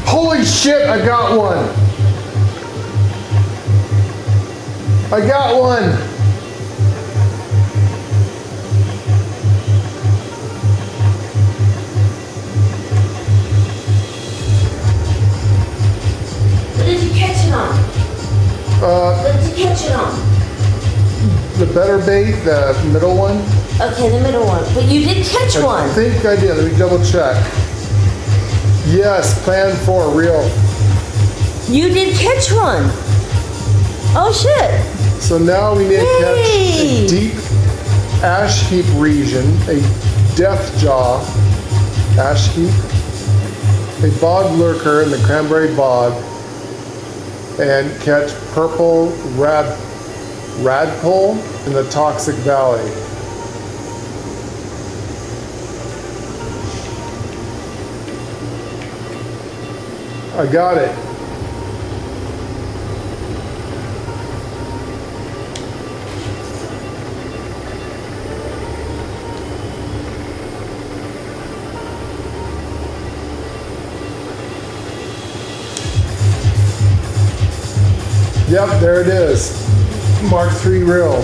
Holy shit, I got one! I got one! What did you catch it on? What did you catch it on? The better bait, the middle one. Okay, the middle one. But you did catch I one. think I did. Let me double check. Yes, plan 4, real. You did catch one. Oh shit. So now we need to catch Yay! a deep ash heap region, a death jaw ash heap, a bog lurker in the cranberry bog, and catch purple radpole in the toxic valley. I got it. Yep, there it is. Mark 3 reel.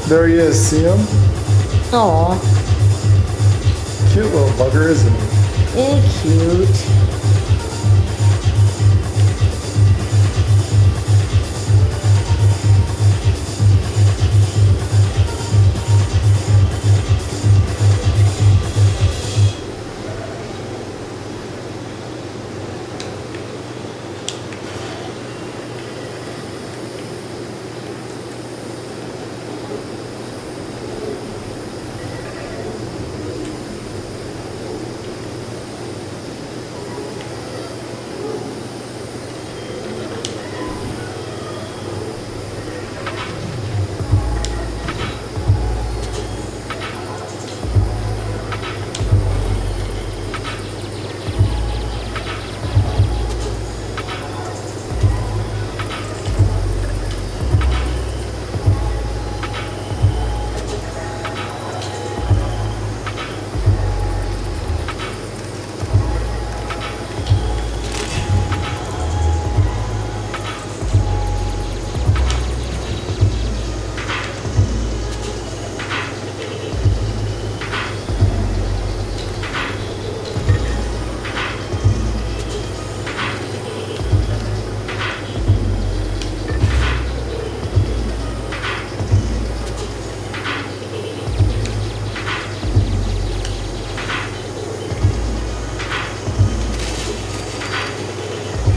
There he is, see him? Aw, Cute little bugger, isn't he? it's cute.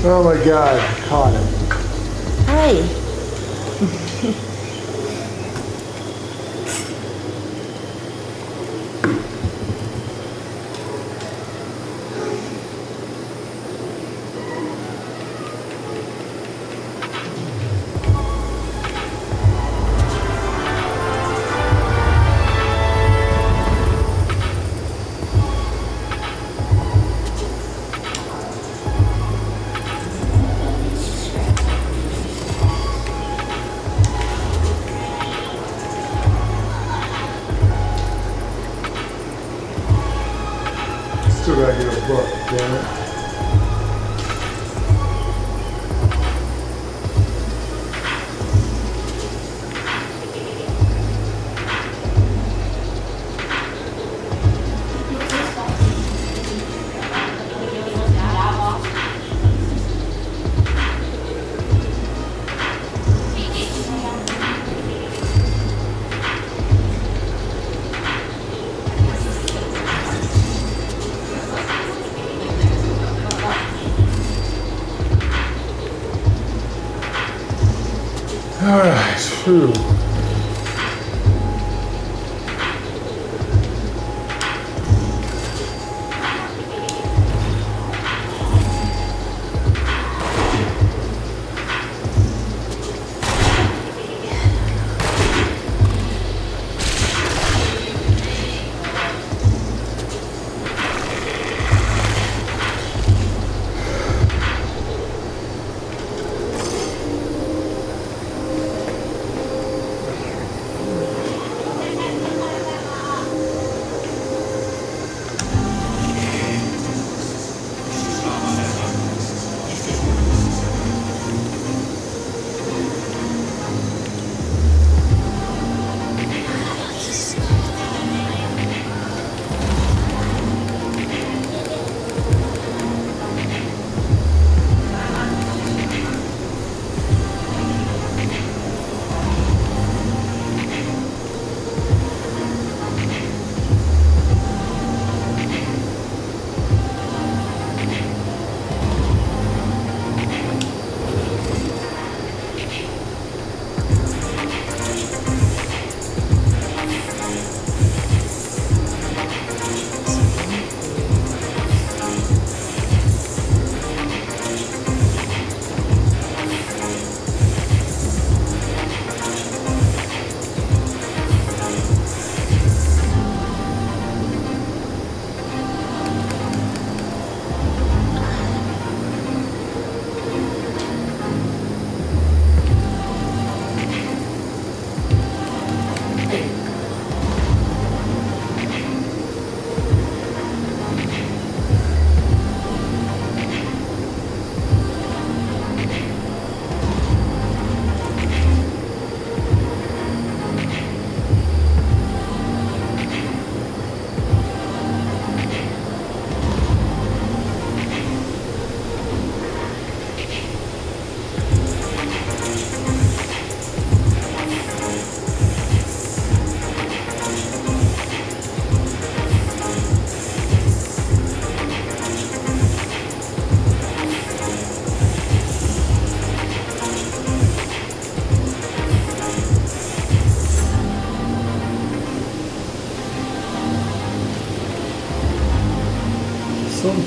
Oh my god, I caught him. Hi. Still gotta get a book, damn it. Alright, phew.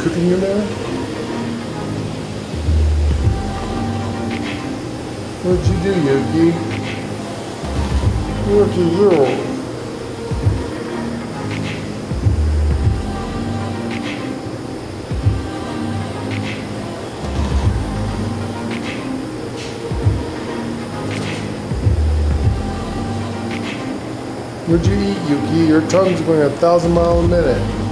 cooking in there? What'd you do, Yuki? What'd you do? What'd you eat, Yuki? Your tongue's going 1,000 miles a minute.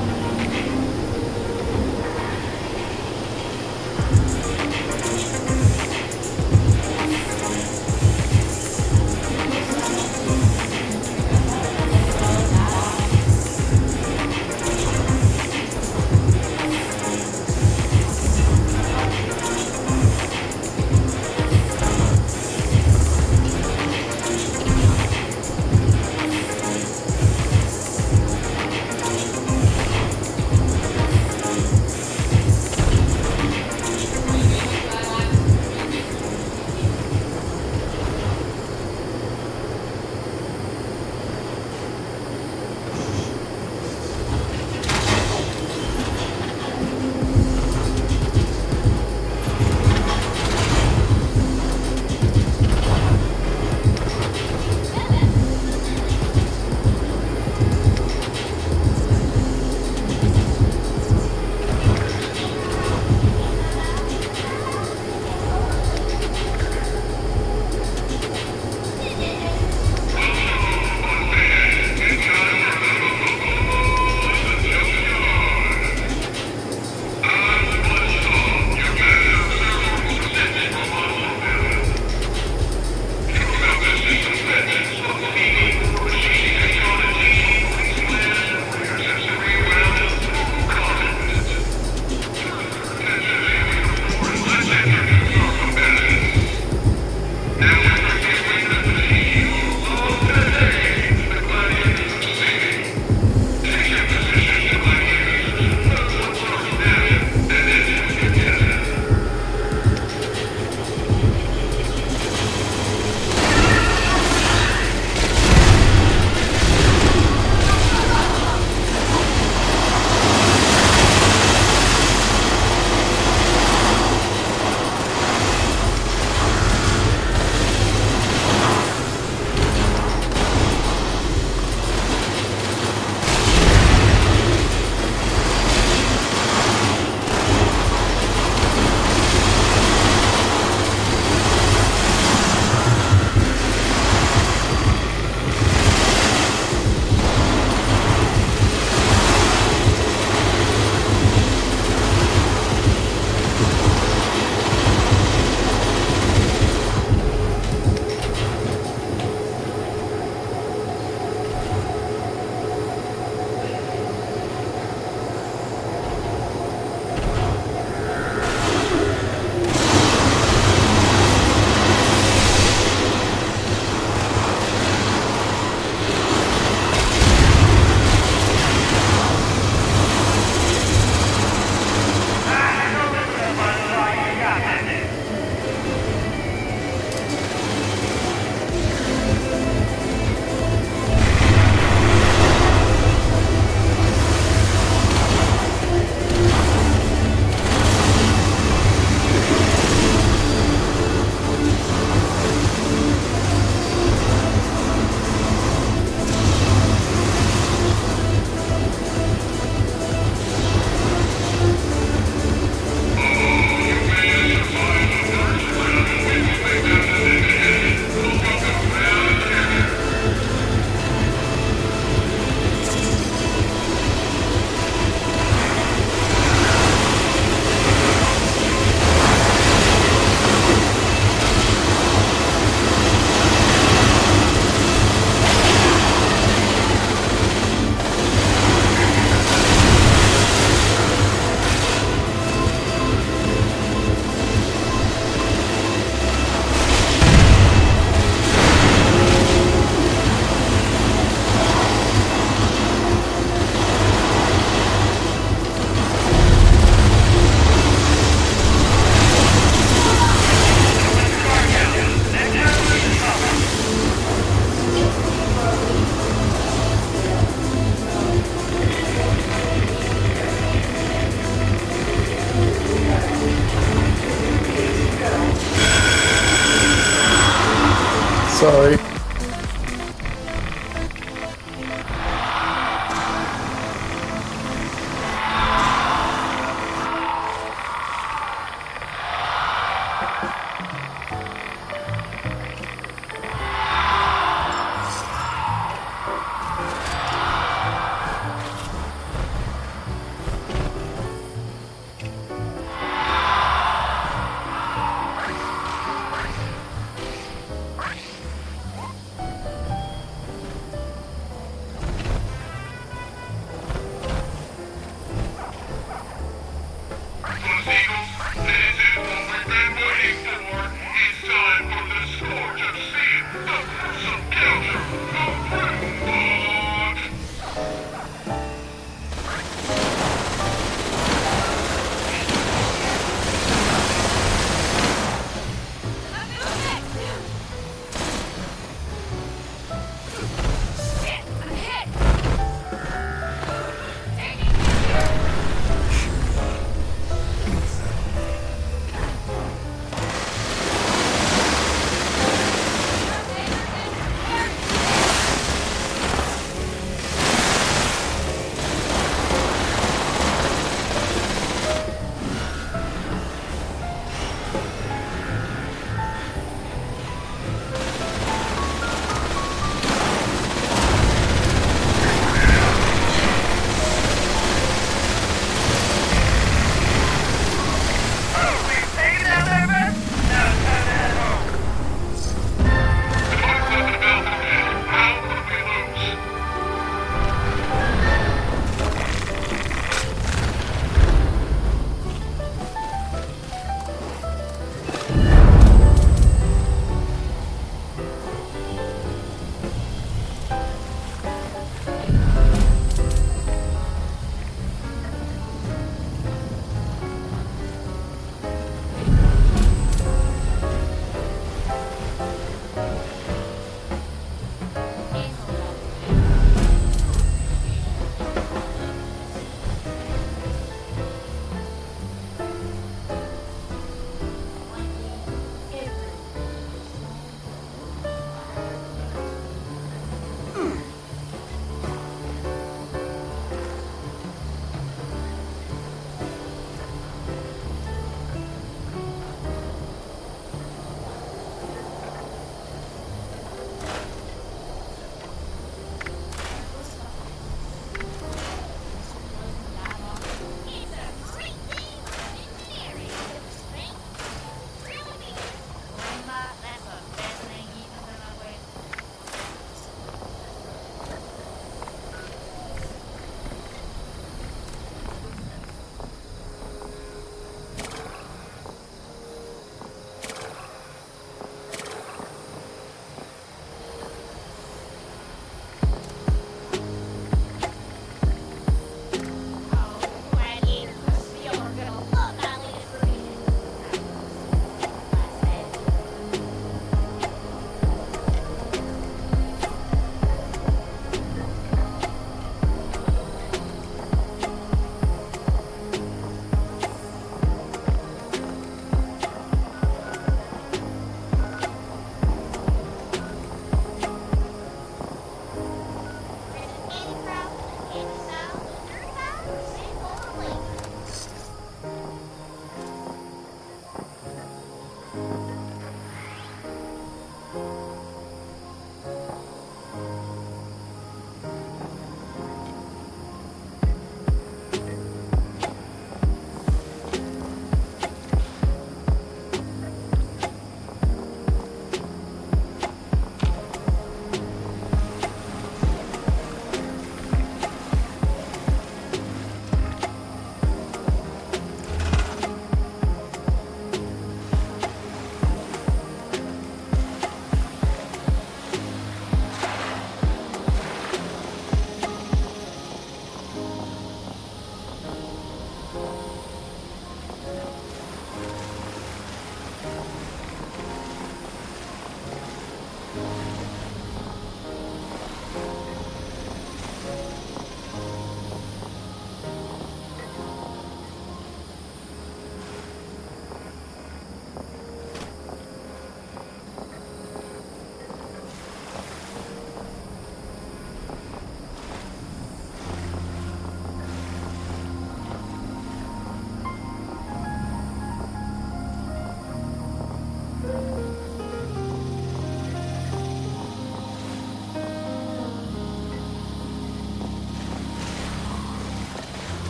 Sorry.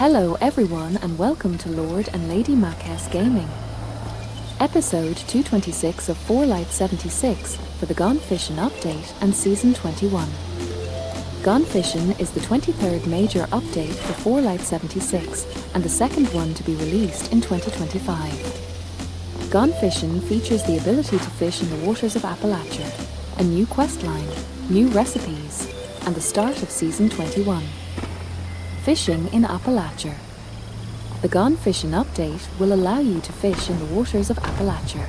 Hello everyone and welcome to Lord and Lady Macas Gaming. Episode 226 of 4Light76 for the Gone Fission update and Season 21. Gone Fission is the 23rd major update for 4Light76 and the second one to be released in 2025. Gone Fission features the ability to fish in the waters of Appalachia, a new questline, new recipes, and the start of Season 21. Fishing in Appalachia. The Gone Fission update will allow you to fish in the waters of Appalachia.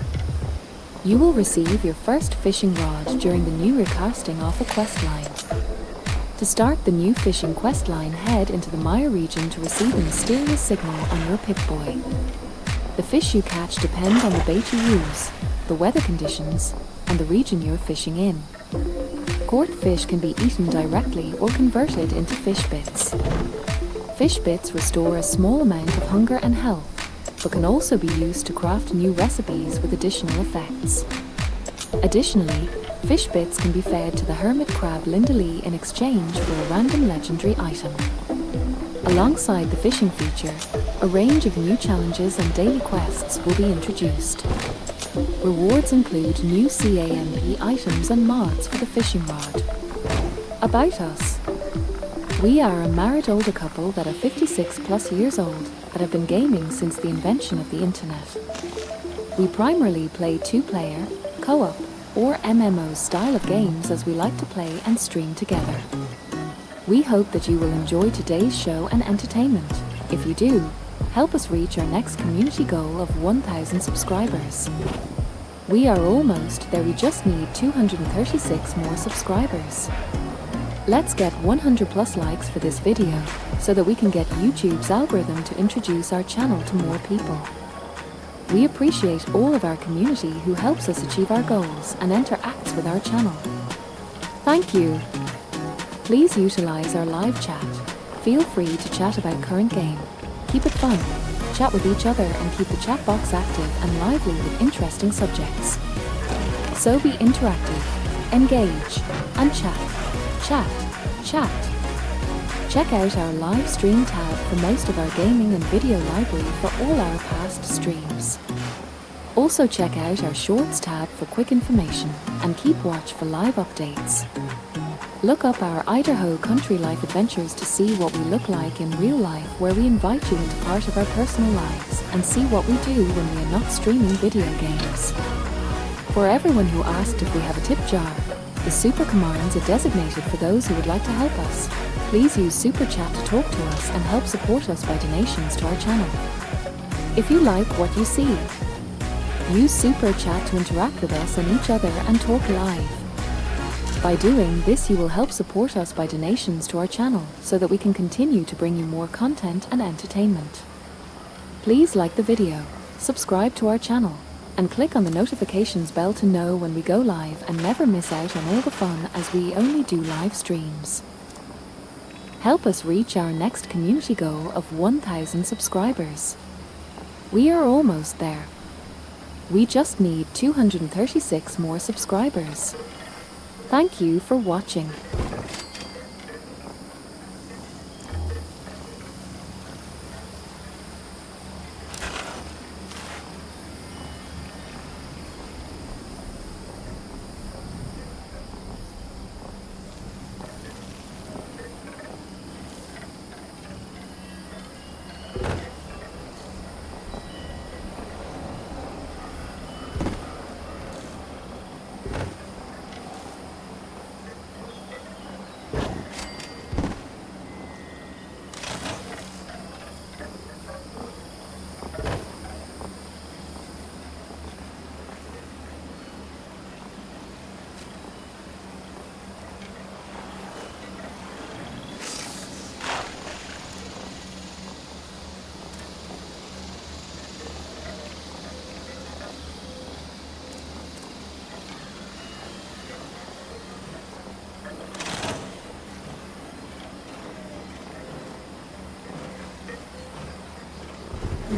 You will receive your first fishing rod during the new recasting off a questline. To start the new fishing questline, head into the Mire region to receive a mysterious signal on your Pip-Boy. The fish you catch depend on the bait you use, the weather conditions, and the region you're fishing in. Caught fish can be eaten directly or converted into fish bits. Fish bits restore a small amount of hunger and health, but can also be used to craft new recipes with additional effects. Additionally, fish bits can be fed to the hermit crab Linda Lee in exchange for a random legendary item. Alongside the fishing feature, a range of new challenges and daily quests will be introduced. Rewards include new C.A.M.P items and mods for the fishing rod. About us. We are a married older couple that are 56 plus years old that have been gaming since the invention of the internet. We primarily play two-player, co-op, or MMO style of games as we like to play and stream together. We hope that you will enjoy today's show and entertainment. If you do, help us reach our next community goal of 1,000 subscribers. We are almost there, we just need 236 more subscribers. Let's get 100 plus likes for this video so that we can get YouTube's algorithm to introduce our channel to more people. We appreciate all of our community who helps us achieve our goals and interacts with our channel. Thank you. Please utilize our live chat. Feel free to chat about current game. Keep it fun, chat with each other and keep the chat box active and lively with interesting subjects. So be interactive, engage, and chat. Chat. Check out our live stream tab for most of our gaming and video library for all our past streams. Also check out our shorts tab for quick information and keep watch for live updates. Look up our Idaho country life adventures to see what we look like in real life, where we invite you into part of our personal lives and see what we do when we are not streaming video games. For everyone who asked if we have a tip jar, the super commands are designated for those who would like to help us. Please use Super Chat to talk to us and help support us by donations to our channel. If you like what you see, use Super Chat to interact with us and each other and talk live. By doing this, you will help support us by donations to our channel so that we can continue to bring you more content and entertainment. Please like the video, subscribe to our channel, and click on the notifications bell to know when we go live and never miss out on all the fun, as we only do live streams. Help us reach our next community goal of 1,000 subscribers. We are almost there. We just need 236 more subscribers. Thank you for watching.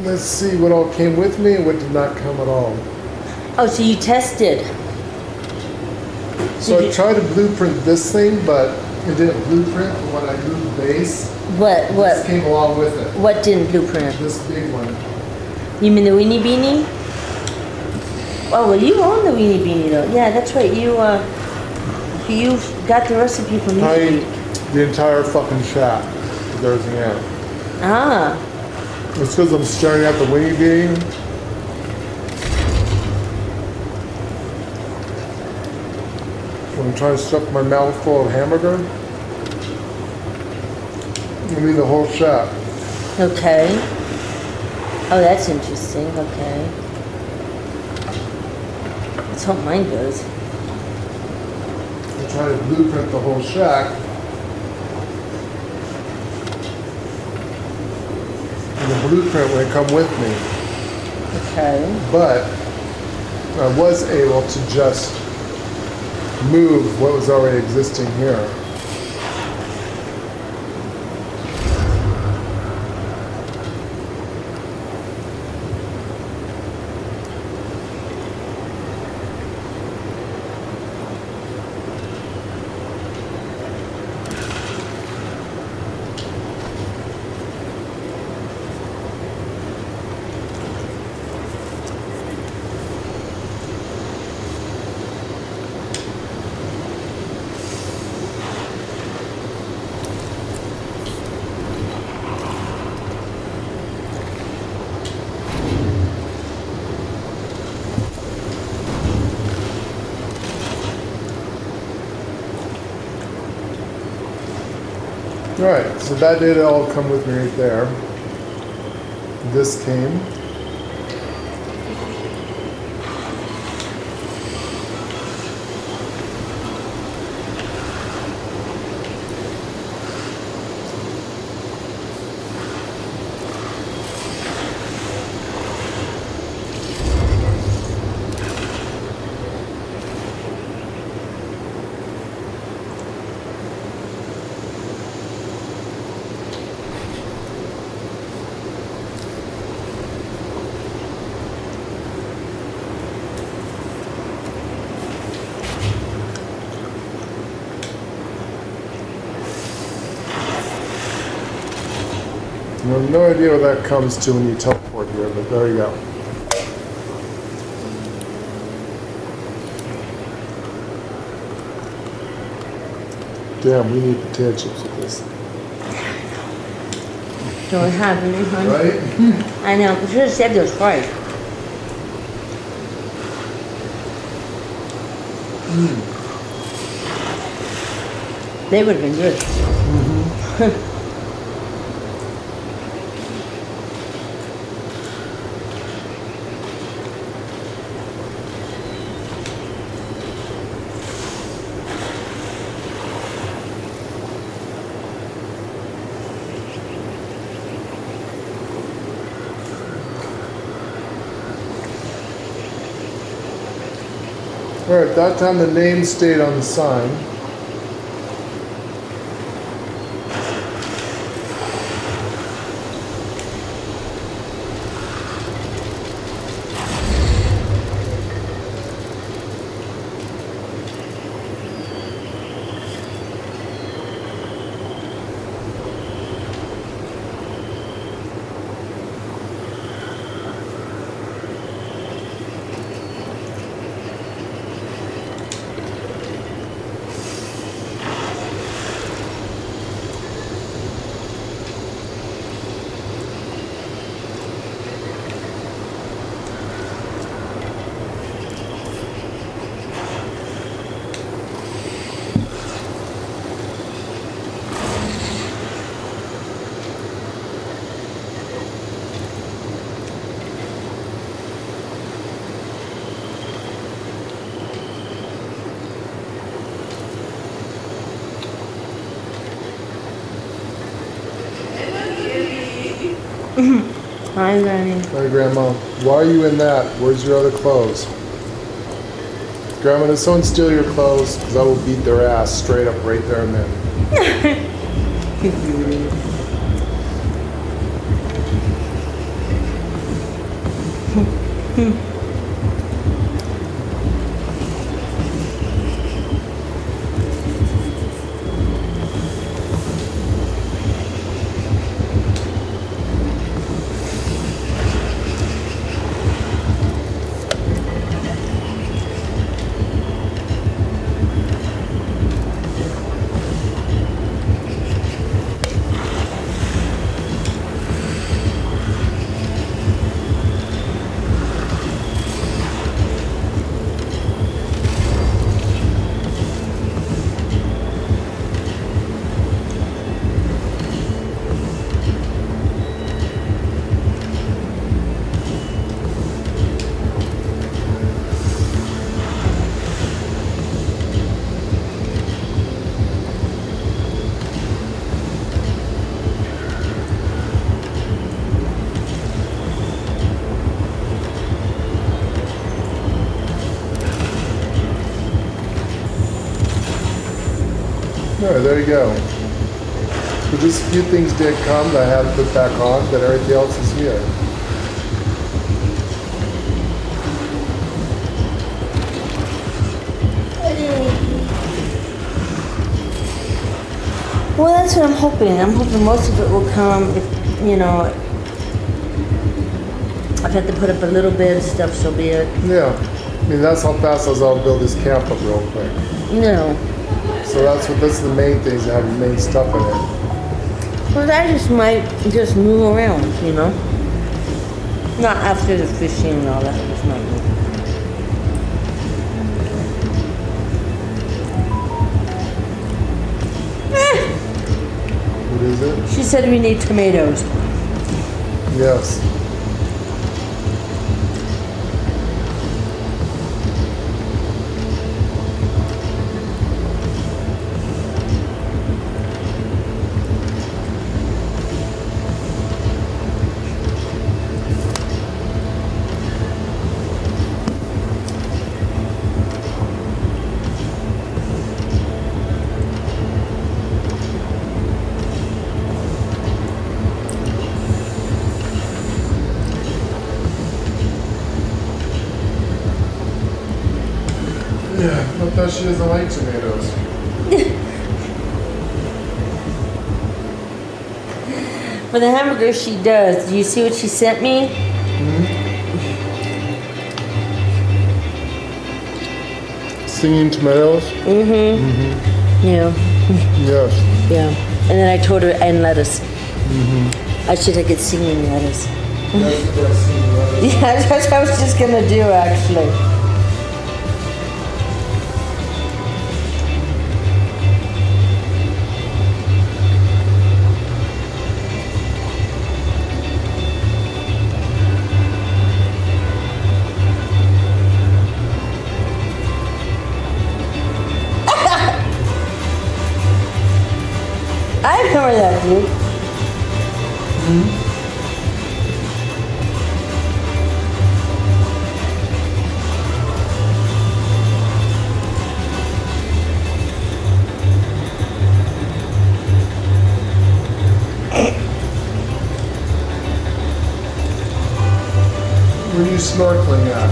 Let's see what all came with me and what did not come at all. Oh, so you tested. So I tried to blueprint this thing, but It didn't blueprint, but when I moved the base, What this came along with it. what didn't blueprint? This big one. You mean the weenie beanie? Oh well, you own the weenie beanie though. Yeah, that's right. You got the recipe from I me. ate the entire fucking shack with everything in it. Ah, It's because I'm staring at the weenie bean. When I'm trying to stuff my mouth full of hamburger. I mean the whole shack. okay. Oh, that's interesting. Okay. That's what mine does. I'm trying to blueprint the whole shack. And the blueprint would come with me. Okay. But I was able to just move what was already existing here. Right, so that did all come with me right there. This came. I have no idea what that comes to when you teleport here, but there you go. Damn, we need potato chips with this. Don't have any, honey. Right? I know. I should have said those right. They would have been good. Alright, that time the name stayed on the sign. Hi, Granny. Hi, Grandma. Why are you in that? Where's your other clothes? Grandma, did someone steal your clothes? Because I will beat their ass straight up right there and then. Alright, there you go. So just a few things did come that I had to put back on, but everything else is here. Well, that's what I'm hoping. I'm hoping most of it will come. If, you know, I've had to put up a little bit of stuff, so be it. Yeah. I mean, that's how fast I'll build this camp up real quick. No. So that's the main things, that have the main stuff in it. Well, I just might just move around, you know? Not after the fishing and all that. Just might move. What is it? She said we need tomatoes. Yes. Yeah, I thought she doesn't like tomatoes. For the hamburger, she does. Do you see what she sent me? Singing tomatoes? Yeah. Yes. Yeah. And then I told her, and lettuce. I should have get singing lettuce. That's the best singing lettuce. Yeah, that's what I was just gonna do, actually. I remember that, dude. Where are you snorkeling at?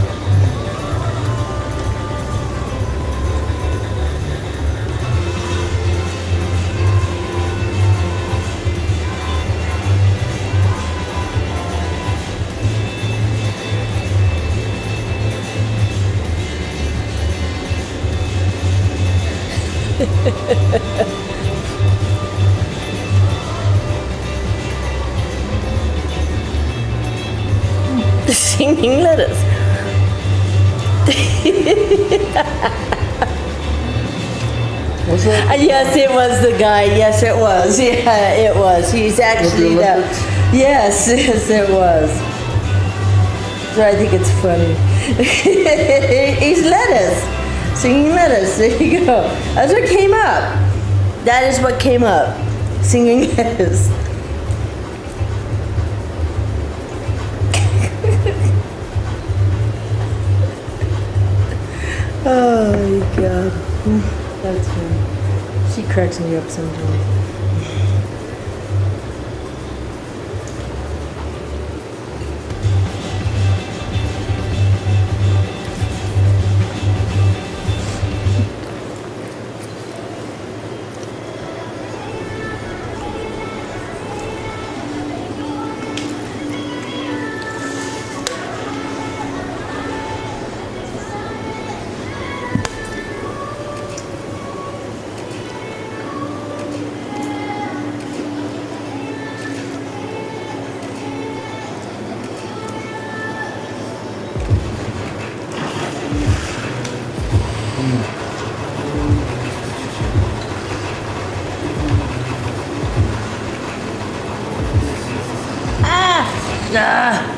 The singing lettuce. What's that? Yes, it was the guy. Yes, it was. Yeah, it was. He's actually that. Olympics? Yes, yes, it was. So I think it's funny. He's lettuce. Singing lettuce. There you go. That's what came up. That is what came up. Singing lettuce. Oh my God. That's funny. She cracks me up sometimes. Ah!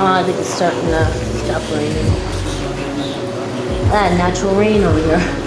I think it's starting to stop raining. Natural rain over here.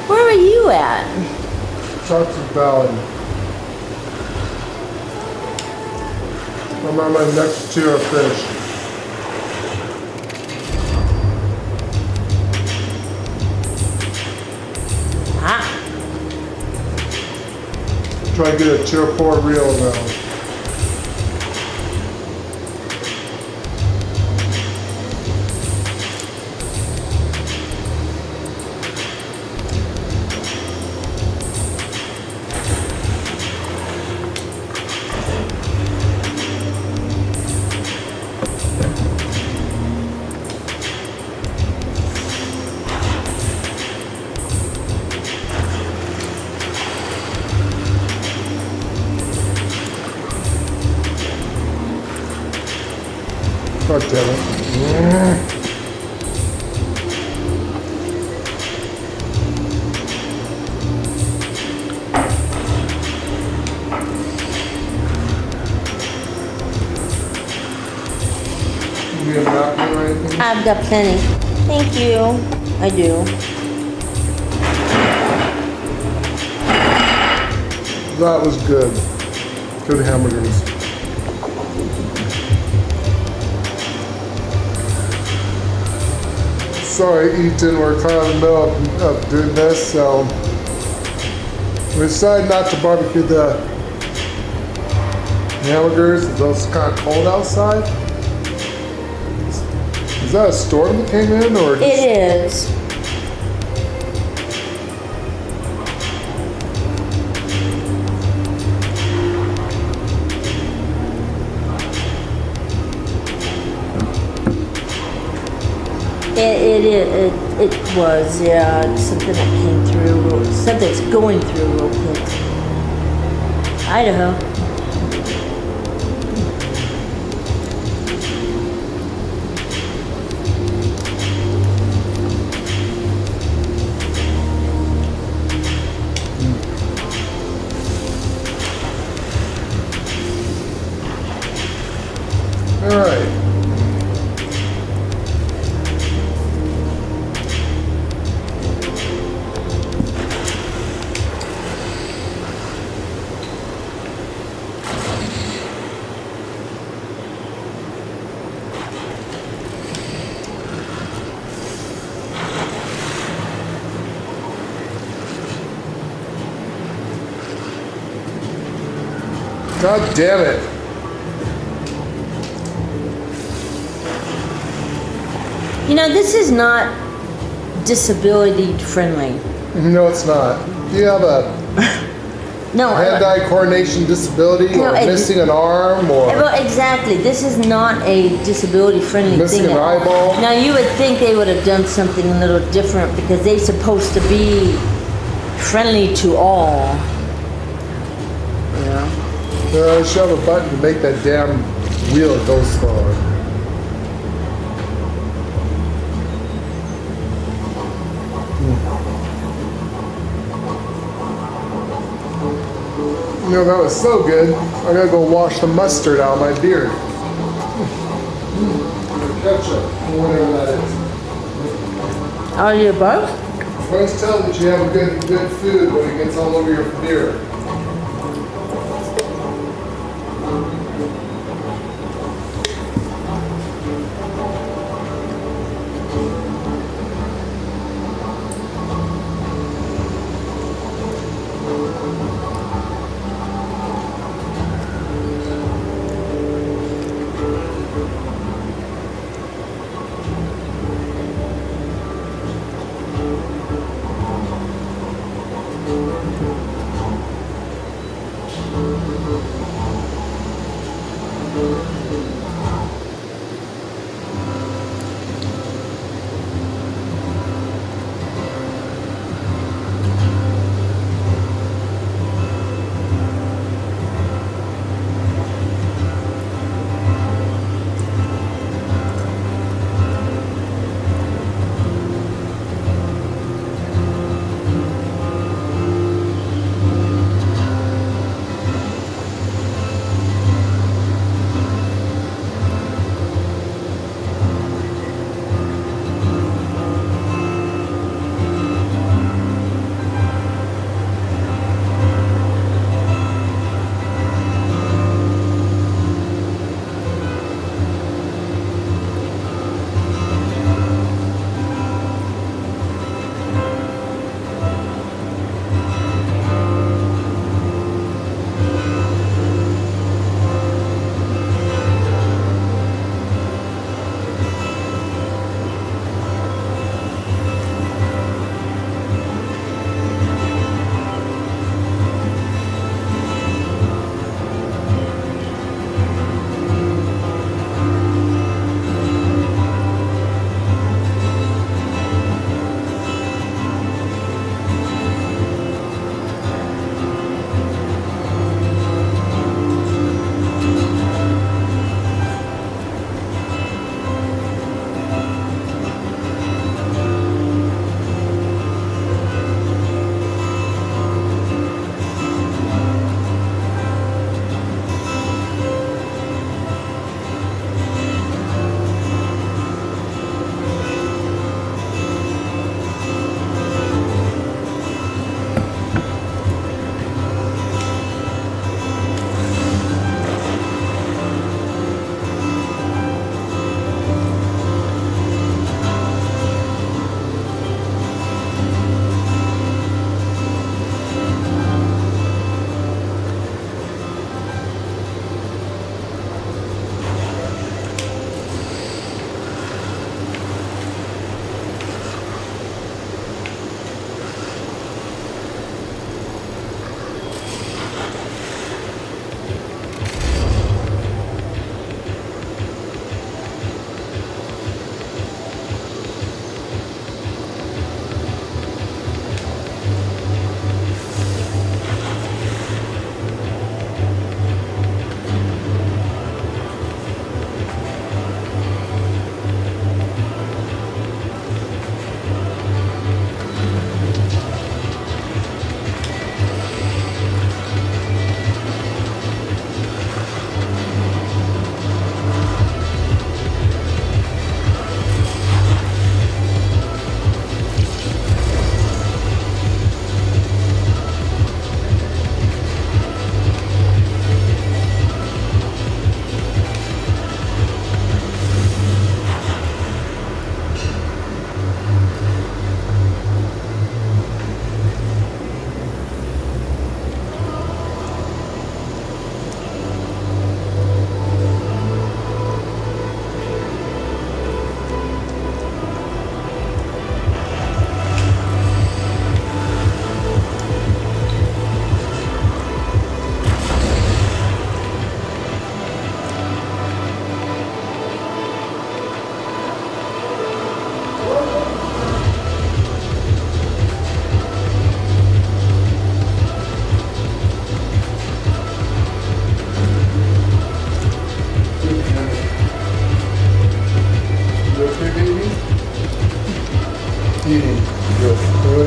Where are you at? Johnson Valley. I'm on my next tier of fish. Ah, Try to get a tier 4 reel now. God damn it. You have napkin or anything? I've got plenty. Thank you. I do. That was good. Good hamburgers. Sorry, Ethan, we're kind of in the middle of doing this, so we decided not to barbecue the hamburgers. It's kind of cold outside. Is that a storm that came in, or? It is. It was, yeah, it's something that came through, something's going through real quick. Idaho. All right. God damn it. You know, this is not disability friendly. No, it's not. Do you have a No, hand-eye coordination disability, No, or missing an arm, or well, exactly. This is not a disability friendly missing thing. an eyeball? Now, you would think they would have done something a little different because they're supposed to be friendly to all. You know? I should have a button to make that damn wheel go slower. You know, that was so good. I gotta go wash the mustard out of my beard. ketchup, or whatever that is. Are you both? You always tell that you have a good food when it gets all over your beer.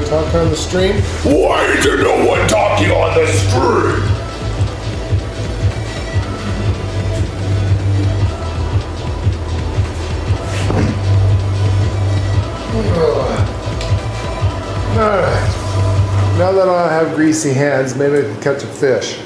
Talk on the stream. Why isn't no one talking on the stream? have greasy hands, maybe I can catch a fish.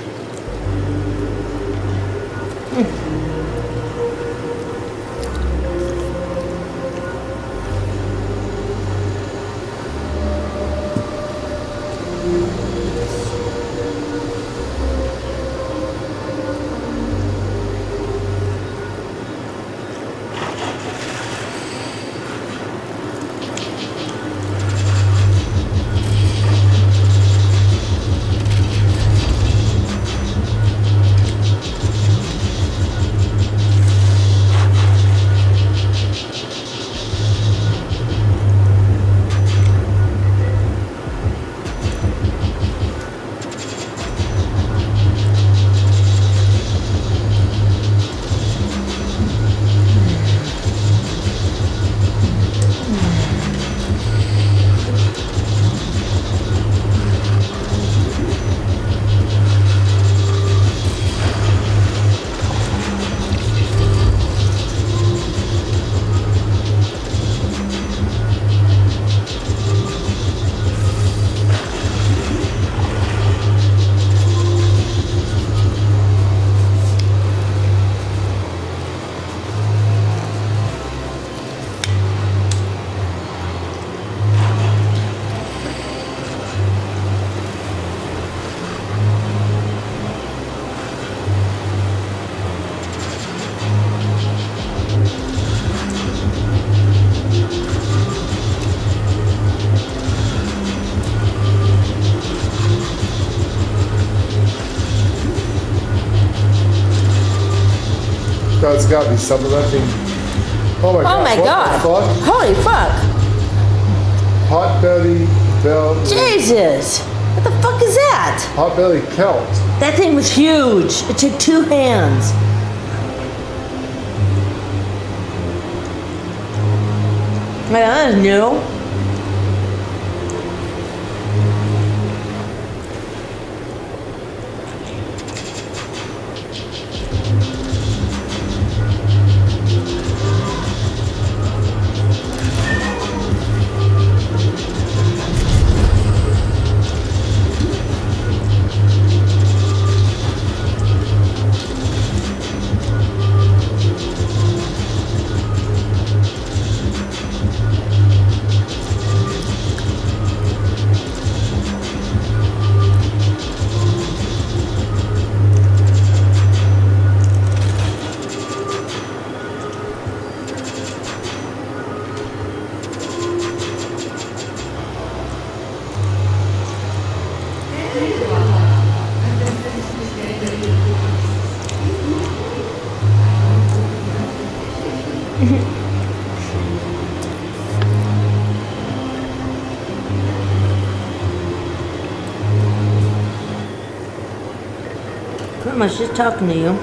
That's gotta be something that thing. Oh my god. Oh my what god. The fuck? Holy fuck. Potbelly bell. Jesus. What the fuck is that? Potbelly Celt. That thing was huge. It took 2 hands. Man, that is new. Pretty much just talking to you.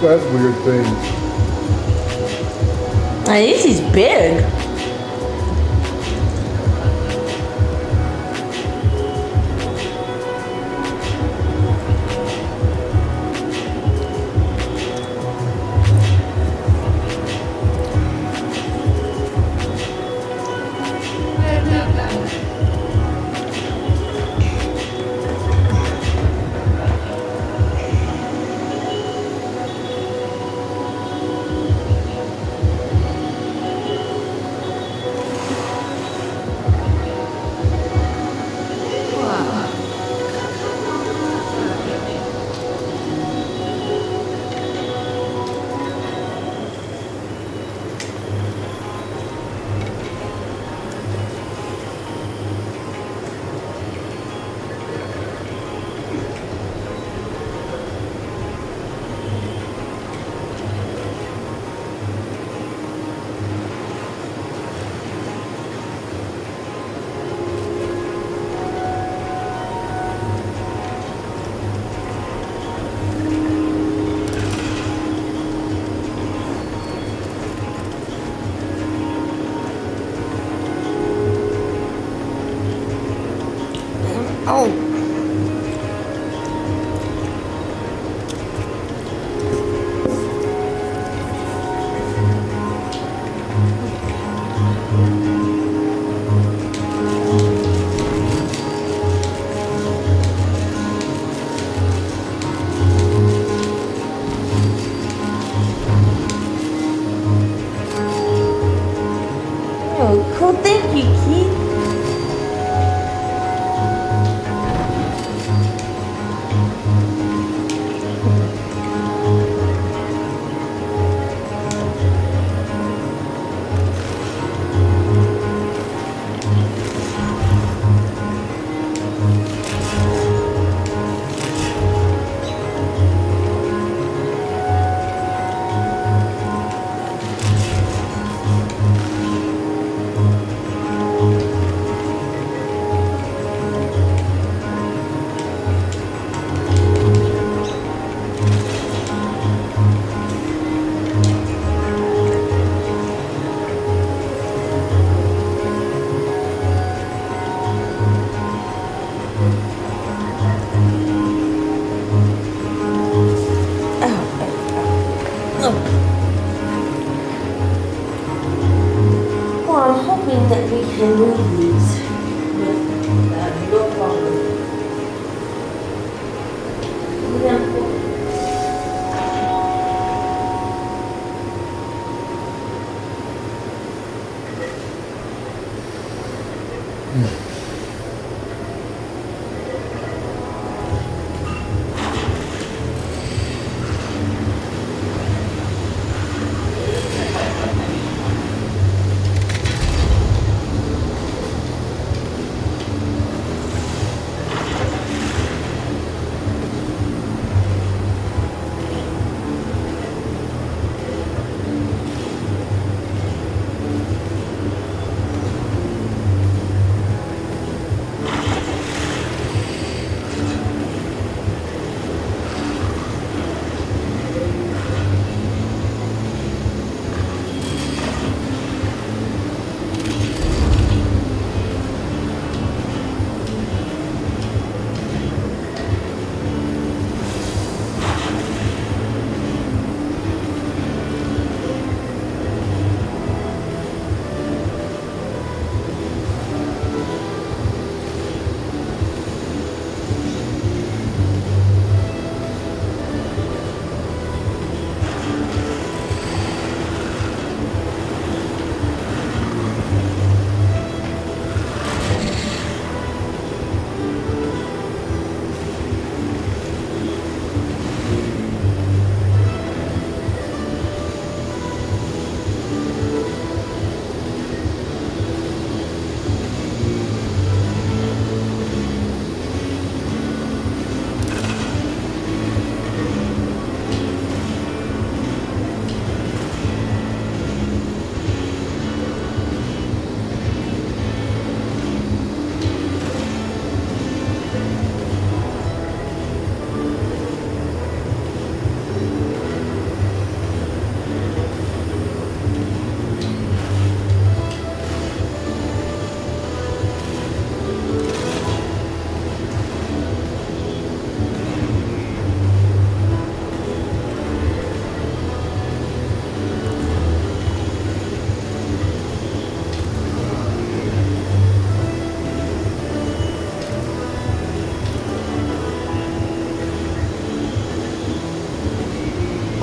That's weird thing. At least he's big. Oh. Oh, cool. Thank you, Keith. Well, I'm hoping that we can move these with no problem.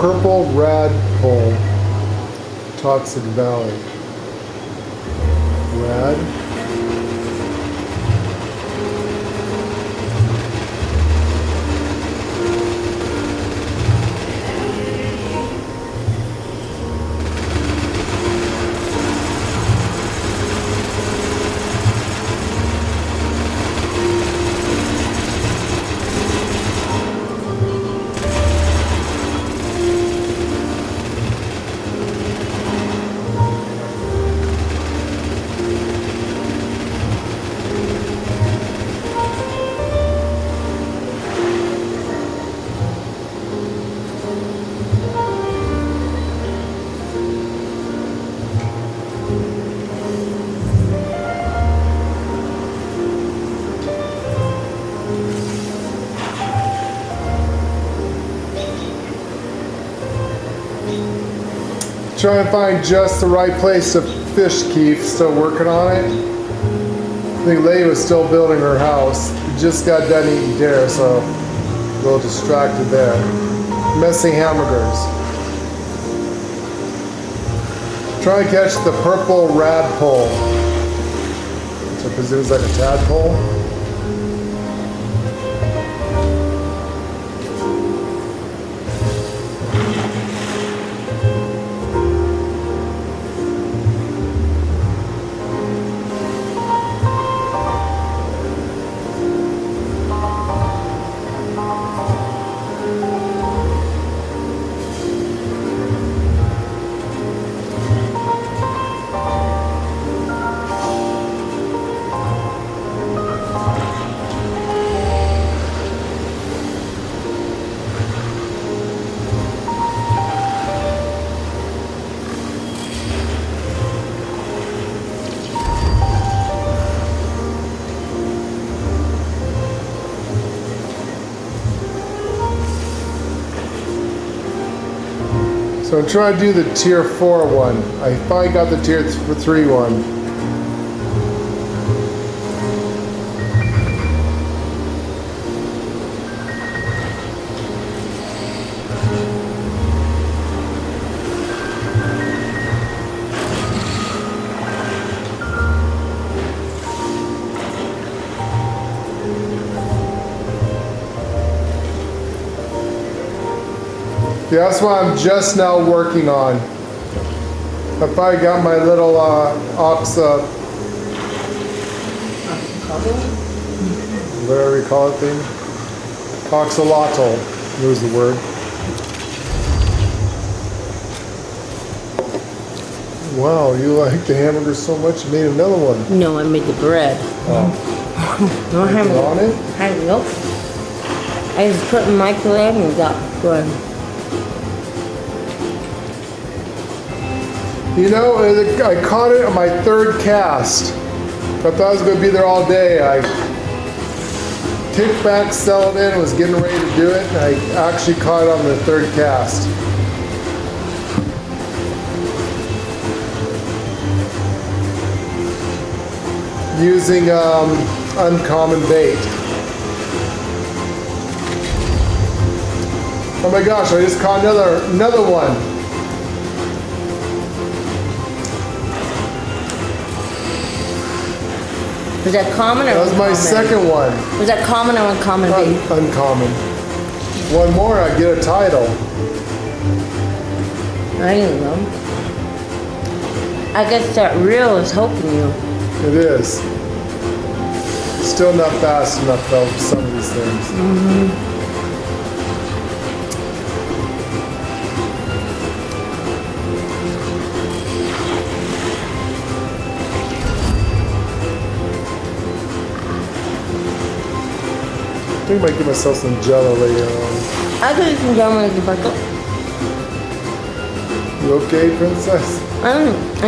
purple radpole. Toxic Valley. Rad. Trying to find just the right place to fish, Keith. Still working on it. I think Leigh was still building her house. We just got done eating dinner, so a little distracted there. Messy hamburgers. Trying to catch the purple radpole, which I presume is like a tadpole. So I'm trying to do the tier 4 one. I finally got the tier 3 one. Yeah, that's what I'm just now working on. I finally got my little whatever you call it thing. Oxalotl, there's the word. Wow, you like the hamburger so much you made another one. No, I made the bread. Oh. No hamburger. On it? Nope. I just put it in the microwave and got bread. You know, I caught it on my 3rd cast. I thought I was going to be there all day. I kicked back, settled in, and was getting ready to do it. And I actually caught it on the 3rd cast. Using uncommon bait. Oh my gosh, I just caught another one. Was that common or That was my uncommon? second one. Was that common or uncommon bait? Uncommon. One more, I get a title. I don't know. I guess that reel is helping you. It is. Still not fast enough though for some of these things. I think I might give myself some Jello later on. I could use some jam on the bucket. You okay, princess? I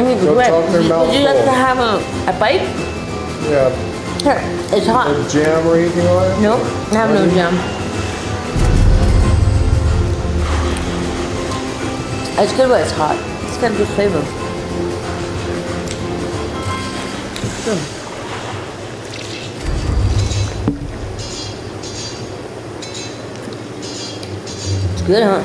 need the Don't bread. talk their mouth Would you like full. to have a bite? Yeah. Here, it's hot. No jam or anything on it? Nope, I have no jam. It's good when it's hot. It's got a good flavor. Good. It's good, huh?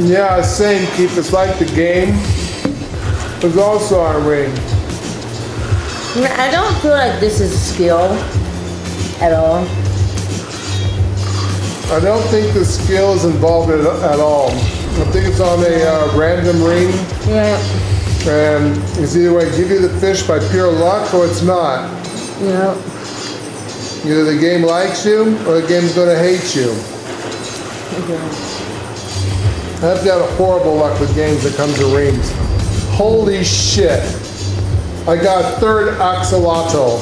Yeah, same, Keith. It's like the game. It's also on a ring. I don't feel like this is a skill at all. I don't think the skill is involved at all. I think it's on a random ring. Yeah. And it's either way, give you the fish by pure luck or it's not. Yeah. Either the game likes you or the game's going to hate you. Okay. I've got a horrible luck with games that come to rings. Holy shit. I got third axolotl.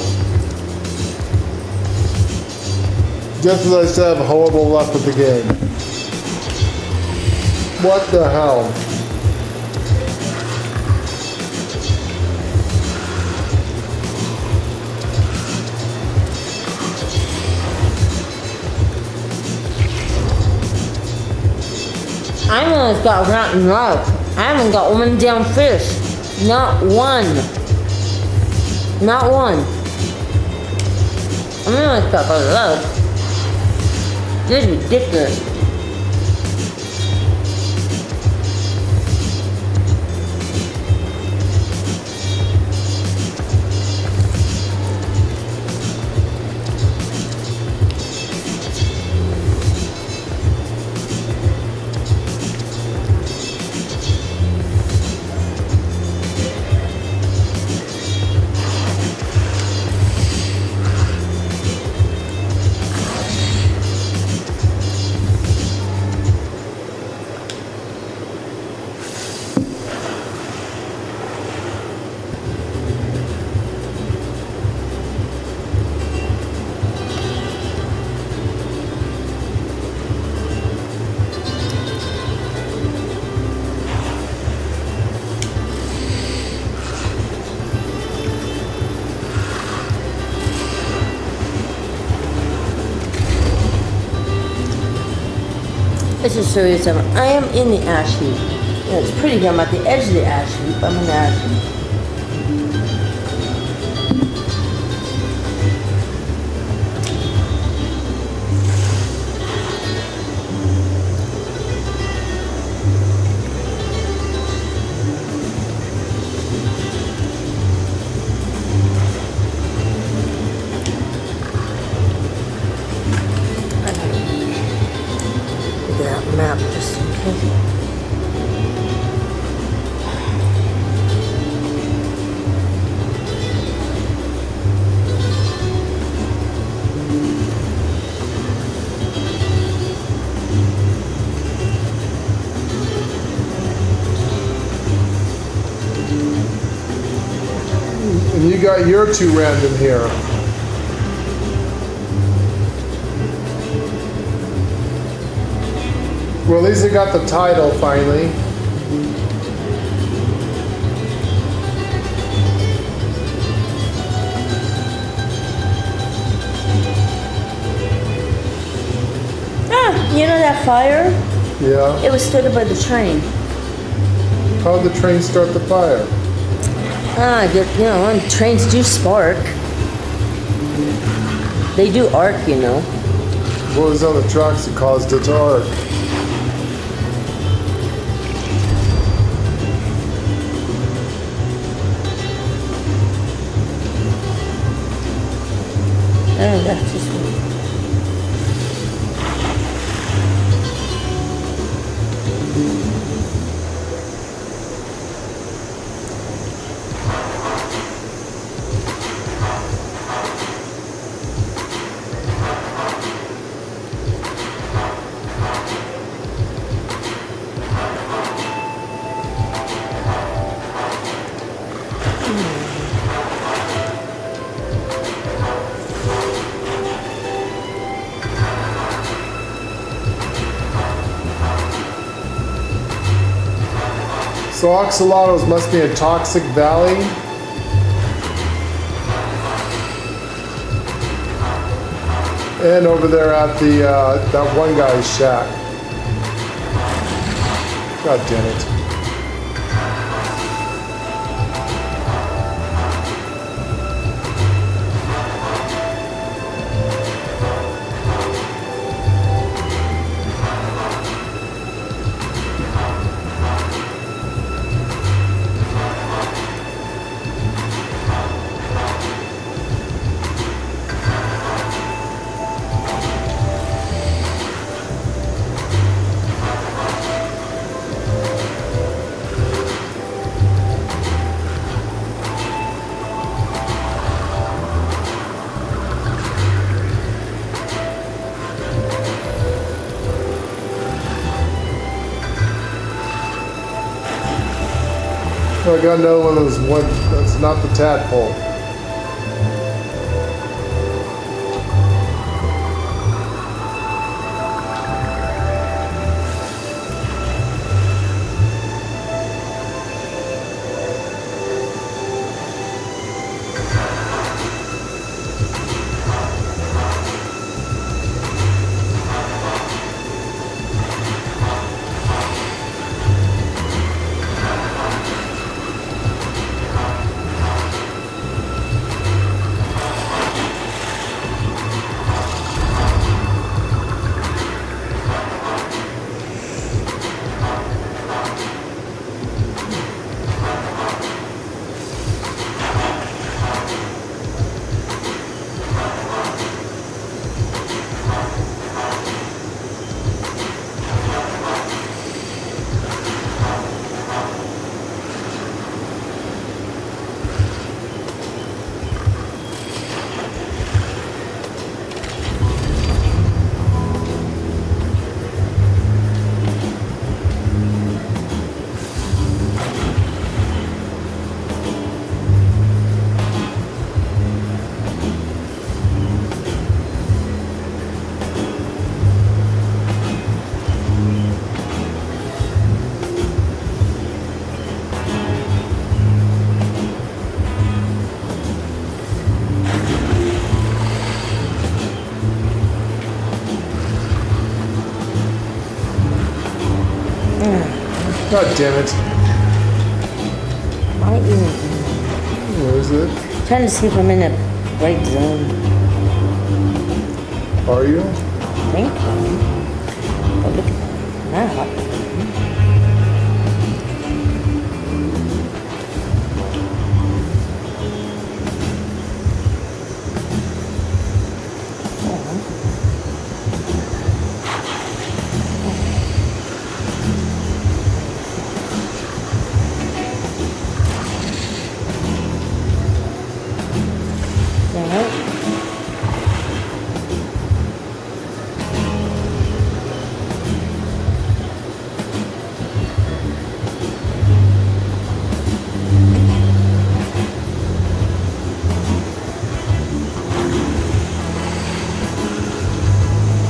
Just as I said, I have horrible luck with the game. What the hell? I almost got rotten luck. I haven't got one damn fish. Not one. Not one. I almost got the luck. This is ridiculous. This is serious. I am in the ash heap. Yeah, it's pretty good. I'm at the edge of the ash heap. I'm in the ash heap. Map just in case. And you got your two random here. Well, at least I got the title finally. Ah, you know that fire? Yeah. It was started by the train. How'd the train start the fire? And trains do spark. They do arc, you know. What was on the tracks that caused it to arc? Oh, that's just So axolotls must be a toxic valley. And over there at the that one guy's shack. God damn it. I got another one that's not the tadpole. God damn it. Where is it? Trying to see if I'm in the right zone. Are you? I think so. But look at that.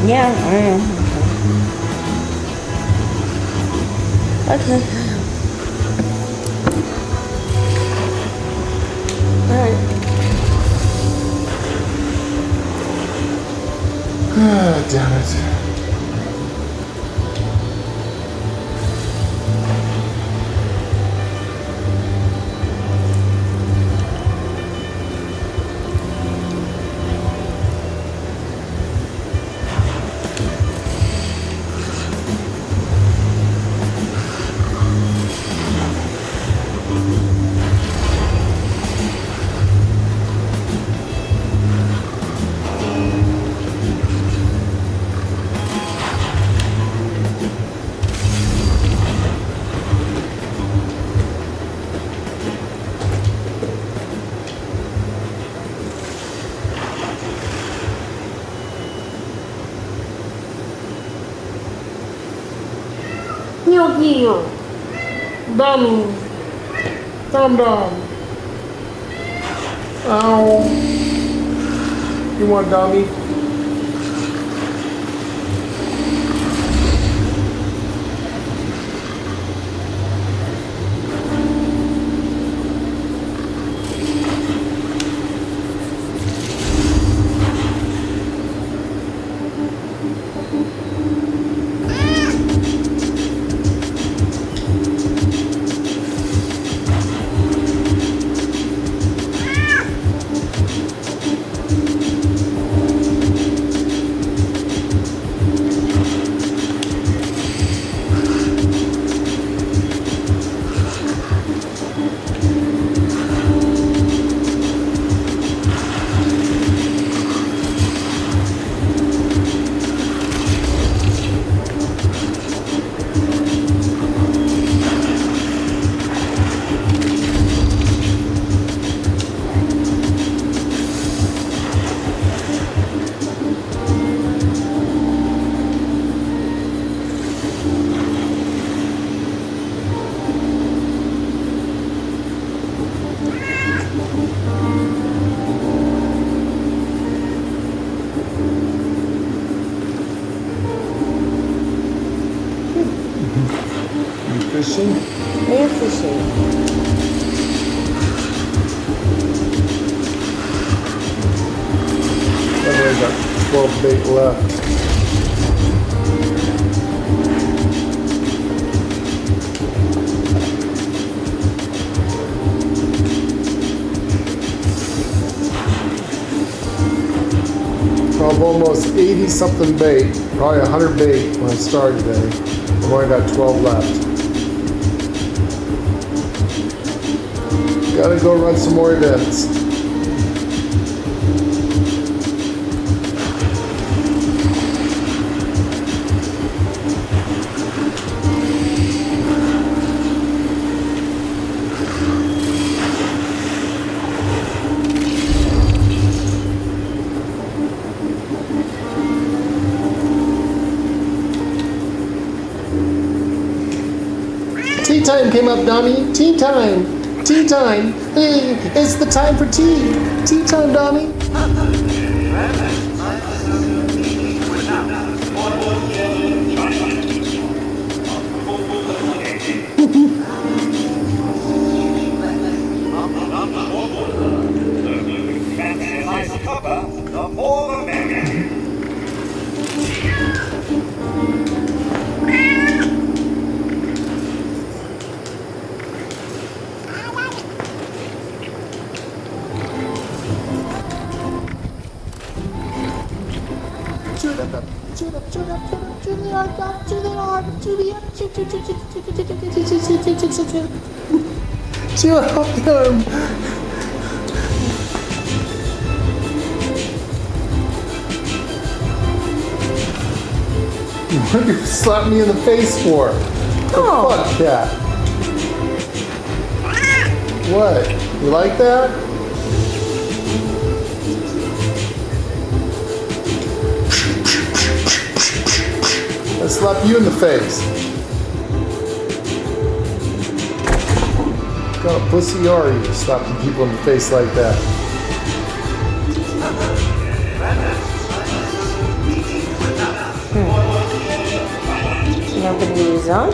Yeah, I am. Okay. Alright. Ah, damn it. Gnocchio. Dummy. Calm down. Ow. You want dummy? 12 bait left. I'm almost 80 something bait, probably 100 bait when I started today. I've only got 12 left. Gotta go run some more events. Tea time came up, Donnie. Tea time. Tea time. Hey, it's the time for tea. Tea time, Donnie. Chew off the arm. What did you slap me in the face for? Oh. Fuck cat. What? You like that? I slapped you in the face. What kind of pussy are you slapping people in the face like that? Nobody is on?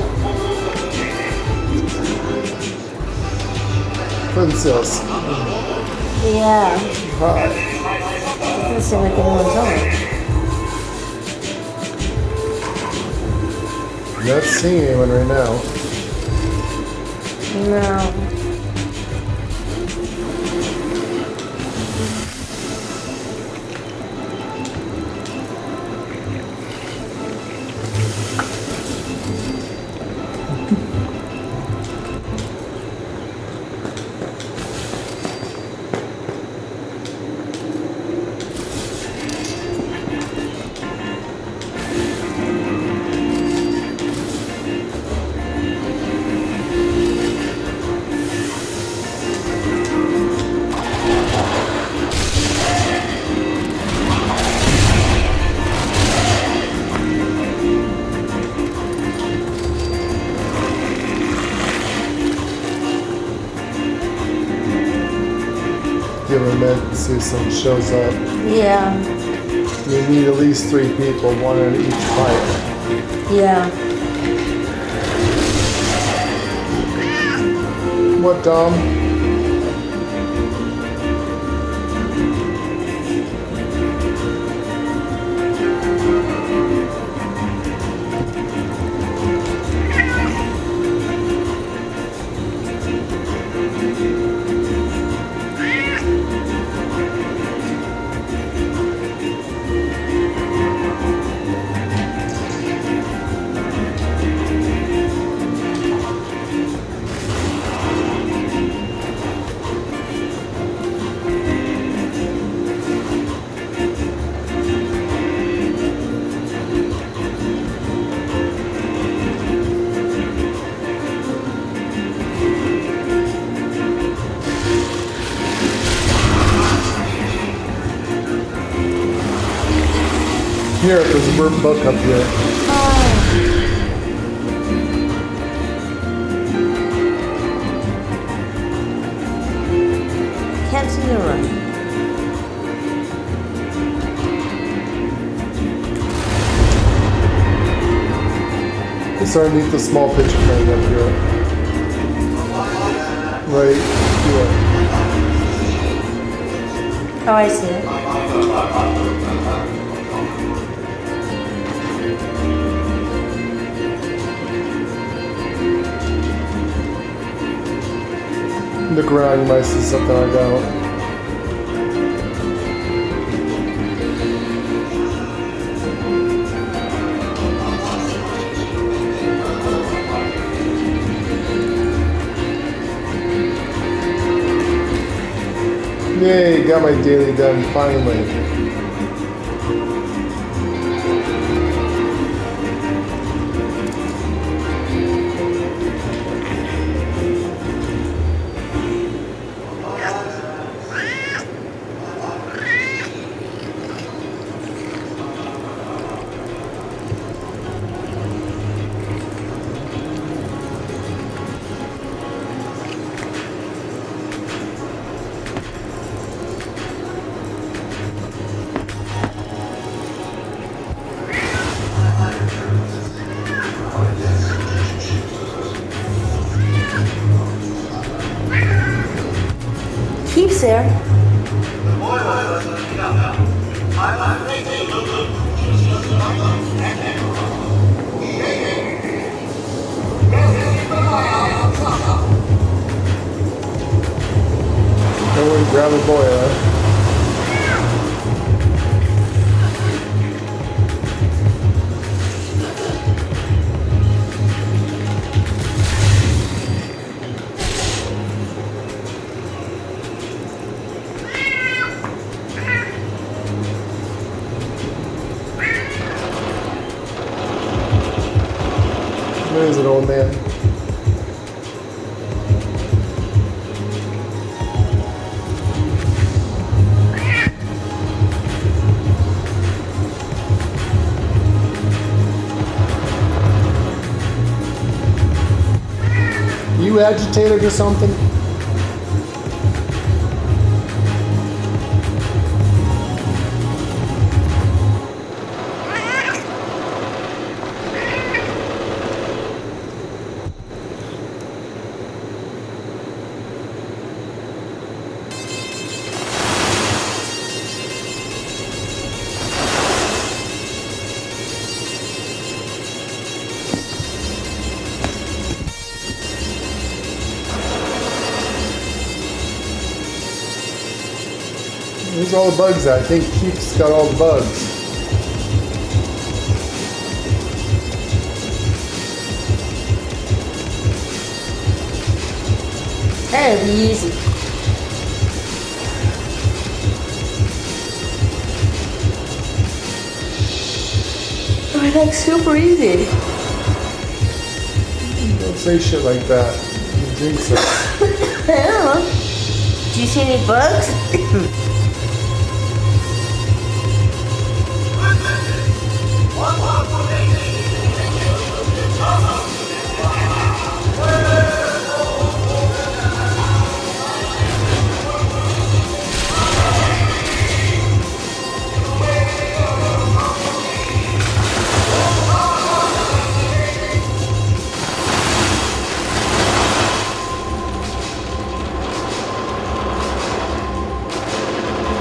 Princess. Yeah. Hi. Doesn't seem like anyone's on. Not seeing anyone right now. No. Give her a minute and see if someone shows up. Yeah. You need at least 3 people, 1 in each fight. Yeah. What, Dom? Here, there's a bird book up here. Can't see the run. It's underneath the small picture frame up here. Right here. Oh, I see it. Look around, you might see something I don't. Yay, got my daily done finally. Keeps there. Everyone grab a boy, huh? Where is it, old man? You agitated or something? Where's all the bugs at? I think Keith's got all the bugs. That'll be easy. Oh, that's super easy. Don't say shit like that. You jinx it. I don't know. Do you see any bugs?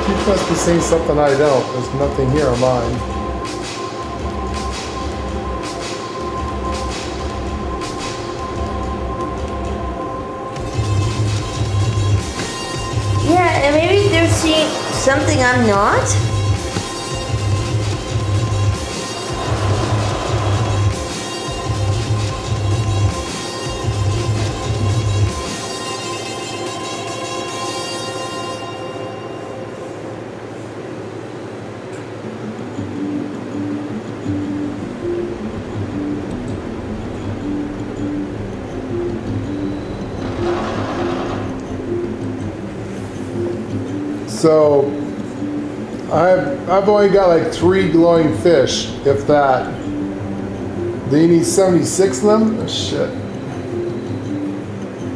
You must be saying something I don't. There's nothing here on mine. Yeah, and maybe they're seeing something I'm not. So I've only got like 3 glowing fish, if that. Do you need 76 of them? Oh, shit.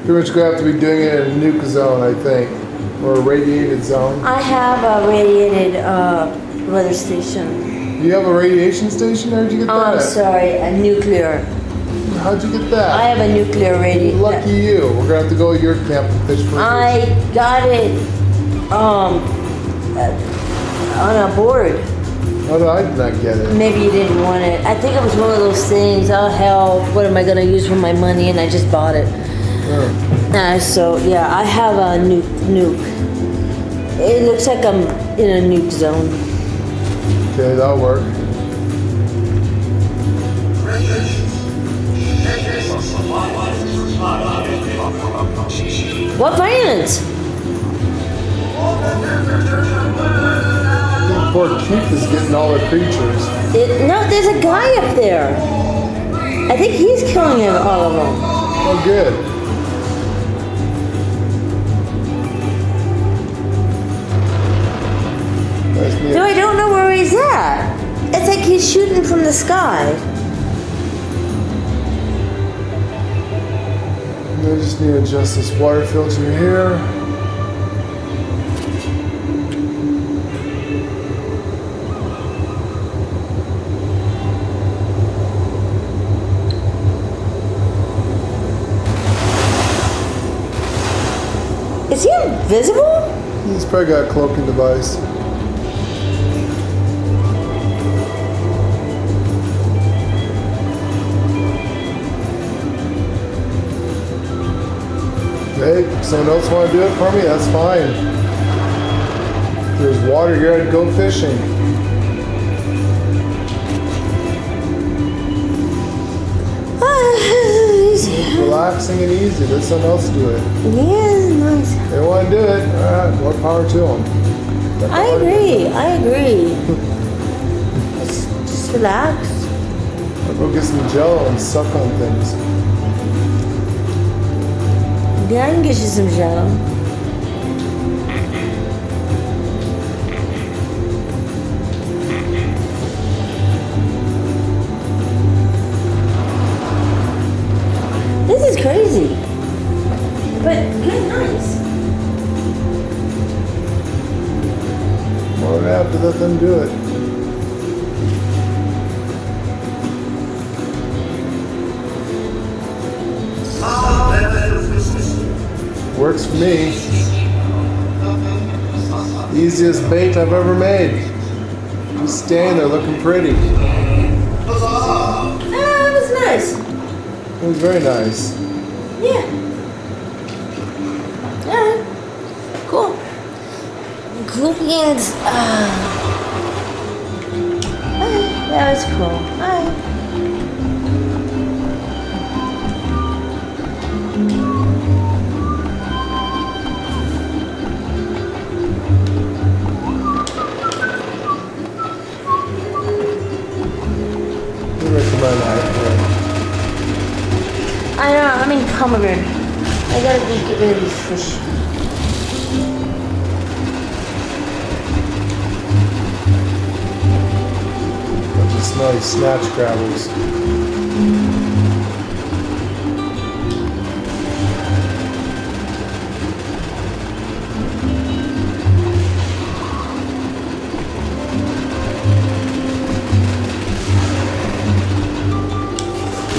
Pretty much gonna have to be doing it in a nuke zone, I think, or a radiated zone. I have a radiated weather station. You have a radiation station? Where'd you get Oh, that? I'm sorry, a nuclear. How'd you get that? I have a nuclear radiator. Lucky you. We're gonna have to go to your camp and fish for I got it on a board. How did I not get it? Maybe you didn't want it. I think it was one of those things, oh hell, what am I gonna use for my money? And I just bought it. So yeah, I have a nuke. It looks like I'm in a nuke zone. Okay, that'll work. What violence? Poor Keith is getting all the creatures. No, there's a guy up there. I think he's killing all of them. Oh, good. Nice No, I don't know where he's at. It's like he's shooting from the sky. I just need to adjust this water filter here. Is he invisible? He's probably got a cloaking device. Hey, if someone else want to do it for me, that's fine. If there's water here, I'd go fishing. Easy. Relaxing and easy. Let someone else do it. Yeah, nice. They want to do it. All right, more power to them. I agree. Just relax. I'll go get some Jello and suck on things. Yeah, I can get you some Jello. This is crazy. But good, nice. Well, we're gonna have to let them do it. Works for me. Easiest bait I've ever made. Just standing there looking pretty. It That was nice. was very nice. Yeah. Alright. Cool. Cool beans. That was cool. Alright. I know, I'm encumbered. I gotta go get rid of these fish. Bunch of smelly snatch grabbers.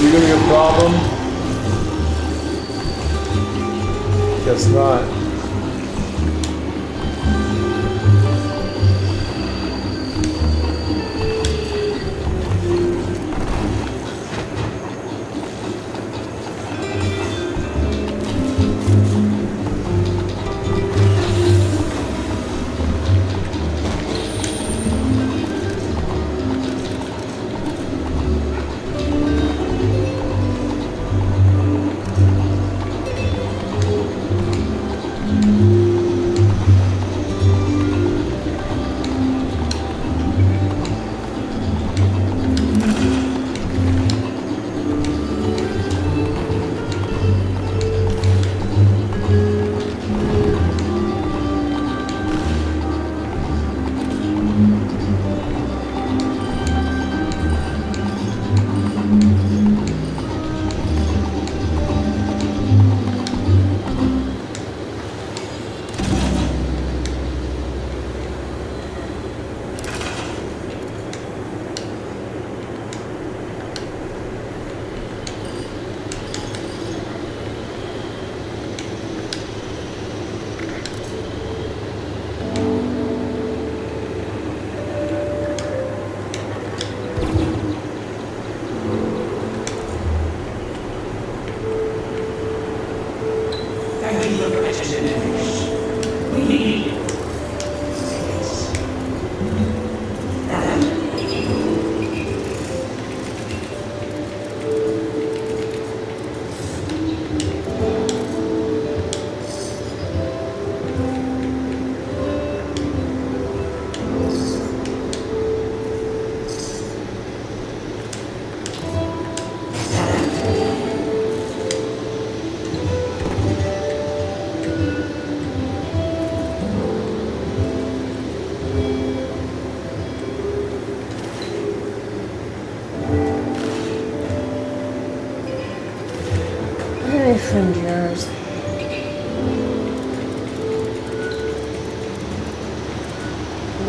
You gonna get a problem? Guess not.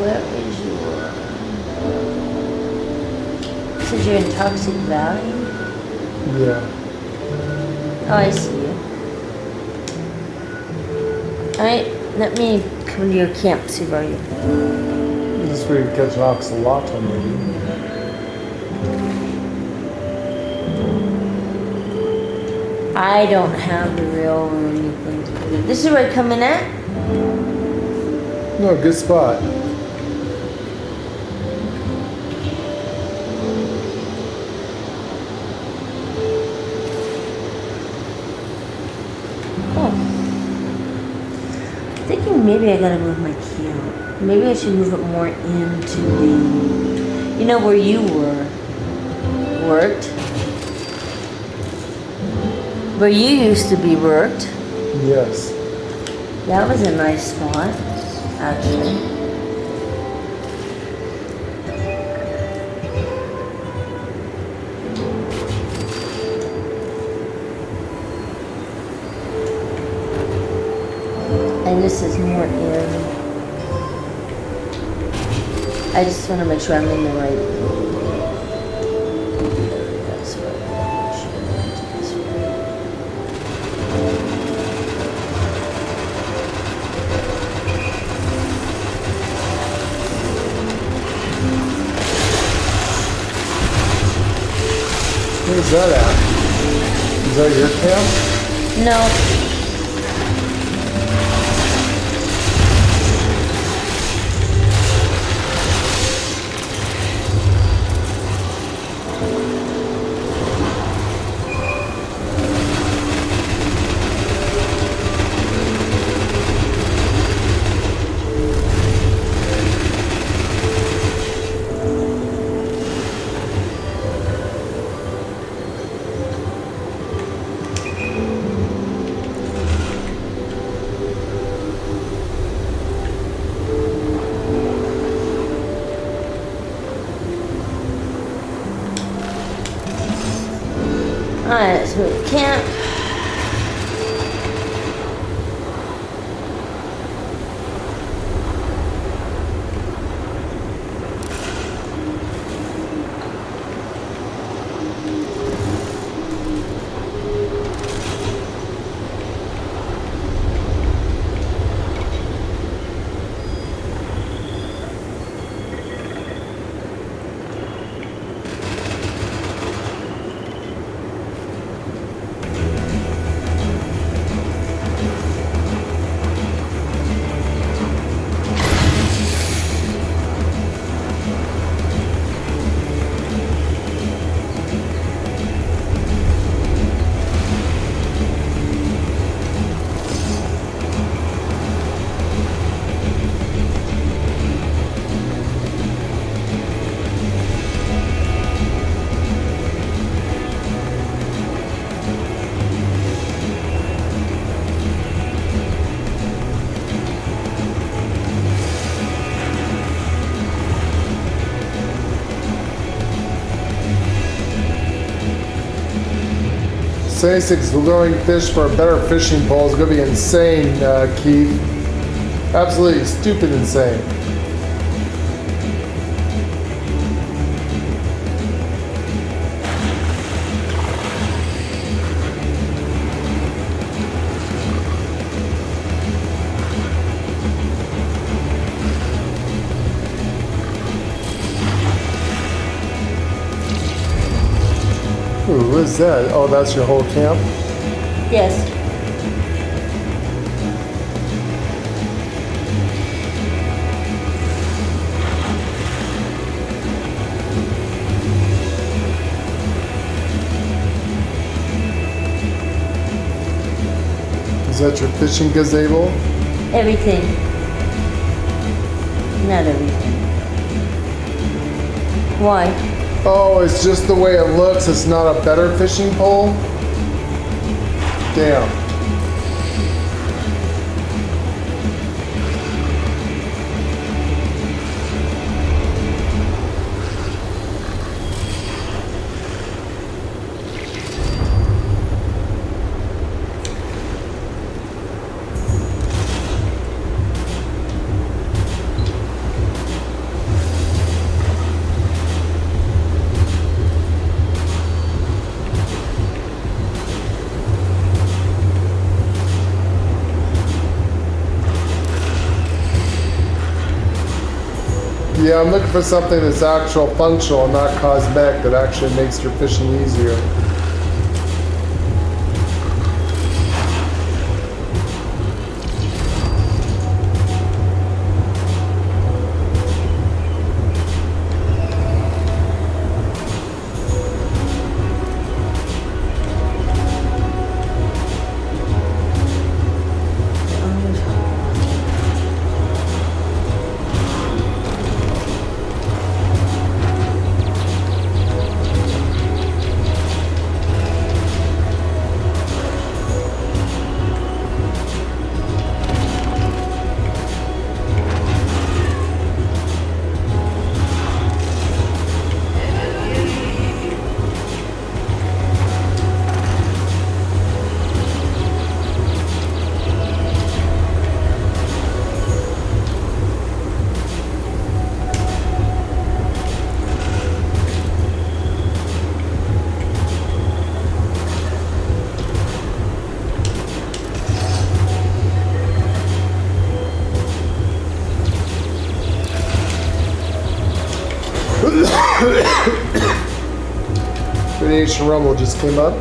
Where is your... Says you're in Toxic Valley? Yeah. Oh, I see you. Alright, let me come to your camp, see where you are. This is where you catch an Appalachia, maybe. I don't have the reel or anything to put it. This is where I come in at? No, good spot. Oh. I'm thinking maybe I gotta move my camp. Maybe I should move it more into the... You know where you worked? Where you used to be worked. Yes. That was a nice spot, actually. And this is more in. I just want to make sure I'm in the right. That's right. That's right. Where's that at? Is that your camp? No. Alright, let's move camp. Six luring fish for a better fishing pole is going to be insane, Keith. Absolutely stupid insane. Ooh, what is that? Oh, that's your whole camp? Yes. Is that your fishing gazebo? Everything. Not everything. Why? Oh, it's just the way it looks. It's not a better fishing pole? Damn. Yeah, I'm looking for something that's actual functional and not cosmetic that actually makes your fishing easier. Radiation rumble just came up.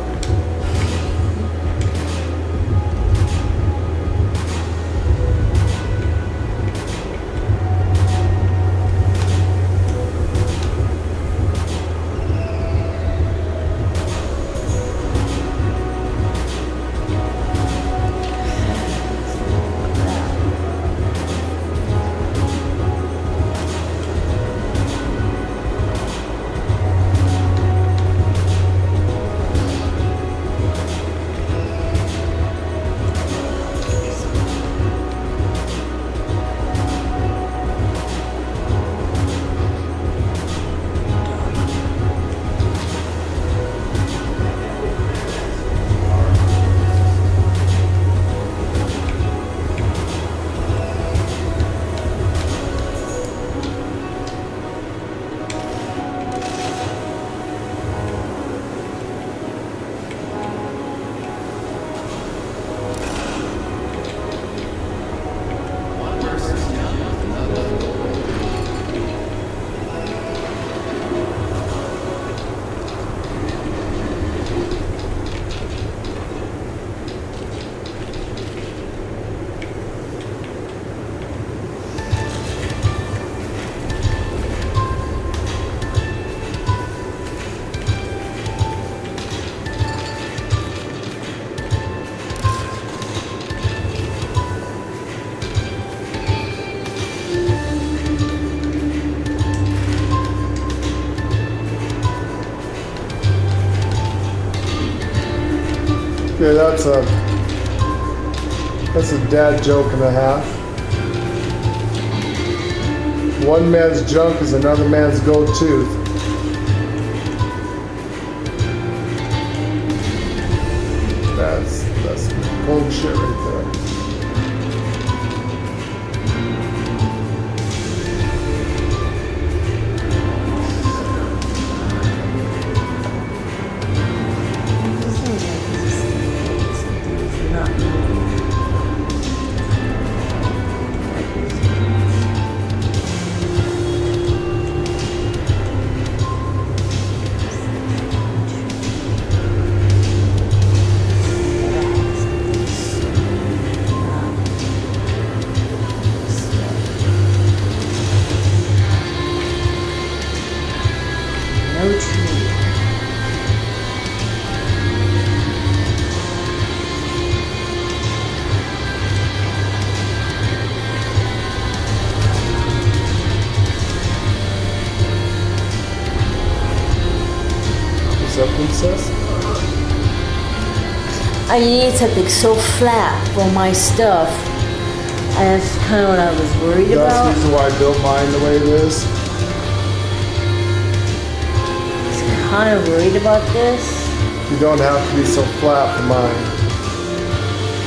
Okay, that's a dad joke and a half. One man's junk is another man's gold tooth. That's bullshit right there. Princess? I need something so flat for my stuff. And that's kind of what I was worried That's about. the reason why I built mine the way it is. Kind of worried about this. You don't have to be so flat for mine.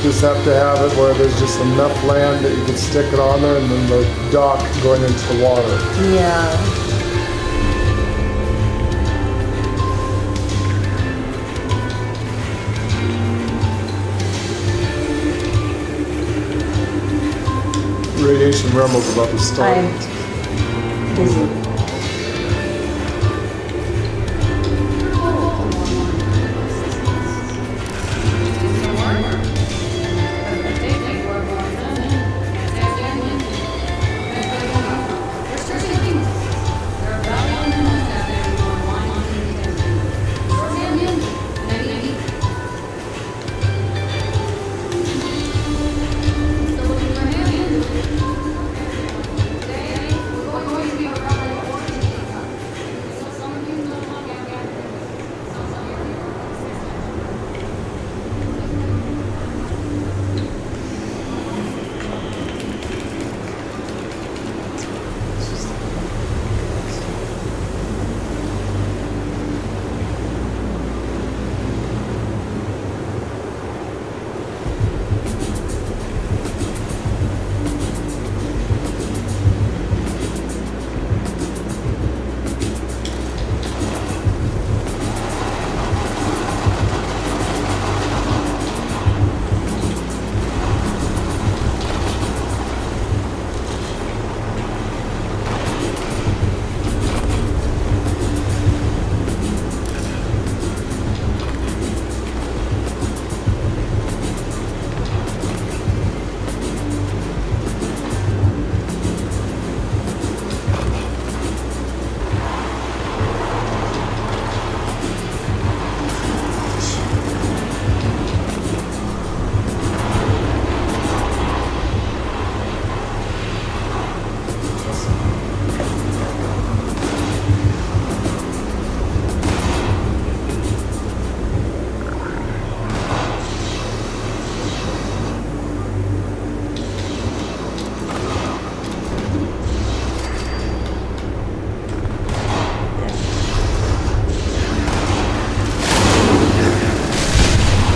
Just have to have it where there's just enough land that you can stick it on there and then the dock going into the water. Yeah. Radiation rumble's about to start.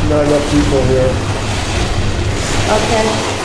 Not enough people here. Okay.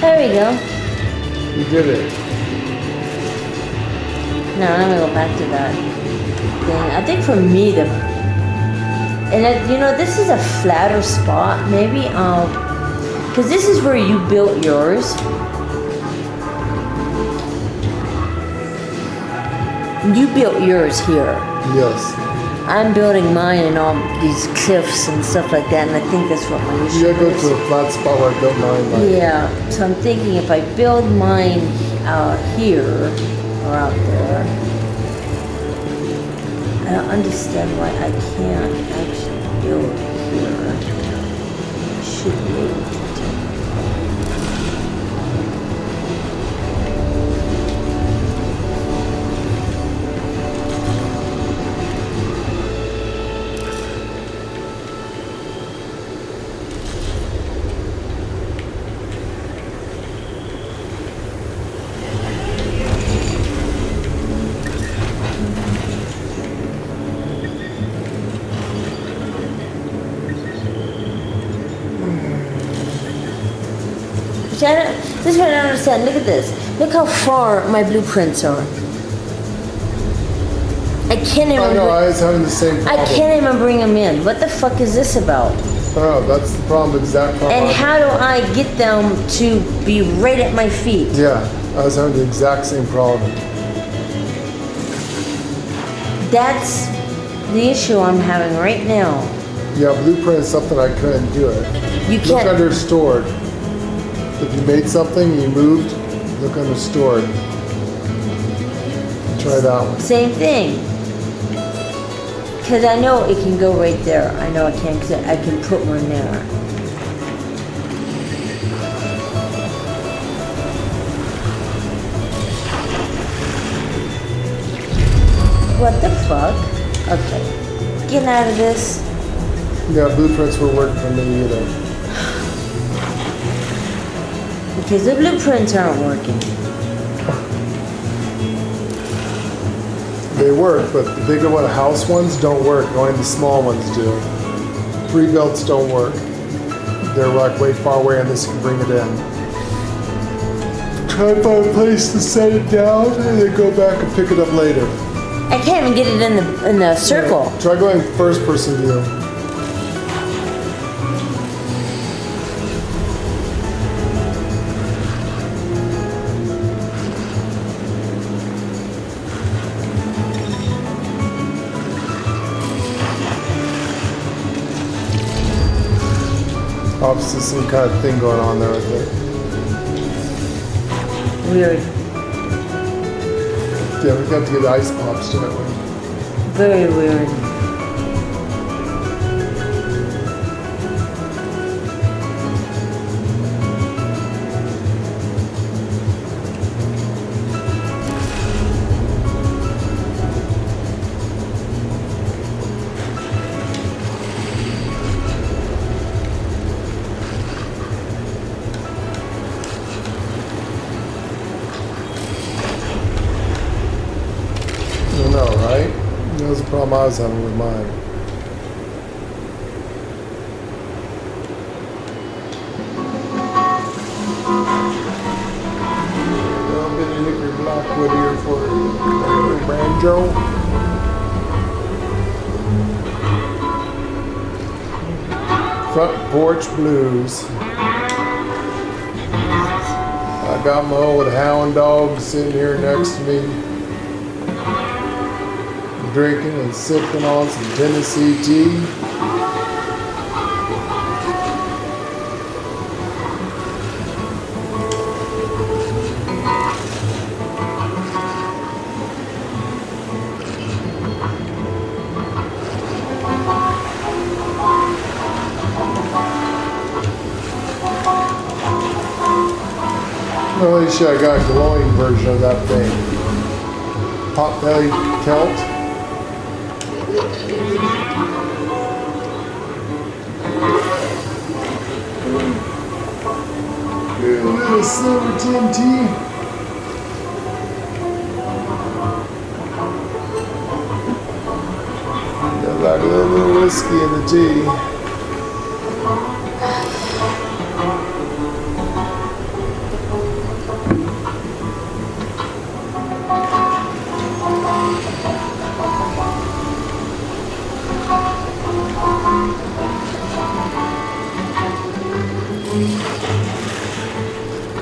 There we go. You did it. No, I'm gonna go back to that thing. I think for me you know, this is a flatter spot. Maybe because this is where you built yours. You built yours here. Yes. I'm building mine in all these cliffs and stuff like that, and I think that's what my issue You gotta go is. to a flat spot where I built mine. Like, Yeah, so I'm thinking if I build mine out here or out there, I don't understand why I can't actually build here. I should be able to. This is what I don't understand. Look at this. Look how far my blueprints are. I can't even. I know, I was having the same problem. I can't even bring them in. What the fuck is this about? Oh, that's the problem, exact problem. And how do I get them to be right at my feet? Yeah, I was having the exact same problem. That's the issue I'm having right now. Yeah, blueprint is something I couldn't do it. You Look can't. under stored. If you made something, you moved, look under stored. Try that one. Same thing. Because I know it can go right there. I know I can because I can put one there. What the fuck? Okay. Get out of this. Yeah, blueprints were working for me either. Because the blueprints aren't working. They work, but the bigger one, house ones don't work. Only the small ones do. Pre-builts don't work. They're like way far away and this can bring it in. Try to find a place to set it down and then go back and pick it up later. I can't even get it in the circle. Yeah, try going first person view. Obviously some kind of thing going on there, I think. Weird. Yeah, we have to get ice pops, don't we? Very weird. I don't know, right? That was the problem I was having with mine. A little bit of hickory block wood here for a banjo. Front porch blues. I got my old hound dog sitting here next to me, drinking and sipping on some Tennessee tea. Well, at least I got a glowing version of that thing. Pot-bellied Celt. A little silver TNT. Got like a little bit of whiskey in the tea.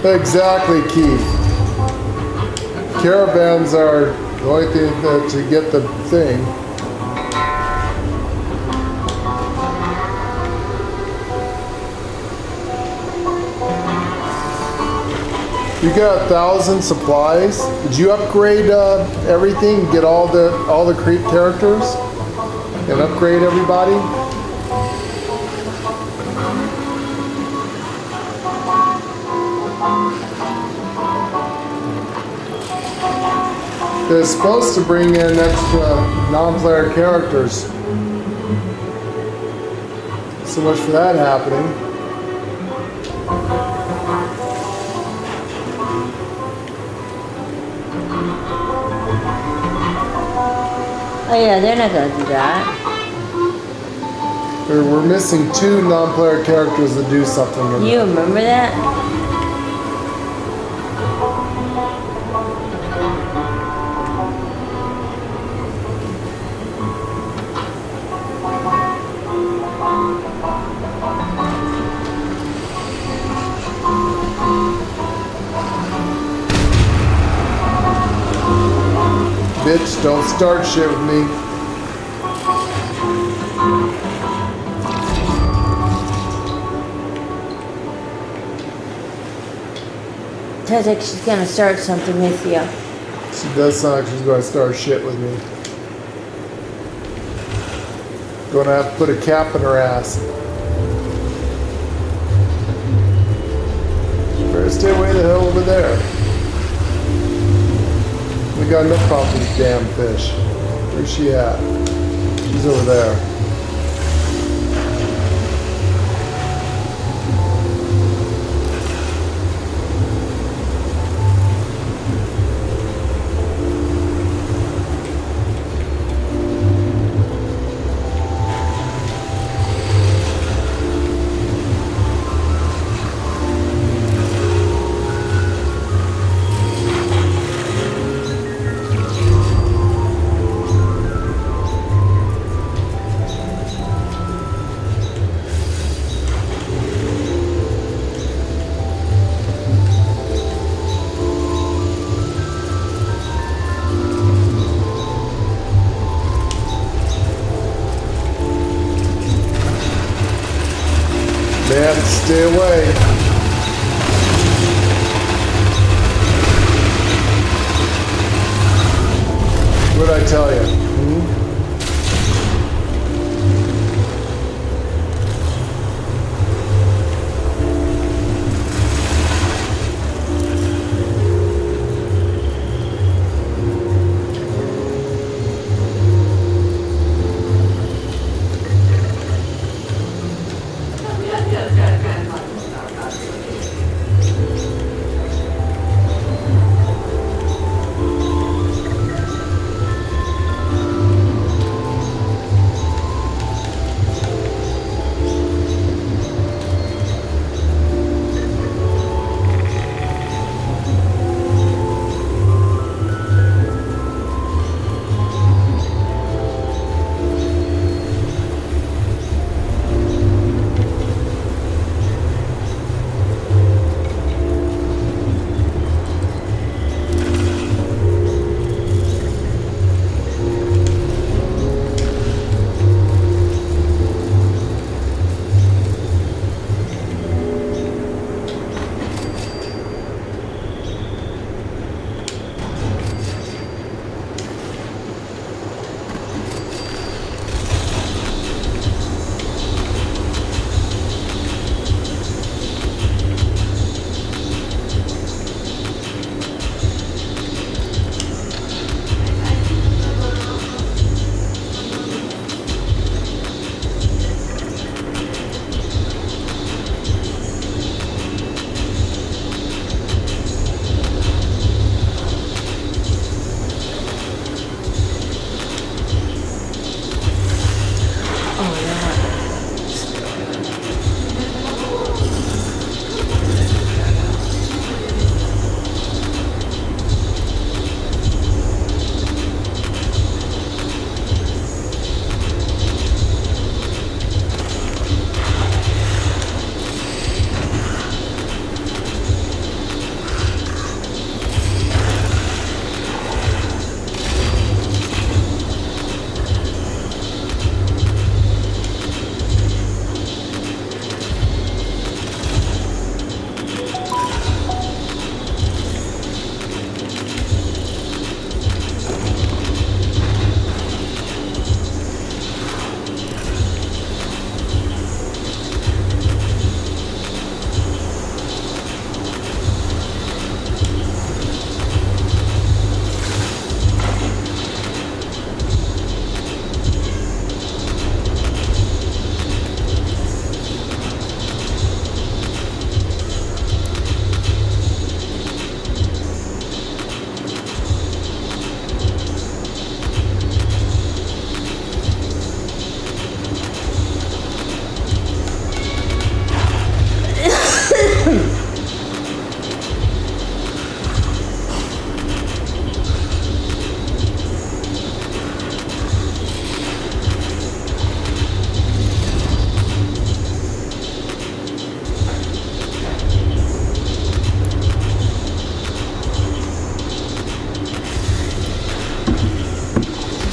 Exactly, Keith. Caravans are the only thing to get the thing. You got 1,000 supplies. Did you upgrade everything? Get all the creep characters and upgrade everybody? They're supposed to bring in extra non-player characters. So much for that happening. Oh yeah, they're not gonna do that. We're missing 2 non-player characters to do something. You remember that? Bitch, don't start shit with me. Sounds like she's gonna start something with you. She does sound like she's going to start shit with me. Gonna have to put a cap in her ass. She better stay way the hell over there. We got enough problems with these damn fish. Where's she at? She's over there. Man, stay away. What'd I tell you?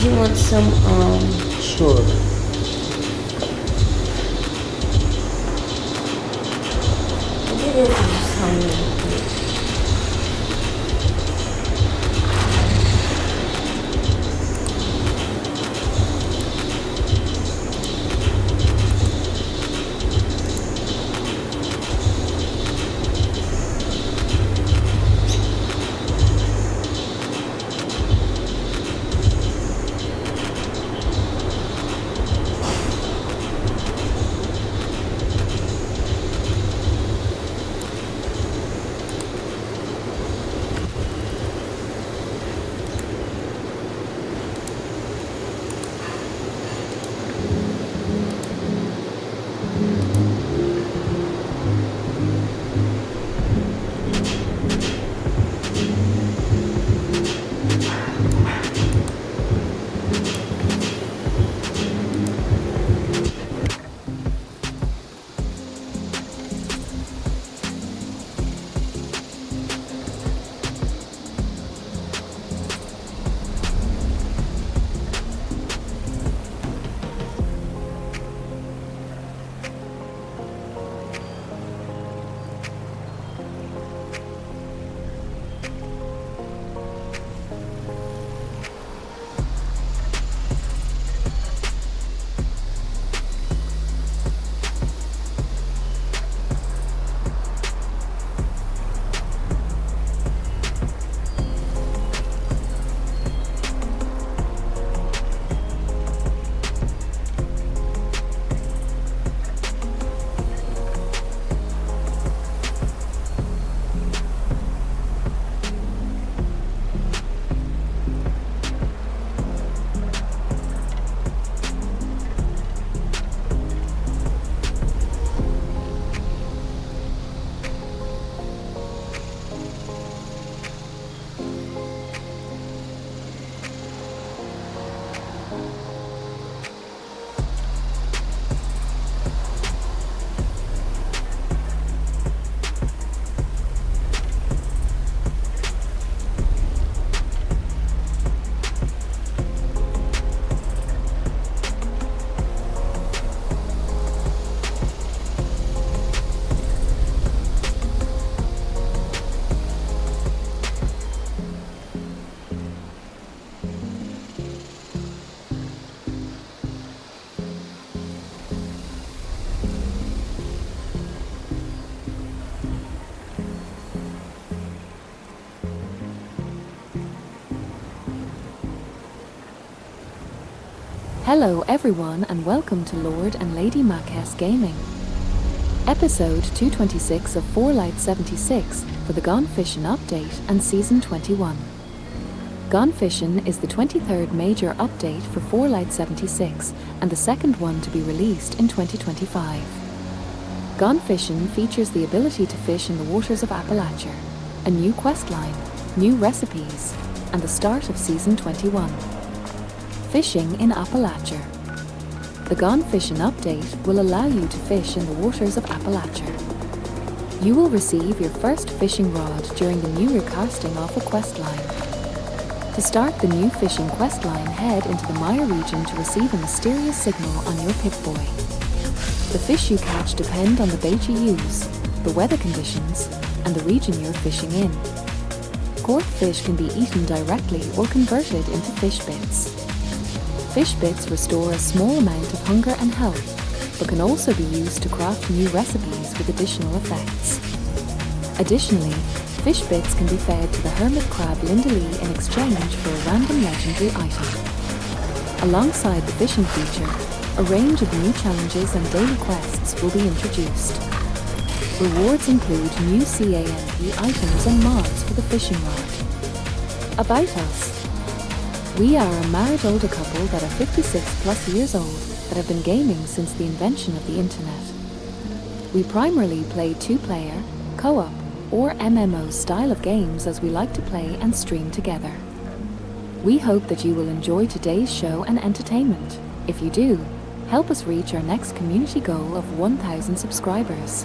you want some, Sure. maybe this is honey. Hello everyone and welcome to Lord and Lady Marquez Gaming. Episode 226 of 4Light76 for the Gone Fission update and Season 21. Gone Fission is the 23rd major update for 4Light76 and the second one to be released in 2025. Gone Fission features the ability to fish in the waters of Appalachia, a new questline, new recipes, and the start of Season 21. Fishing in Appalachia. The Gone Fission update will allow you to fish in the waters of Appalachia. You will receive your first fishing rod during the new recasting off a questline. To start the new fishing questline, head into the Mire region to receive a mysterious signal on your Pip-Boy. The fish you catch depend on the bait you use, the weather conditions, and the region you're fishing in. Caught fish can be eaten directly or converted into fish bits. Fish bits restore a small amount of hunger and health, but can also be used to craft new recipes with additional effects. Additionally, fish bits can be fed to the hermit crab Lindalee in exchange for a random legendary item. Alongside the fishing feature, a range of new challenges and daily quests will be introduced. Rewards include new C.A.M.P items and mods for the fishing rod. About us. We are a married older couple that are 56 plus years old that have been gaming since the invention of the internet. We primarily play two-player, co-op, or MMO style of games as we like to play and stream together. We hope that you will enjoy today's show and entertainment. If you do, help us reach our next community goal of 1,000 subscribers.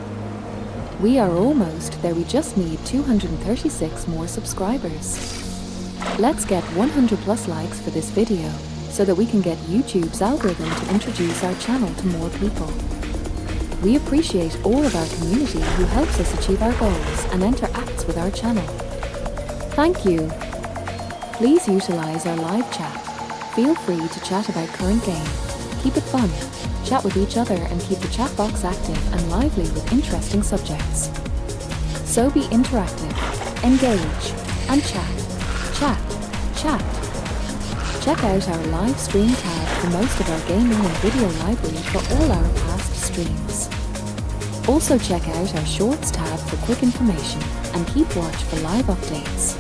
We are almost there, we just need 236 more subscribers. Let's get 100 plus likes for this video so that we can get YouTube's algorithm to introduce our channel to more people. We appreciate all of our community who helps us achieve our goals and interacts with our channel. Thank you. Please utilize our live chat. Feel free to chat about current game. Keep it fun. Chat with each other and keep the chat box active and lively with interesting subjects. So be interactive, engage, and chat. Chat. Chat. Check out our live stream tab for most of our gaming and video library for all our past streams. Also check out our shorts tab for quick information and keep watch for live updates.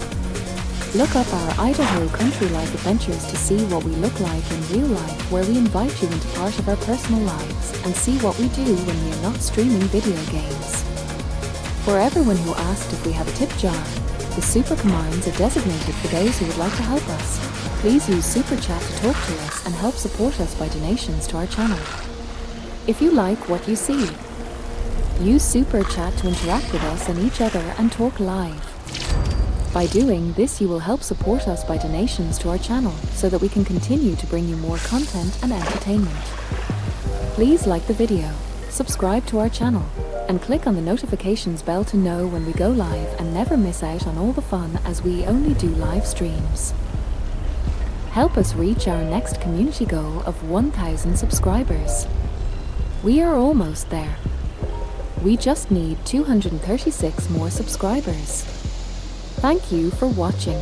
Look up our Idaho Country Life adventures to see what we look like in real life, where we invite you into part of our personal lives and see what we do when we are not streaming video games. For everyone who asked if we have a tip jar, the super commands are designated for those who would like to help us. Please use Super Chat to talk to us and help support us by donations to our channel. If you like what you see, use Super Chat to interact with us and each other and talk live. By doing this, you will help support us by donations to our channel so that we can continue to bring you more content and entertainment. Please like the video, subscribe to our channel, and click on the notifications bell to know when we go live and never miss out on all the fun, as we only do live streams. Help us reach our next community goal of 1,000 subscribers. We are almost there. We just need 236 more subscribers. Thank you for watching.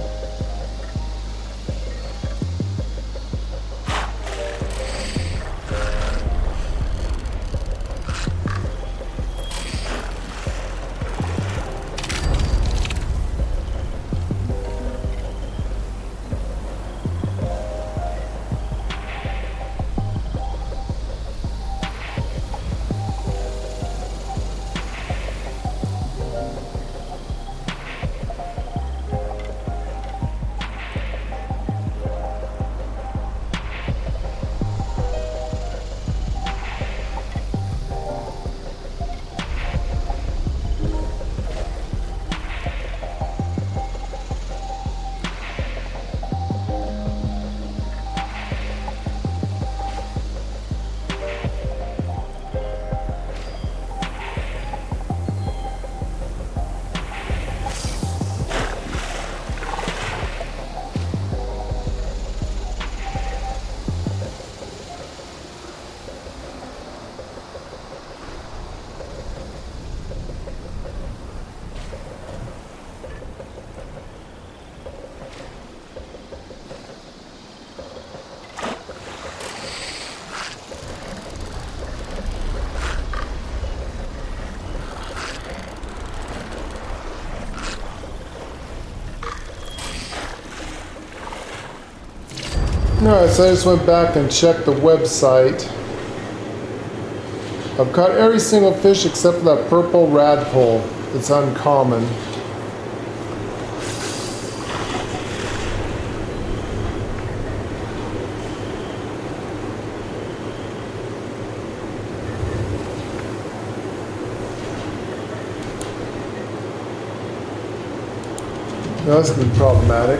Alright, so I just went back and checked the website. I've caught every single fish except for that purple radpole. It's uncommon. That's going to be problematic.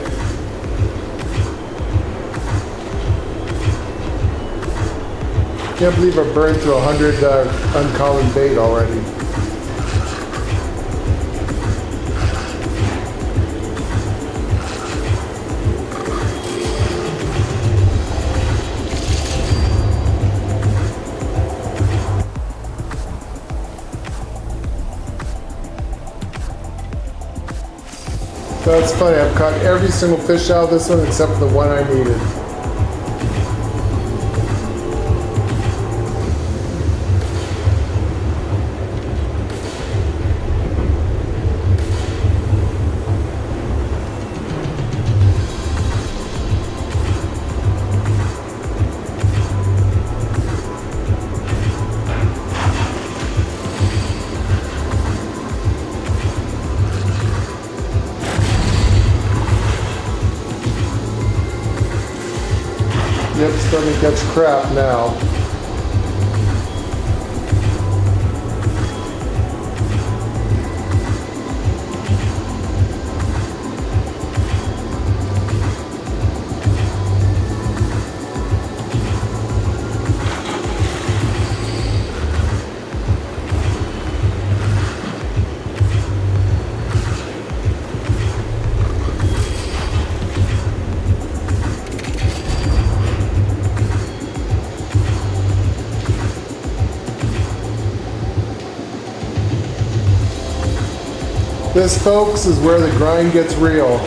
Can't believe I burned through 100 uncommon bait already. That's funny, I've caught every single fish out of this one except for the one I needed. Yep, starting to catch crap now. This, folks, is where the grind gets real.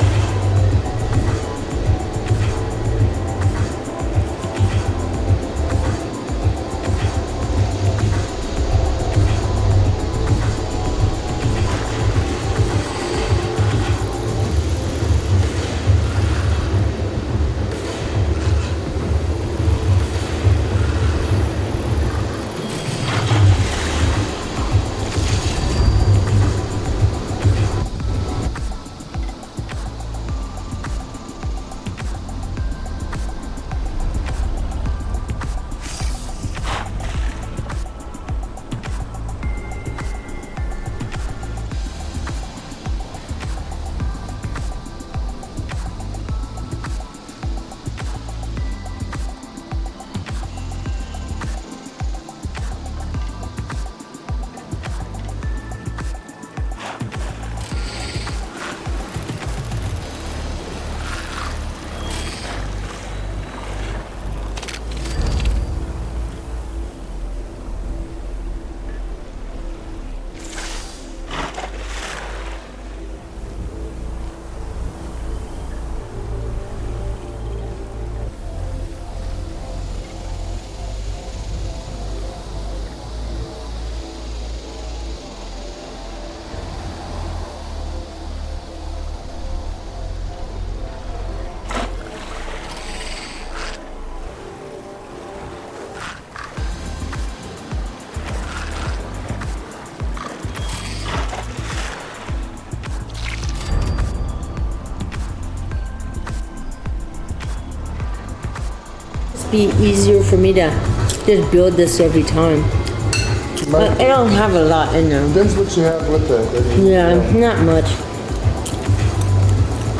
Be easier for me to just build this every time. But I don't have a lot in there. That's what you have with it. Yeah, not much.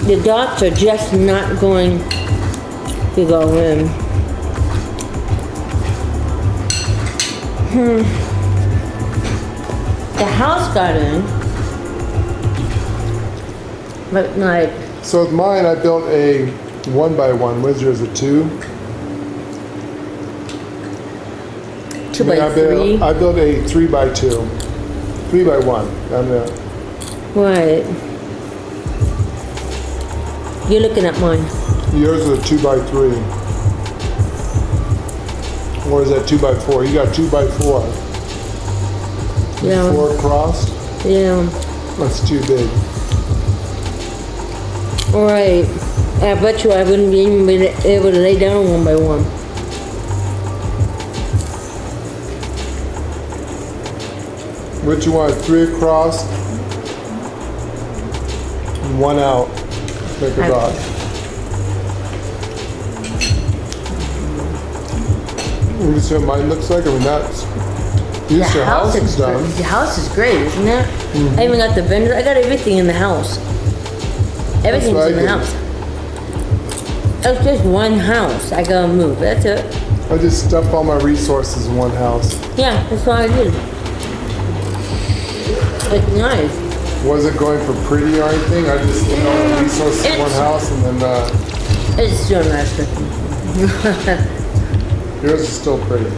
The dots are just not going to go in. The house got in. But like... So with mine, I built a 1x1. Where's yours, a 2? 2x3. I built a 3x2. 3x1. Down there. Right. You're looking at mine. Yours is a 2x3. Or is that 2x4? You got 2x4. Yeah. 4 crossed? Yeah. That's too big. Alright. I bet you I wouldn't even be able to lay down one by one. What you want, 3 across and 1 out. Make a dot. You see what mine looks like? I mean, that's... Your house is done. The house is great, isn't it? I even got the vendor. I got everything in the house. Everything's in the house. It's just one house. I gotta move. That's it. I just stuffed all my resources in one house. Yeah, that's what I did. It's nice. Wasn't going for pretty or anything. I just put all the resources in one house and then It's still nice looking. yours is still pretty.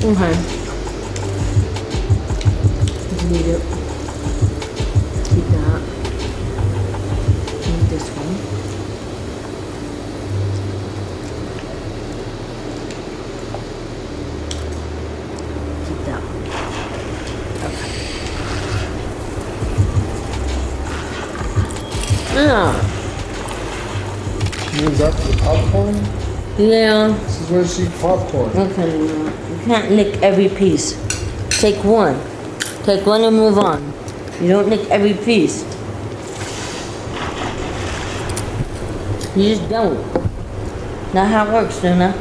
Okay. Need it. Keep that. Need this one. Keep that one. Okay. No. Use that for the popcorn? Yeah. This is where she eat popcorn. Okay, no. You can't lick every piece. Take one. Take one and move on. You don't lick every piece. You just don't. Not how it works, Luna.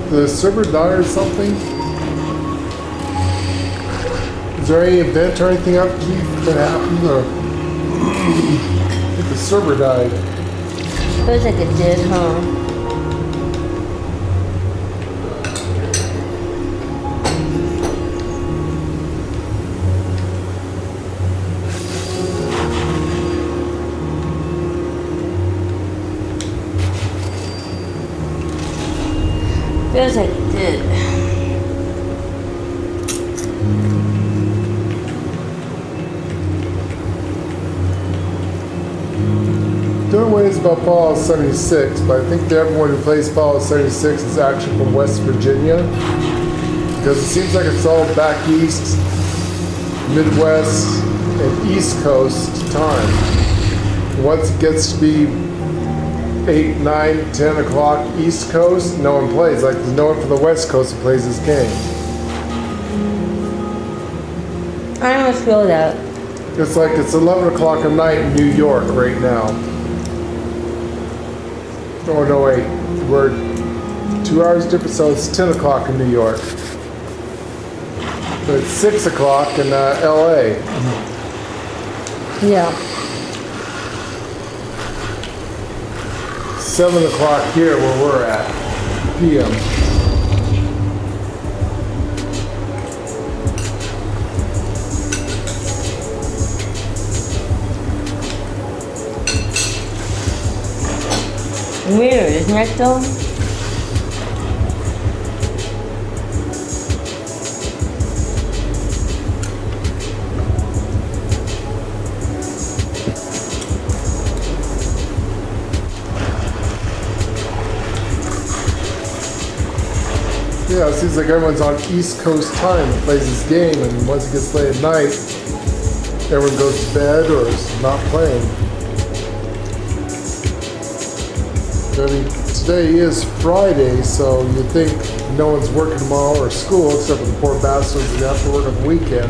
The server die or something? Is there any event or anything upkeep that happened, or I think the server died? Feels like it did, huh? Feels like it did. Doing ways about Fallout 76, but I think that everyone who plays Fallout 76 is actually from West Virginia. Because it seems like it's all back east, Midwest, and East Coast time. Once it gets to be 8, 9, 10 o'clock East Coast, no one plays. Like, there's no one from the West Coast who plays this game. I almost feel that. It's like it's 11 o'clock at night in New York right now. Oh, no, wait. We're 2 hours different, so it's 10 o'clock in New York. But it's 6 o'clock in LA. Yeah. 7 o'clock here where we're at. PM. Weird, isn't it though? Yeah, it seems like everyone's on East Coast time that plays this game, and once it gets late at night, everyone goes to bed or is not playing. I mean, today is Friday, so you think no one's working tomorrow or school, except for the poor bastards that have to work on the weekend.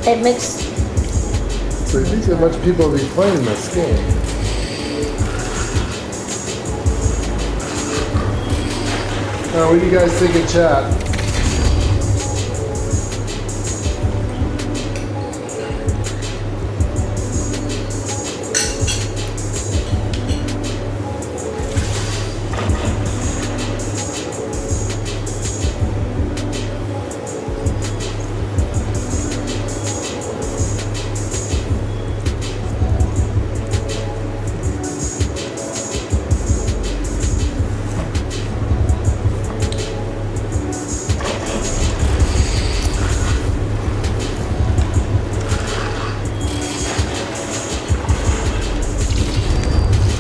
It makes. So you think that much people will be playing this game. Now, what do you guys think in chat?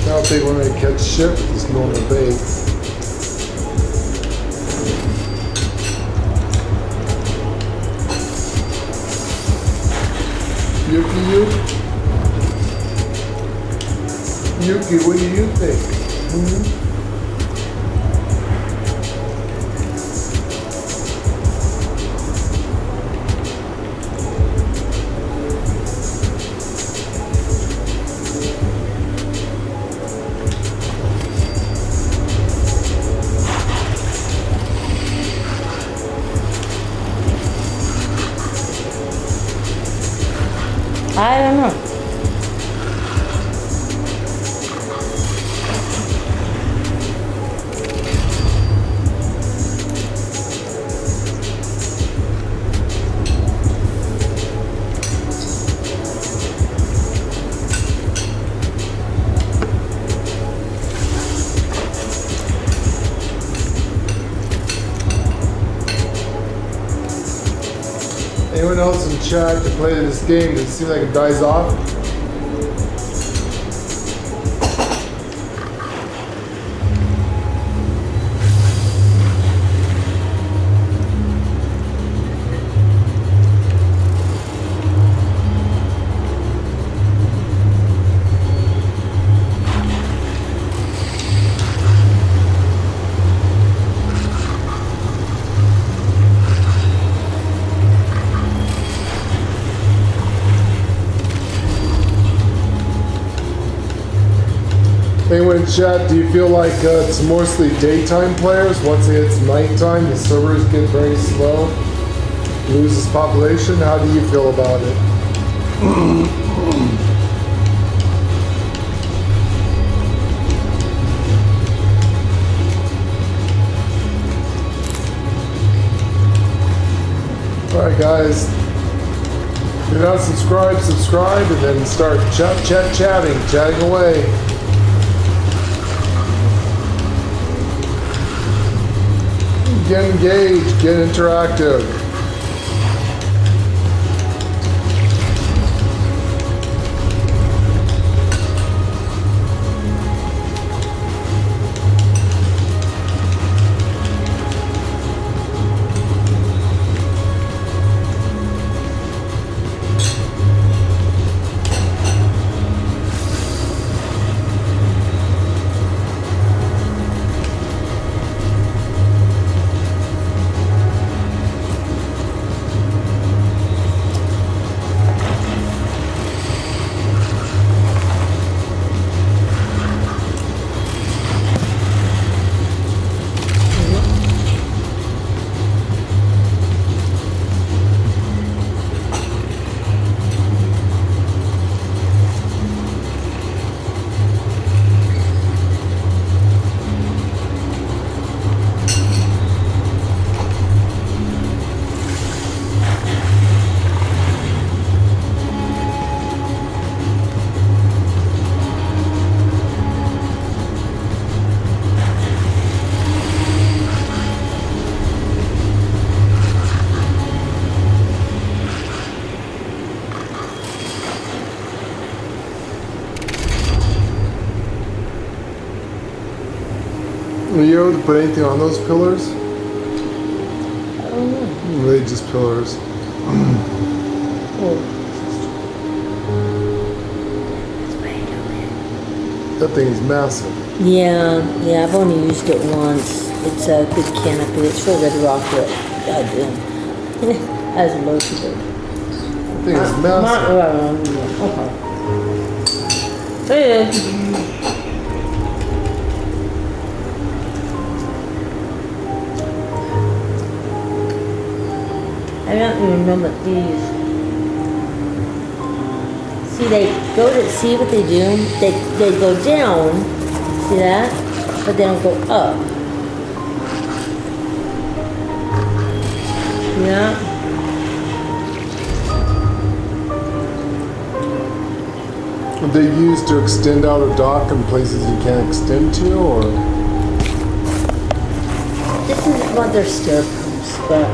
I don't think when they catch shit with this normal bait. Yuki, what do you think? I don't know. Anyone else in chat to play this game? Does it seem like it dies off? Anyone in chat, do you feel like it's mostly daytime players? Once it hits nighttime, the servers get very slow, loses population? How do you feel about it? Alright guys, if you're not subscribed, subscribe and then start chatting away. Get engaged, get interactive. Were you able to put anything on those pillars? I don't know. Really just pillars. That thing is massive. Yeah, I've only used it once. It's a good canopy. It's for red rocket. God damn. As a low to it. That thing is massive. Okay. Hey. I don't even know what these. See, they go to see what they do. They go down. See that? But they don't go up. Yeah. Are they used to extend out a dock in places you can't extend to, or? This is what their stair pumps, but.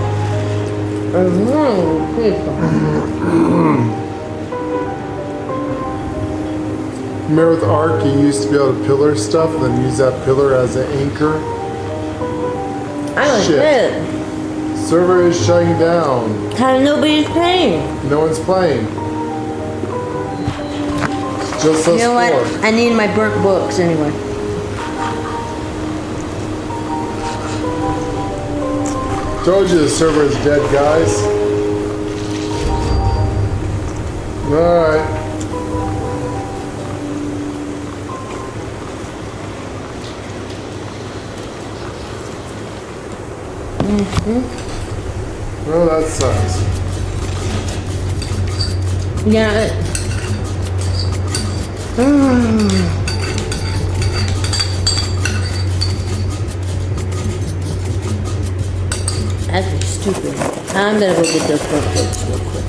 Remember with Ark, you used to be able to pillar stuff and then use that pillar as an anchor? I like Shit. it. Server is shutting down. How nobody's paying? No one's playing. Just You us know what? four. I need my burnt books anyway. Told you the server is dead, guys. Alright. Well, that sucks. Yeah. That's stupid. I'm gonna go get those burnt books real quick.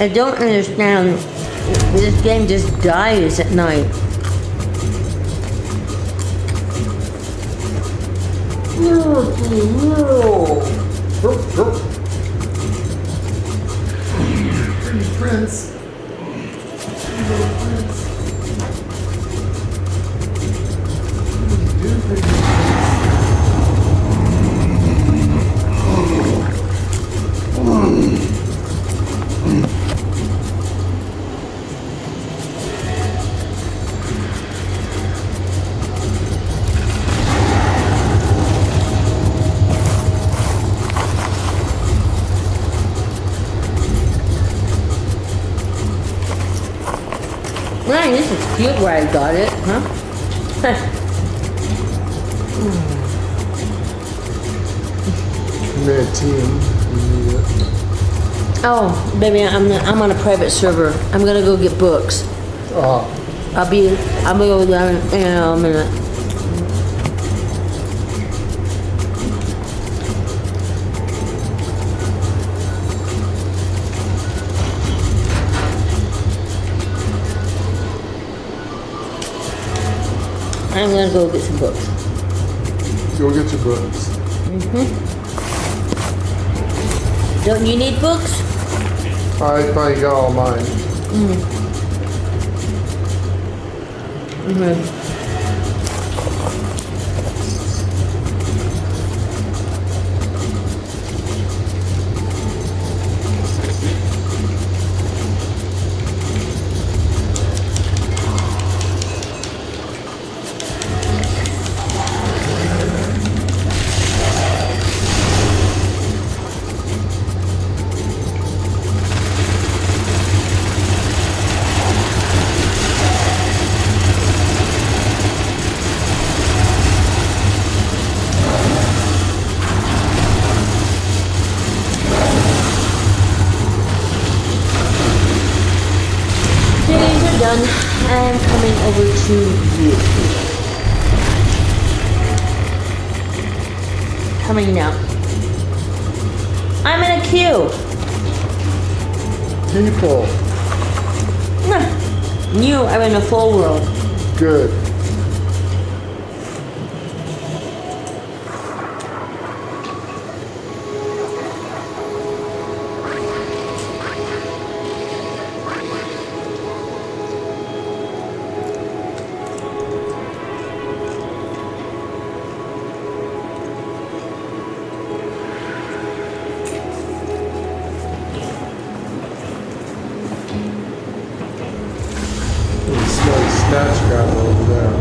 I don't understand. This game just dies at night. Prince. Man, this is cute where I got it, huh? You made a team. You need it. Oh, baby, I'm on a private server. I'm gonna go get books. Oh, I'll be over there in a minute. I'm gonna go get some books. go get your books. Don't you need books? I finally got all mine. Duties are done. I'm coming over to you. Coming now. I'm in a queue. People. You are in a full world. Good. Snatch grab over there.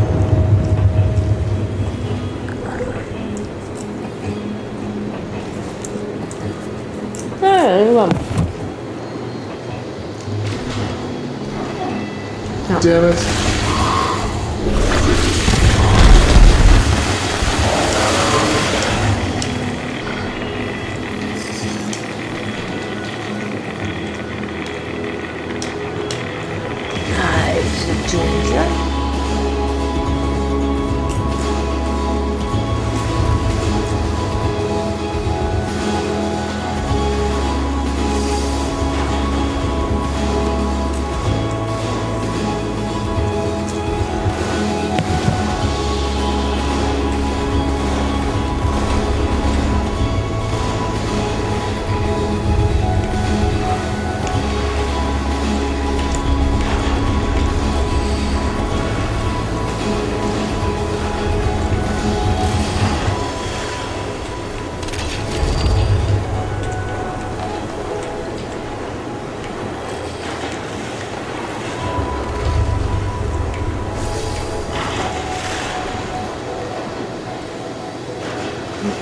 There you go. Damn it. Nice, Ginger.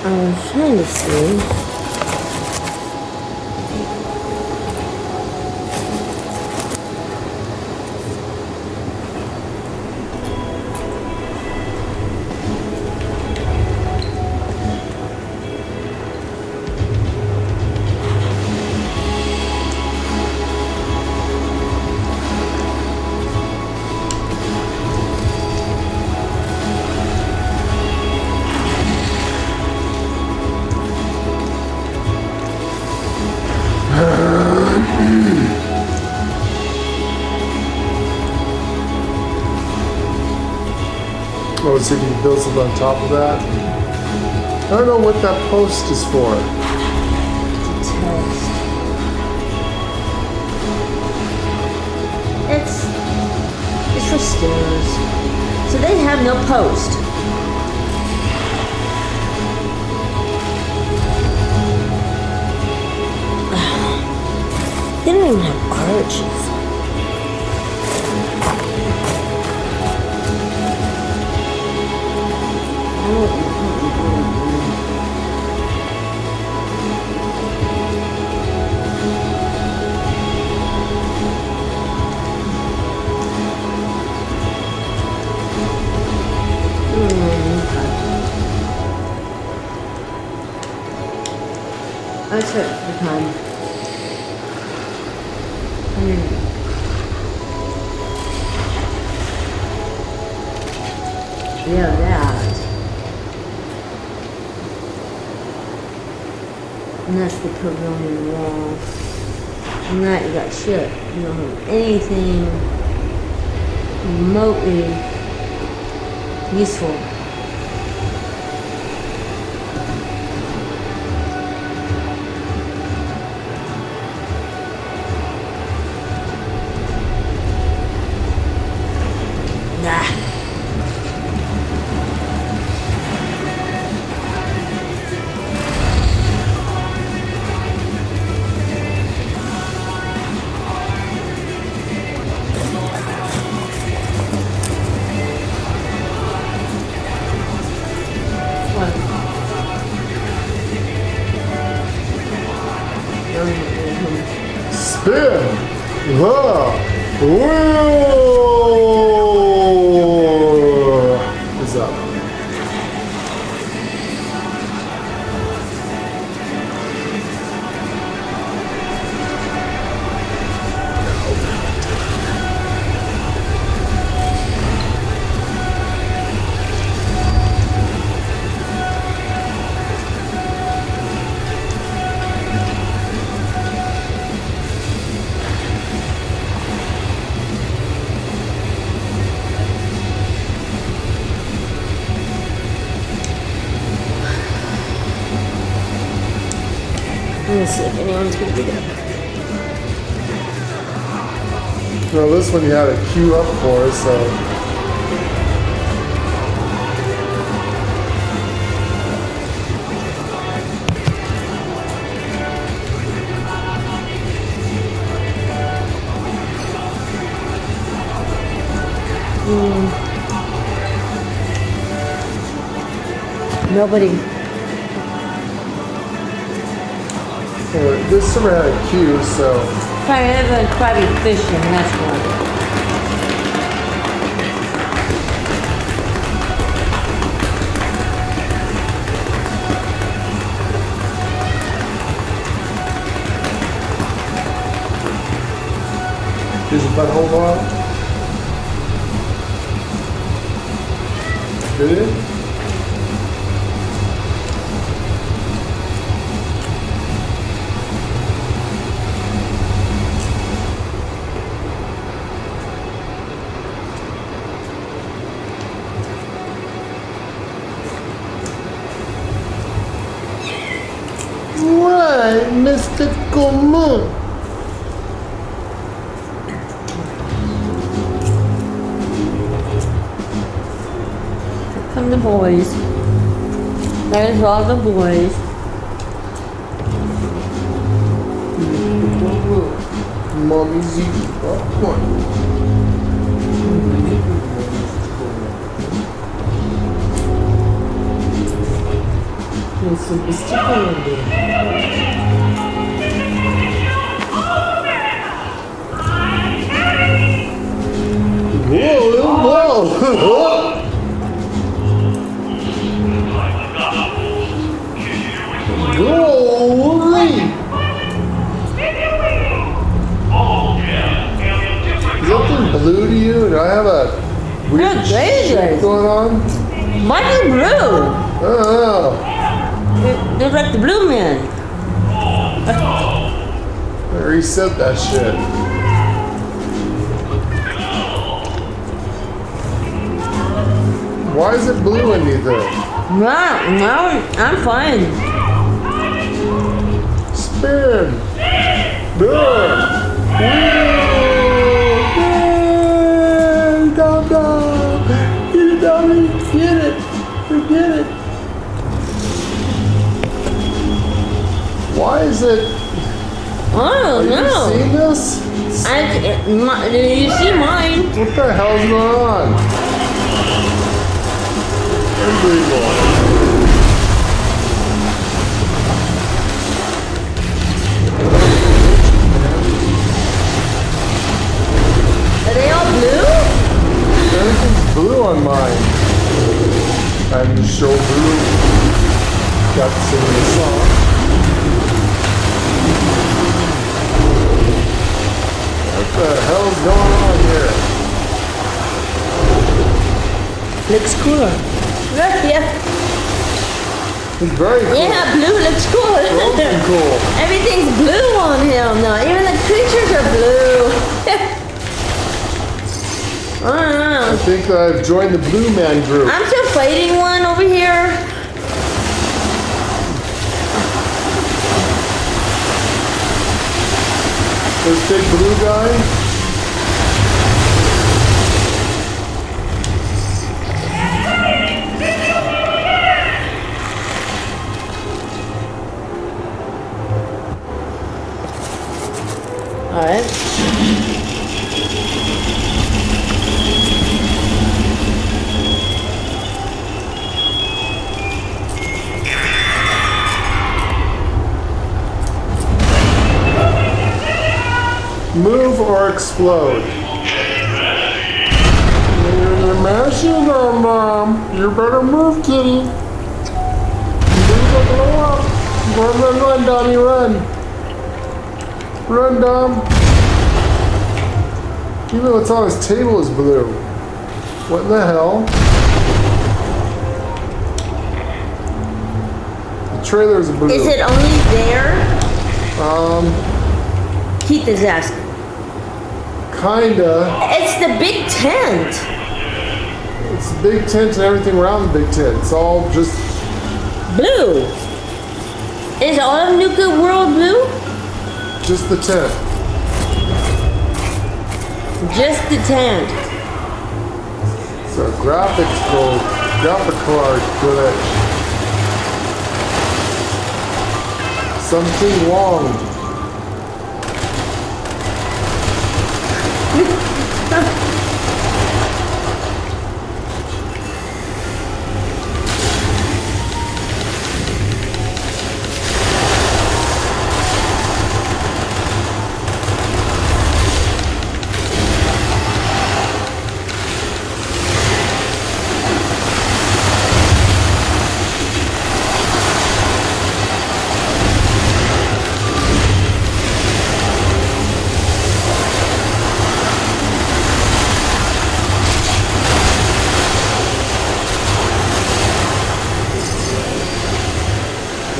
I was trying to see. Oh, let's see if you can build something on top of that. I don't know what that post is for. It's for stairs. So they have no post. They don't even have arches. That's it for time. Yeah, that. And that's the pavilion wall. And that you got shit. You don't have anything remotely useful. Spin the wheel is up. Let's see if anyone's gonna be there. Well, this one you had a queue up for, so. Nobody. This summer had a queue, so. Probably everyone's probably fishing, that's why. Is it that hold on? Did it? Right, Mr. Common. Here come the boys. There's all the boys. Mommy's eating popcorn. sophisticated. Whoa, whoa! Holy! Is that thing blue to you? Do I have a weird They're shit crazy. going on? Why are they blue? I don't know. They're like the blue men. I reset that shit. Why is it blue underneath it? No, I'm fine. Spin! Done! Yay! Dum dum! Get it, dummy! Get it! Forget it! Why is it? I don't Have know. you seen this? You see mine? What the hell's going on? Unbelievable. Are they all blue? Everything's blue on mine. I'm so blue. Got to sing the song. What the hell's going on here? Looks cooler. Yeah. It's very cool. Yeah, blue looks cool. Frozen cool. Everything's blue on him now. Even the creatures are blue. I don't know. I think I've joined the Blue Man group. I'm still fighting one over here. This big blue guy. All right. Move or explode. You're mashing them, Mom. You better move, kitty. Move or blow up. Run, run, run, Dummy, run. Run, Dom. Even what's on his table is blue. What in the hell? The trailer's blue. Is it only there? Keith is asking. Kinda. It's the big tent. It's the big tent and everything around the big tent. It's all just Blue. Is all of Nuka World blue? the tent. Just the tent. So graphic card with it. Something wrong.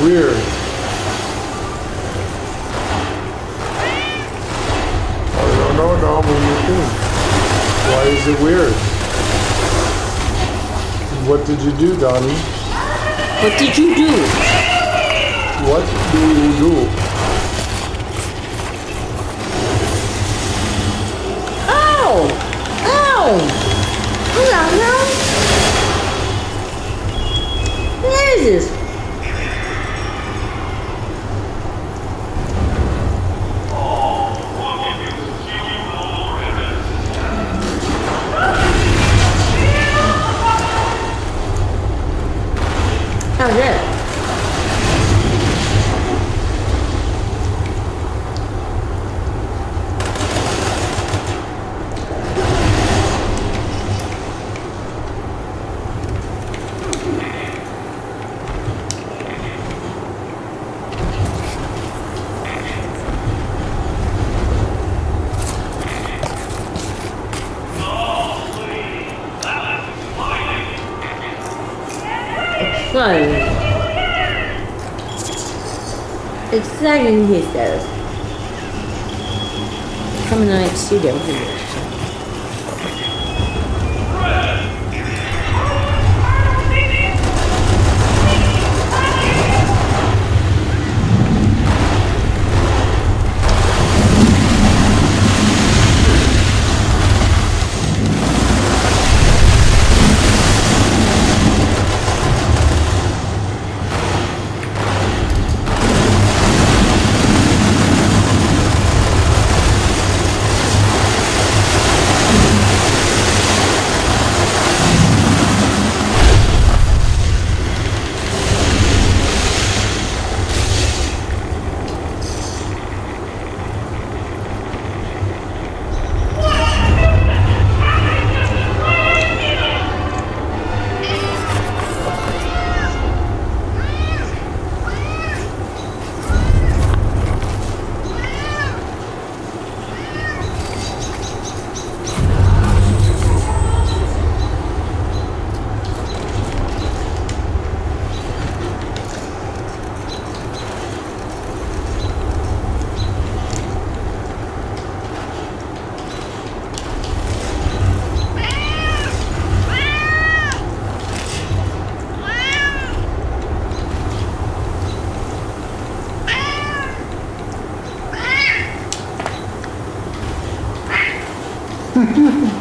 Weird. I don't know, Dom, what do you think? Why is it weird? What did you do, Donnie? What did you do? What do you do? Oh! Oh! What the hell? What is this? How's that? Well, exciting he says. Coming on next to them.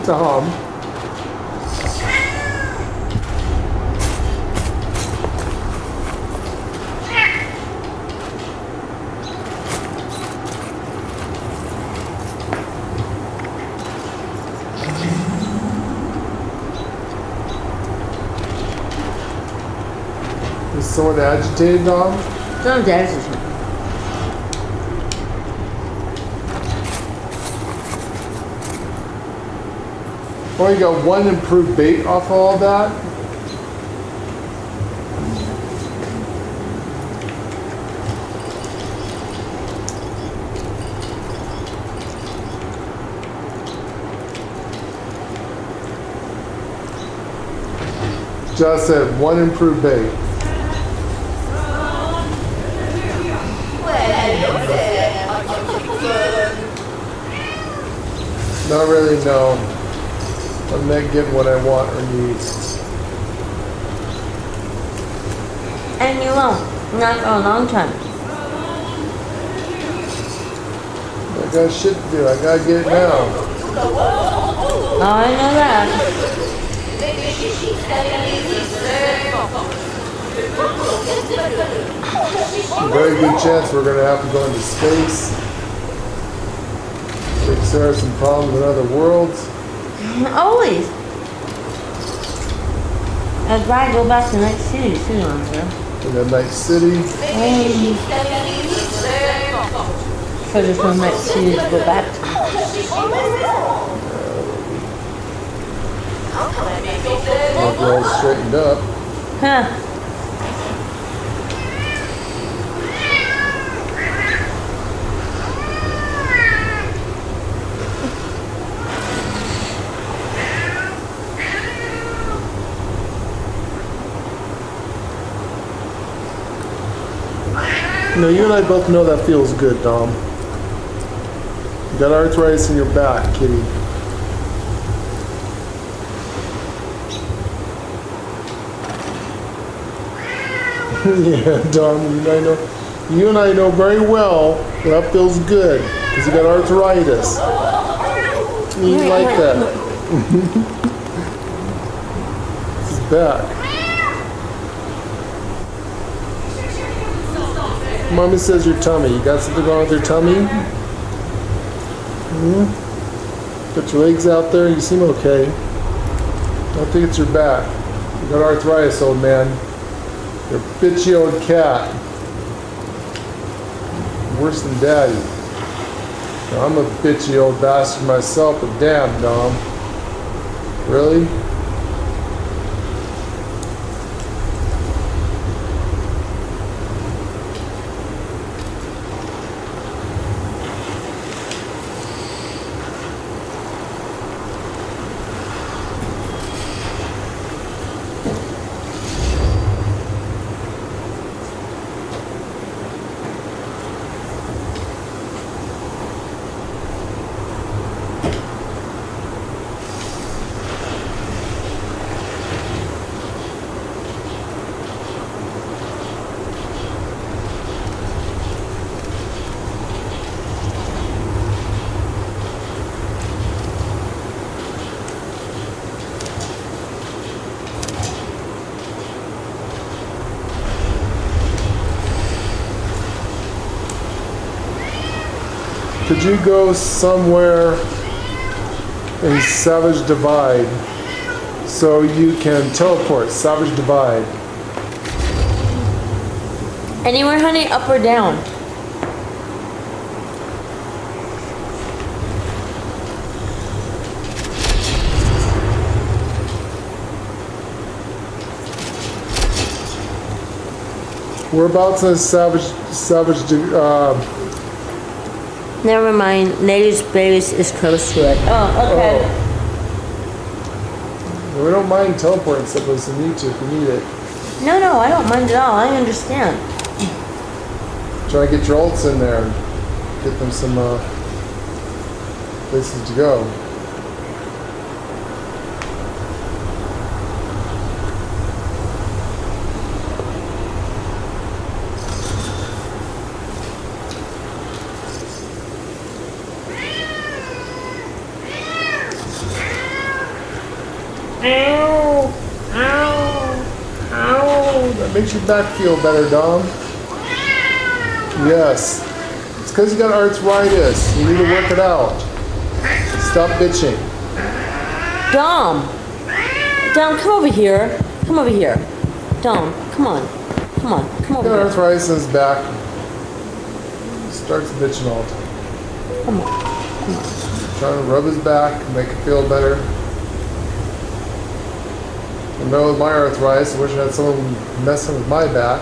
Tom. Is someone agitated, Dom? Someone's agitated. Well, you got one improved bait off all that. Just said one improved bait. Not really, no. I'm not getting what I want or need. And you won't. Not for a long time. I got shit to do. I gotta get it now. Oh, I know that. Very good chance we're gonna have to go into space. Takes care of some problems in other worlds. Always. I'd rather go back to Night City soon, In the Night City. So there's no Night City to go back to. Hope we're all straightened up. Huh. You know, you and I both know that feels good, Dom. You got arthritis in your back, kitty. Yeah, Dom, you and I know very well that feels good because you got arthritis. You like that. His back. Mommy says your tummy. You got something wrong with your tummy? Got your legs out there. You seem okay. I don't think it's your back. You got arthritis, old man. You're a bitchy old cat. Worse than daddy. Now, I'm a bitchy old bastard myself, but damn, Dom. Really? could you go somewhere in Savage Divide so you can teleport? Savage Divide. Anywhere, honey, up or down? Whereabouts in Never mind. Lady's base is close to it. Oh, okay. Oh. We don't mind teleporting stuff if we need to, if we need it. No, I don't mind at all. I understand. Try to get your ults in there and get them some places to go. Ow! Ow! Ow! That makes your back feel better, Dom. Yes. It's because you got arthritis. You need to work it out. Stop bitching. Dom, come over here. Come over here. Dom, come on. Come over He's got here. arthritis in his back. He starts bitching all the time. Come on. Trying to rub his back, make it feel better. I know with my arthritis, I wish I had someone messing with my back.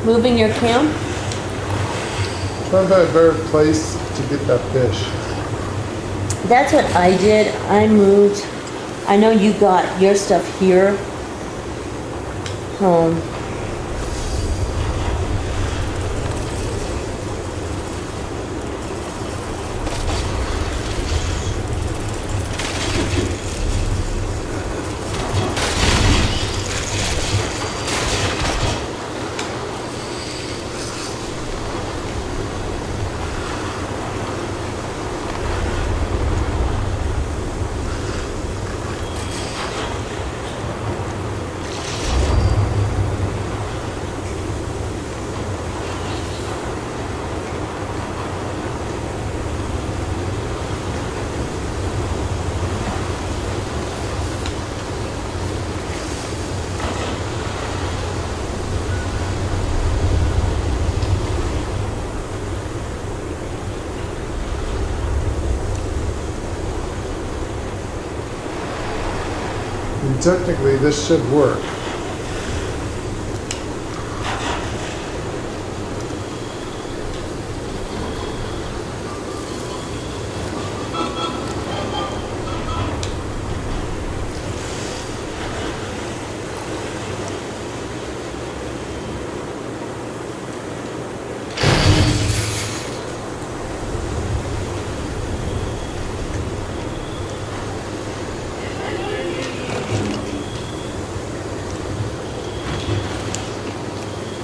Moving your camp? Trying to find a better place to get that fish. That's what I did. I moved. I know you got your stuff here. And technically, this should work.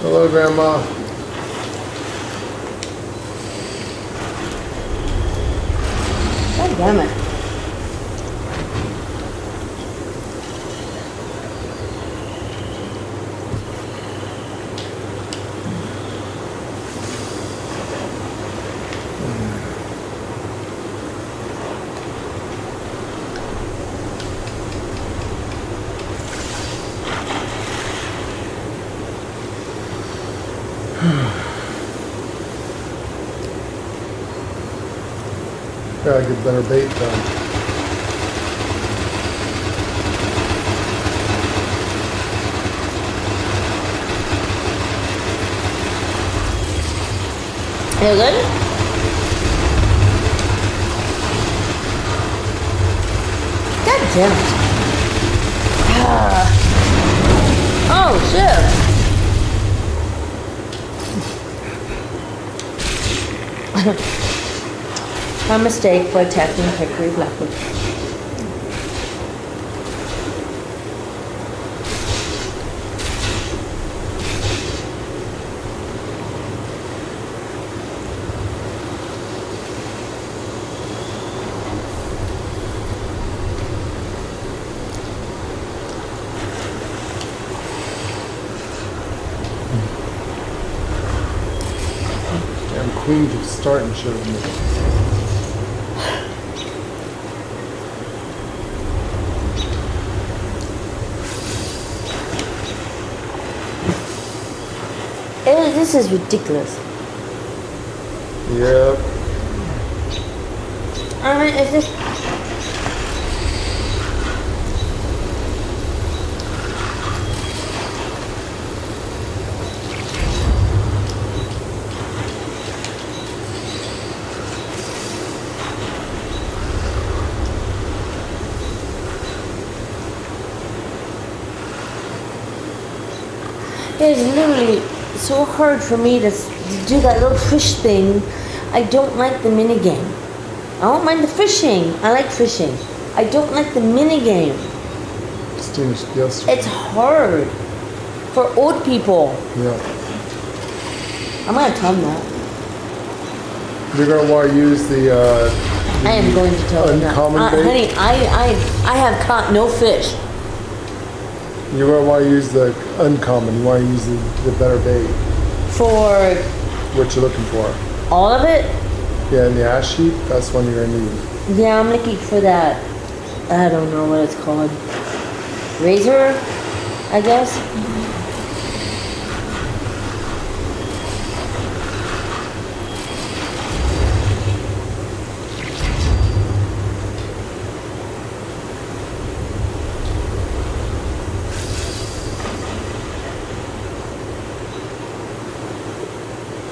Hello, Grandma. God damn it. Gotta get better bait done. You good? God damn it. Oh, shit. My mistake for attacking Hickory Blackwood. Damn queen just starting should have been. This is ridiculous. Yep. I mean, it's just... It's literally so hard for me to do that little fish thing. I don't like the mini game. I don't mind the fishing. I like fishing. I don't like the mini game. Christina's yesterday. It's hard for old people. Yeah. I'm gonna tell them that. You're gonna want to use the I am going to tell them that. uncommon bait? Honey, I have caught no fish. You're gonna want to use the uncommon. You want to use the better bait. For What you're looking for. all of it? Yeah, in the ash heap, that's one you're gonna need. Yeah, I'm looking for that. I don't know what it's called. Razor, I guess.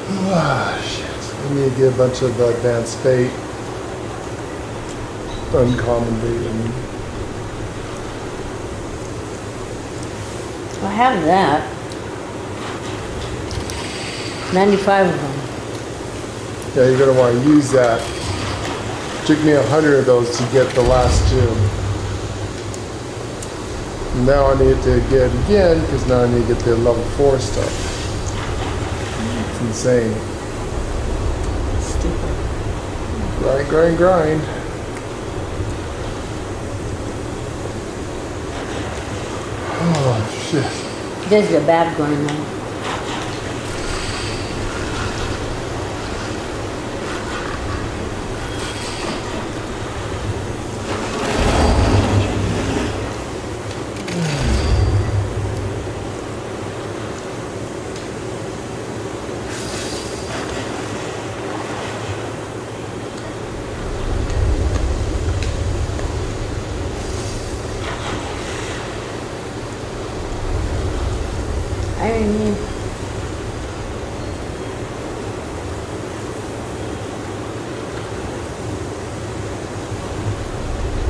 Ah, shit. I need to get a bunch of advanced bait. Uncommon bait. I have that. 95 of them. Yeah, you're gonna want to use that. Took me 100 of those to get the last two. Now I need to get it again because now I need to get the level 4 stuff. It's insane. Stupid. Grind, grind, grind. Oh shit. There's a bad going on.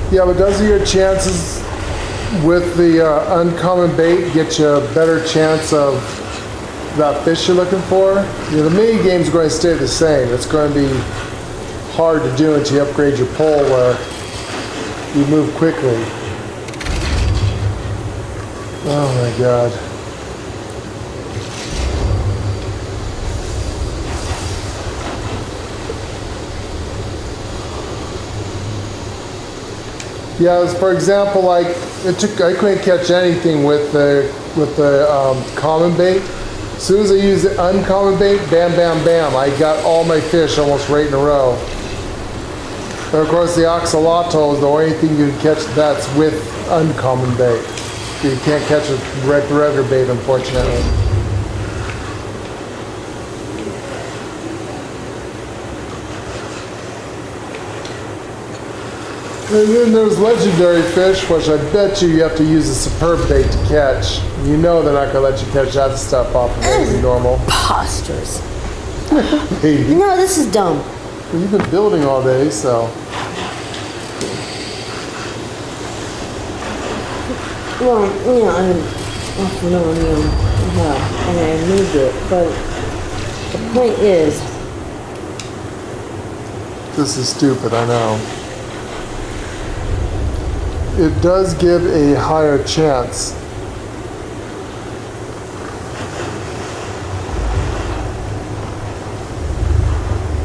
Yeah, but doesn't your chances with the uncommon bait get you a better chance of that fish you're looking for? You know, the mini game's going to stay the same. It's going to be hard to do until you upgrade your pole where you move quickly. Oh my god. Yeah, as for example, like I couldn't catch anything with the common bait. As soon as I used the uncommon bait, bam, bam, bam, I got all my fish almost right in a row. And of course, the oxalato is the only thing you can catch that's with uncommon bait. You can't catch it with regular bait, unfortunately. And then there's legendary fish, which I bet you have to use a superb bait to catch. You know they're not going to let you catch that stuff off of anything normal. Imposters. Hey, No, this is dumb. well, you've been building all day, so. Well, I'm off and on, and I moved it, but the point is, This is stupid, I know. It does give a higher chance.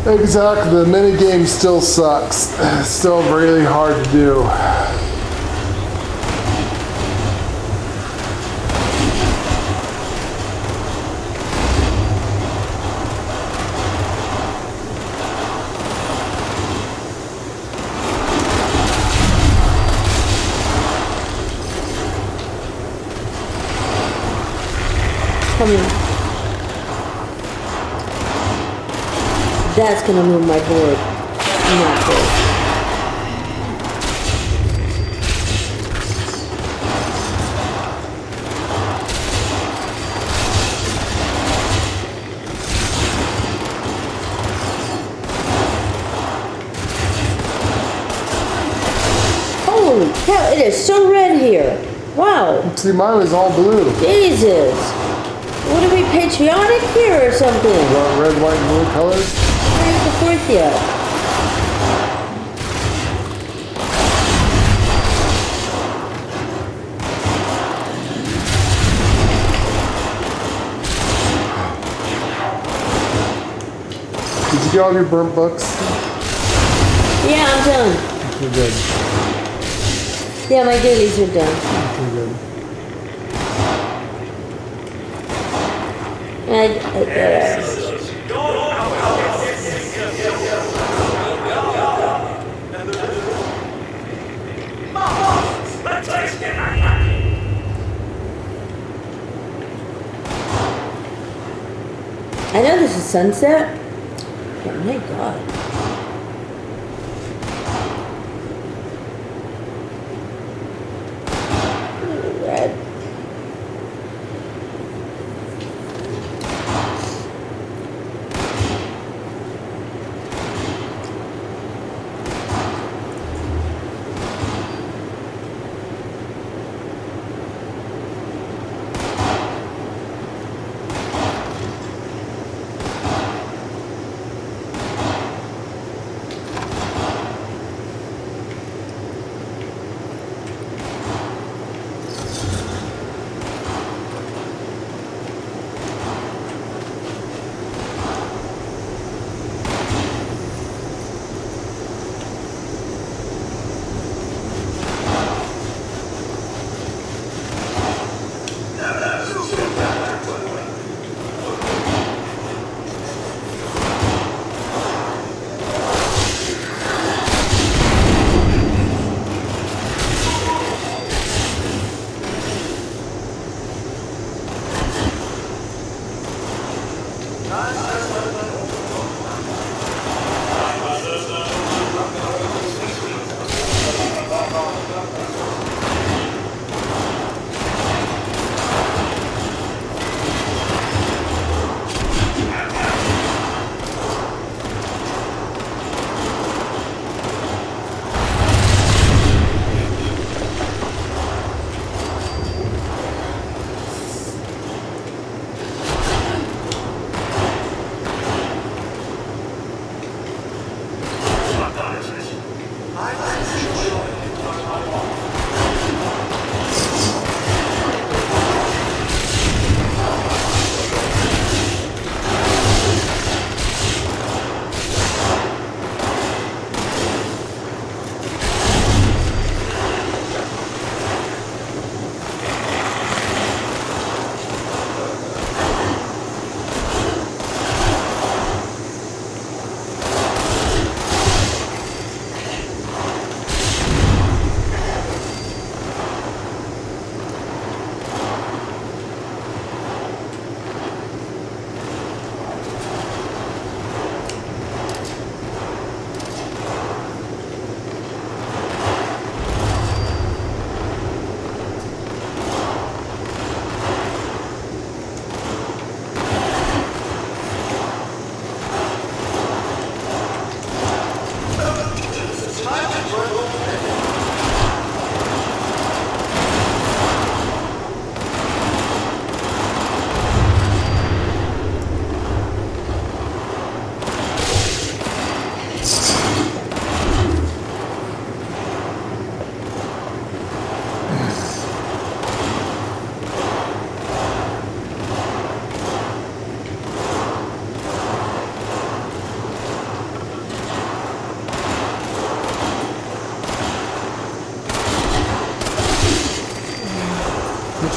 Exactly, the minigame still sucks. It's still really hard to do. that's gonna move my board. Not good. Holy cow, it is so red here. Wow. See, mine was all blue. Jesus. What are we, patriotic here or something? Red, white, and blue colors? I ain't the fourth yet. Did you get all your burnt books? Yeah, I'm done. Okay, good. Yeah, my dailies are done. Okay, good. I know this is sunset, but my God. Ooh, red.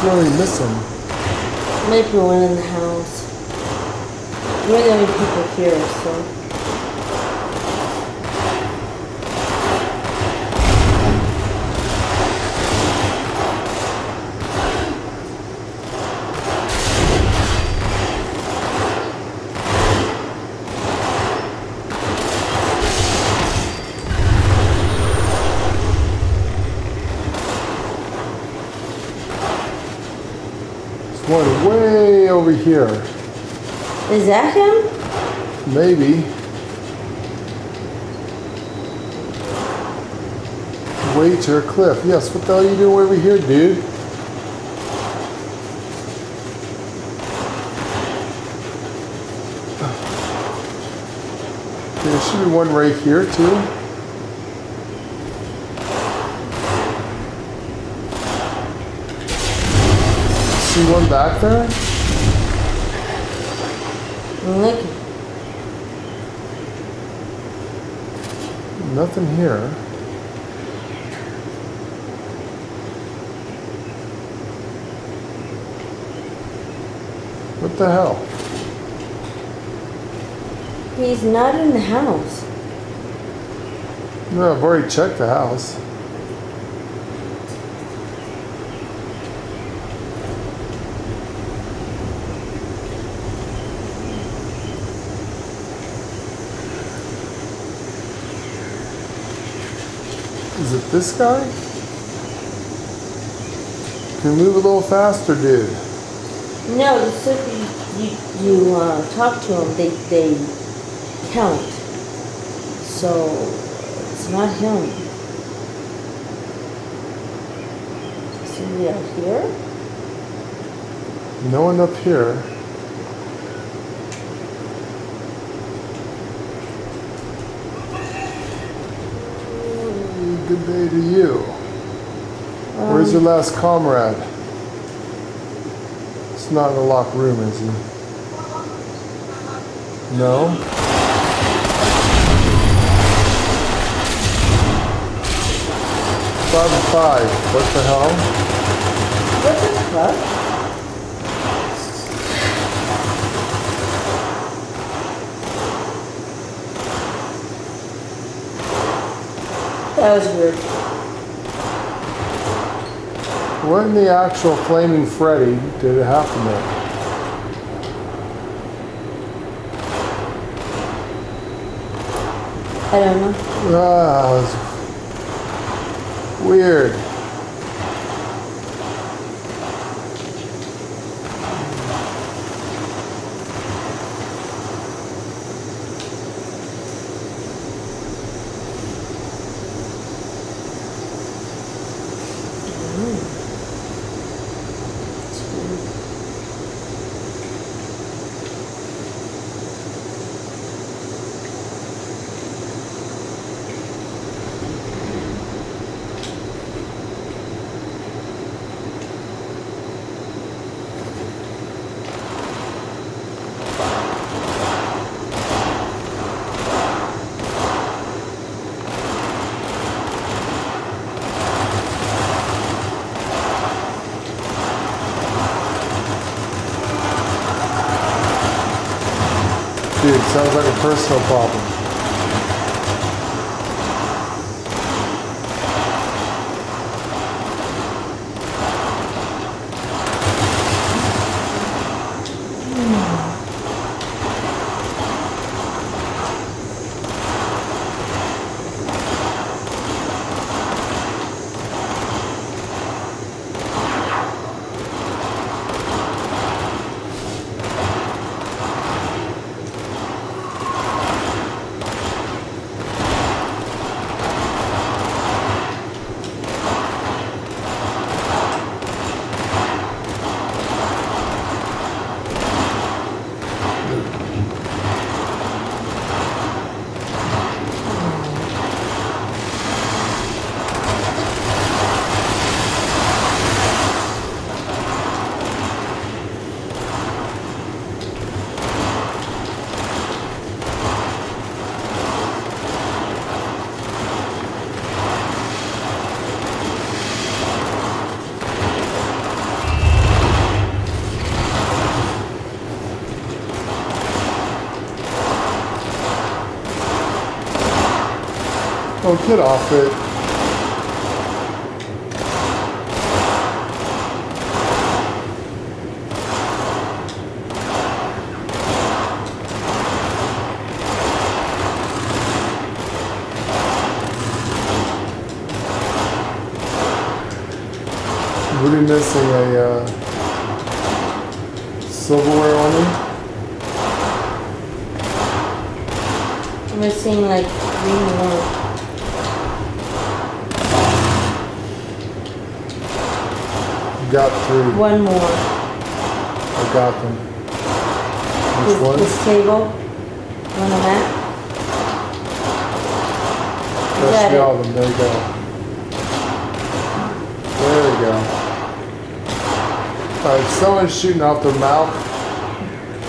really missing? Maybe one in the house. We're the only people here, so. One way over here. Is that him? Maybe. Way to a cliff. Yes, what the hell are you doing over here, dude? Okay, there should be one right here, too. See one back there? Look. Nothing here. What the hell? He's not in the house. No, I've already checked the house. Is it this guy? Can you move a little faster, dude? No, the second you talk to them, they count. So it's not him. Somebody out here? No one up here. Good day to you. Where's your last comrade? It's not in the locked room, is he? No? Five and five. What the hell? What the fuck? That was weird. What in the actual Flaming Freddy did it happen there? I don't know. Ah, it was weird. Dude, sounds like a personal problem. Oh, get off it. What are you missing? A silverware on you? I'm missing like 3 more. You got 3. 1 more. I got them. Which one? This table. One of that. That's got all of them. There you go. There we go. Alright, if someone's shooting off their mouth,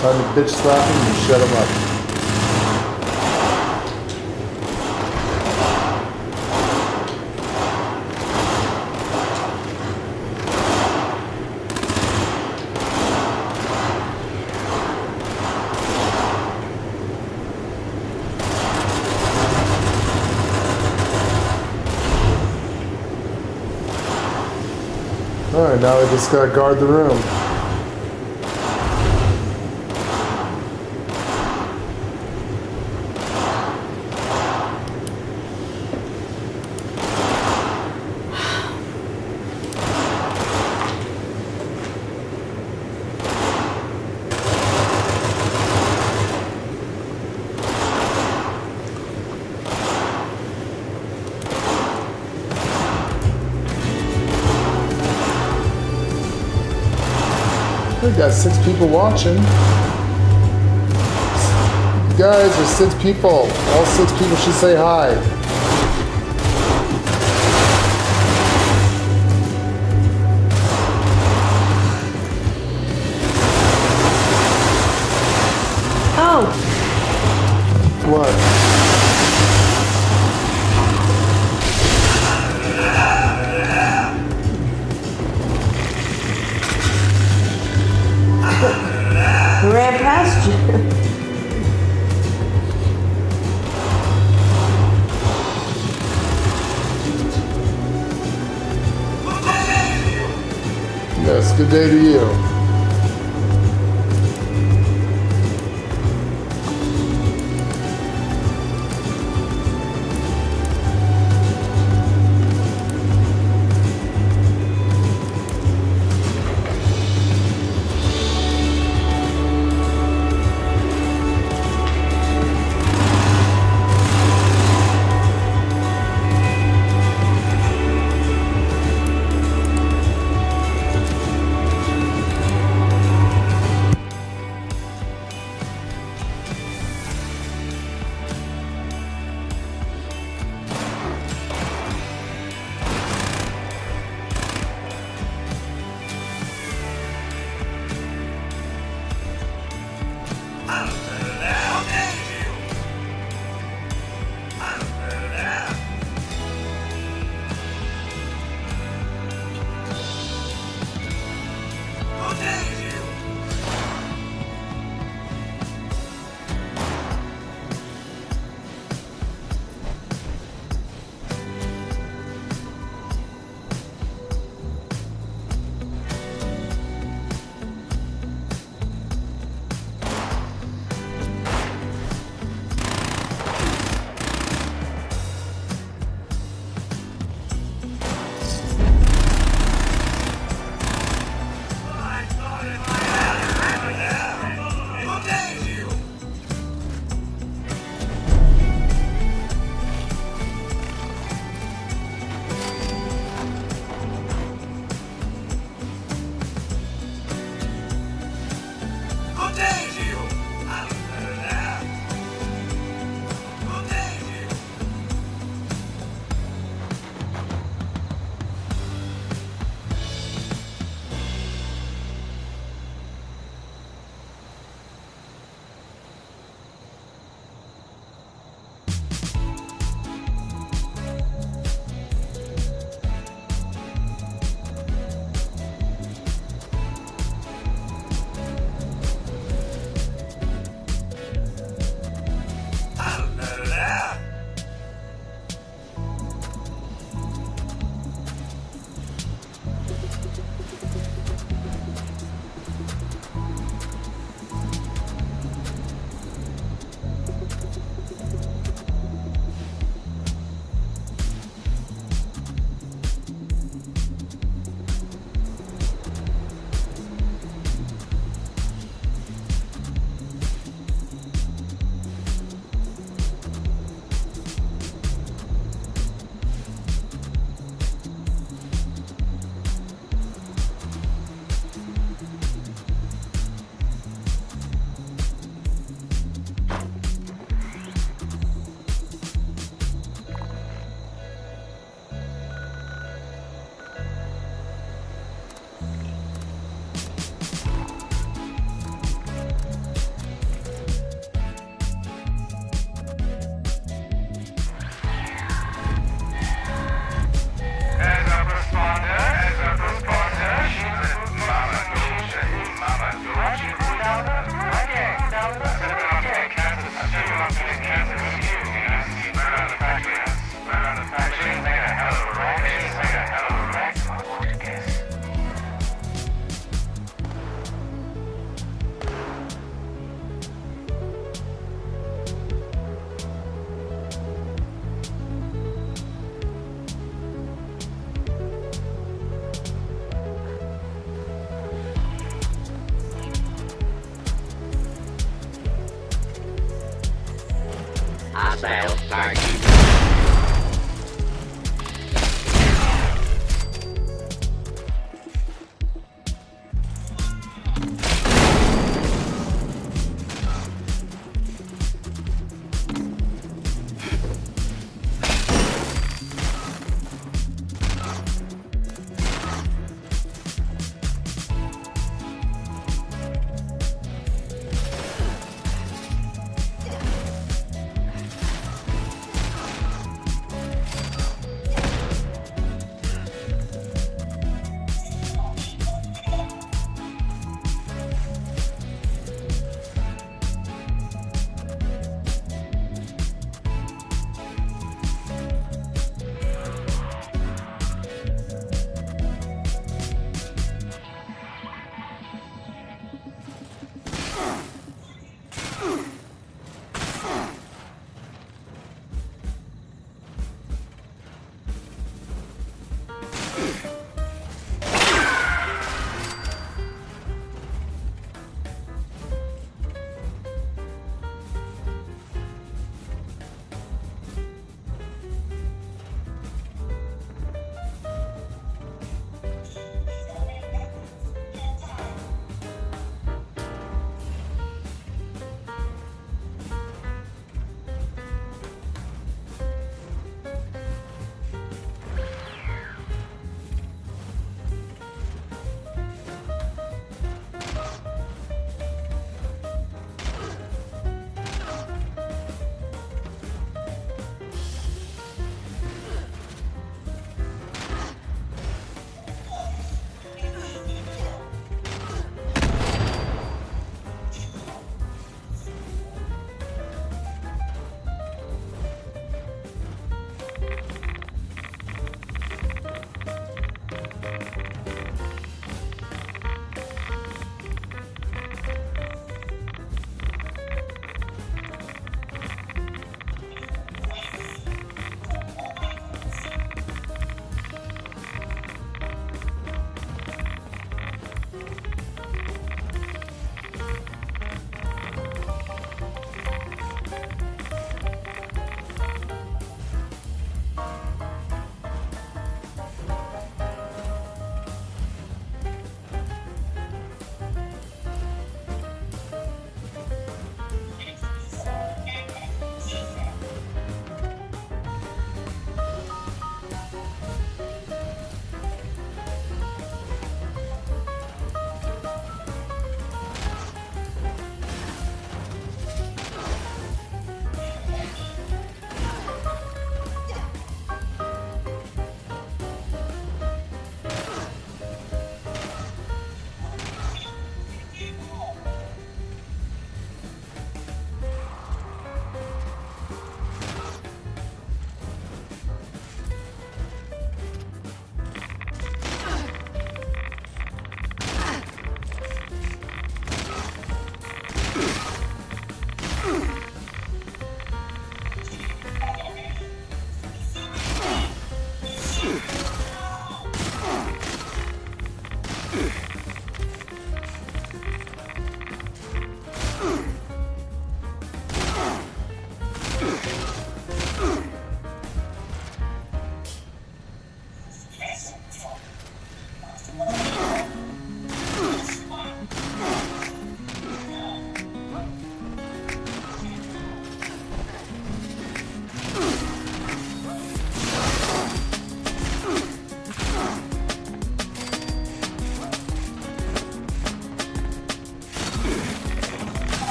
time to bitch slap them and shut them up. Alright, now we just gotta guard the room. We got 6 people watching. You guys, there's 6 people. All 6 people should say hi. Oh, What? ran past you. Yes, good day to you. Hostile target.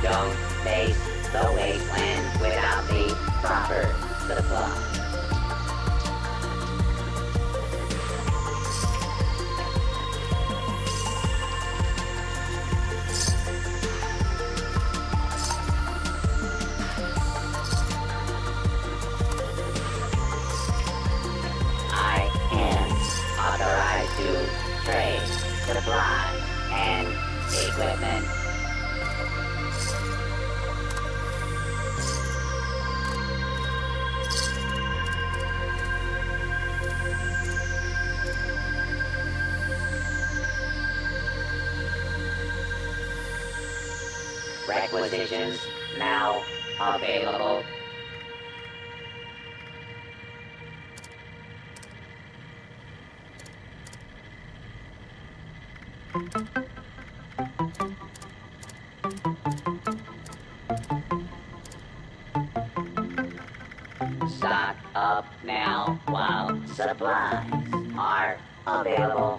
Don't face the wasteland without the proper supply. I am authorized to trade, supply, and equipment. Requisitions now available. Stock up now while supplies are available.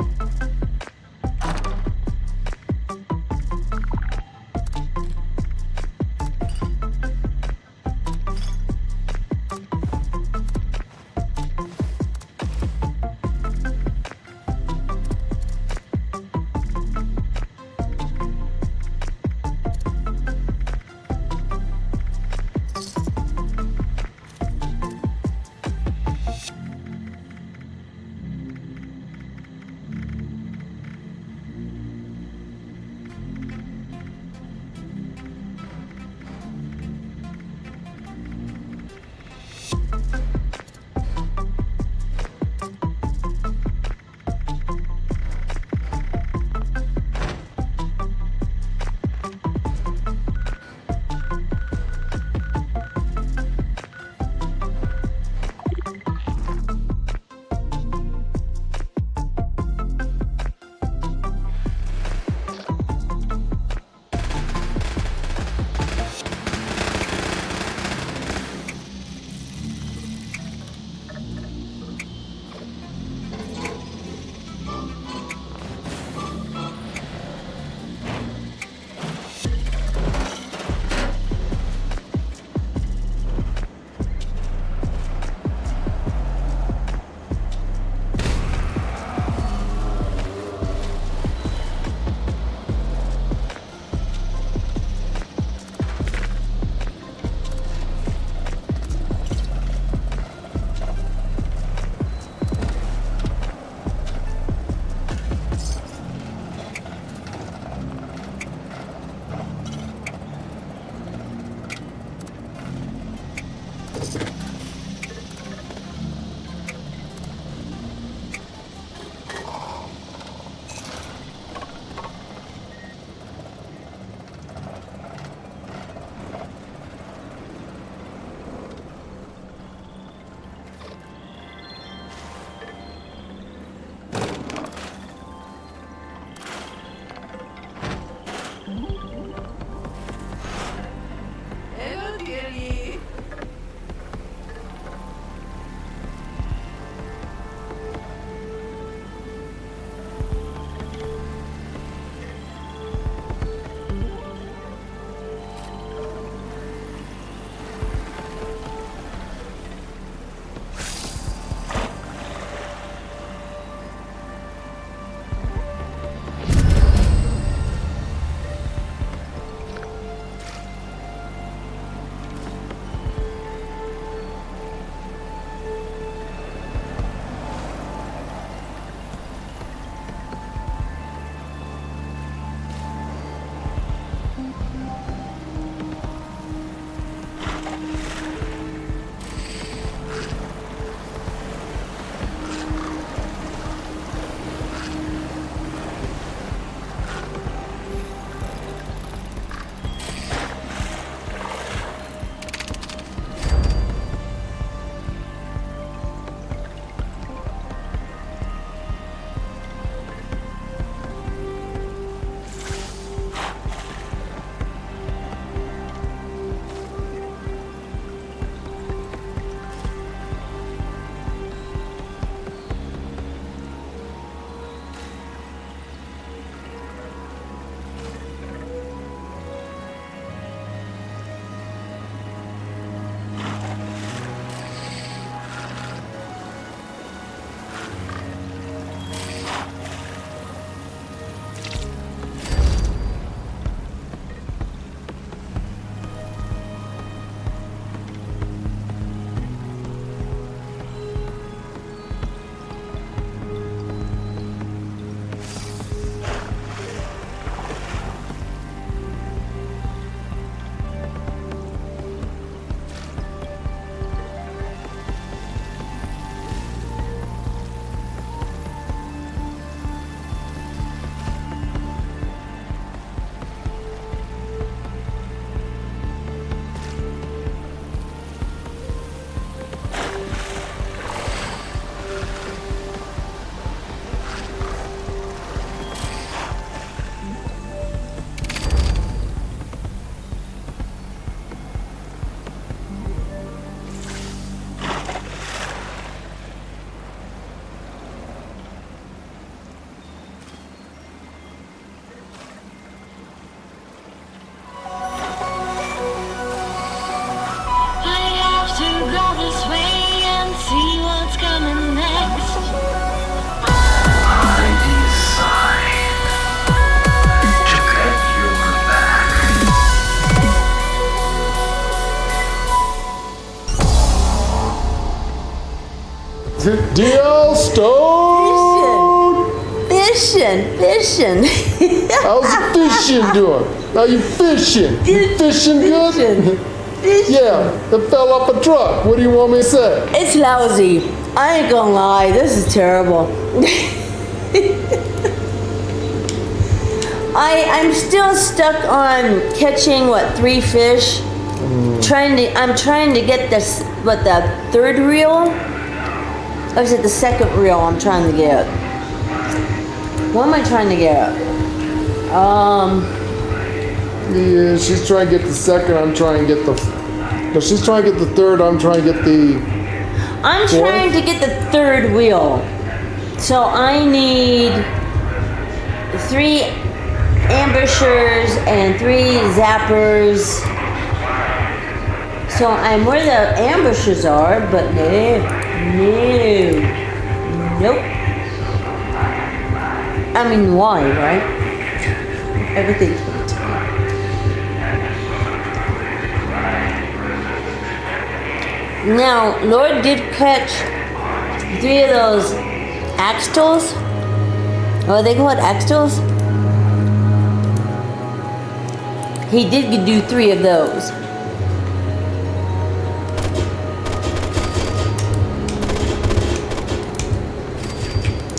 DL Stone! Fishing. How's the fishing doing? How you fishing? You fishing good? Yeah, it fell off a truck. What do you want me to say? It's lousy. I ain't gonna lie, this is terrible. I'm still stuck on catching 3 fish. I'm trying to get this the 3rd reel? Or is it the 2nd reel I'm trying to get? What am I trying to get? Yeah, she's trying to get the 2nd. I'm trying to get the. No, she's trying to get the 3rd. I'm trying to get the. I'm 4th? trying to get the 3rd reel. So I need 3 ambushers and 3 zappers. So I'm where the ambushers are, but nope. I mean, why, right? Everything's going to Now, Lord did catch 3 of those axtles. What are they called? Axtles? He did do 3 of those.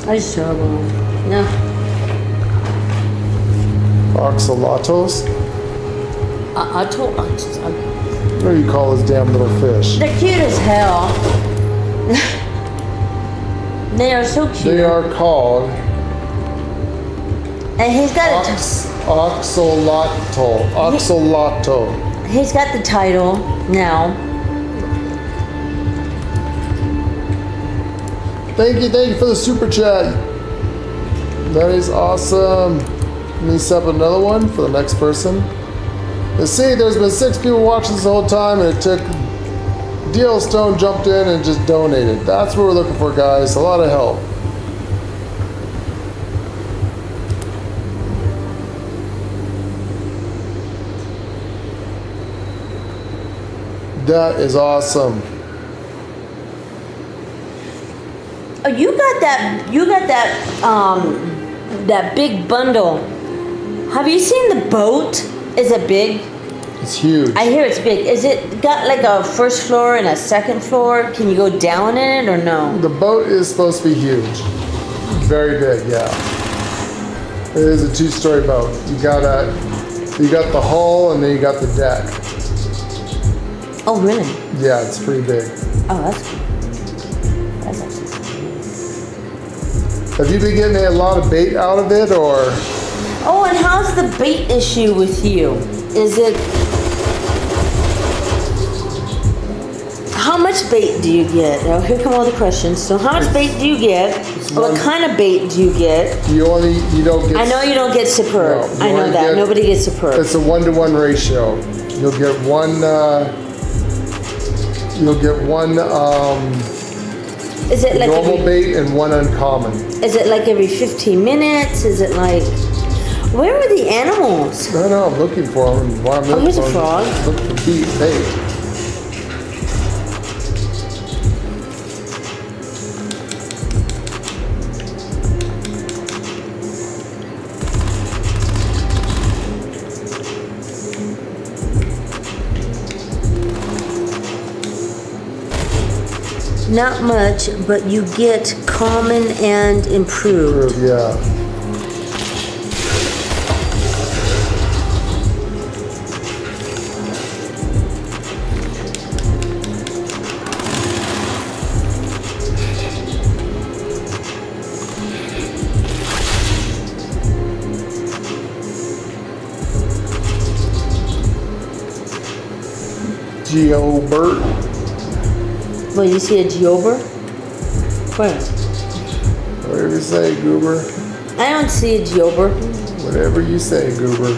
That's terrible. No. Oxalatos? What do you call this damn little fish? They're cute as hell. They are so cute. They are called. And he's got Oxalato. He's got the title now. Thank you for the super chat. That is awesome. Let me set up another one for the next person. Let's see, there's been 6 people watching this whole time, and it took DL Stone jumped in and just donated. That's what we're looking for, guys. A lot of help. That is awesome. Oh, you got that big bundle. Have you seen the boat? Is it big? It's huge. I hear it's big. Is it got like a 1st floor and a 2nd floor? Can you go down in it or no? The boat is supposed to be huge. Very big, yeah. It is a 2-story boat. You got the hull and then you got the deck. Oh, really? Yeah, it's pretty big. Oh, that's cool. That's actually cool. Have you been getting a lot of bait out of it, or? Oh, and how's the bait issue with you? Is it... How much bait do you get? Now, here come all the questions. So how much bait do you get? What kind of bait do you get? You don't get... I know you don't get superb. No, I know that. Nobody gets superb. It's a 1-to-1 ratio. You'll get one... Is it like normal bait and 1 uncommon. Is it like every 15 minutes? Is it like... Where are the animals? No, I'm looking for them. Oh, here's a frog. Look for bait. Not much, but you get common and improved. Yeah. Geobert. Well, you see a geober? Where? Whatever you say, Goober. I don't see a geober. Whatever you say, Goober.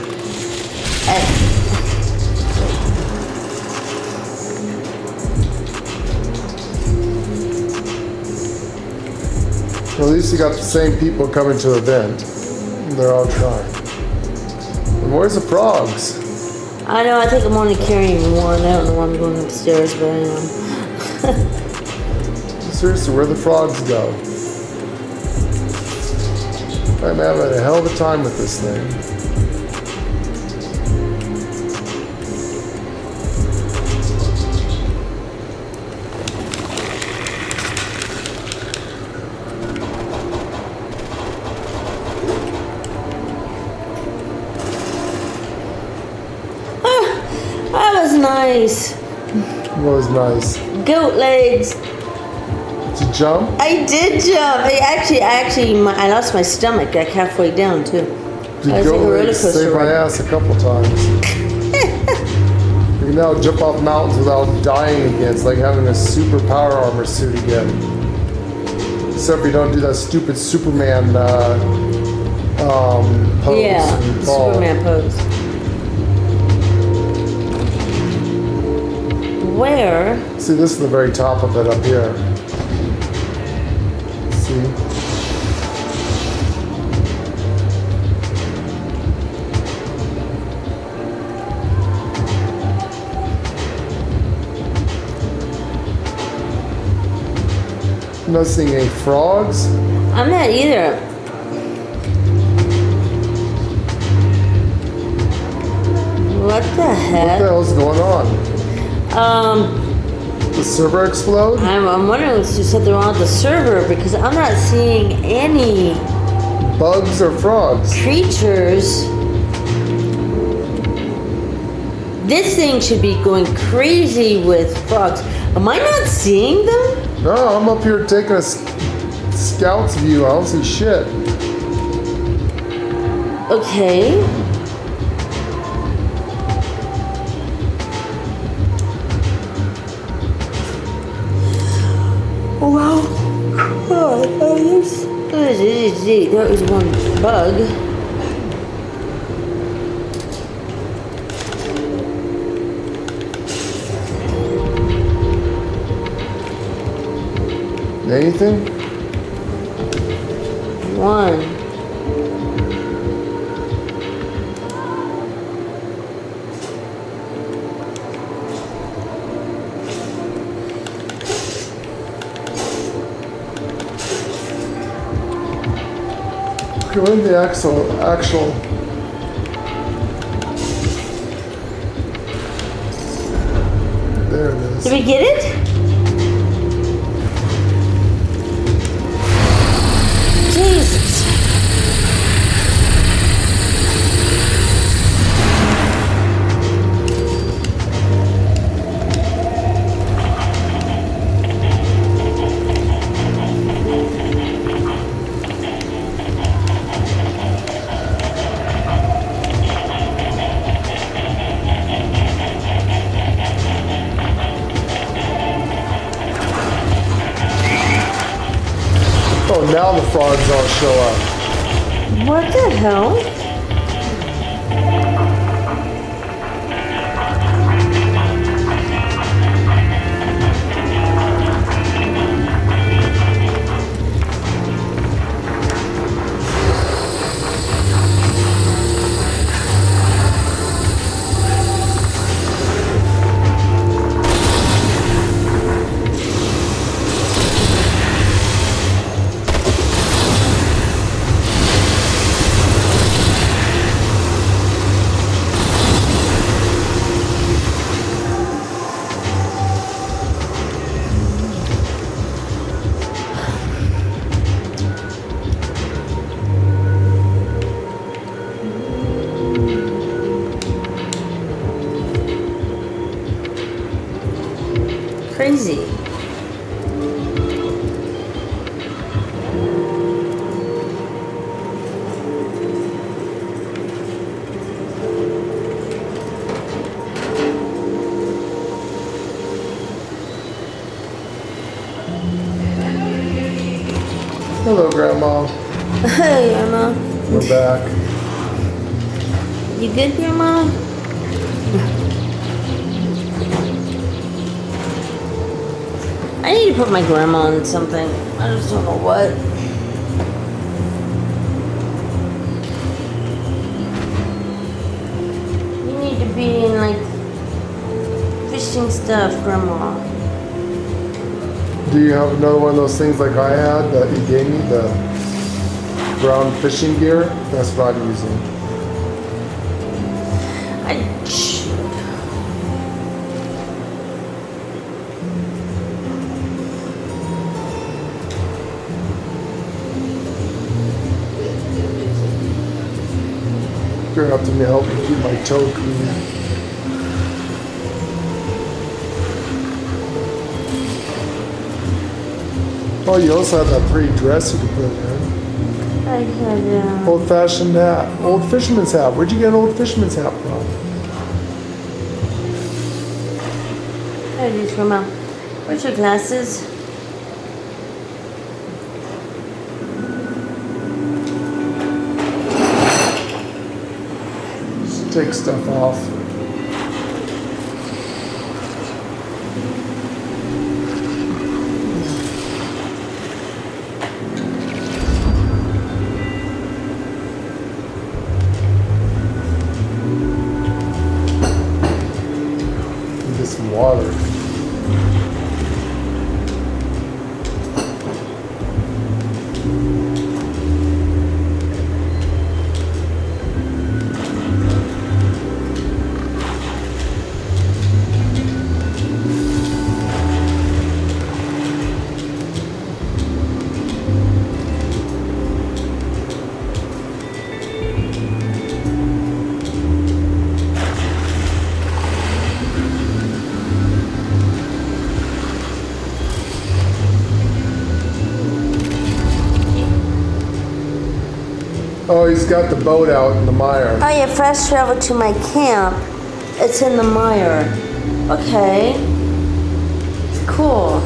Well, at least you got the same people coming to the event. They're all trying. And where's the frogs? I know, I think I'm only carrying one. I don't know why I'm going upstairs, but I am. Seriously, where'd the frogs go? I'm having a hell of a time with this thing. That was nice. It was nice. Goat legs. Did you jump? I did jump. I lost my stomach like halfway down too. Did I was go like a roller saved coaster my ride. ass a couple times. You can now jump off mountains without dying again. It's like having a super power armor suit again. Except you don't do that stupid Superman pose. Yeah, when you fall. Superman pose. Where? See, this is the very top of it up here. See? I'm not seeing any frogs. I'm not either. What the What the heck? hell's going on? The server explode? I'm wondering if there's something wrong with the server because I'm not seeing any Bugs or frogs? creatures. This thing should be going crazy with frogs. Am I not seeing them? No, I'm up here taking a scout's view. I don't see shit. Okay. Wow. God, that was one bug. Anything? One. Go in the actual. There it is. Did we get it? Jesus. Oh, now the frogs all show up. What the hell? Crazy. Hello, Grandma. Hey, Grandma. We're back. You good, Grandma? I need to put my grandma on something. I just don't know what. You need to be in like fishing stuff, Grandma. Do you have another one of those things like I had that you gave me, the brown fishing gear? That's what I'm using. I should. You're gonna have to help me keep my toe clean. Oh, you also have that pretty dress you could put in. I had, Old-fashioned hat. Old fisherman's hat. Where'd you get an old fisherman's hat from? I just from where's your glasses? Just take stuff off. Get some water. Oh, he's got the boat out in the mire. Oh, yeah, fast travel to my camp. It's in the mire. Okay. Cool.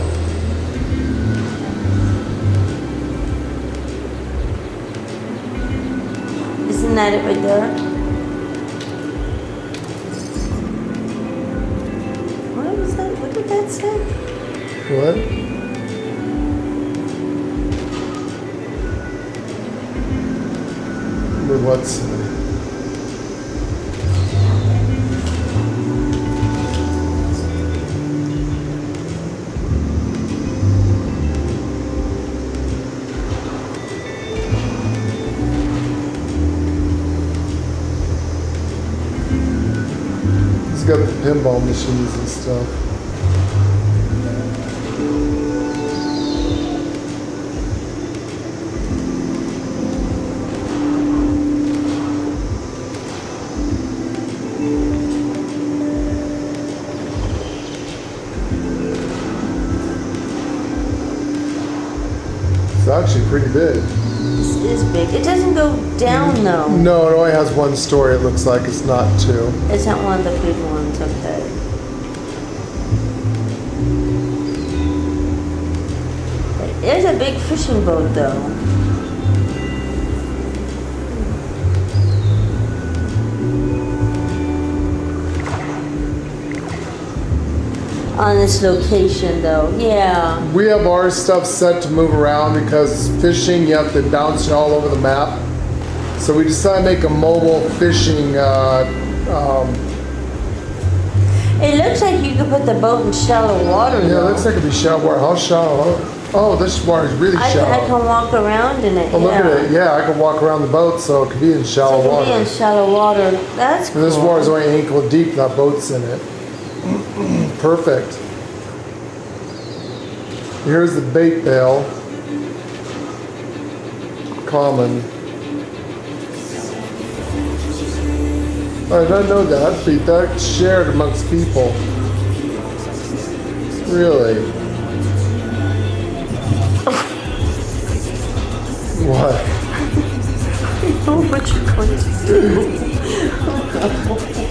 Isn't that it right there? What was that? What did that say? What? What's he's got the pinball machines and stuff. It's actually pretty big. This is big. It doesn't go down though. No, it only has one story. It looks like it's not two. It's not one of the big ones. Okay. There's a big fishing boat though. On this location though, yeah. We have our stuff set to move around because fishing, you have to bounce it all over the map. So we decided to make a mobile fishing. It looks like you could put the boat in shallow water Yeah, it though. looks like it'd be shallow water. How shallow? Oh, this water is really I shallow. can walk around in it. Oh, look yeah. at it. Yeah, I can walk around the boat, so it could be in shallow So it could water. be in shallow water. That's cool. And this water is only ankle deep. That boat's in it. Perfect. Here's the bait bale. Common. I didn't know that. That's shared amongst people. Really? What? know what you're going to do.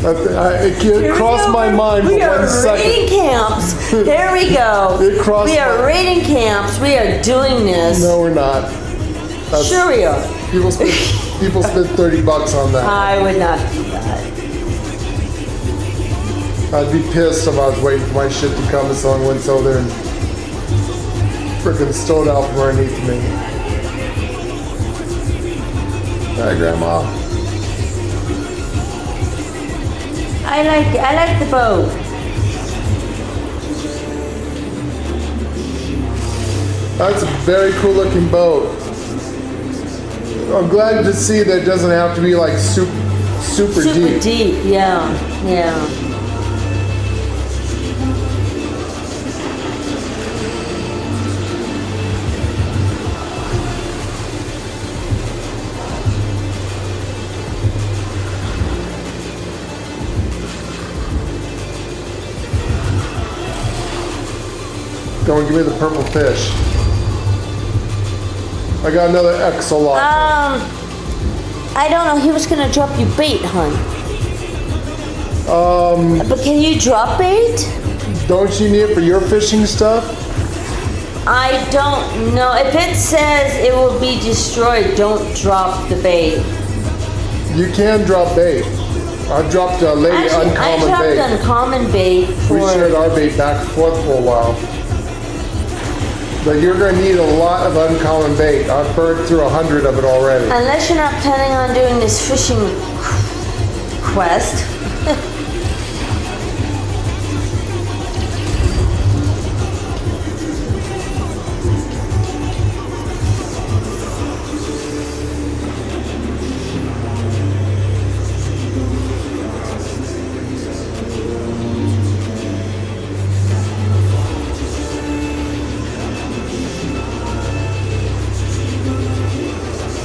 It crossed my mind for We 1 are second. raiding camps. There we go. It crossed We are my- raiding camps. We are doing this. No, we're not. That's- Sure we are. People spend $30 on that. I would not do that. I'd be pissed if I was waiting for my shit to come and someone went over there and freaking stole it out from underneath me. Hi, Grandma. I like the boat. That's a very cool looking boat. I'm glad to see that it doesn't have to be like super deep. Deep, yeah. Don't give me the purple fish. I got another axolotl. I don't know. He was gonna drop you bait, hon. But can you drop bait? Don't you need it for your fishing stuff? I don't know. If it says it will be destroyed, don't drop the bait. You can drop bait. I've dropped a lady Actually, uncommon I dropped bait. uncommon bait We for. shared our bait back and forth for a while. But you're going to need a lot of uncommon bait. I've burned through 100 of it already. Unless you're not planning on doing this fishing quest.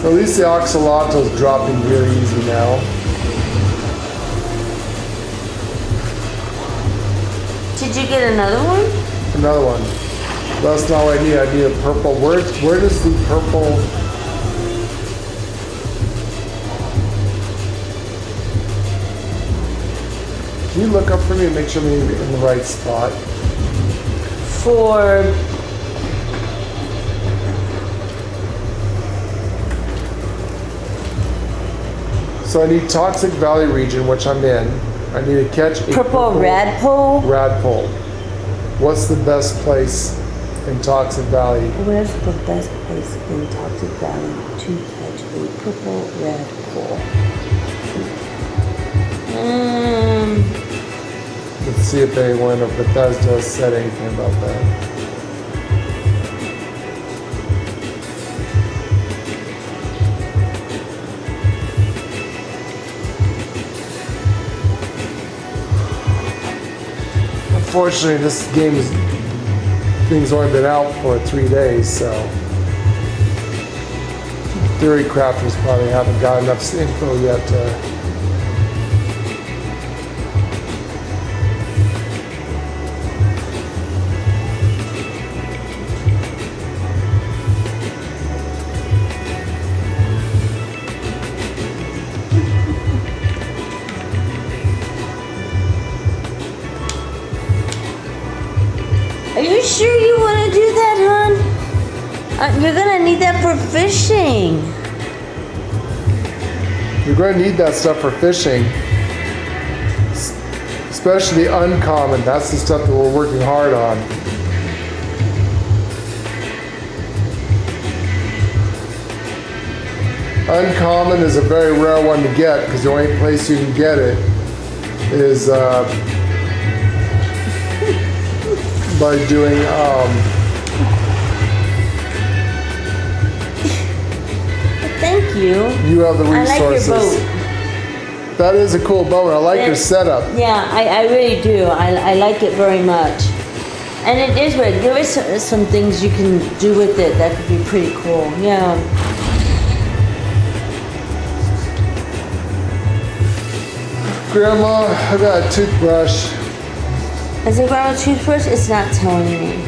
At least the axolotl is dropping really easy now. Did you get another one? Another one. That's not what I need. I need a purple. Where does the purple... Can you look up for me and make sure I'm in the right spot? For. So I need Toxic Valley region, which I'm in. I need to catch a Purple radpole? Radpole. What's the best place in Toxic Valley? Where's the best place in Toxic Valley to catch a purple radpole? Let's see if anyone of Bethesda said anything about that. Unfortunately, this thing's only been out for 3 days, so theory crafters probably haven't got enough info yet to. Are you sure you want to do that, hon? You're gonna need that for fishing. You're going to need that stuff for fishing, especially uncommon. That's the stuff that we're working hard on. Uncommon is a very rare one to get because the only place you can get it is by doing Thank you. you have the I like your resources. boat. That is a cool boat. I like your setup. Yeah, I really do. I like it very much. And it is weird. There is some things you can do with it that could be pretty cool. Yeah. Grandma, I got a toothbrush. Is it grab a toothbrush? It's not telling me.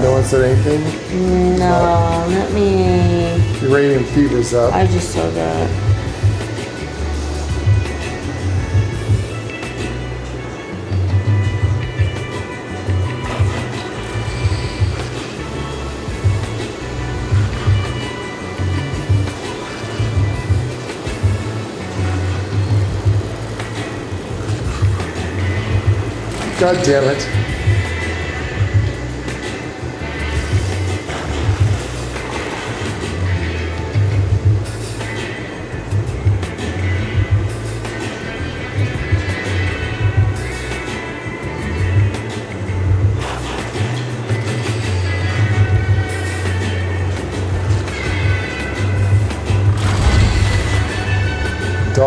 No one said anything? No, let me. Uranium fever's up. I just saw that. God damn it.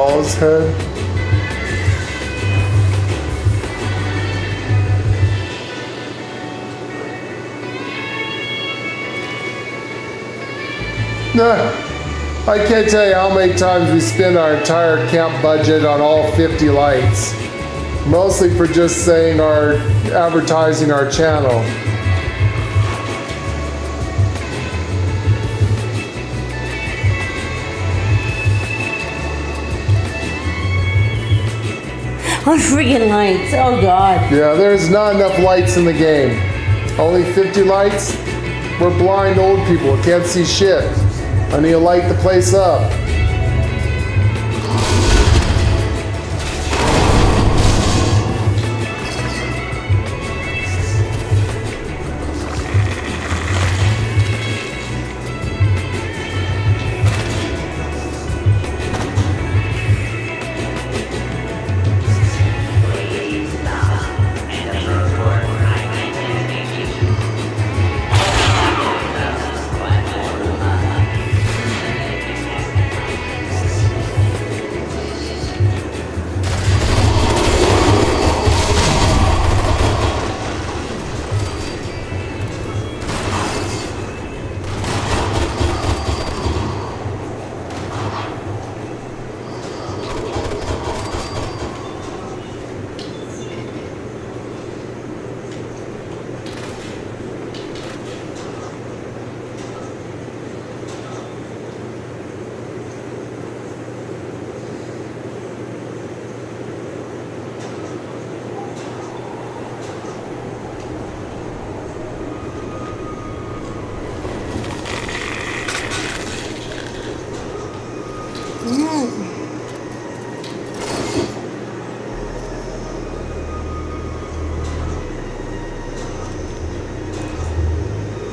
doll's head. Nah, I can't tell you how many times we spend our entire camp budget on all 50 lights. Mostly for just saying our advertising our channel. Oh, freaking lights. Oh, God. Yeah, there's not enough lights in the game. Only 50 lights? We're blind old people, can't see shit. I need to light the place up.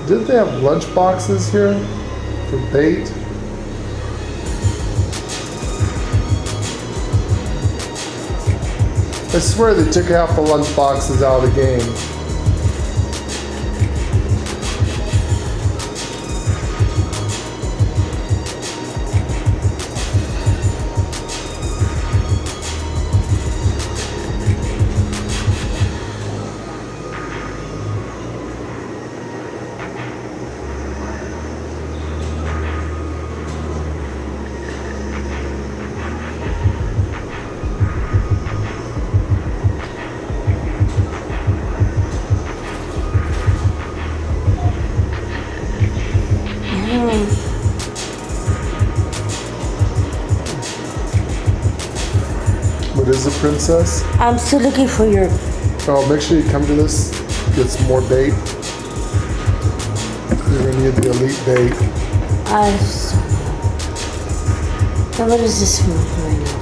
Didn't they have lunch boxes here for bait? I swear they took half the lunch boxes out of the game. What is a princess? I'm still looking for your... Oh, make sure you come to this, get some more bait. You're gonna need the elite bait. Now what is this from right now?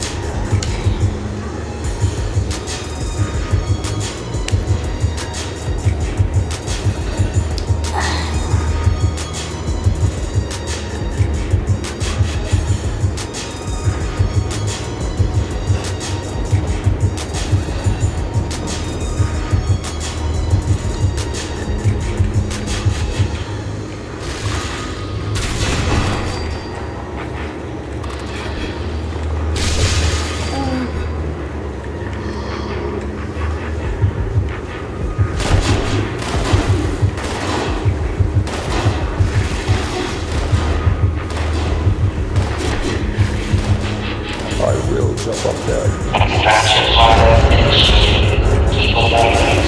Jump up there. Extraction harder initiated. Keep avoiding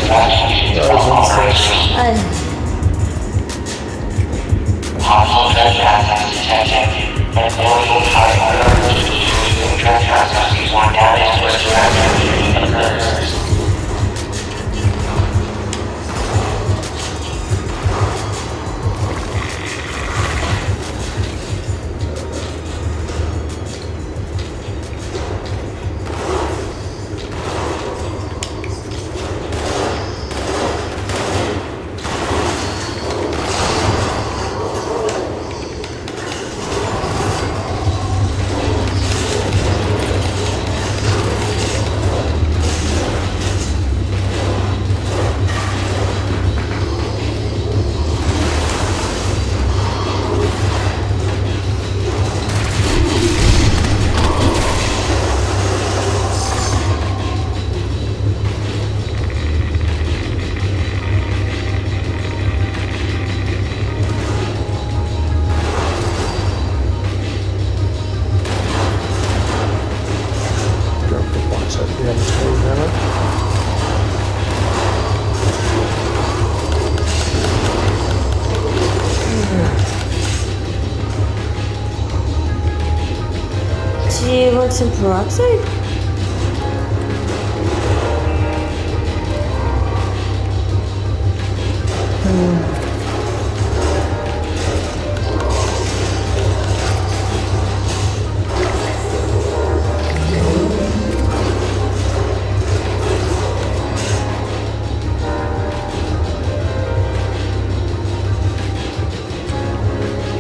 extraction. Harmful trespassers detected. Avoiding harmful trespassers. One damage was rapidly occurs. some peroxide?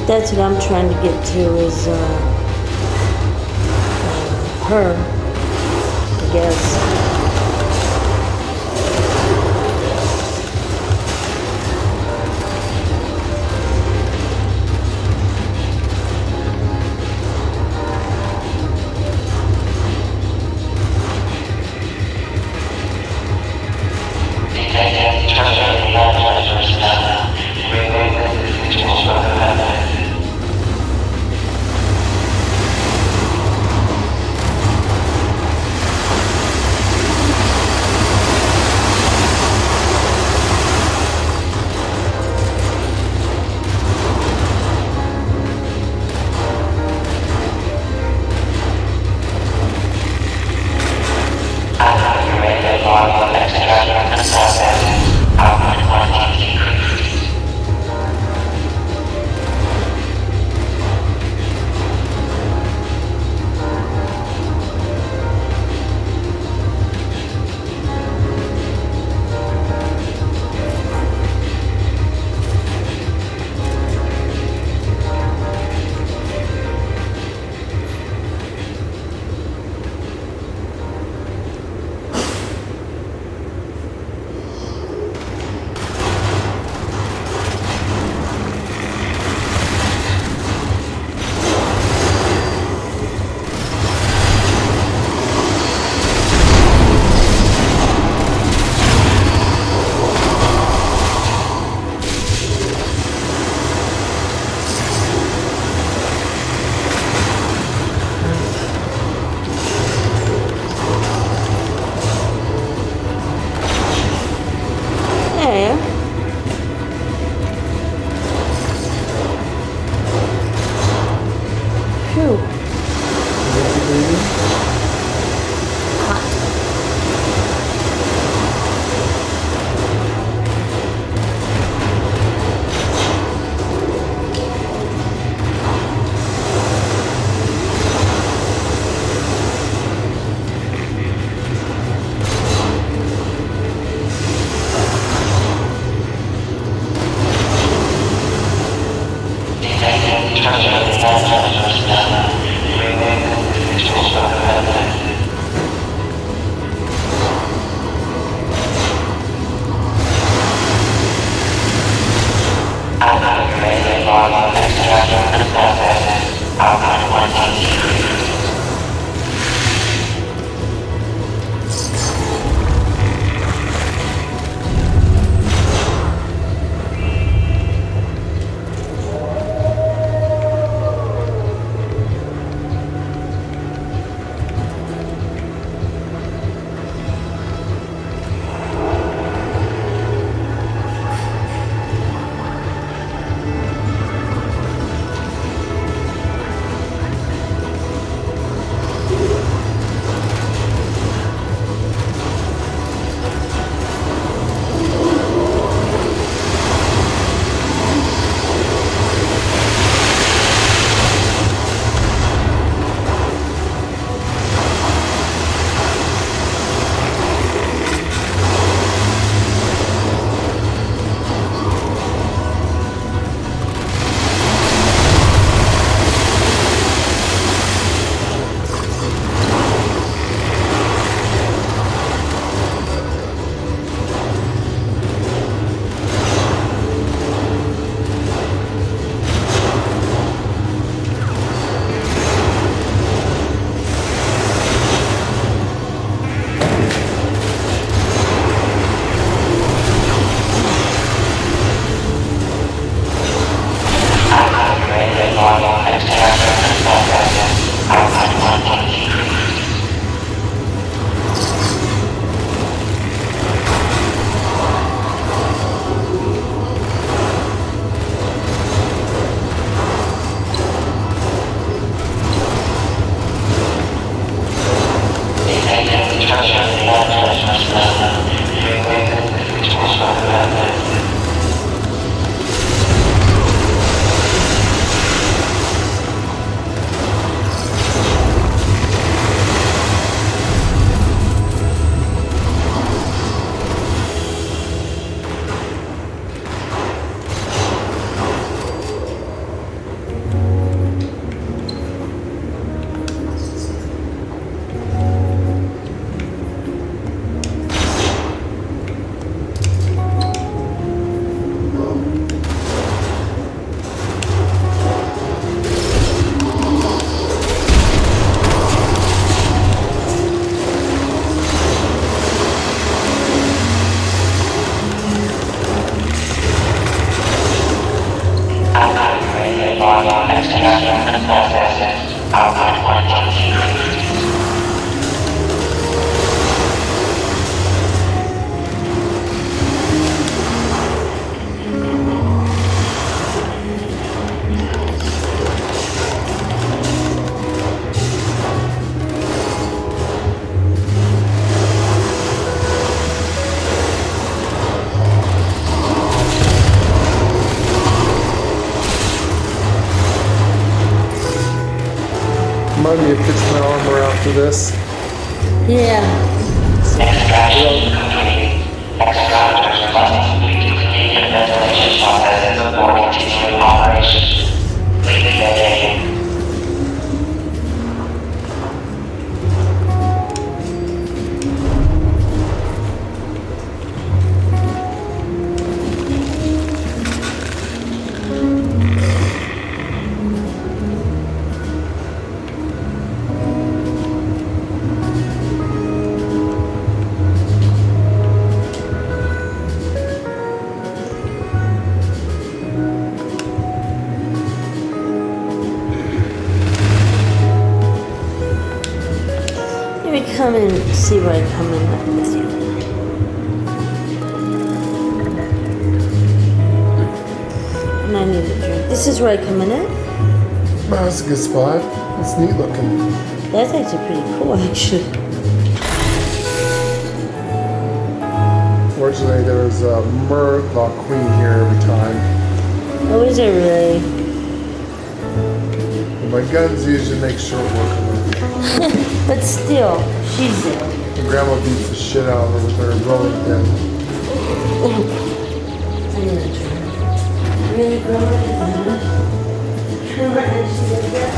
That's what I'm trying to get to is her, I guess. for this. Yeah. Extraction complete. Extractors requesting completed ventilation processes before continuing operations. Please continue. Let me come and see where I come in with you. And I need a drink. This is where I come in at? Wow, that's a good spot. It's neat looking. That's actually pretty cool, actually. Fortunately, there was a Murloc Queen here every time. Oh, is it really? And my guns usually make short work of her. But still, she's there. My grandma beats the shit out of her with her rolling pin. I need a drink. Really, Grandma? Grandma actually does that?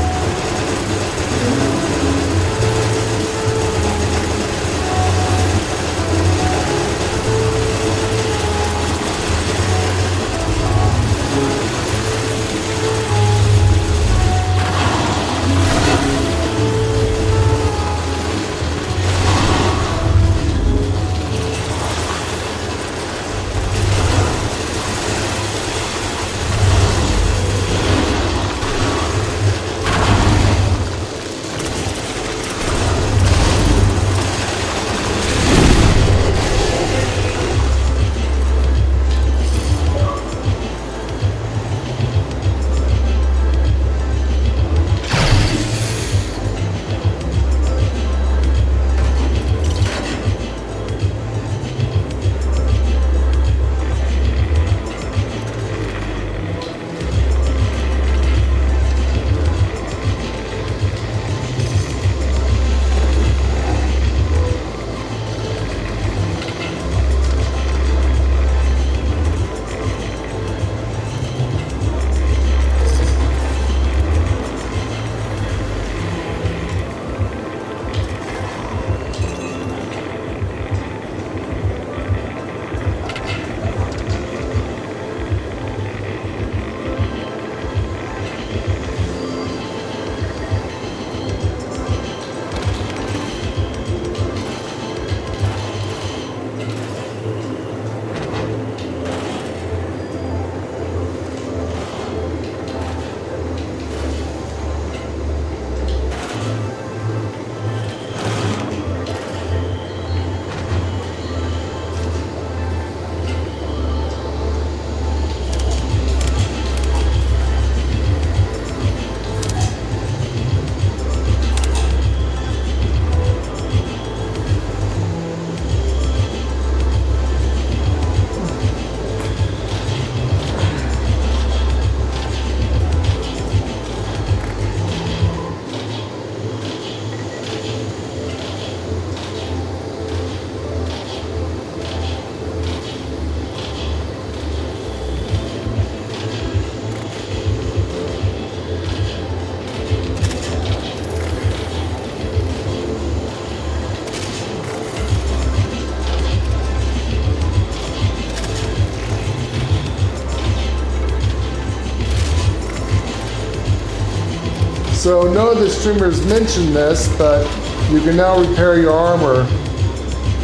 So none of the streamers mentioned this, but you can now repair your armor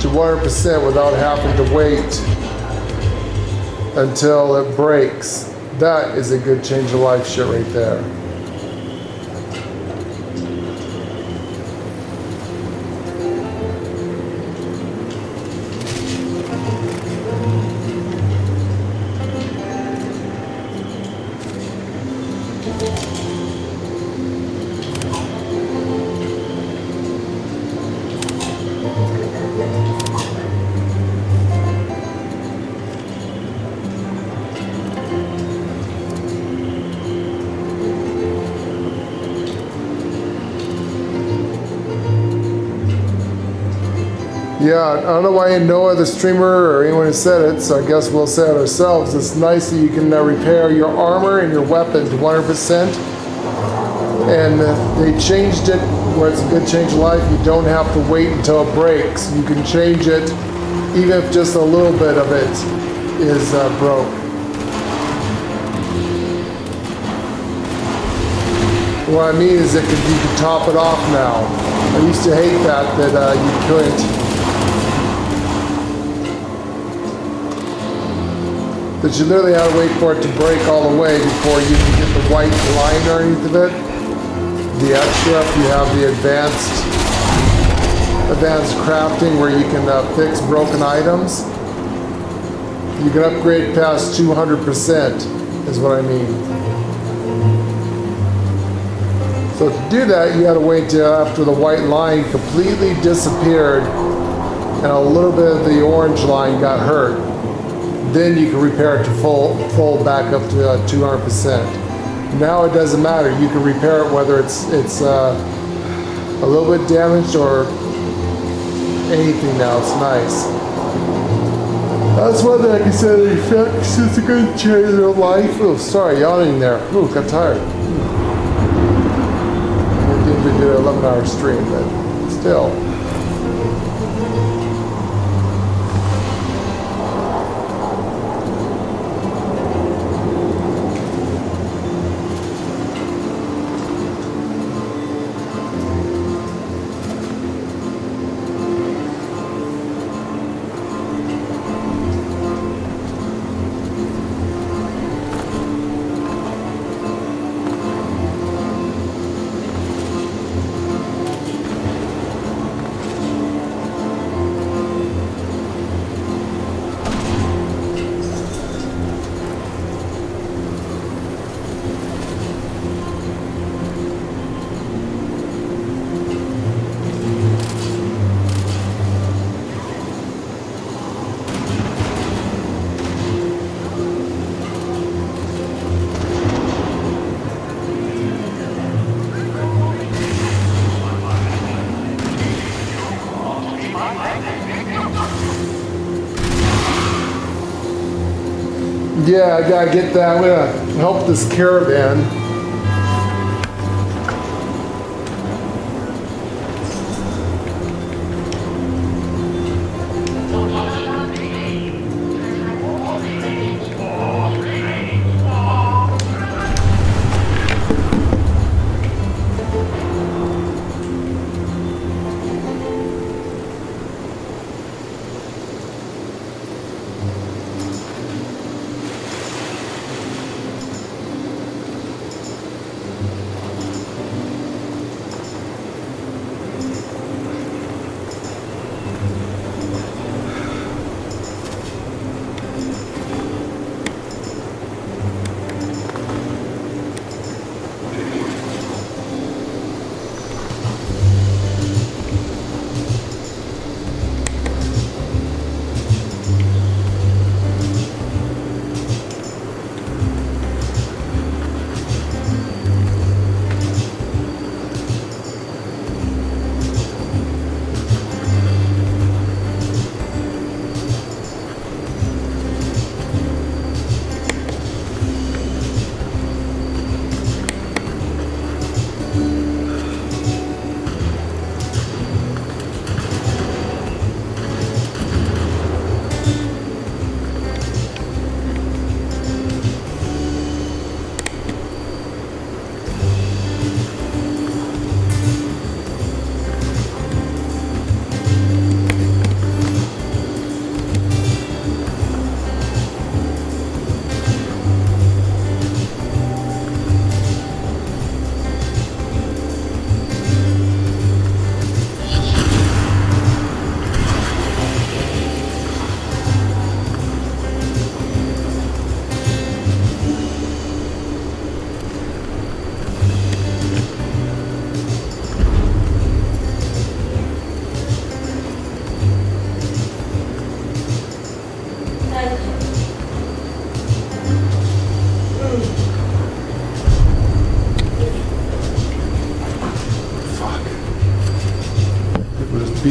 to 100% without having to wait until it breaks. That is a good change of life shit right there. Yeah, I don't know why no other streamer or anyone has said it, so I guess we'll say it ourselves. It's nice that you can repair your armor and your weapon to 100%. And they changed it where it's a good change of life. You don't have to wait until it breaks. You can change it even if just a little bit of it is broke. What I mean is that you can top it off now. I used to hate that you couldn't. That you literally had to wait for it to break all the way before you can get the white line underneath of it. The extra, if you have the advanced crafting where you can fix broken items, you can upgrade past 200% is what I mean. So to do that, you had to wait till after the white line completely disappeared and a little bit of the orange line got hurt. Then you can repair it to full back up to 200%. Now it doesn't matter. You can repair it whether it's a little bit damaged or anything now. It's nice. That's one thing I can say that effects is a good change of life. Oh, sorry, yawning there. Oh, got tired. We didn't do an 11-hour stream, but still. Yeah, I gotta get that. I'm gonna help this caravan.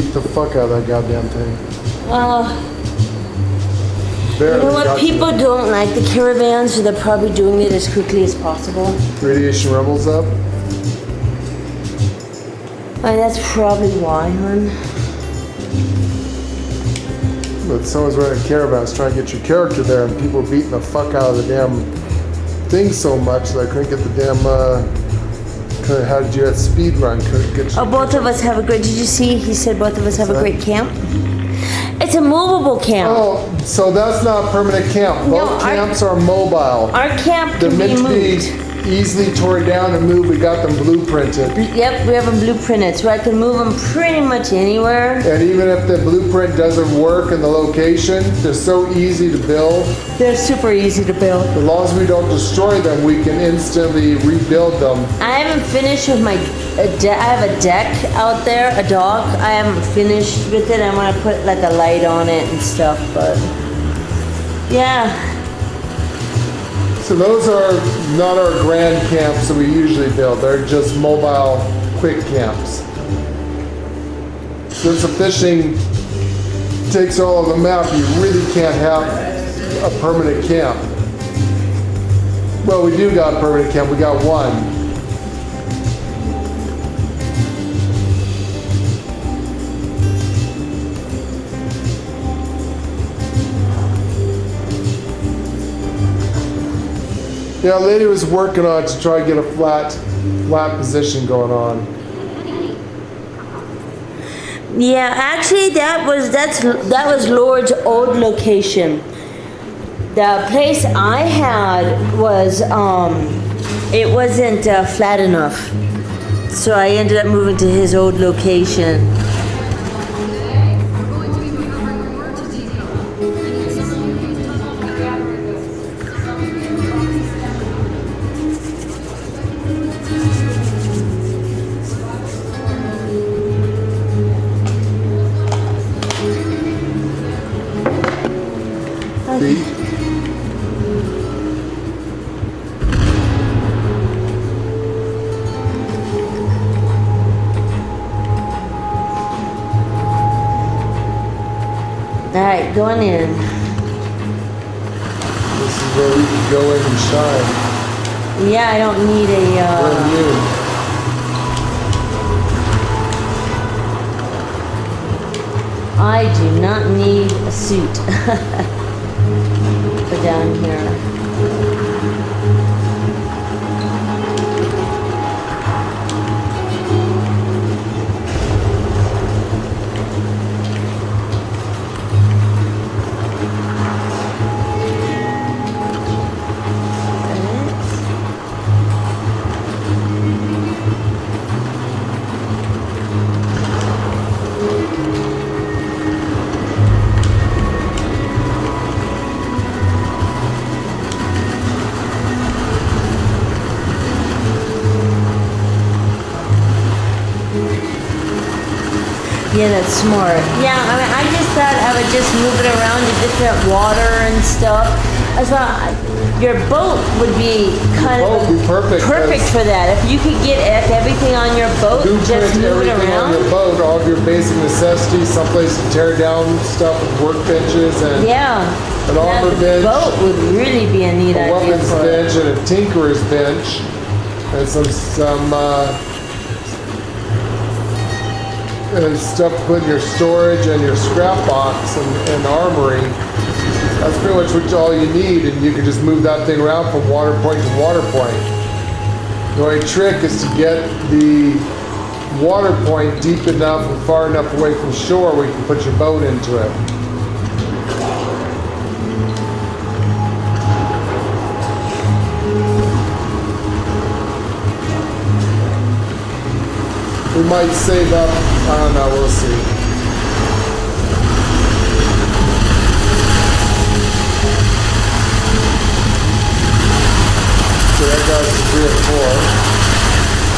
beat the fuck out of that goddamn thing. You Barely know what? got to People it. don't like the caravans, so they're probably doing it as quickly as possible. Radiation Rebels up. That's probably why, hon. But someone's running caravans trying to get your character there, and people were beating the fuck out of the damn thing so much that I couldn't get the damn. How did you at speed run? Couldn't get. Oh, both of us have a great. Did you see? He said both of us have a great camp. It's a movable camp. Oh, so that's not a permanent camp. No, Both our- camps are mobile. Our camp They're can be meant to be moved. easily tore down and moved. We got them blueprinted. Yep, we have them blueprinted, so I can move them pretty much anywhere. And even if the blueprint doesn't work in the location, they're so easy to build. They're super easy to build. As long as we don't destroy them, we can instantly rebuild them. I haven't finished with my. I have a deck out there, a dock. I haven't finished with it. I want to put like a light on it and stuff, but yeah. So those are not our grand camps that we usually build. They're just mobile, quick camps. Since the fishing takes all of the map, you really can't have a permanent camp. Well, we do got a permanent camp. We got one. Yeah, a lady was working on it to try to get a flat position going on. Yeah, actually, that was Lord's old location. The place I had was it wasn't flat enough, so I ended up moving to his old location. Feet. Alright, going in. This is where we can go in and shine. Yeah, I don't need We're a, immune. I do not need a suit for down here. Yeah, that's smart. Yeah, I mean, I just thought I would just move it around to different water and stuff. I thought your boat would be kind Boat of would be perfect, perfect for that. If you could get everything on your boat, just Blueprint move it everything on your around. boat, all of your basic necessities, someplace to tear down stuff with workbenches and Yeah. an armor the bench, boat would really be a neat a idea weapons for it. bench, and a tinkerer's bench, and some stuff to put in your storage and your scrap box and armory. That's pretty much all you need, and you can just move that thing around from water point to water point. The only trick is to get the water point deep enough and far enough away from shore where you can put your boat into it. We might save up, I don't know, we'll see. So that goes to 3 or 4.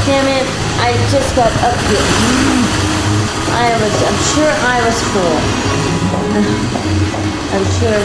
Damn it, I just got up here. I'm sure I was full. I'm sure.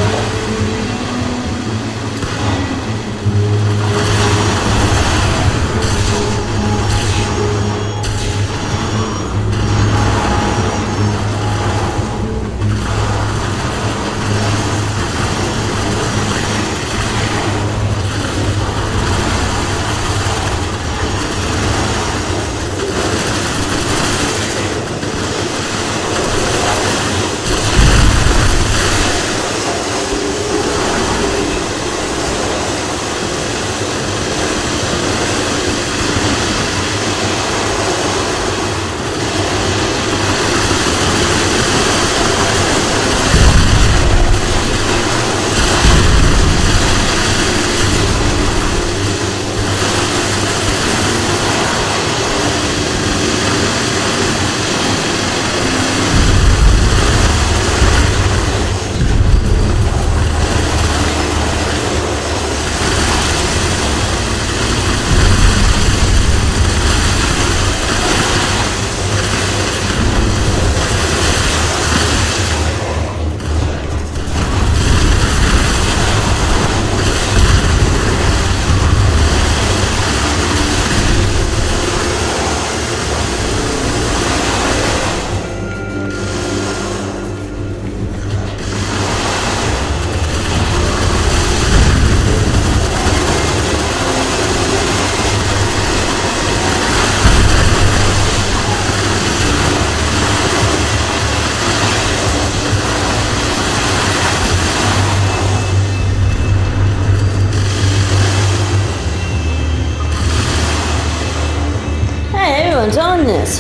Everyone's on this.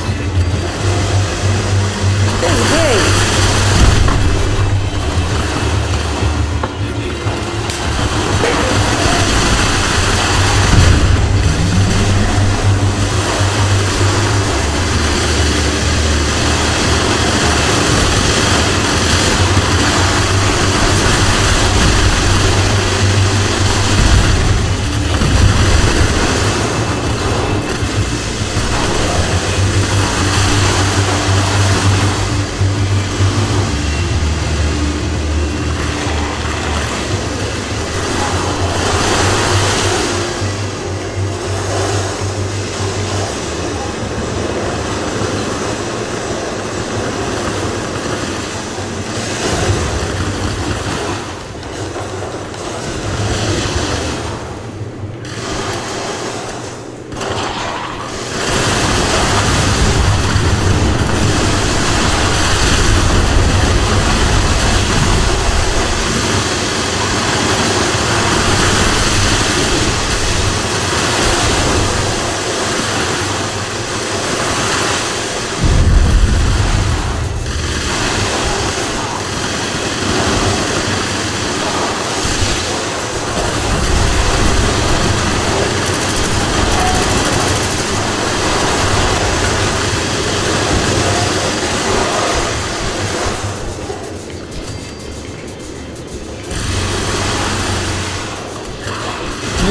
This is great.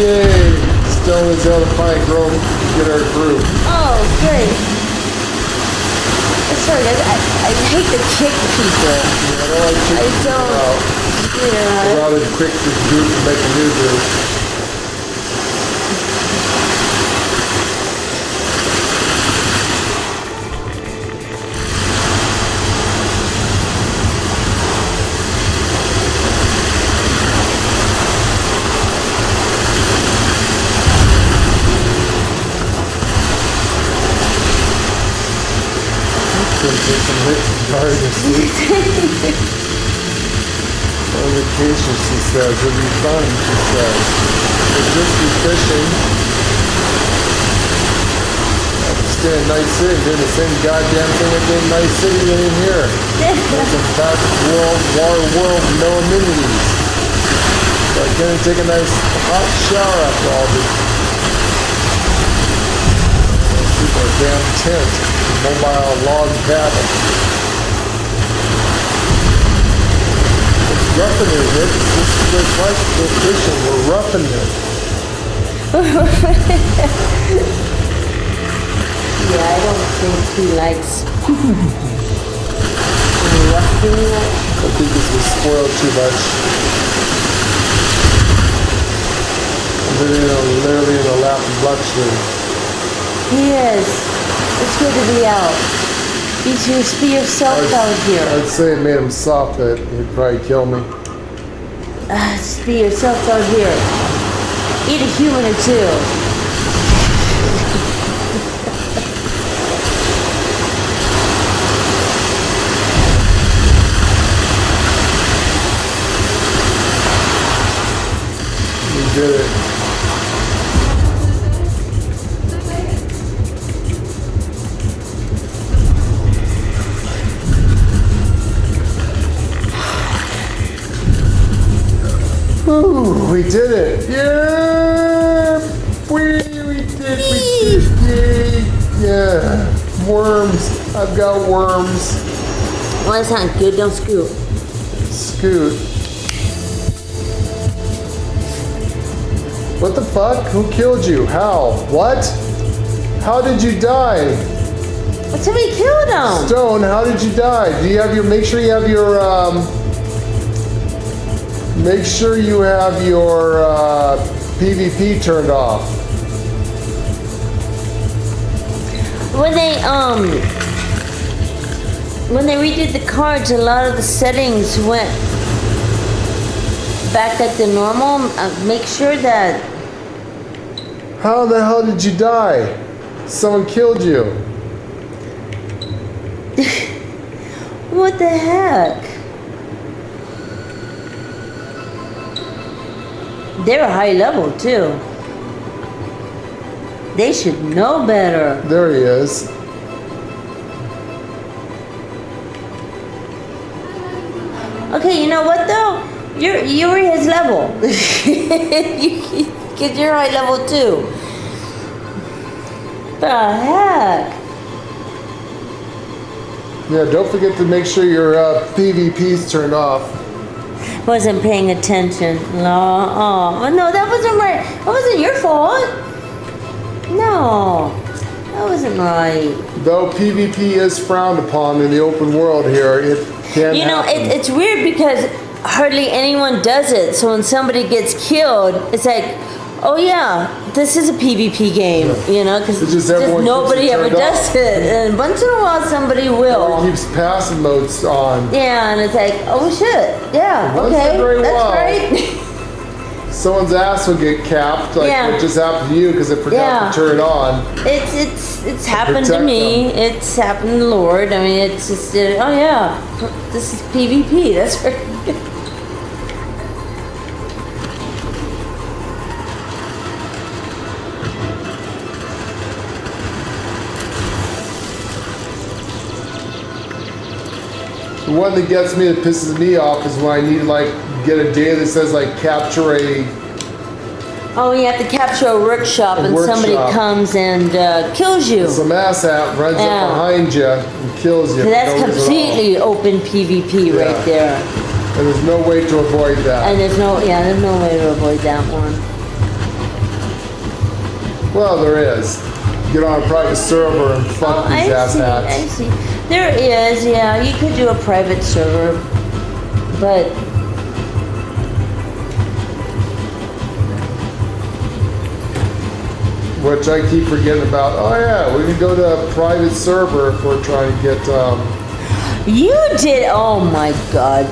Yay! Stone is out of pine grove. Get our group. Oh, great. Sorry, guys. I hate to kick people. Yeah, I don't like kicking I don't. out. Yeah. I'd rather quick the group to make a new group. Take some hits and tired to sleep. On vacation, she says. It'll be fun, she says. We'll just be fishing. I'm staying in Night City, doing the same goddamn thing I did in Night City than in here. There's some back world, no amenities. So I can't take a nice hot shower after all this. Sleep in a damn tent. Mobile log cabin. It's roughing it, Rick. This is what it's like to go fishing. We're roughing it. Yeah, I don't think he likes I think this was spoiled too much. Literally in a lap of luxury. He is. It's good to be out. Be yourself out here. I'd say it made him soft that he'd probably kill me. Just be yourself out here. Eat a human or two. You did it. Ooh, we did it! Yeah! We did! Yeah! Worms! I've got worms. Well, that's not good. Don't scoot. Scoot. What the fuck? Who killed you? How? What? How did you die? But somebody killed him. Stone, how did you die? Do you have your, make sure you have your PvP turned off. When they redid the cards, a lot of the settings went back at the normal. Make sure that. How the hell did you die? Someone killed you. What the heck? They're high level too. They should know better. There he is. Okay, you know what though? You're his level. Cause you're high level too. The heck? Yeah, don't forget to make sure your PvP's turned off. Wasn't paying attention. No, no, that wasn't right. That wasn't your fault. No, that wasn't right. Though PvP is frowned upon in the open world here, it can happen. It's weird because hardly anyone does it. So when somebody gets killed, it's like, oh yeah, this is a PvP game, you know, because It's just everyone nobody keeps it ever turned does off. it. And once in a while, somebody It will. keeps passive modes on. Yeah, and it's like, oh shit, yeah, Once okay, every that's while. right. Someone's ass will get capped, like Yeah. what just happened to you because it forgot Yeah. to turn it on. It's happened to protect me. It's happened to Lord. I mean, it's just oh yeah, this is PvP. That's right. The one that gets me, that pisses me off, is when I need to like get a data that says like capture a. Oh, you have to capture a workshop, and somebody workshop. comes and kills you. Some ass hat runs Yeah. up behind you and kills you. So for that's no reason at all. completely open PvP Yeah. right there. And there's no way to avoid that. And there's no way to avoid that one. Well, there is. Get on a private server and fuck these ass hats. I see. There is, yeah. You could do a private server, but Which I keep forgetting about. Oh yeah, we can go to a private server if we're trying to get. you did. Oh my God.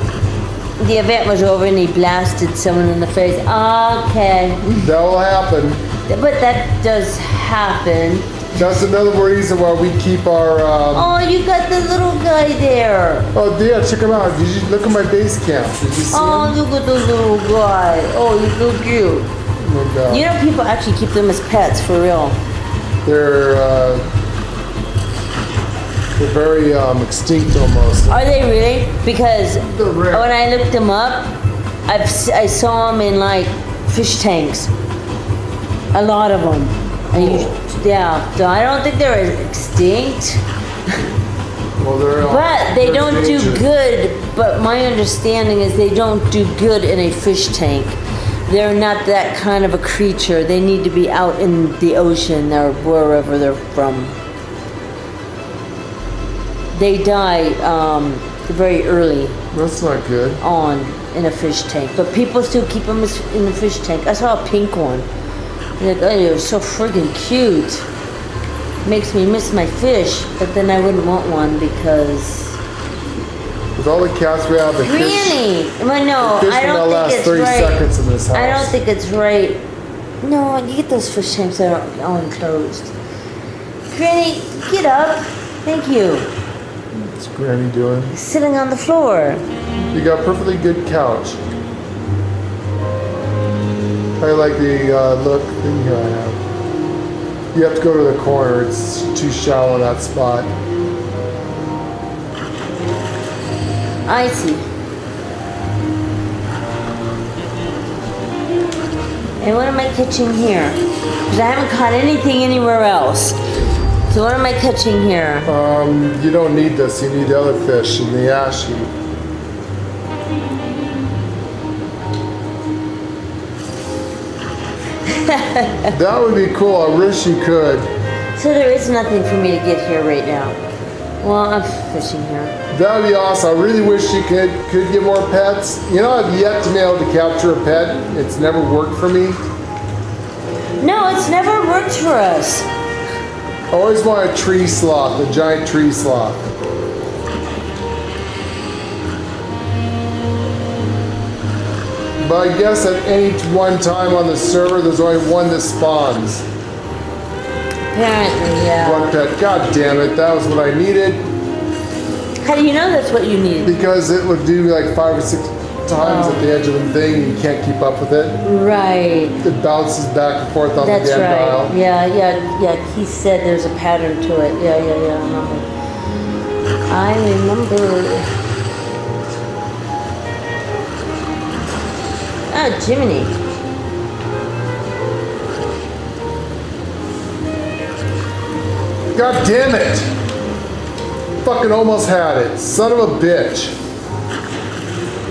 The event was over and he blasted someone in the face. Okay. That will happen. But that does happen. That's another reason why we keep our. Oh, you got the little guy there. Oh yeah, check him out. Did you look at my base camp? Did you see Oh, him? look at the little guy. Oh, he's so cute. Oh, God. You know, people actually keep them as pets for real. They're very extinct almost. Are they really? Because They're rare. when I looked them up, I saw them in like fish tanks. A lot of them. Yeah, so I don't think they're extinct. Well, they're. But they they're don't do endangered. good. But my understanding is they don't do good in a fish tank. They're not that kind of a creature. They need to be out in the ocean or wherever they're from. They die very early That's not good. on in a fish tank, but people still keep them in the fish tank. I saw a pink one. Like, oh, you're so friggin' cute. Makes me miss my fish, but then I wouldn't want one because. With all the cats we have, the fish, Really? Well, no, the fish I will don't not last think it's 30 right. seconds in this house. I don't think it's right. No, you get those fish tanks that are all enclosed. Granny, get up. Thank you. What's Granny doing? Sitting on the floor. You got a perfectly good couch. I like the look thing here I have. You have to go to the corner. It's too shallow, that spot. I see. And what am I catching here? Because I haven't caught anything anywhere else. So what am I catching here? You don't need this. You need the other fish in the ash heap. That would be cool. I wish you could. So there is nothing for me to get here right now. Well, I'm fishing here. That would be awesome. I really wish you could get more pets. You know, I've yet to be able to capture a pet. It's never worked for me. No, it's never worked for us. I always want a tree sloth, a giant tree sloth. But I guess at any one time on the server, there's only one that spawns. Apparently, yeah. One pet. God damn it, that was what I needed. How do you know that's what you need? Because it would do like 5 or 6 times at the edge of the thing, and you can't keep up with it. Right. It bounces back and forth on That's the damn right. dial. Yeah. He said there's a pattern to it. Yeah. I remember. Oh, Jiminy. God damn it! Fucking almost had it. Son of a bitch.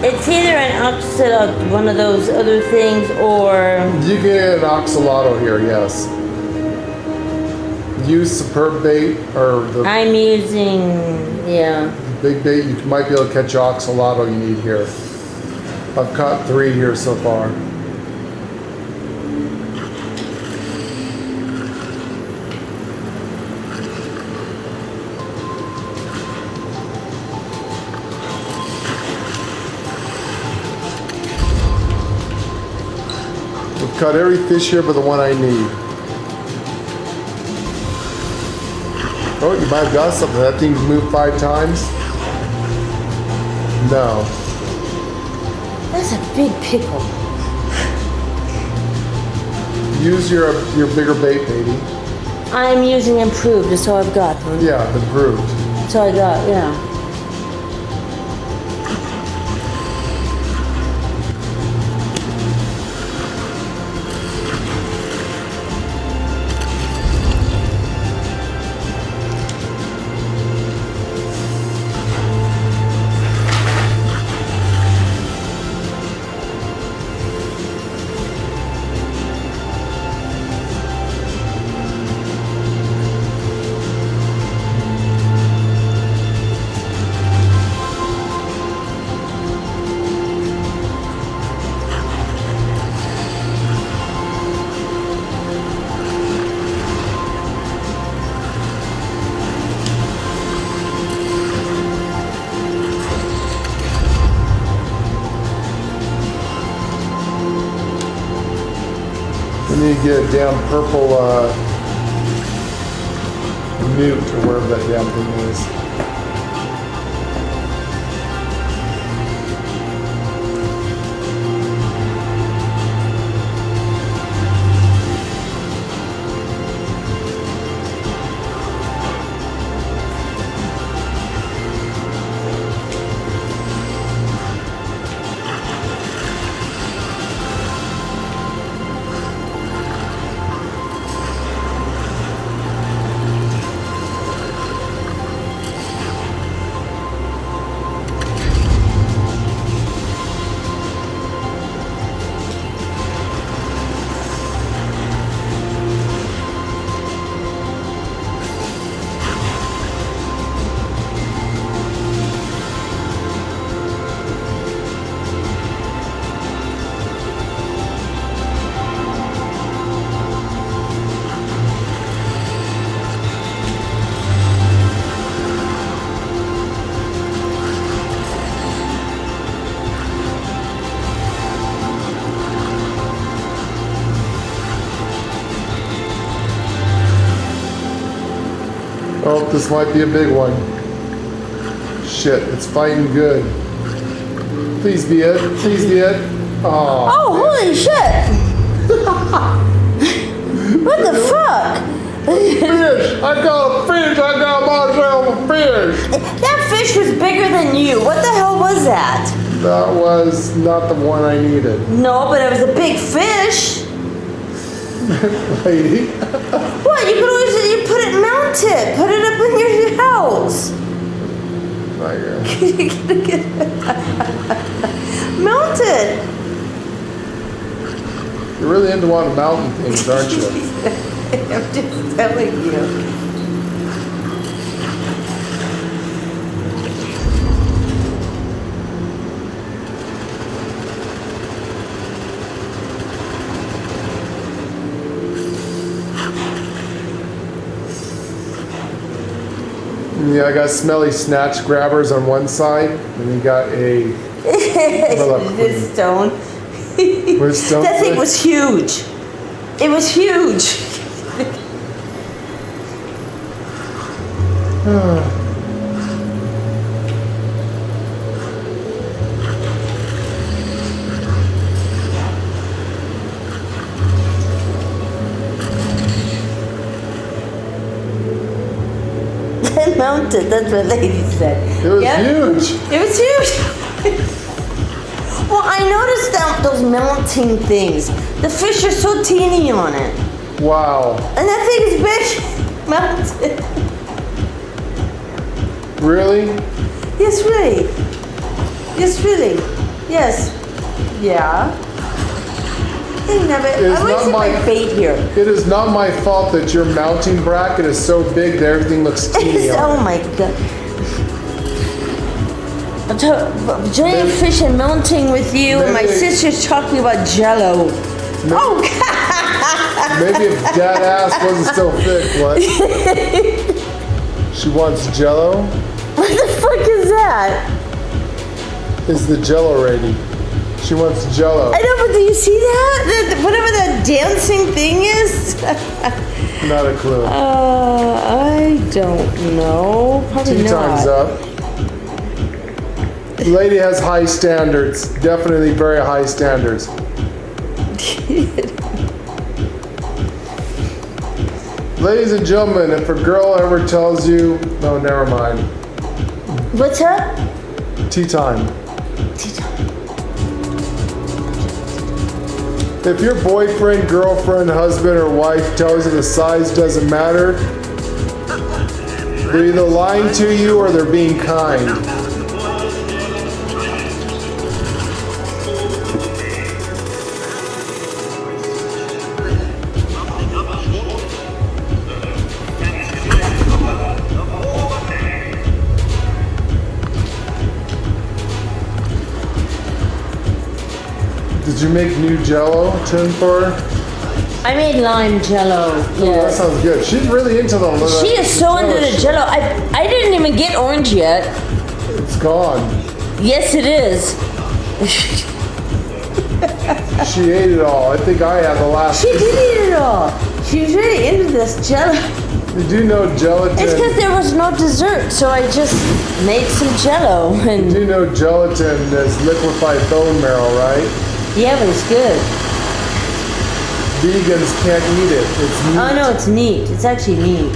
It's either an opposite of one of those other things or. You can get an oxalotl here, yes. Use superb bait or the I'm using, yeah. big bait. You might be able to catch the oxalotl you need here. I've caught 3 here so far. I've caught every fish here but the one I need. Oh, you might have got something. That thing's moved 5 times? No. That's a big pickle. Use your bigger bait, baby. I'm using improved, that's all I've got. Huh? Yeah, the brute. That's all I got, yeah. We need to get a damn purple newt or wherever that damn thing is. Oh, this might be a big one. Shit, it's fighting good. Please be it. Please be it. Oh, holy shit! What the fuck? fish! I got a fish! I got myself a fish! That fish was bigger than you. What the hell was that? That was not the one I needed. No, but it was a big fish. Lady. What? You could always put it mounted. Put it up in your house. Mounted. You're really into one of mountain things, aren't you? I'm just telling you. Yeah, I got smelly snatch grabbers on one side, and you got a This stone. With stone That thing fish? was huge. It was huge. Mounted, that's what lady said. It was Yep. huge. It was huge. Well, I noticed that those mounting things. The fish are so teeny on it. Wow. And that thing is big. Mounted. Really? Yes, really. Yes, really. Yes. Yeah. They never. It's I always not see my my- bait here. It is not my fault that your mounting bracket is so big that everything looks teeny Oh on it. my god. Giant fish and mounting with you, and my Maybe- sister's talking about Jello. Oh god! Maybe if that ass wasn't so thick, what? She wants Jello? What the fuck is that? Is the Jello lady? She wants Jello. I know, but do you see that? Whatever that dancing thing is? Not a clue. I don't know. Probably Tea not. time's up. The lady has high standards. Definitely very high standards. Ladies and gentlemen, if a girl ever tells you, no, never mind. What's up? Tea time. If your boyfriend, girlfriend, husband, or wife tells you the size doesn't matter, they're either lying to you or they're being kind. Did you make new Jello, Tim, for her? I made lime Jello. Oh, that Yes. sounds good. She's really into the. She is so into the Jello. I didn't even get orange yet. It's gone. Yes, it is. She ate it all. I think I had the last. She did eat it all. She was really into this Jello. You do know gelatin. It's because there was no dessert, so I just made some Jello. You And do know gelatin is liquefied bone marrow, right? yeah, but it's good. Vegans can't eat it. It's meat. Oh no, it's neat. It's actually neat.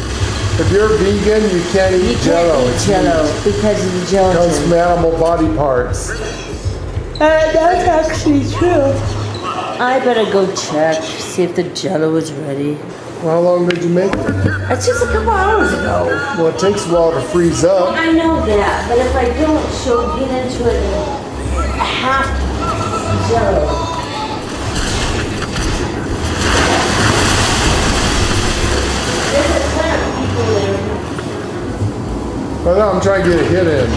If you're vegan, you can't eat You Jello. can't eat It's Jello meat. because of the It comes gelatin. from animal body parts. That's actually true. I better go check, see if the Jello is ready. Well, how long did you make it? That's just a couple hours ago. Well, it takes a while to freeze up. I know that, but if I don't, she'll get into it in a half Jello. There's a ton of people there. I know, I'm trying to get a hit in.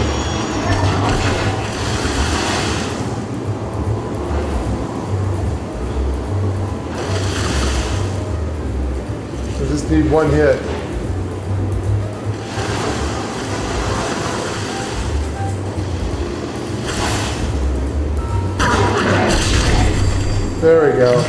I just need one hit. There we go.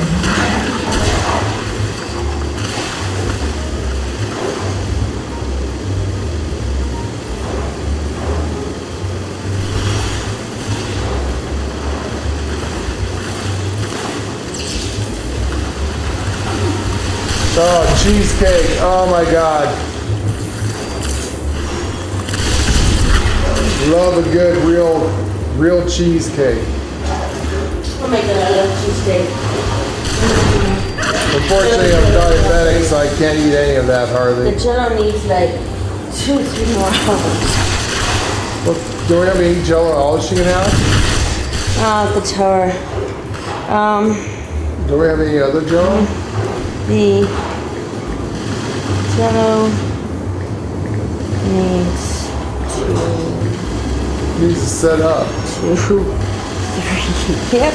Oh, cheesecake. Oh my God. Love a good real cheesecake. Oh my God, I love cheesecake. Unfortunately, I'm diabetic, so I can't eat any of that hardly. The Jello needs like 2-3 more hours. Well, do we have any Jello all she can have? Oh, the tower. Do we have any other Jello? The Jello needs Needs to set up. 2, 3, yep,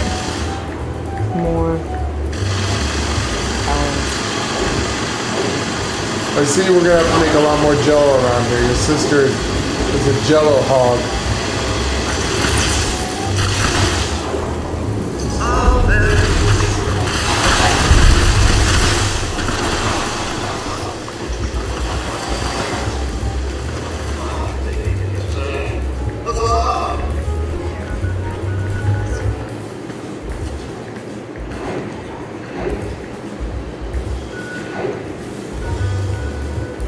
more. I see we're gonna have to make a lot more Jello around here. Your sister is a Jello hog.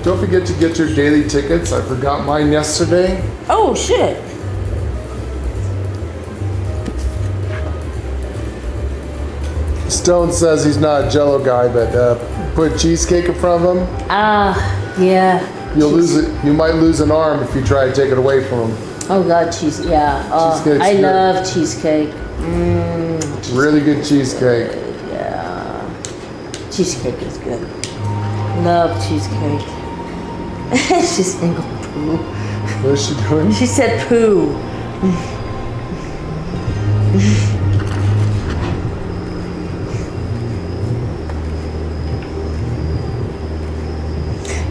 Don't forget to get your daily tickets. I forgot mine yesterday. Oh shit. Stone says he's not a Jello guy, but put cheesecake in front of him. Yeah. You'll lose it. You might lose an arm if you try to take it away from him. Oh God, cheese. Yeah. Oh, Cheesecake's I good. love cheesecake. Really good cheesecake. Yeah. Cheesecake is good. Love cheesecake. She's single poo. What is she doing? She said poo.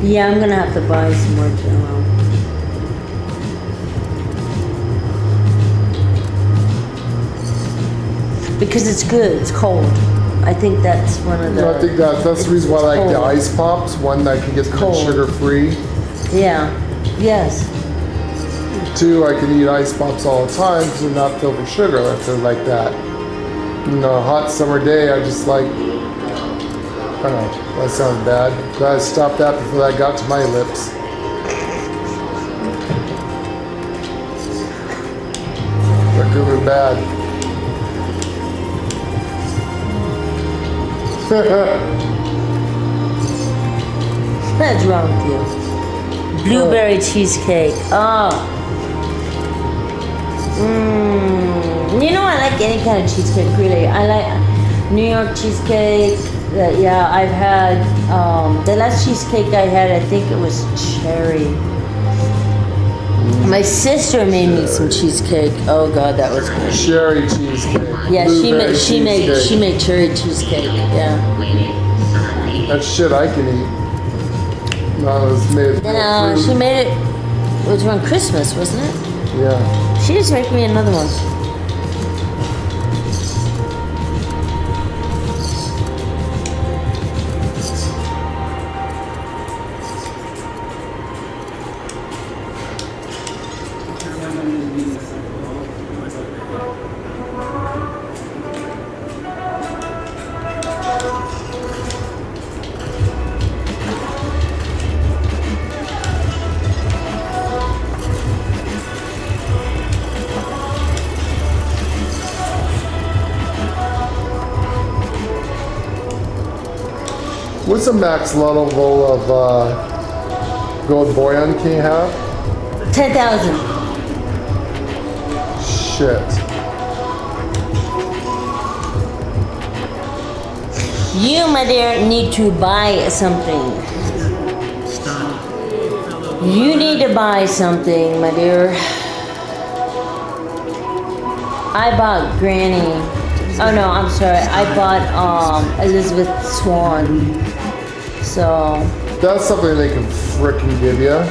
Yeah, I'm gonna have to buy some more Jello. Because it's good, it's cold. I think that's one of the... I think that's the reason why I like the cold. ice pops. One that can get Cold. sugar free. Yeah, yes. Two, I can eat ice pops all the time because they're not filled with sugar. That's it like that. You know, a hot summer day, I just like... I don't know, that sounds bad. Glad I stopped that before that got to my lips. That could be bad. What's wrong with you? Blueberry cheesecake. Oh. You know, I like any kind of cheesecake, really. I like New York cheesecake. Yeah, I've had, the last cheesecake I had, I think it was cherry. My sister made me some cheesecake. Oh God, that was good. Cherry cheesecake. Yeah, Blueberry she made cherry cheesecake. Yeah. That's shit I can eat. No, it was made. Then she made it. It was around Christmas, wasn't it? Yeah. She just make me another one. What's the max level of Gold Boyan can you have? 10,000. Shit. You, my dear, need to buy something. You need to buy something, my dear. I bought Granny. Oh no, I'm sorry. I bought Elizabeth Swan. So That's something they can frickin' give you.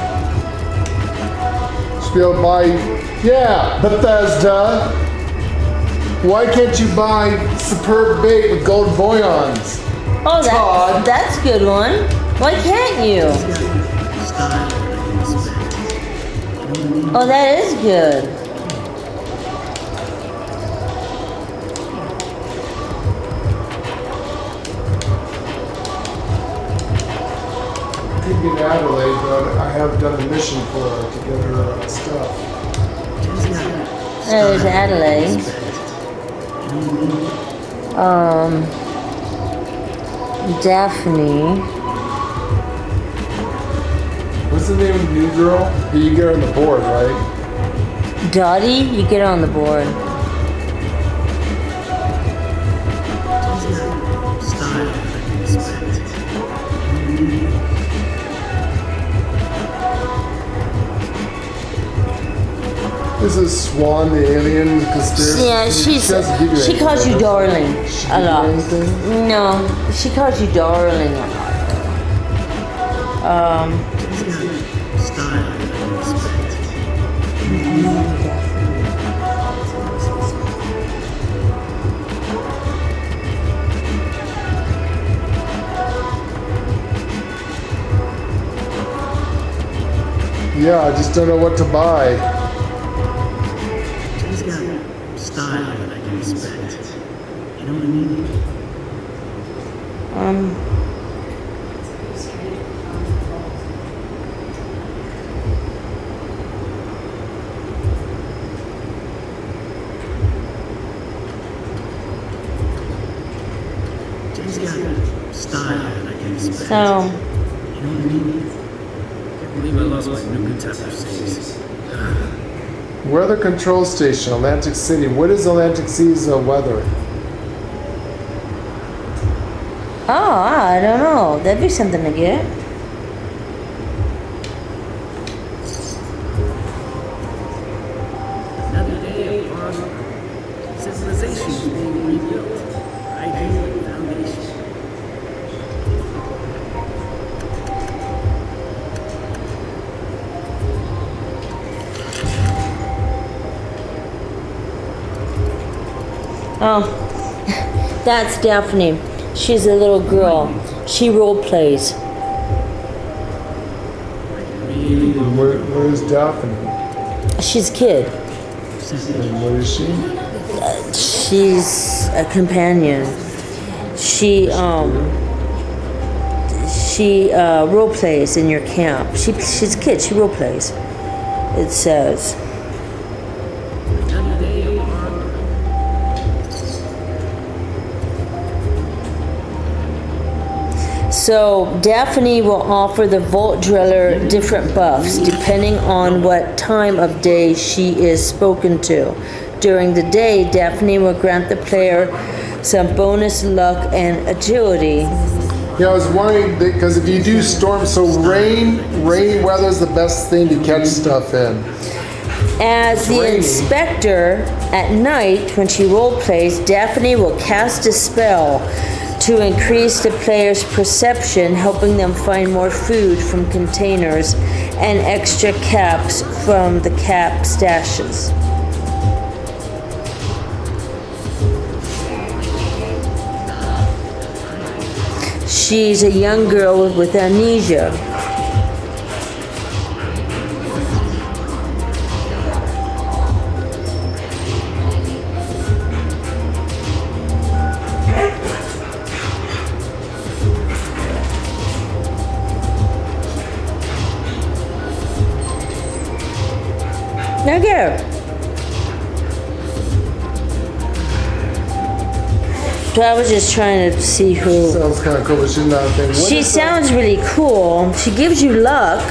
Should be able to buy, yeah, Bethesda. Why can't you buy Superb Bait with Gold Boyons? oh, Todd. that's a good one. Why can't you? Oh, that is good. have done the mission for her to get her stuff. There's Adelaide. Daphne. What's the name of the new girl? You get her on the board, right? Dottie, you get on the board. This is Swan, the alien conspiracy. Yeah, she calls you darling a lot. No, she calls you darling a lot. Yeah, I just don't know what to buy. She's got style that I can respect. You know what I mean? She's got style that I can respect. So, You know what I mean? I believe I lost my new guitar savings. Weather control station, Atlantic City. What is Atlantic City's weather? oh, I don't know. That'd be something to get. Another day upon civilization is being rebuilt. Ideal foundation. Oh, that's Daphne. She's a little girl. She role plays. Where's Daphne? She's a kid. And what is she? She's a companion. She role plays in your camp. She's a kid. She role plays. It says. Another day upon So Daphne will offer the Vault Driller different buffs depending on what time of day she is spoken to. During the day, Daphne will grant the player some bonus luck and agility. Yeah, I was wondering because if you do storm, so rainy weather is the best thing to catch stuff in. As the Rainy. inspector at night, when she role plays, Daphne will cast a spell to increase the player's perception, helping them find more food from containers and extra caps from the cap stashes. She's a young girl with amnesia. Now go. So I was just trying to see who. Sounds kind of cool, but she's not a thing. What She is sounds really cool. She gives you luck.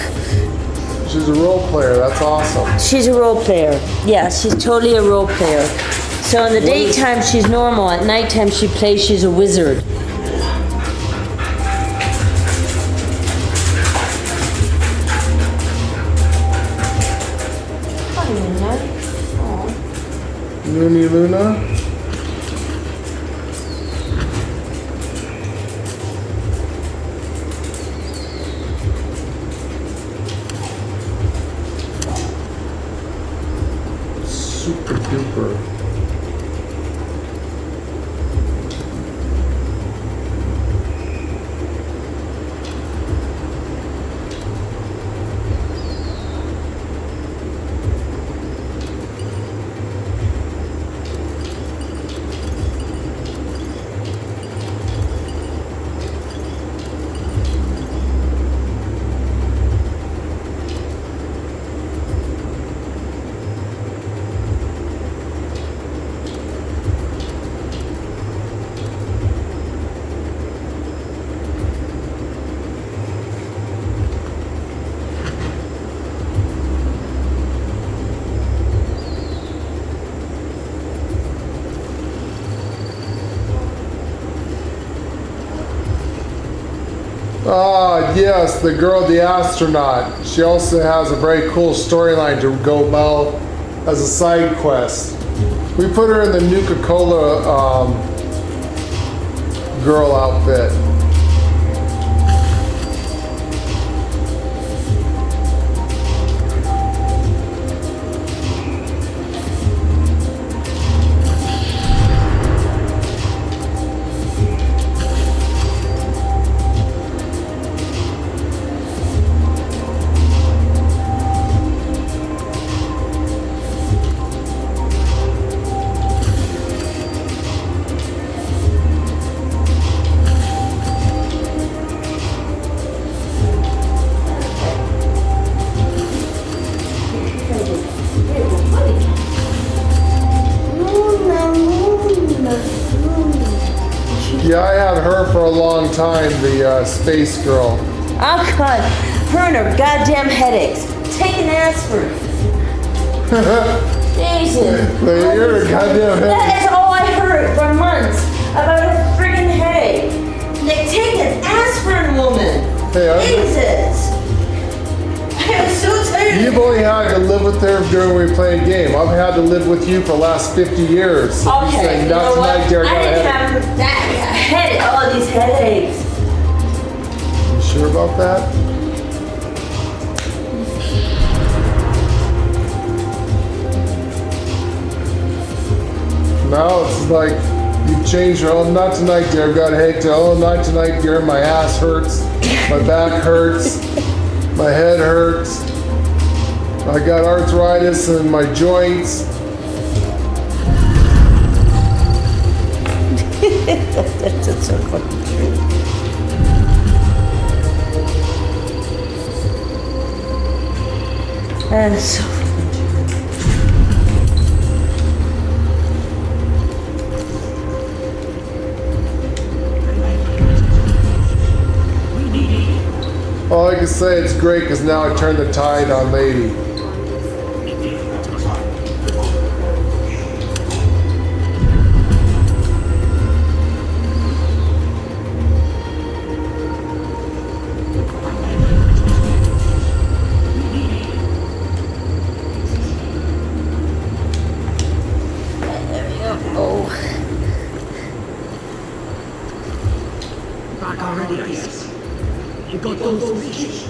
She's a role player. That's awesome. She's a role player. Yeah, she's totally a role player. So in the daytime, she's normal. At nighttime, she plays she's a wizard. Looney Luna. Super duper. Ah, yes, the girl, the astronaut. She also has a very cool storyline to go well as a side quest. We put her in the Nuka-Cola girl outfit. Yeah, I had her for a long time, the space girl. Oh God, her and her goddamn headaches. Take an aspirin. Jesus. You're a goddamn headache. That is all I heard for months about a friggin' headache. Like, take an aspirin, woman. Hey, Jesus. I was so tired. you've only had to live with her during when we play a game. I've had to live with you for the last 50 years. So you're Okay, saying, you not know what? tonight, Derek. I didn't have that headache, all these headaches. You sure about that? Now it's like you've changed your own. Not tonight, dear. I've got a headache. Oh, not tonight, dear. My ass hurts. My back hurts. My head hurts. I got arthritis in my joints. That's so fucking true. That is so fucking true. All I can say, it's great because now I turned the tide on Lady. Back already, I guess. You got those missions?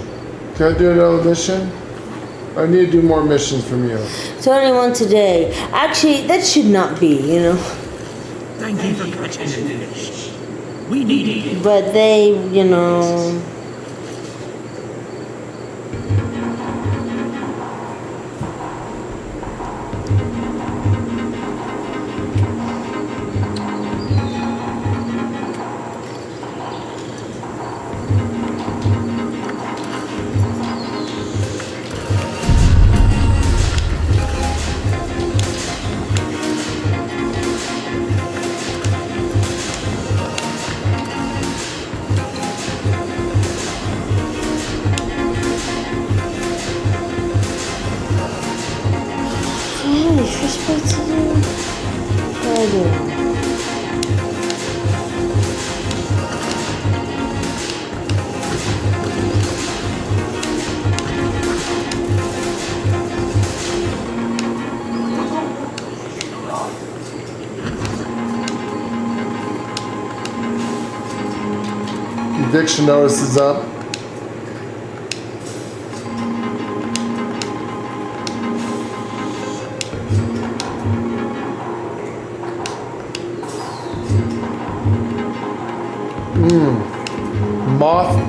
Can I do another mission? I need to do more missions from you. It's only one today. Actually, that should not be, you know. Thank you for catching the fish. We need it. But they, you know. Fish bites to do? What do I do? Eviction notice is up.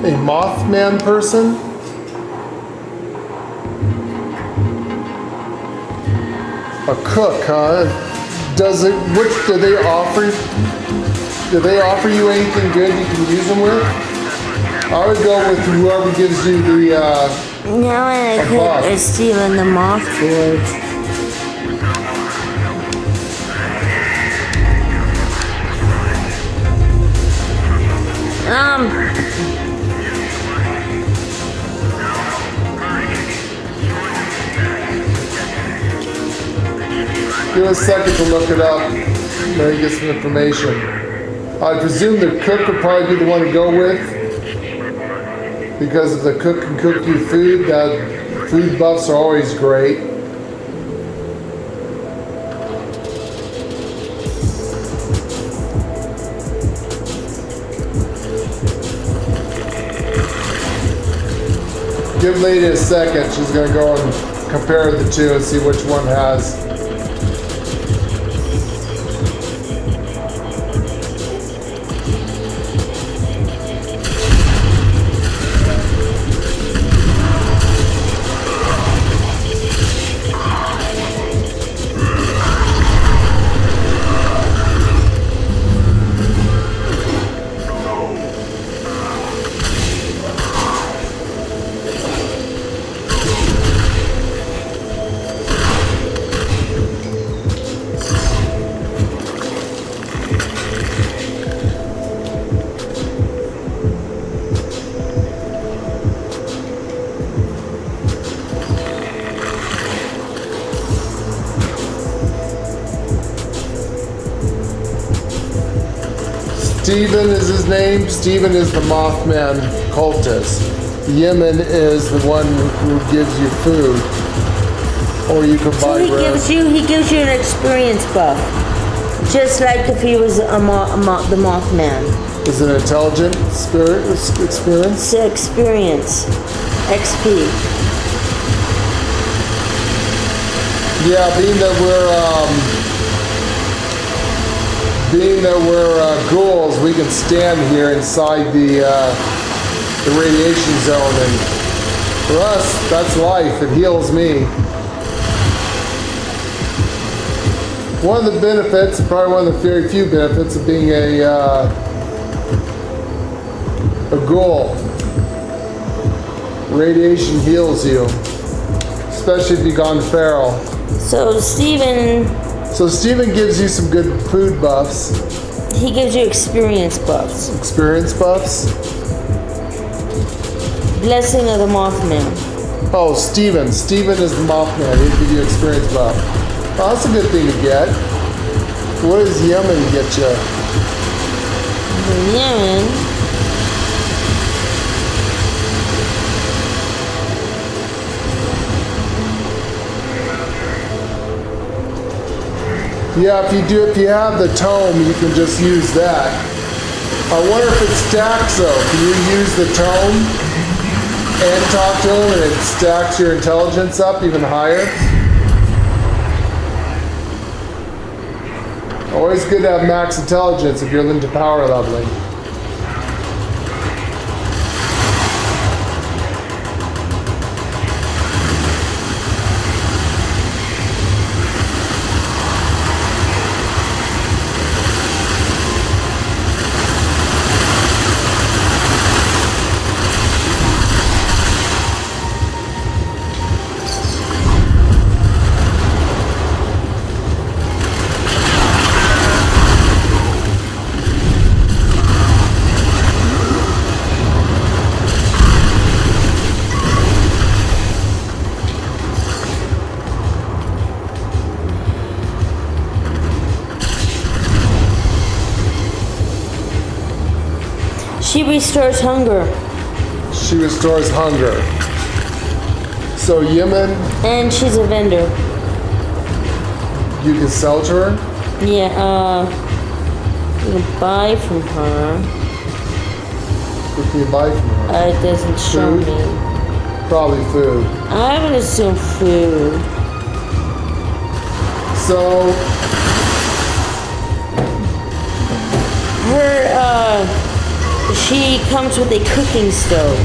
A Mothman person? A cook, huh? Does it, which, do they offer you anything good you can use them with? I would go with whoever gives you the, Now I cook is stealing the moth board. Give us a second to look it up. Maybe get some information. I presume the cook would probably be the one to go with. because of the cook and cook you food. That food buffs are always great. Give Lady a second. She's going to go and compare the two and see which one has. Steven is his name. Steven is the Mothman cultist. Yemen is the one who gives you food. Or you can buy he gives you an experience buff. Just like if he was the Mothman. Is it an intelligent experience? It's experience. XP. Yeah, being that we're ghouls, we can stand here inside the radiation zone, and for us, that's life. It heals me. One of the benefits, probably one of the very few benefits of being a ghoul, radiation heals you, especially if you've gone feral. So Steven gives you some good food buffs. He gives you experience buffs. Experience buffs? Blessing of the Mothman. Oh, Steven. Steven is the Mothman. He'll give you experience buff. Oh, that's a good thing to get. What does Yemen get you? Yemen? Yeah, if you have the tome, you can just use that. I wonder if it stacks though. Can you use the tome and talk to him and it stacks your intelligence up even higher? Always good to have max intelligence if you're into power leveling. She restores hunger. She restores hunger. So Yemen. And she's a vendor. You can sell to her? Yeah, you can buy from her. What can you buy from her? It doesn't show Food? me. Probably food. I would assume food. So she comes with a cooking stove.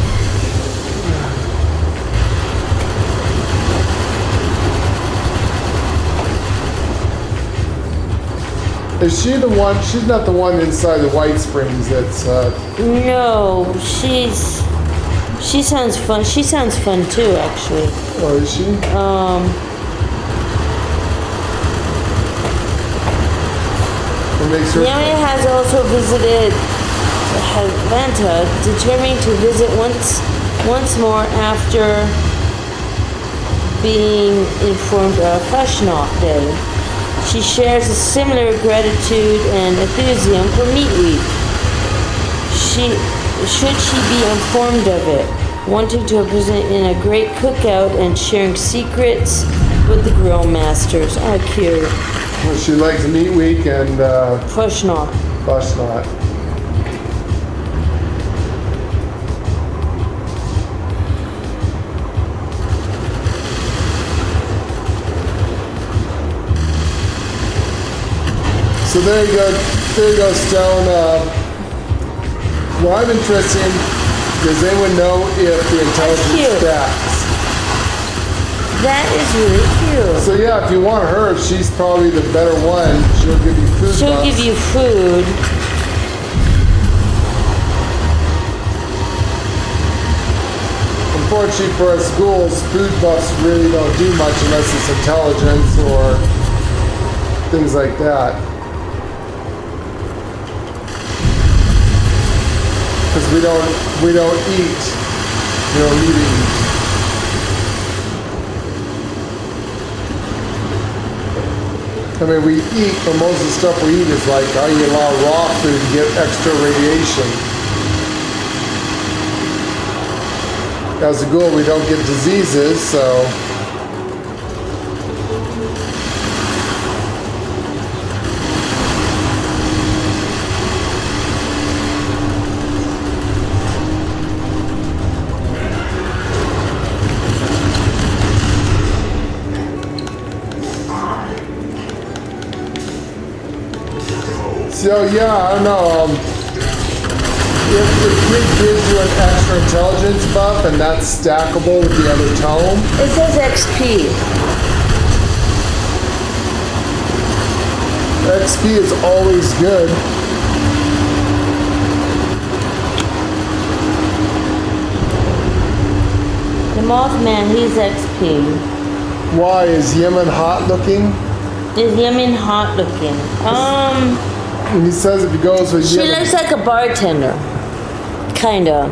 Is she the one? She's not the one inside the White Springs that's... No, she sounds fun. She sounds fun too, actually. Oh, is she? What makes her... Yami has also visited Atlanta, determining to visit once more after being informed of Fashion Off Day. She shares a similar gratitude and enthusiasm for Meat Week. Should she be informed of it? wanting to present in a great cookout and sharing secrets with the grill masters. Oh, cute. Well, she likes meat week and Push not. bus knot. So there you go, Stone. Well, I'm interested in, does anyone know if the intelligence cute. stacks? That is really cute. So yeah, if you want her, she's probably the better one. She'll give you food She'll bucks. give you food. Unfortunately for us schools, food buffs really don't do much unless it's intelligence or things like that. Because we don't eat, eating. I mean, we eat, but most of the stuff we eat is like, you allow raw food to get extra radiation. As a ghoul, we don't get diseases, so. So yeah, I don't know. If the kid gives you an extra intelligence buff and that's stackable with the other tome, It says XP. XP is always good. The Mothman, he's XP. Why is Yemen hot looking? Is Yemen hot looking? And he says if he goes with She Yemen. looks like a bartender. Kinda.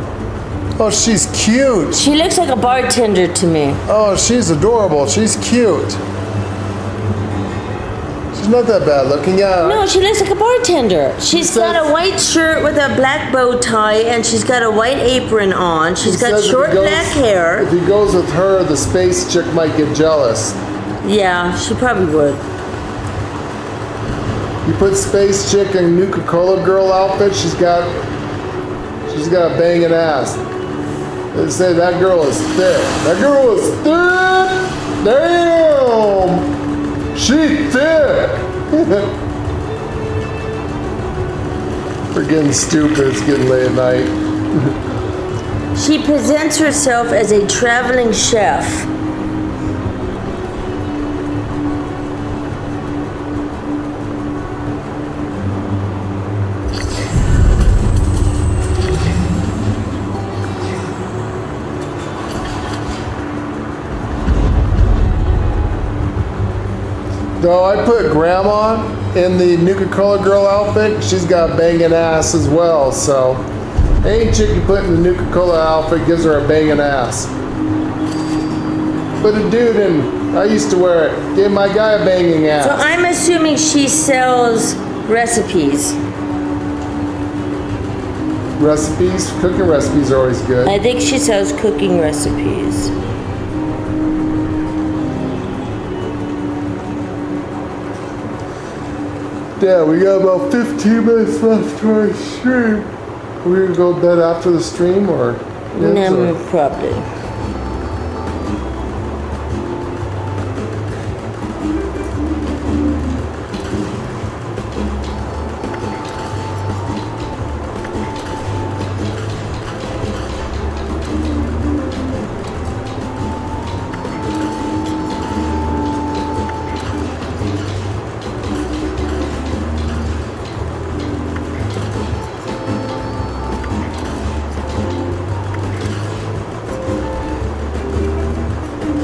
Oh, she's cute. She looks like a bartender to me. Oh, she's adorable. She's cute. She's not that bad looking. Yeah. No, she looks like a bartender. She's says- got a white shirt with a black bow tie and she's got a white apron on. She's He got says if short he goes- black hair. If he goes with her, the space chick might get jealous. Yeah, she probably would. You put space chick in Nuka-Cola girl outfit, she's got a banging ass. They say that girl is thick. That girl is thick. Damn, she thick. We're getting stupid. It's getting late at night. She presents herself as a traveling chef. Though I put grandma in the Nuka-Cola girl outfit, she's got banging ass as well, so any chick you put in the Nuka-Cola outfit gives her a banging ass. Put a dude in, I used to wear it, gave my guy a banging ass. So I'm assuming she sells recipes. Recipes, cooking recipes are always good. I think she sells cooking recipes. Yeah, we got about 15 minutes left to our stream. We're gonna go to bed after the stream or? No, probably.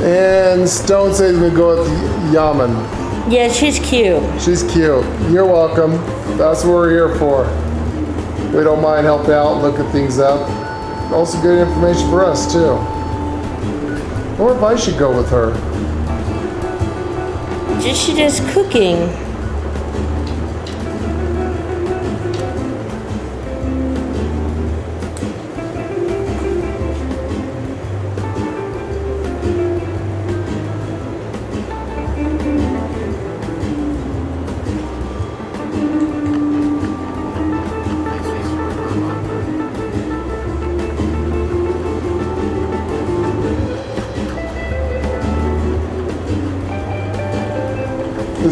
And Stone says we go with Yaman. Yeah, she's cute. She's cute. You're welcome. That's what we're here for. We don't mind helping out, looking things up. Also good information for us too. Or if I should go with her. She does cooking.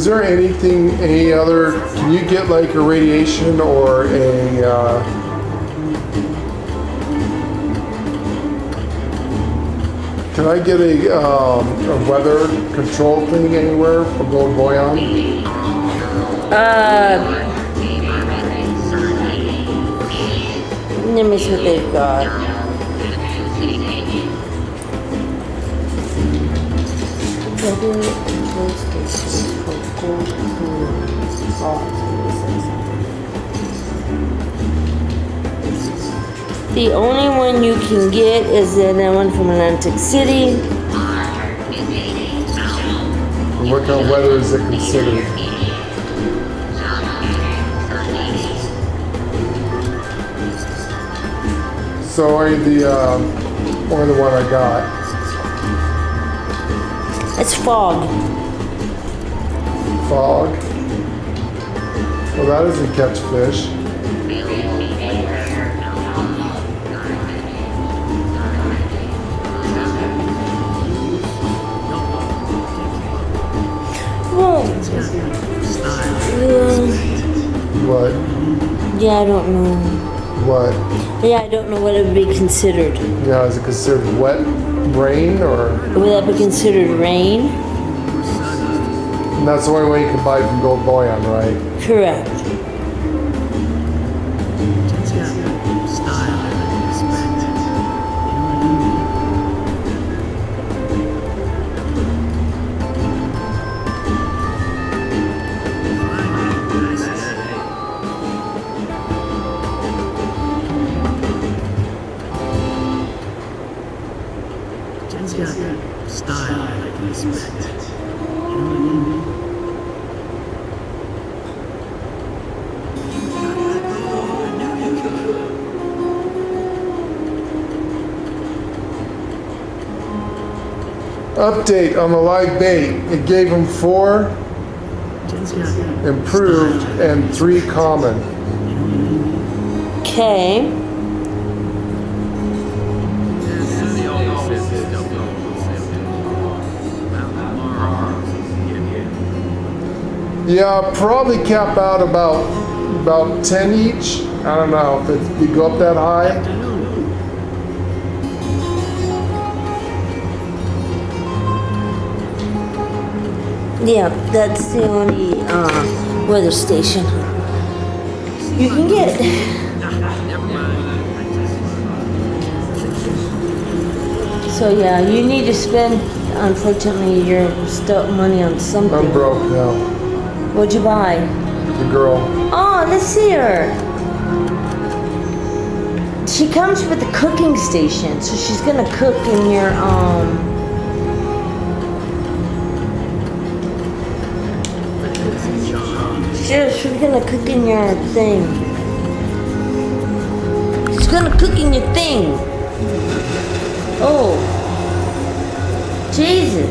is there anything, any other, can you get like a radiation or a, can I get a weather control thing anywhere for Gold Boy on? Let me see what they've got. Weather control stations for Gold Boy. The only one you can get is that one from Atlantic City. And what kind of weather is it considered? So are you the, or the one I got? It's fog. Fog? Well, that doesn't catch fish. Well, What? yeah, I don't know. What? Yeah, I don't know what it would be considered. Yeah, is it considered wet rain or? Would that be considered rain? And that's the only way you can buy from Gold Boy on, right? Correct. Jen's got style I can respect. You know what I mean? Update on the live bait. It gave him 4 improved and 3 common. Okay. Yeah, probably cap out about 10 each. I don't know if you go up that high. Yeah, that's the only weather station you can get. So yeah, you need to spend, unfortunately, your money on something. I'm broke now. What'd you buy? The girl. Oh, let's see her. She comes with a cooking station, so she's gonna cook in your She's gonna cook in your thing. She's gonna cook in your thing. Oh. Jesus.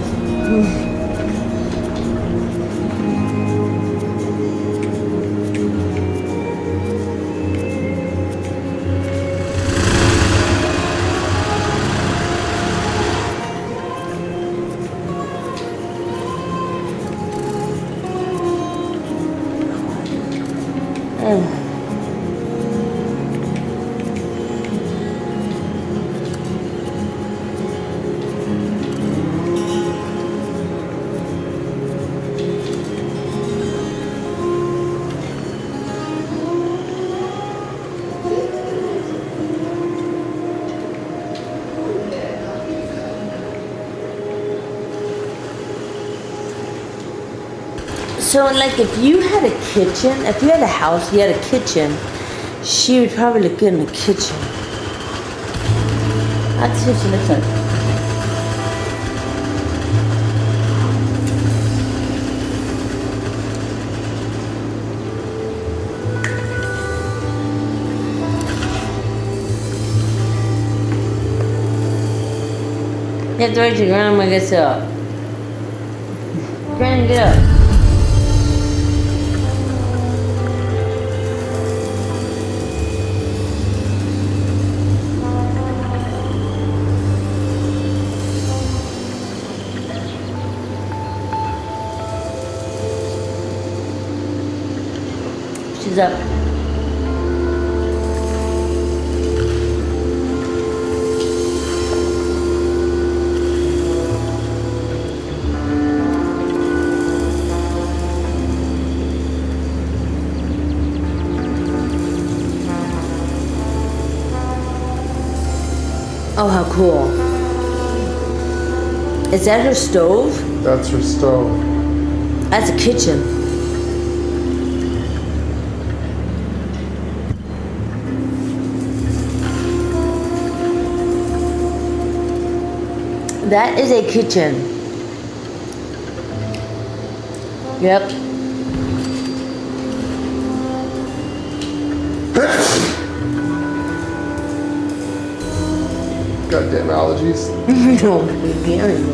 So, like, if you had a kitchen, if you had a house, you had a kitchen, she would probably look good in the kitchen. I'd see what she looks like. You have to wait till Grandma gets up. Grandma, get up. She's up. Oh, how cool. Is that her stove? That's her stove. That's a kitchen. That is a kitchen. Yep. Goddamn allergies. No, beginning.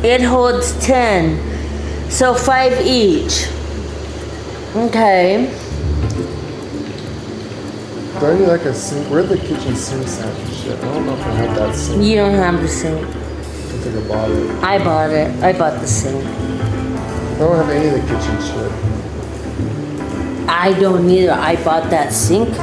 It holds 10, so 5 each. Okay. Do I need like a sink? Where'd the kitchen sinks at and shit? I don't know if I have that sink. You don't have the sink. I think I bought it. I bought it. I bought the sink. I don't have any of the kitchen shit. I don't either. I bought that sink.